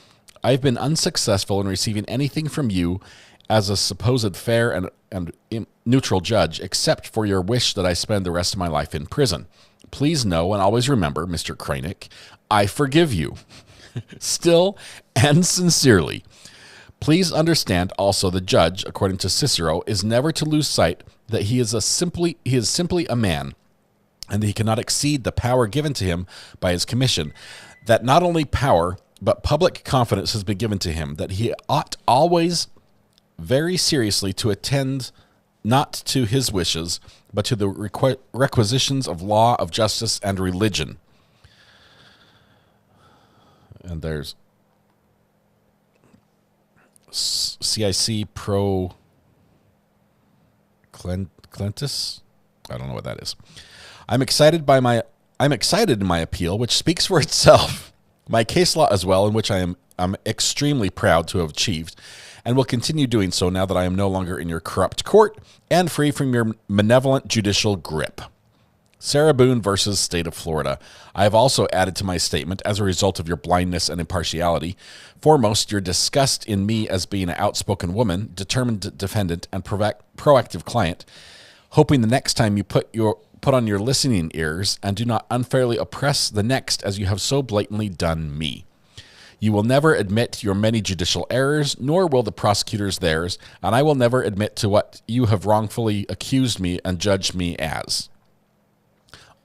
Speaker 3: I've been unsuccessful in receiving anything from you as a supposed fair and neutral judge, except for your wish that I spend the rest of my life in prison. Please know and always remember, Mr. Kranick, I forgive you. Still and sincerely. Please understand also the judge, according to Cicero, is never to lose sight that he is simply a man, and that he cannot exceed the power given to him by his commission. That not only power, but public confidence has been given to him, that he ought always very seriously to attend not to his wishes, but to the requisitions of law, of justice, and religion. And there's CIC pro Clentus. I don't know what that is. I'm excited in my appeal, which speaks for itself. My case law as well, in which I'm extremely proud to have achieved, and will continue doing so now that I am no longer in your corrupt court and free from your malevolent judicial grip. Sarah Boone versus State of Florida. I have also added to my statement, as a result of your blindness and impartiality, foremost, your disgust in me as being an outspoken woman, determined defendant, and proactive client, hoping the next time you put on your listening ears and do not unfairly oppress the next as you have so blatantly done me. You will never admit your many judicial errors, nor will the prosecutors theirs, and I will never admit to what you have wrongfully accused me and judged me as.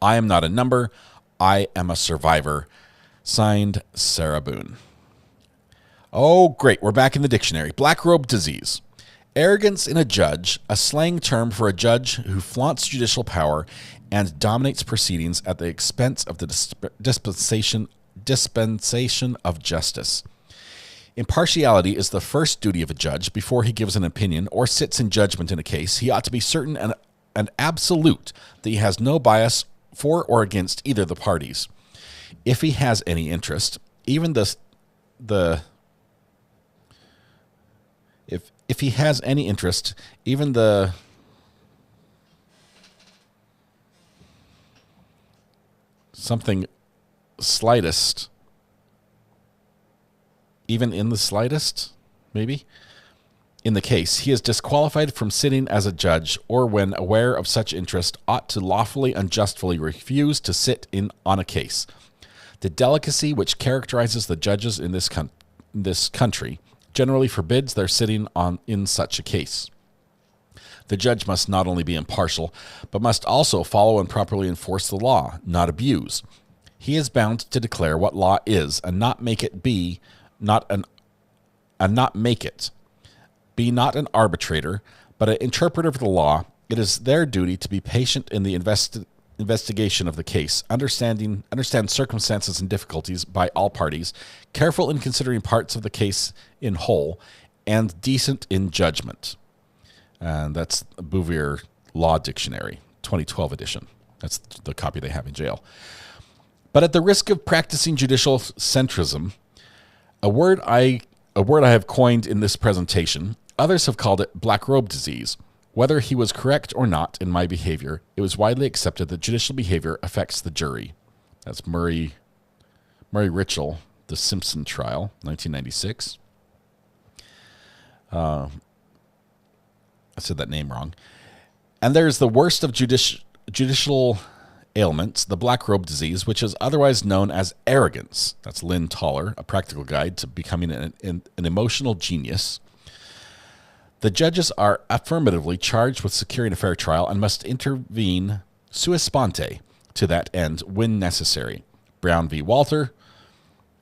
Speaker 3: I am not a number. I am a survivor. Signed, Sarah Boone. Oh, great. We're back in the dictionary. Black robe disease. Arrogance in a judge, a slang term for a judge who flaunts judicial power and dominates proceedings at the expense of the dispensation of justice. Impartiality is the first duty of a judge. Before he gives an opinion or sits in judgment in a case, he ought to be certain and absolute that he has no bias for or against either the parties. If he has any interest, even if he has any interest, even the something slightest, even in the slightest, maybe, in the case, he is disqualified from sitting as a judge, or when aware of such interest, ought to lawfully and justly refuse to sit in on a case. The delicacy which characterizes the judges in this country generally forbids their sitting in such a case. The judge must not only be impartial, but must also follow and properly enforce the law, not abuse. He is bound to declare what law is, and not make it be, not an arbitrator, but an interpreter of the law. It is their duty to be patient in the investigation of the case, understand circumstances and difficulties by all parties, careful in considering parts of the case in whole, and decent in judgment. And that's Bouvier Law Dictionary, 2012 edition. That's the copy they have in jail. But at the risk of practicing judicial centrism, a word I have coined in this presentation, others have called it black robe disease. Whether he was correct or not in my behavior, it was widely accepted that judicial behavior affects the jury. That's Murray Ritchell, The Simpson Trial, 1996. I said that name wrong. And there's the worst of judicial ailments, the black robe disease, which is otherwise known as arrogance. That's Lynn Toller, a practical guide to becoming an emotional genius. The judges are affirmatively charged with securing a fair trial and must intervene sua sponte to that end when necessary. Brown v. Walter,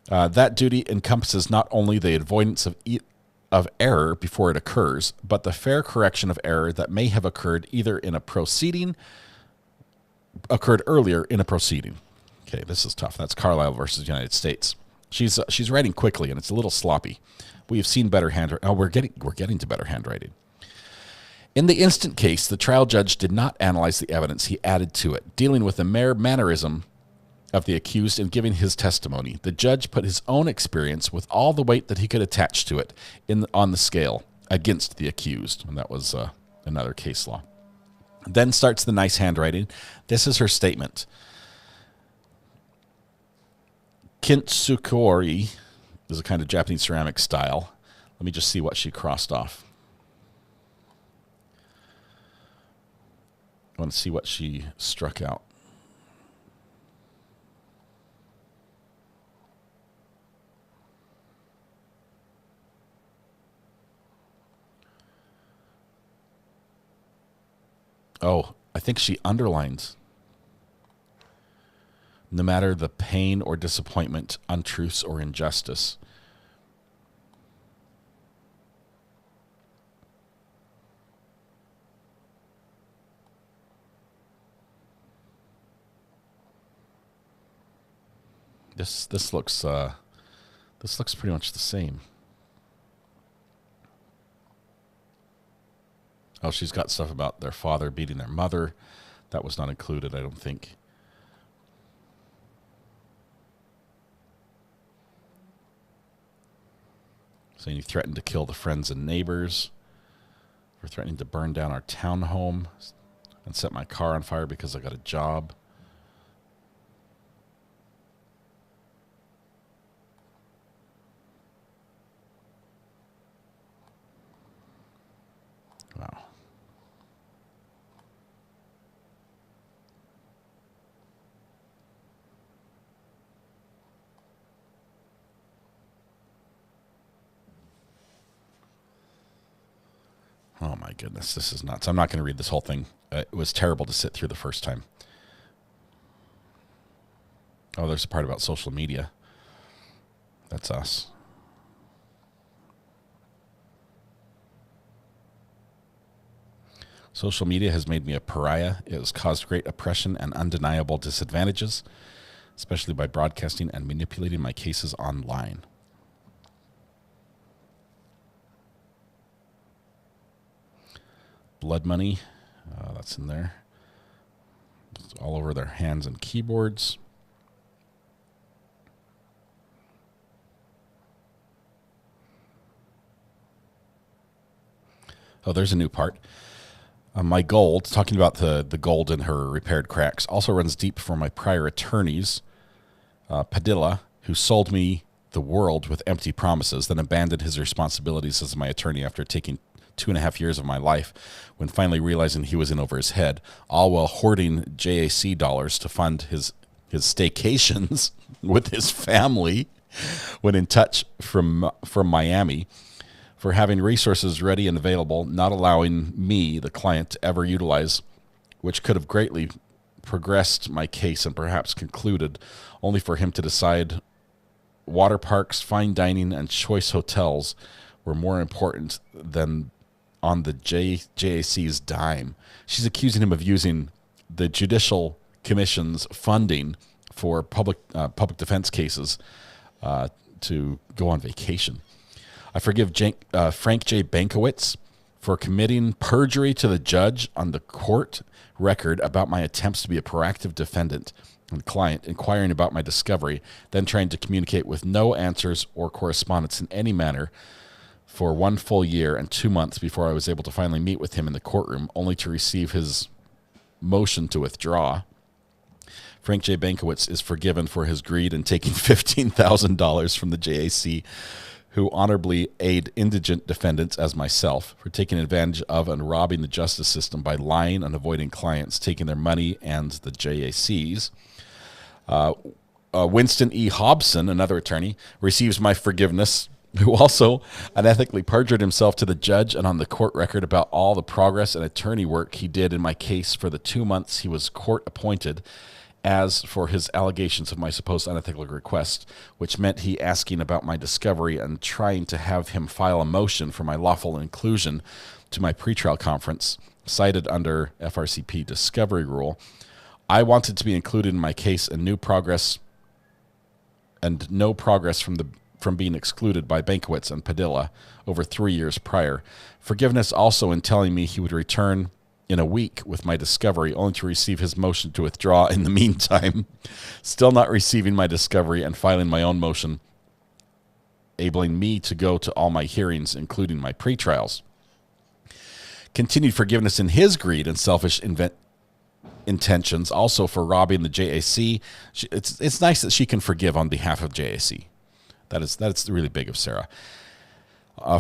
Speaker 3: that duty encompasses not only the avoidance of error before it occurs, but the fair correction of error that may have occurred earlier in a proceeding. Okay, this is tough. That's Carlisle versus United States. She's writing quickly, and it's a little sloppy. We have seen better handwriting. Oh, we're getting to better handwriting. In the instant case, the trial judge did not analyze the evidence. He added to it, dealing with the mere mannerism of the accused and giving his testimony. The judge put his own experience with all the weight that he could attach to it on the scale against the accused. And that was another case law. Then starts the nice handwriting. This is her statement. Kintsukori is a kind of Japanese ceramic style. Let me just see what she crossed off. I want to see what she struck out. Oh, I think she underlines. No matter the pain or disappointment, untruths or injustice. This looks pretty much the same. Oh, she's got stuff about their father beating their mother. That was not included, I don't think. Saying you threatened to kill the friends and neighbors. For threatening to burn down our townhome and set my car on fire because I got a job. Wow. Oh my goodness, this is nuts. I'm not going to read this whole thing. It was terrible to sit through the first time. Oh, there's a part about social media. That's us. Social media has made me a pariah. It has caused great oppression and undeniable disadvantages, especially by broadcasting and manipulating my cases online. Blood money, that's in there. It's all over their hands and keyboards. Oh, there's a new part. My gold, talking about the gold in her repaired cracks, also runs deep for my prior attorneys, Padilla, who sold me the world with empty promises, then abandoned his responsibilities as my attorney after taking 2.5 years of my life, when finally realizing he was in over his head, all while hoarding JAC dollars to fund his staycations with his family when in touch from Miami, for having resources ready and available, not allowing me, the client, to ever utilize, which could have greatly progressed my case and perhaps concluded, only for him to decide water parks, fine dining, and choice hotels were more important than on the JAC's dime. She's accusing him of using the Judicial Commission's funding for public defense cases to go on vacation. I forgive Frank J. Bankowitz for committing perjury to the judge on the court record about my attempts to be a proactive defendant and client, inquiring about my discovery, then trying to communicate with no answers or correspondence in any manner for 1 full year and 2 months before I was able to finally meet with him in the courtroom, only to receive his motion to withdraw. Frank J. Bankowitz is forgiven for his greed in taking $15,000 from the JAC who honorably aid indigent defendants as myself for taking advantage of and robbing the justice system by lying and avoiding clients, taking their money and the JACs. Winston E. Hobson, another attorney, receives my forgiveness, who also unethically perjured himself to the judge and on the court record about all the progress and attorney work he did in my case for the 2 months he was court appointed, as for his allegations of my supposed unethical request, which meant he asking about my discovery and trying to have him file a motion for my lawful inclusion to my pretrial conference, cited under FRCP discovery rule. I wanted to be included in my case and no progress from being excluded by Bankiewicz and Padilla over 3 years prior. Forgiveness also in telling me he would return in a week with my discovery, only to receive his motion to withdraw in the meantime, still not receiving my discovery and filing my own motion, enabling me to go to all my hearings, including my pretrials. Continued forgiveness in his greed and selfish intentions, also for robbing the JAC. It's nice that she can forgive on behalf of JAC. That's really big of Sarah.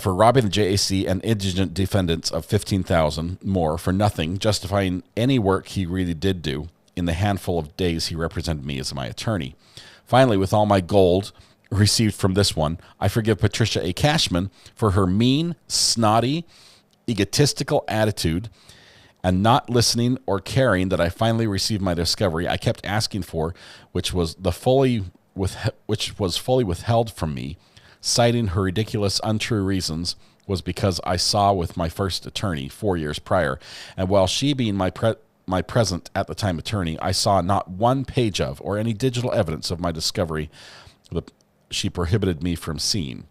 Speaker 3: For robbing the JAC and indigent defendants of $15,000 more for nothing, justifying any work he really did do in the handful of days he represented me as my attorney. Finally, with all my gold received from this one, I forgive Patricia A. Cashman for her mean, snotty, egotistical attitude and not listening or caring that I finally received my discovery I kept asking for, which was fully withheld from me, citing her ridiculous, untrue reasons was because I saw with my first attorney 4 years prior, and while she being my present at the time attorney, I saw not one page of or any digital evidence of my discovery that she prohibited me from seeing.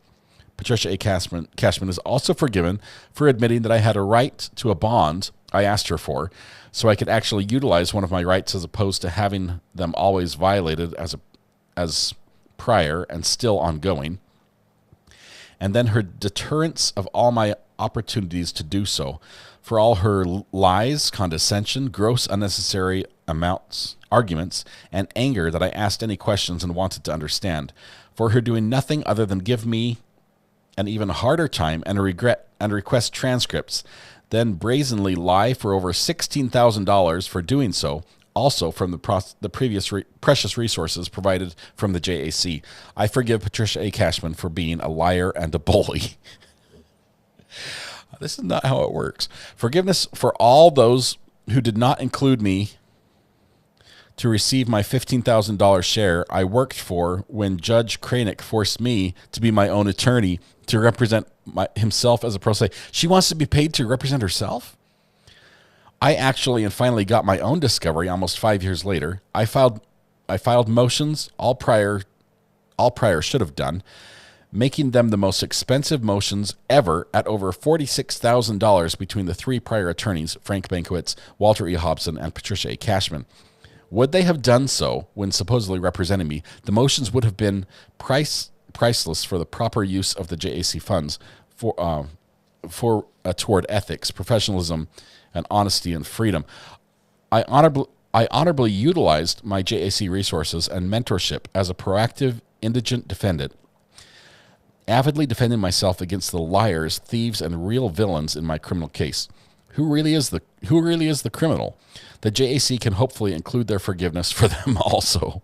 Speaker 3: Patricia A. Cashman is also forgiven for admitting that I had a right to a bond I asked her for, so I could actually utilize one of my rights as opposed to having them always violated as prior and still ongoing. And then her deterrence of all my opportunities to do so, for all her lies, condescension, gross unnecessary arguments, and anger that I asked any questions and wanted to understand, for her doing nothing other than give me an even harder time and request transcripts, then brazenly lie for over $16,000 for doing so, also from the previous precious resources provided from the JAC. I forgive Patricia A. Cashman for being a liar and a bully. This is not how it works. Forgiveness for all those who did not include me to receive my $15,000 share I worked for when Judge Kranick forced me to be my own attorney to represent himself as a pro se. She wants to be paid to represent herself? I actually and finally got my own discovery almost 5 years later. I filed motions all prior should have done, making them the most expensive motions ever at over $46,000 between the three prior attorneys, Frank Bankiewicz, Walter E. Hobson, and Patricia A. Cashman. Would they have done so when supposedly representing me, the motions would have been priceless for the proper use of the JAC funds toward ethics, professionalism, and honesty and freedom. I honorably utilized my JAC resources and mentorship as a proactive indigent defendant, avidly defending myself against the liars, thieves, and real villains in my criminal case. Who really is the criminal? The JAC can hopefully include their forgiveness for them also.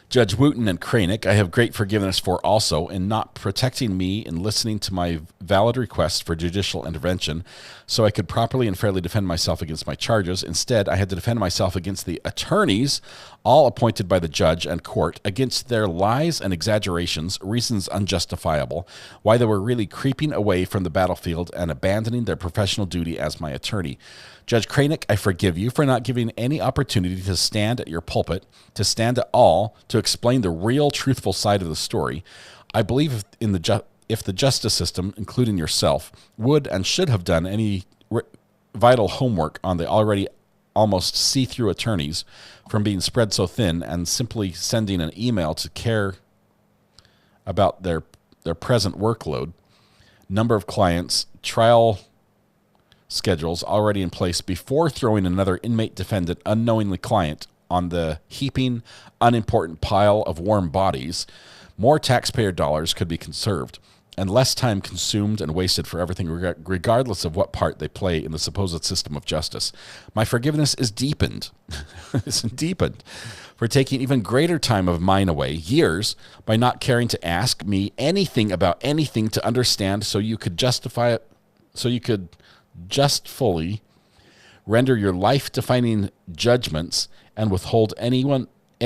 Speaker 3: Judge Wooten and Kranick, I have great forgiveness for also in not protecting me and listening to my valid request for judicial intervention so I could properly and fairly defend myself against my charges. Instead, I had to defend myself against the attorneys, all appointed by the judge and court, against their lies and exaggerations, reasons unjustifiable, why they were really creeping away from the battlefield and abandoning their professional duty as my attorney. Judge Kranick, I forgive you for not giving any opportunity to stand at your pulpit, to stand at all, to explain the real, truthful side of the story. I believe if the justice system, including yourself, would and should have done any vital homework on the already almost see-through attorneys from being spread so thin and simply sending an email to care about their present workload, number of clients, trial schedules already in place before throwing another inmate defendant, unknowingly client, on the heaping, unimportant pile of warm bodies, more taxpayer dollars could be conserved, and less time consumed and wasted for everything, regardless of what part they play in the supposed system of justice. My forgiveness is deepened. It's deepened for taking even greater time of mine away, years, by not caring to ask me anything about anything to understand, so you could justify it, so you could just fully render your life-defining judgments and withhold any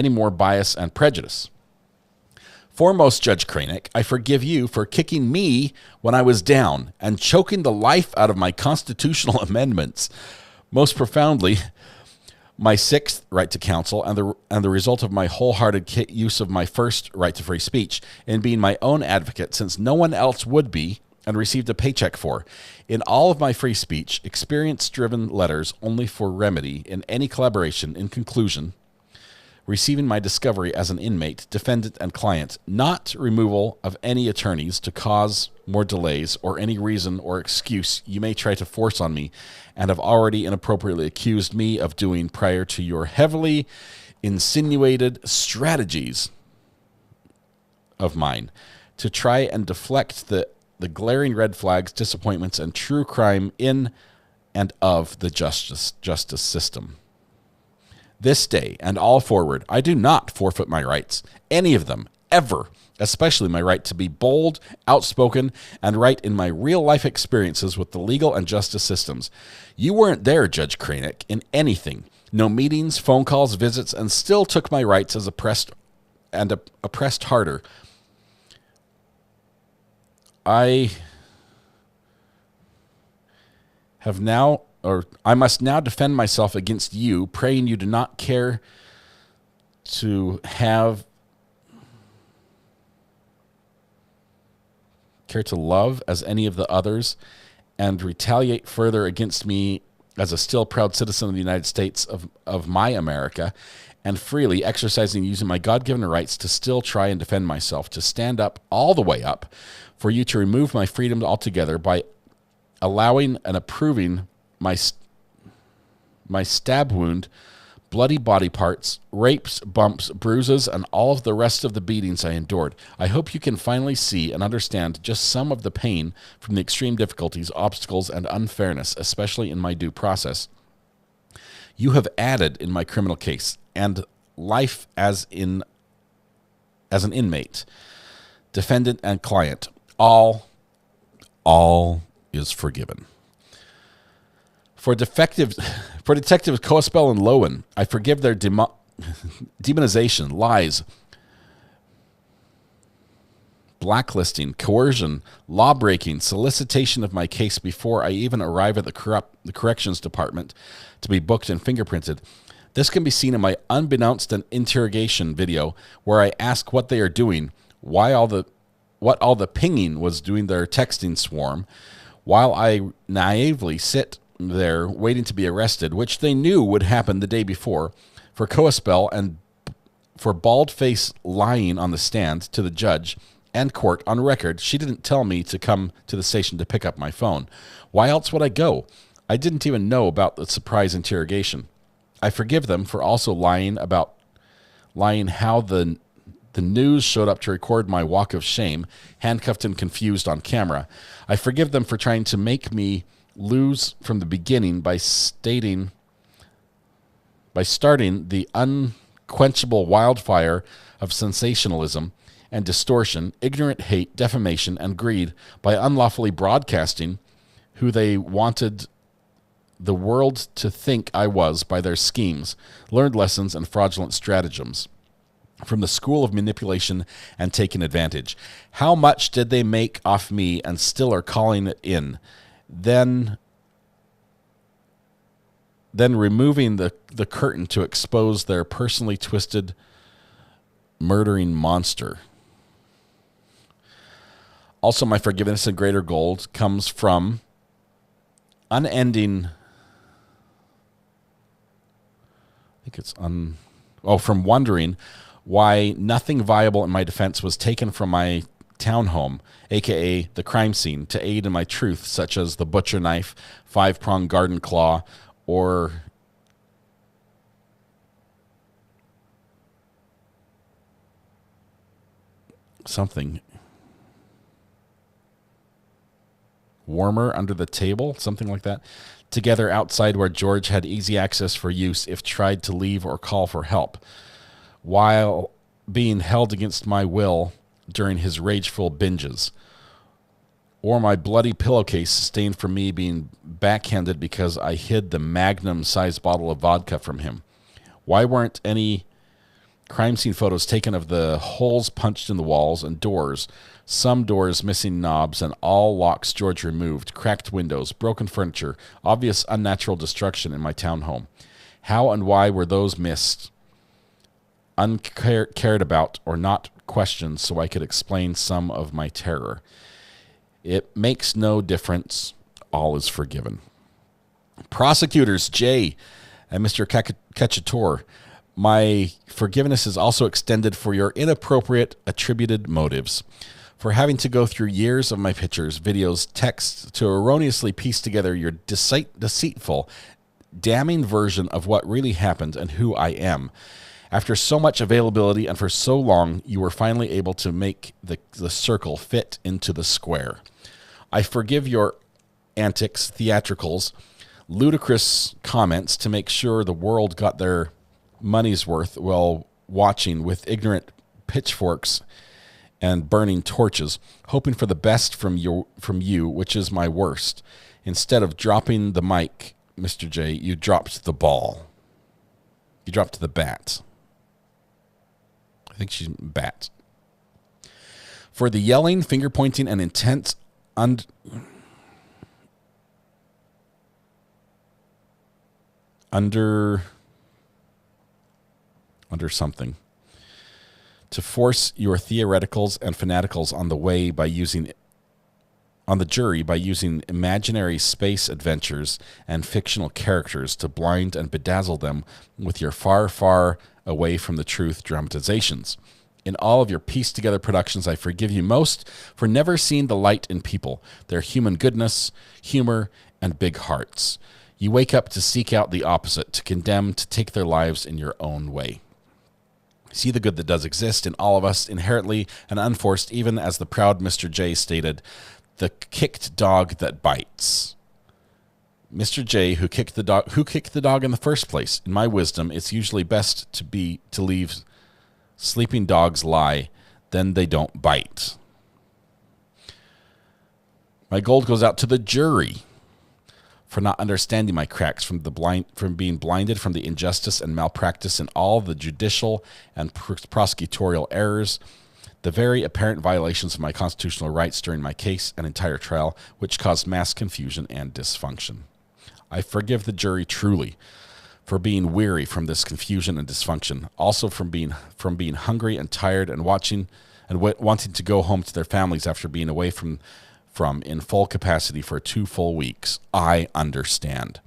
Speaker 3: more bias and prejudice. Foremost, Judge Cranick, I forgive you for kicking me when I was down and choking the life out of my constitutional amendments. Most profoundly, my sixth right to counsel and the result of my wholehearted use of my first right to free speech in being my own advocate, since no one else would be, and received a paycheck for. In all of my free speech, experience-driven letters only for remedy in any collaboration. In conclusion, receiving my discovery as an inmate, defendant, and client, not removal of any attorneys to cause more delays or any reason or excuse you may try to force on me and have already inappropriately accused me of doing prior to your heavily insinuated strategies of mine to try and deflect the glaring red flags, disappointments, and true crime in and of the justice system. This day and all forward, I do not forfeit my rights, any of them, ever, especially my right to be bold, outspoken, and right in my real-life experiences with the legal and justice systems. You weren't there, Judge Cranick, in anything. No meetings, phone calls, visits, and still took my rights as oppressed harder. I must now defend myself against you, praying you do not care to love as any of the others, and retaliate further against me as a still proud citizen of the United States of my America, and freely exercising using my God-given rights to still try and defend myself, to stand up all the way up, for you to remove my freedom altogether by allowing and approving my stab wound, bloody body parts, rapes, bumps, bruises, and all of the rest of the beatings I endured. I hope you can finally see and understand just some of the pain from the extreme difficulties, obstacles, and unfairness, especially in my due process. You have added in my criminal case and life as an inmate, defendant, and client. All is forgiven. For Detectives Cospel and Lowen, I forgive their demonization, lies, blacklisting, coercion, law-breaking, solicitation of my case before I even arrive at the corrections department to be booked and fingerprinted. This can be seen in my unbeknownst interrogation video, where I ask what they are doing, what all the pinging was doing their texting swarm, while I naively sit there waiting to be arrested, which they knew would happen the day before, for Cospel and for bald-faced lying on the stand to the judge and court on record. She didn't tell me to come to the station to pick up my phone. Why else would I go? I didn't even know about the surprise interrogation. I forgive them for also lying how the news showed up to record my walk of shame, handcuffed and confused on camera. I forgive them for trying to make me lose from the beginning by starting the unquenchable wildfire of sensationalism and distortion, ignorant hate, defamation, and greed by unlawfully broadcasting who they wanted the world to think I was by their schemes, learned lessons, and fraudulent stratagems from the school of manipulation and taking advantage. How much did they make off me and still are calling it in? Then removing the curtain to expose their personally twisted, murdering monster. Also, my forgiveness and greater gold comes from unending... from wondering why nothing viable in my defense was taken from my townhome, aka the crime scene, to aid in my truth, such as the butcher knife, 5-pronged garden claw, or something. Warmer under the table, something like that. Together outside where George had easy access for use if tried to leave or call for help, while being held against my will during his rageful binges. Or my bloody pillowcase sustained from me being backhanded because I hid the Magnum-sized bottle of vodka from him. Why weren't any crime scene photos taken of the holes punched in the walls and doors, some doors missing knobs and all locks George removed, cracked windows, broken furniture, obvious unnatural destruction in my townhome? How and why were those missed, uncared about, or not questioned so I could explain some of my terror? It makes no difference. All is forgiven. Prosecutors Jay and Mr. Cacciatore, my forgiveness is also extended for your inappropriate attributed motives, for having to go through years of my pictures, videos, texts to erroneously piece together your deceitful, damning version of what really happened and who I am. After so much availability and for so long, you were finally able to make the circle fit into the square. I forgive your antics, theatricals, ludicrous comments to make sure the world got their money's worth while watching with ignorant pitchforks and burning torches, hoping for the best from you, which is my worst. Instead of dropping the mic, Mr. J, you dropped the ball. You dropped the bat. I think she's bat. For the yelling, finger pointing, and intense under something. To force your theoreticals and fanaticals on the jury by using imaginary space adventures and fictional characters to blind and bedazzle them with your far, far away from the truth dramatizations. In all of your pieced-together productions, I forgive you most for never seeing the light in people, their human goodness, humor, and big hearts. You wake up to seek out the opposite, to condemn, to take their lives in your own way. See the good that does exist in all of us, inherently and unforced, even as the proud Mr. J stated, the kicked dog that bites. Mr. J, who kicked the dog in the first place? In my wisdom, it's usually best to leave sleeping dogs lie, then they don't bite. My gold goes out to the jury for not understanding my cracks, from being blinded from the injustice and malpractice in all the judicial and prosecutorial errors, the very apparent violations of my constitutional rights during my case and entire trial, which caused mass confusion and dysfunction. I forgive the jury truly for being weary from this confusion and dysfunction, also from being hungry and tired and wanting to go home to their families after being away from in full capacity for 2 full weeks. I understand.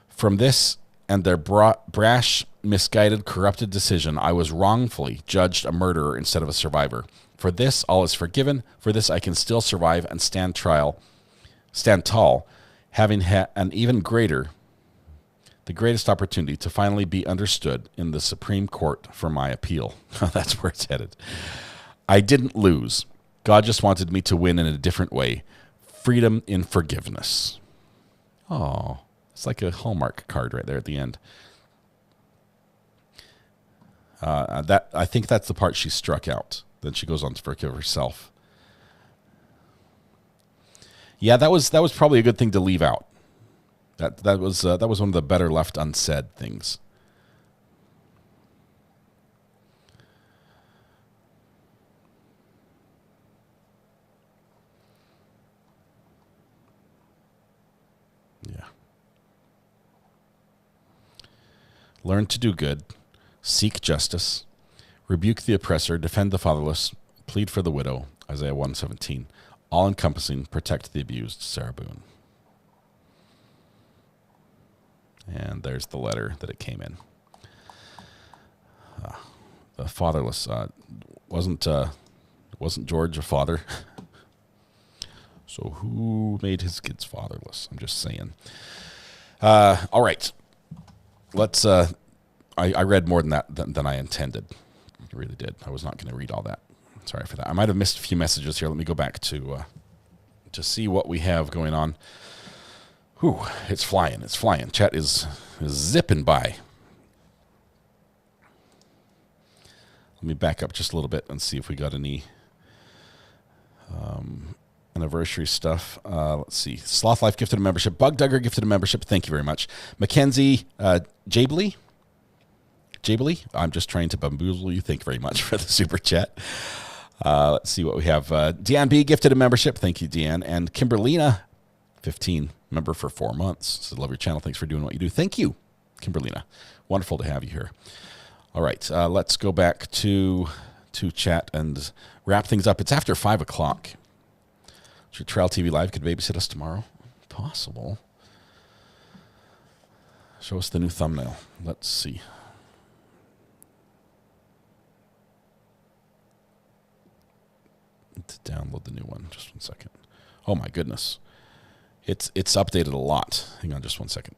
Speaker 3: From this and their brash, misguided, corrupted decision, I was wrongfully judged a murderer instead of a survivor. For this, all is forgiven. For this, I can still survive and stand tall, having had the greatest opportunity to finally be understood in the Supreme Court for my appeal. That's where it's headed. I didn't lose. God just wanted me to win in a different way. Freedom in forgiveness. Oh, it's like a Hallmark card right there at the end. I think that's the part she struck out. Then she goes on to forgive herself. Yeah, that was probably a good thing to leave out. That was one of the better left unsaid things. Yeah. Learn to do good, seek justice, rebuke the oppressor, defend the fatherless, plead for the widow, Isaiah 1:17. All-encompassing, protect the abused, Sarah Boone. And there's the letter that it came in. The fatherless. Wasn't George a father? So who made his kids fatherless? I'm just saying. All right. Let's. I read more than that than I intended. I really did. I was not going to read all that. Sorry for that. I might have missed a few messages here. Let me go back to see what we have going on. Whew, it's flying. It's flying. Chat is zipping by. Let me back up just a little bit and see if we got any anniversary stuff. Let's see. Sloth Life gifted a membership. Bug Dugger gifted a membership. Thank you very much. Mackenzie Jabley. I'm just trying to bamboozle you. Thank you very much for the super chat. Let's see what we have. Deanne B gifted a membership. Thank you, Deanne. And Kimberlina, 15, member for 4 months. Says, love your channel. Thanks for doing what you do. Thank you, Kimberlina. Wonderful to have you here. All right, let's go back to chat and wrap things up. It's after 5 o'clock. Should Trail TV Live could babysit us tomorrow? Possible. Show us the new thumbnail. Let's see. To download the new one. Just 1 second. Oh my goodness. It's updated a lot. Hang on just 1 second.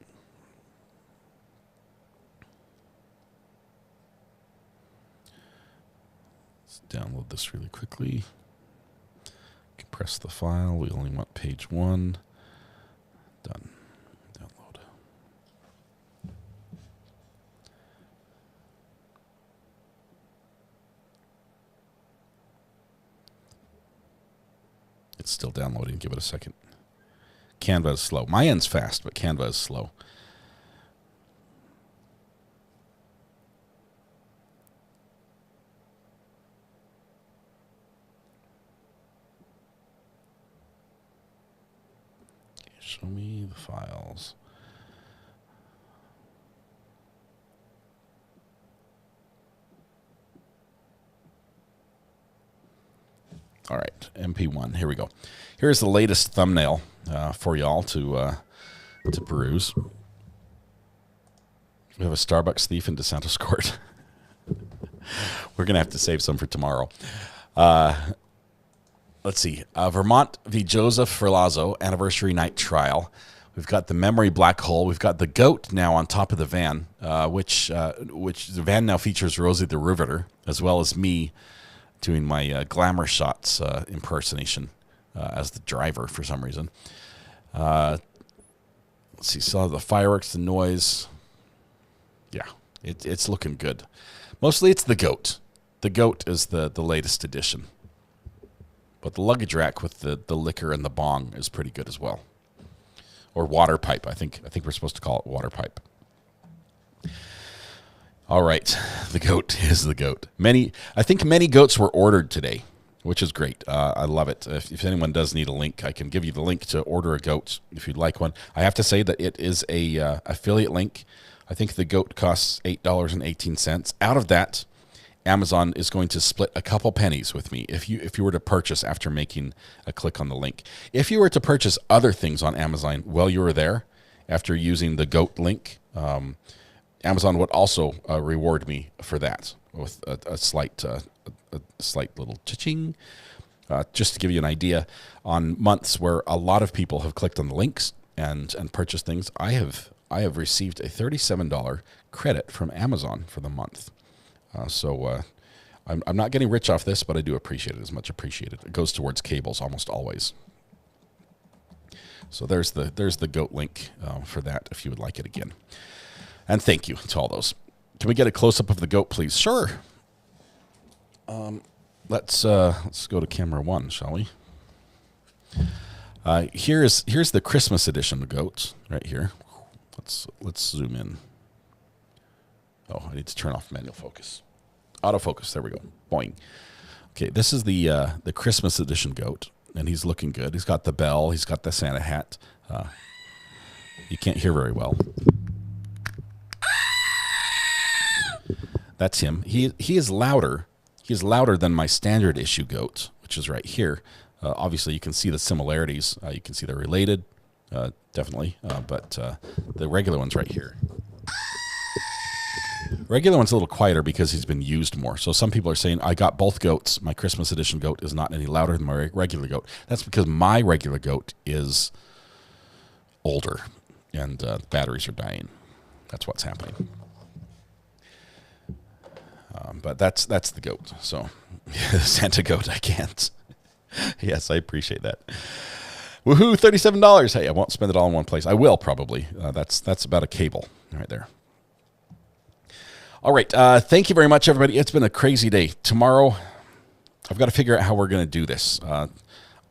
Speaker 3: Let's download this really quickly. Compress the file. We only want page 1. Done. Download. It's still downloading. Give it a second. Canva is slow. My end's fast, but Canva is slow. Show me the files. All right, MP1. Here we go. Here's the latest thumbnail for y'all to peruse. We have a Starbucks thief in DeSantis Court. We're gonna have to save some for tomorrow. Let's see. Vermont v. Joseph Ferlazzo anniversary night trial. We've got the memory black hole. We've got the goat now on top of the van, which the van now features Rosie the Riveter, as well as me doing my glamour shots impersonation as the driver for some reason. Let's see. Saw the fireworks, the noise. Yeah, it's looking good. Mostly it's the goat. The goat is the latest addition. But the luggage rack with the liquor and the bong is pretty good as well. Or water pipe. I think we're supposed to call it water pipe. All right. The goat is the goat. I think many goats were ordered today, which is great. I love it. If anyone does need a link, I can give you the link to order a goat if you'd like one. I have to say that it is a affiliate link. I think the goat costs $8.18. Out of that, Amazon is going to split a couple pennies with me if you were to purchase after making a click on the link. If you were to purchase other things on Amazon while you were there after using the GOAT link, Amazon would also reward me for that with a slight little cha-ching. Just to give you an idea, on months where a lot of people have clicked on the links and purchased things, I have received a $37 credit from Amazon for the month. So I'm not getting rich off this, but I do appreciate it. As much appreciated. It goes towards cables almost always. So there's the GOAT link for that if you would like it again. And thank you to all those. Can we get a close-up of the goat, please? Sure. Let's go to camera 1, shall we? Here's the Christmas edition of goats right here. Let's zoom in. Oh, I need to turn off manual focus. Autofocus. There we go. Boing. Okay, this is the Christmas edition goat, and he's looking good. He's got the bell. He's got the Santa hat. You can't hear very well. That's him. He is louder. He is louder than my standard issue goat, which is right here. Obviously, you can see the similarities. You can see they're related, definitely. But the regular one's right here. Regular one's a little quieter because he's been used more. So some people are saying, I got both goats. My Christmas edition goat is not any louder than my regular goat. That's because my regular goat is older and the batteries are dying. That's what's happening. But that's the goat. So Santa goat, I can't. Yes, I appreciate that. Woohoo, $37. Hey, I won't spend it all in one place. I will probably. That's about a cable right there. All right. Thank you very much, everybody. It's been a crazy day. Tomorrow, I've got to figure out how we're going to do this.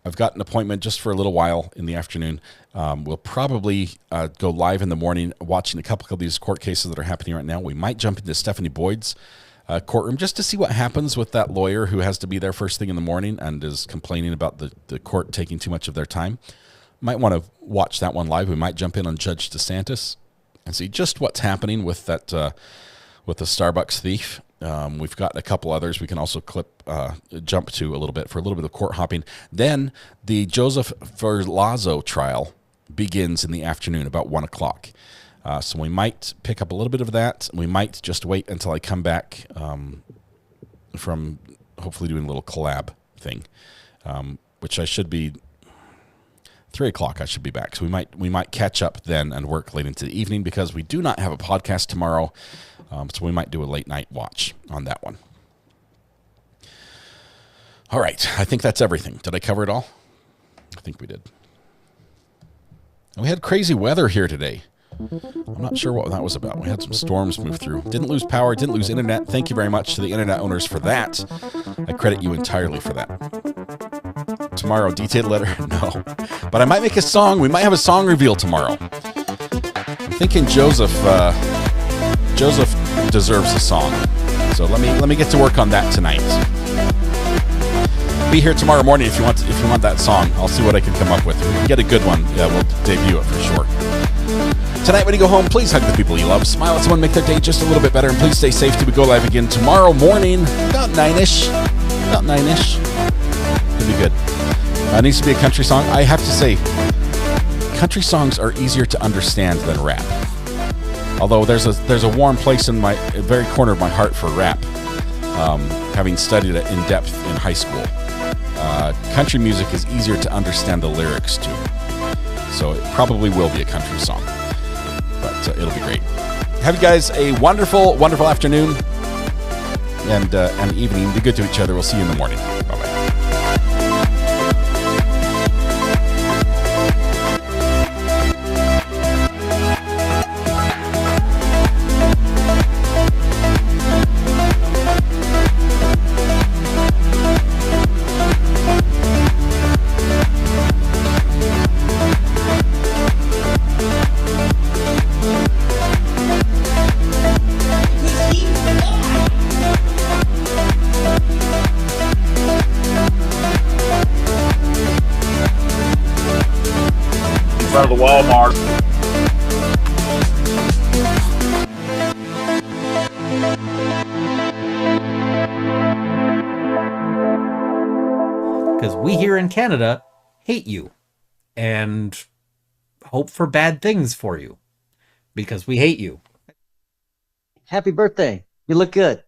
Speaker 3: I've got an appointment just for a little while in the afternoon. We'll probably go live in the morning watching a couple of these court cases that are happening right now. We might jump into Stephanie Boyd's courtroom just to see what happens with that lawyer who has to be there first thing in the morning and is complaining about the court taking too much of their time. Might want to watch that one live. We might jump in on Judge DeSantis and see just what's happening with that with the Starbucks thief. We've got a couple others we can also jump to a little bit for a little bit of court hopping. Then the Joseph Ferlazzo trial begins in the afternoon, about 1 o'clock. So we might pick up a little bit of that. We might just wait until I come back from hopefully doing a little collab thing, which I should be 3 o'clock. I should be back. So we might catch up then and work late into the evening because we do not have a podcast tomorrow. So we might do a late night watch on that one. All right. I think that's everything. Did I cover it all? I think we did. And we had crazy weather here today. I'm not sure what that was about. We had some storms move through. Didn't lose power, didn't lose internet. Thank you very much to the internet owners for that. I credit you entirely for that. Tomorrow, detailed letter? No. But I might make a song. We might have a song reveal tomorrow. I'm thinking Joseph deserves a song. So let me get to work on that tonight. Be here tomorrow morning if you want that song. I'll see what I can come up with. If we can get a good one, we'll debut it for sure. Tonight when you go home, please hug the people you love. Smile at someone, make their day just a little bit better, and please stay safe till we go live again tomorrow morning, about 9-ish. About 9-ish. It'll be good. It needs to be a country song. I have to say, country songs are easier to understand than rap. Although there's a warm place in my very corner of my heart for rap, having studied it in depth in high school. Country music is easier to understand the lyrics to, so it probably will be a country song, but it'll be great. Have you guys a wonderful, wonderful afternoon and evening. Be good to each other. We'll see you in the morning. Bye-bye.
Speaker 1: Front of the Walmart.
Speaker 19: Because we here in Canada hate you and hope for bad things for you because we hate you.
Speaker 20: Happy birthday. You look good.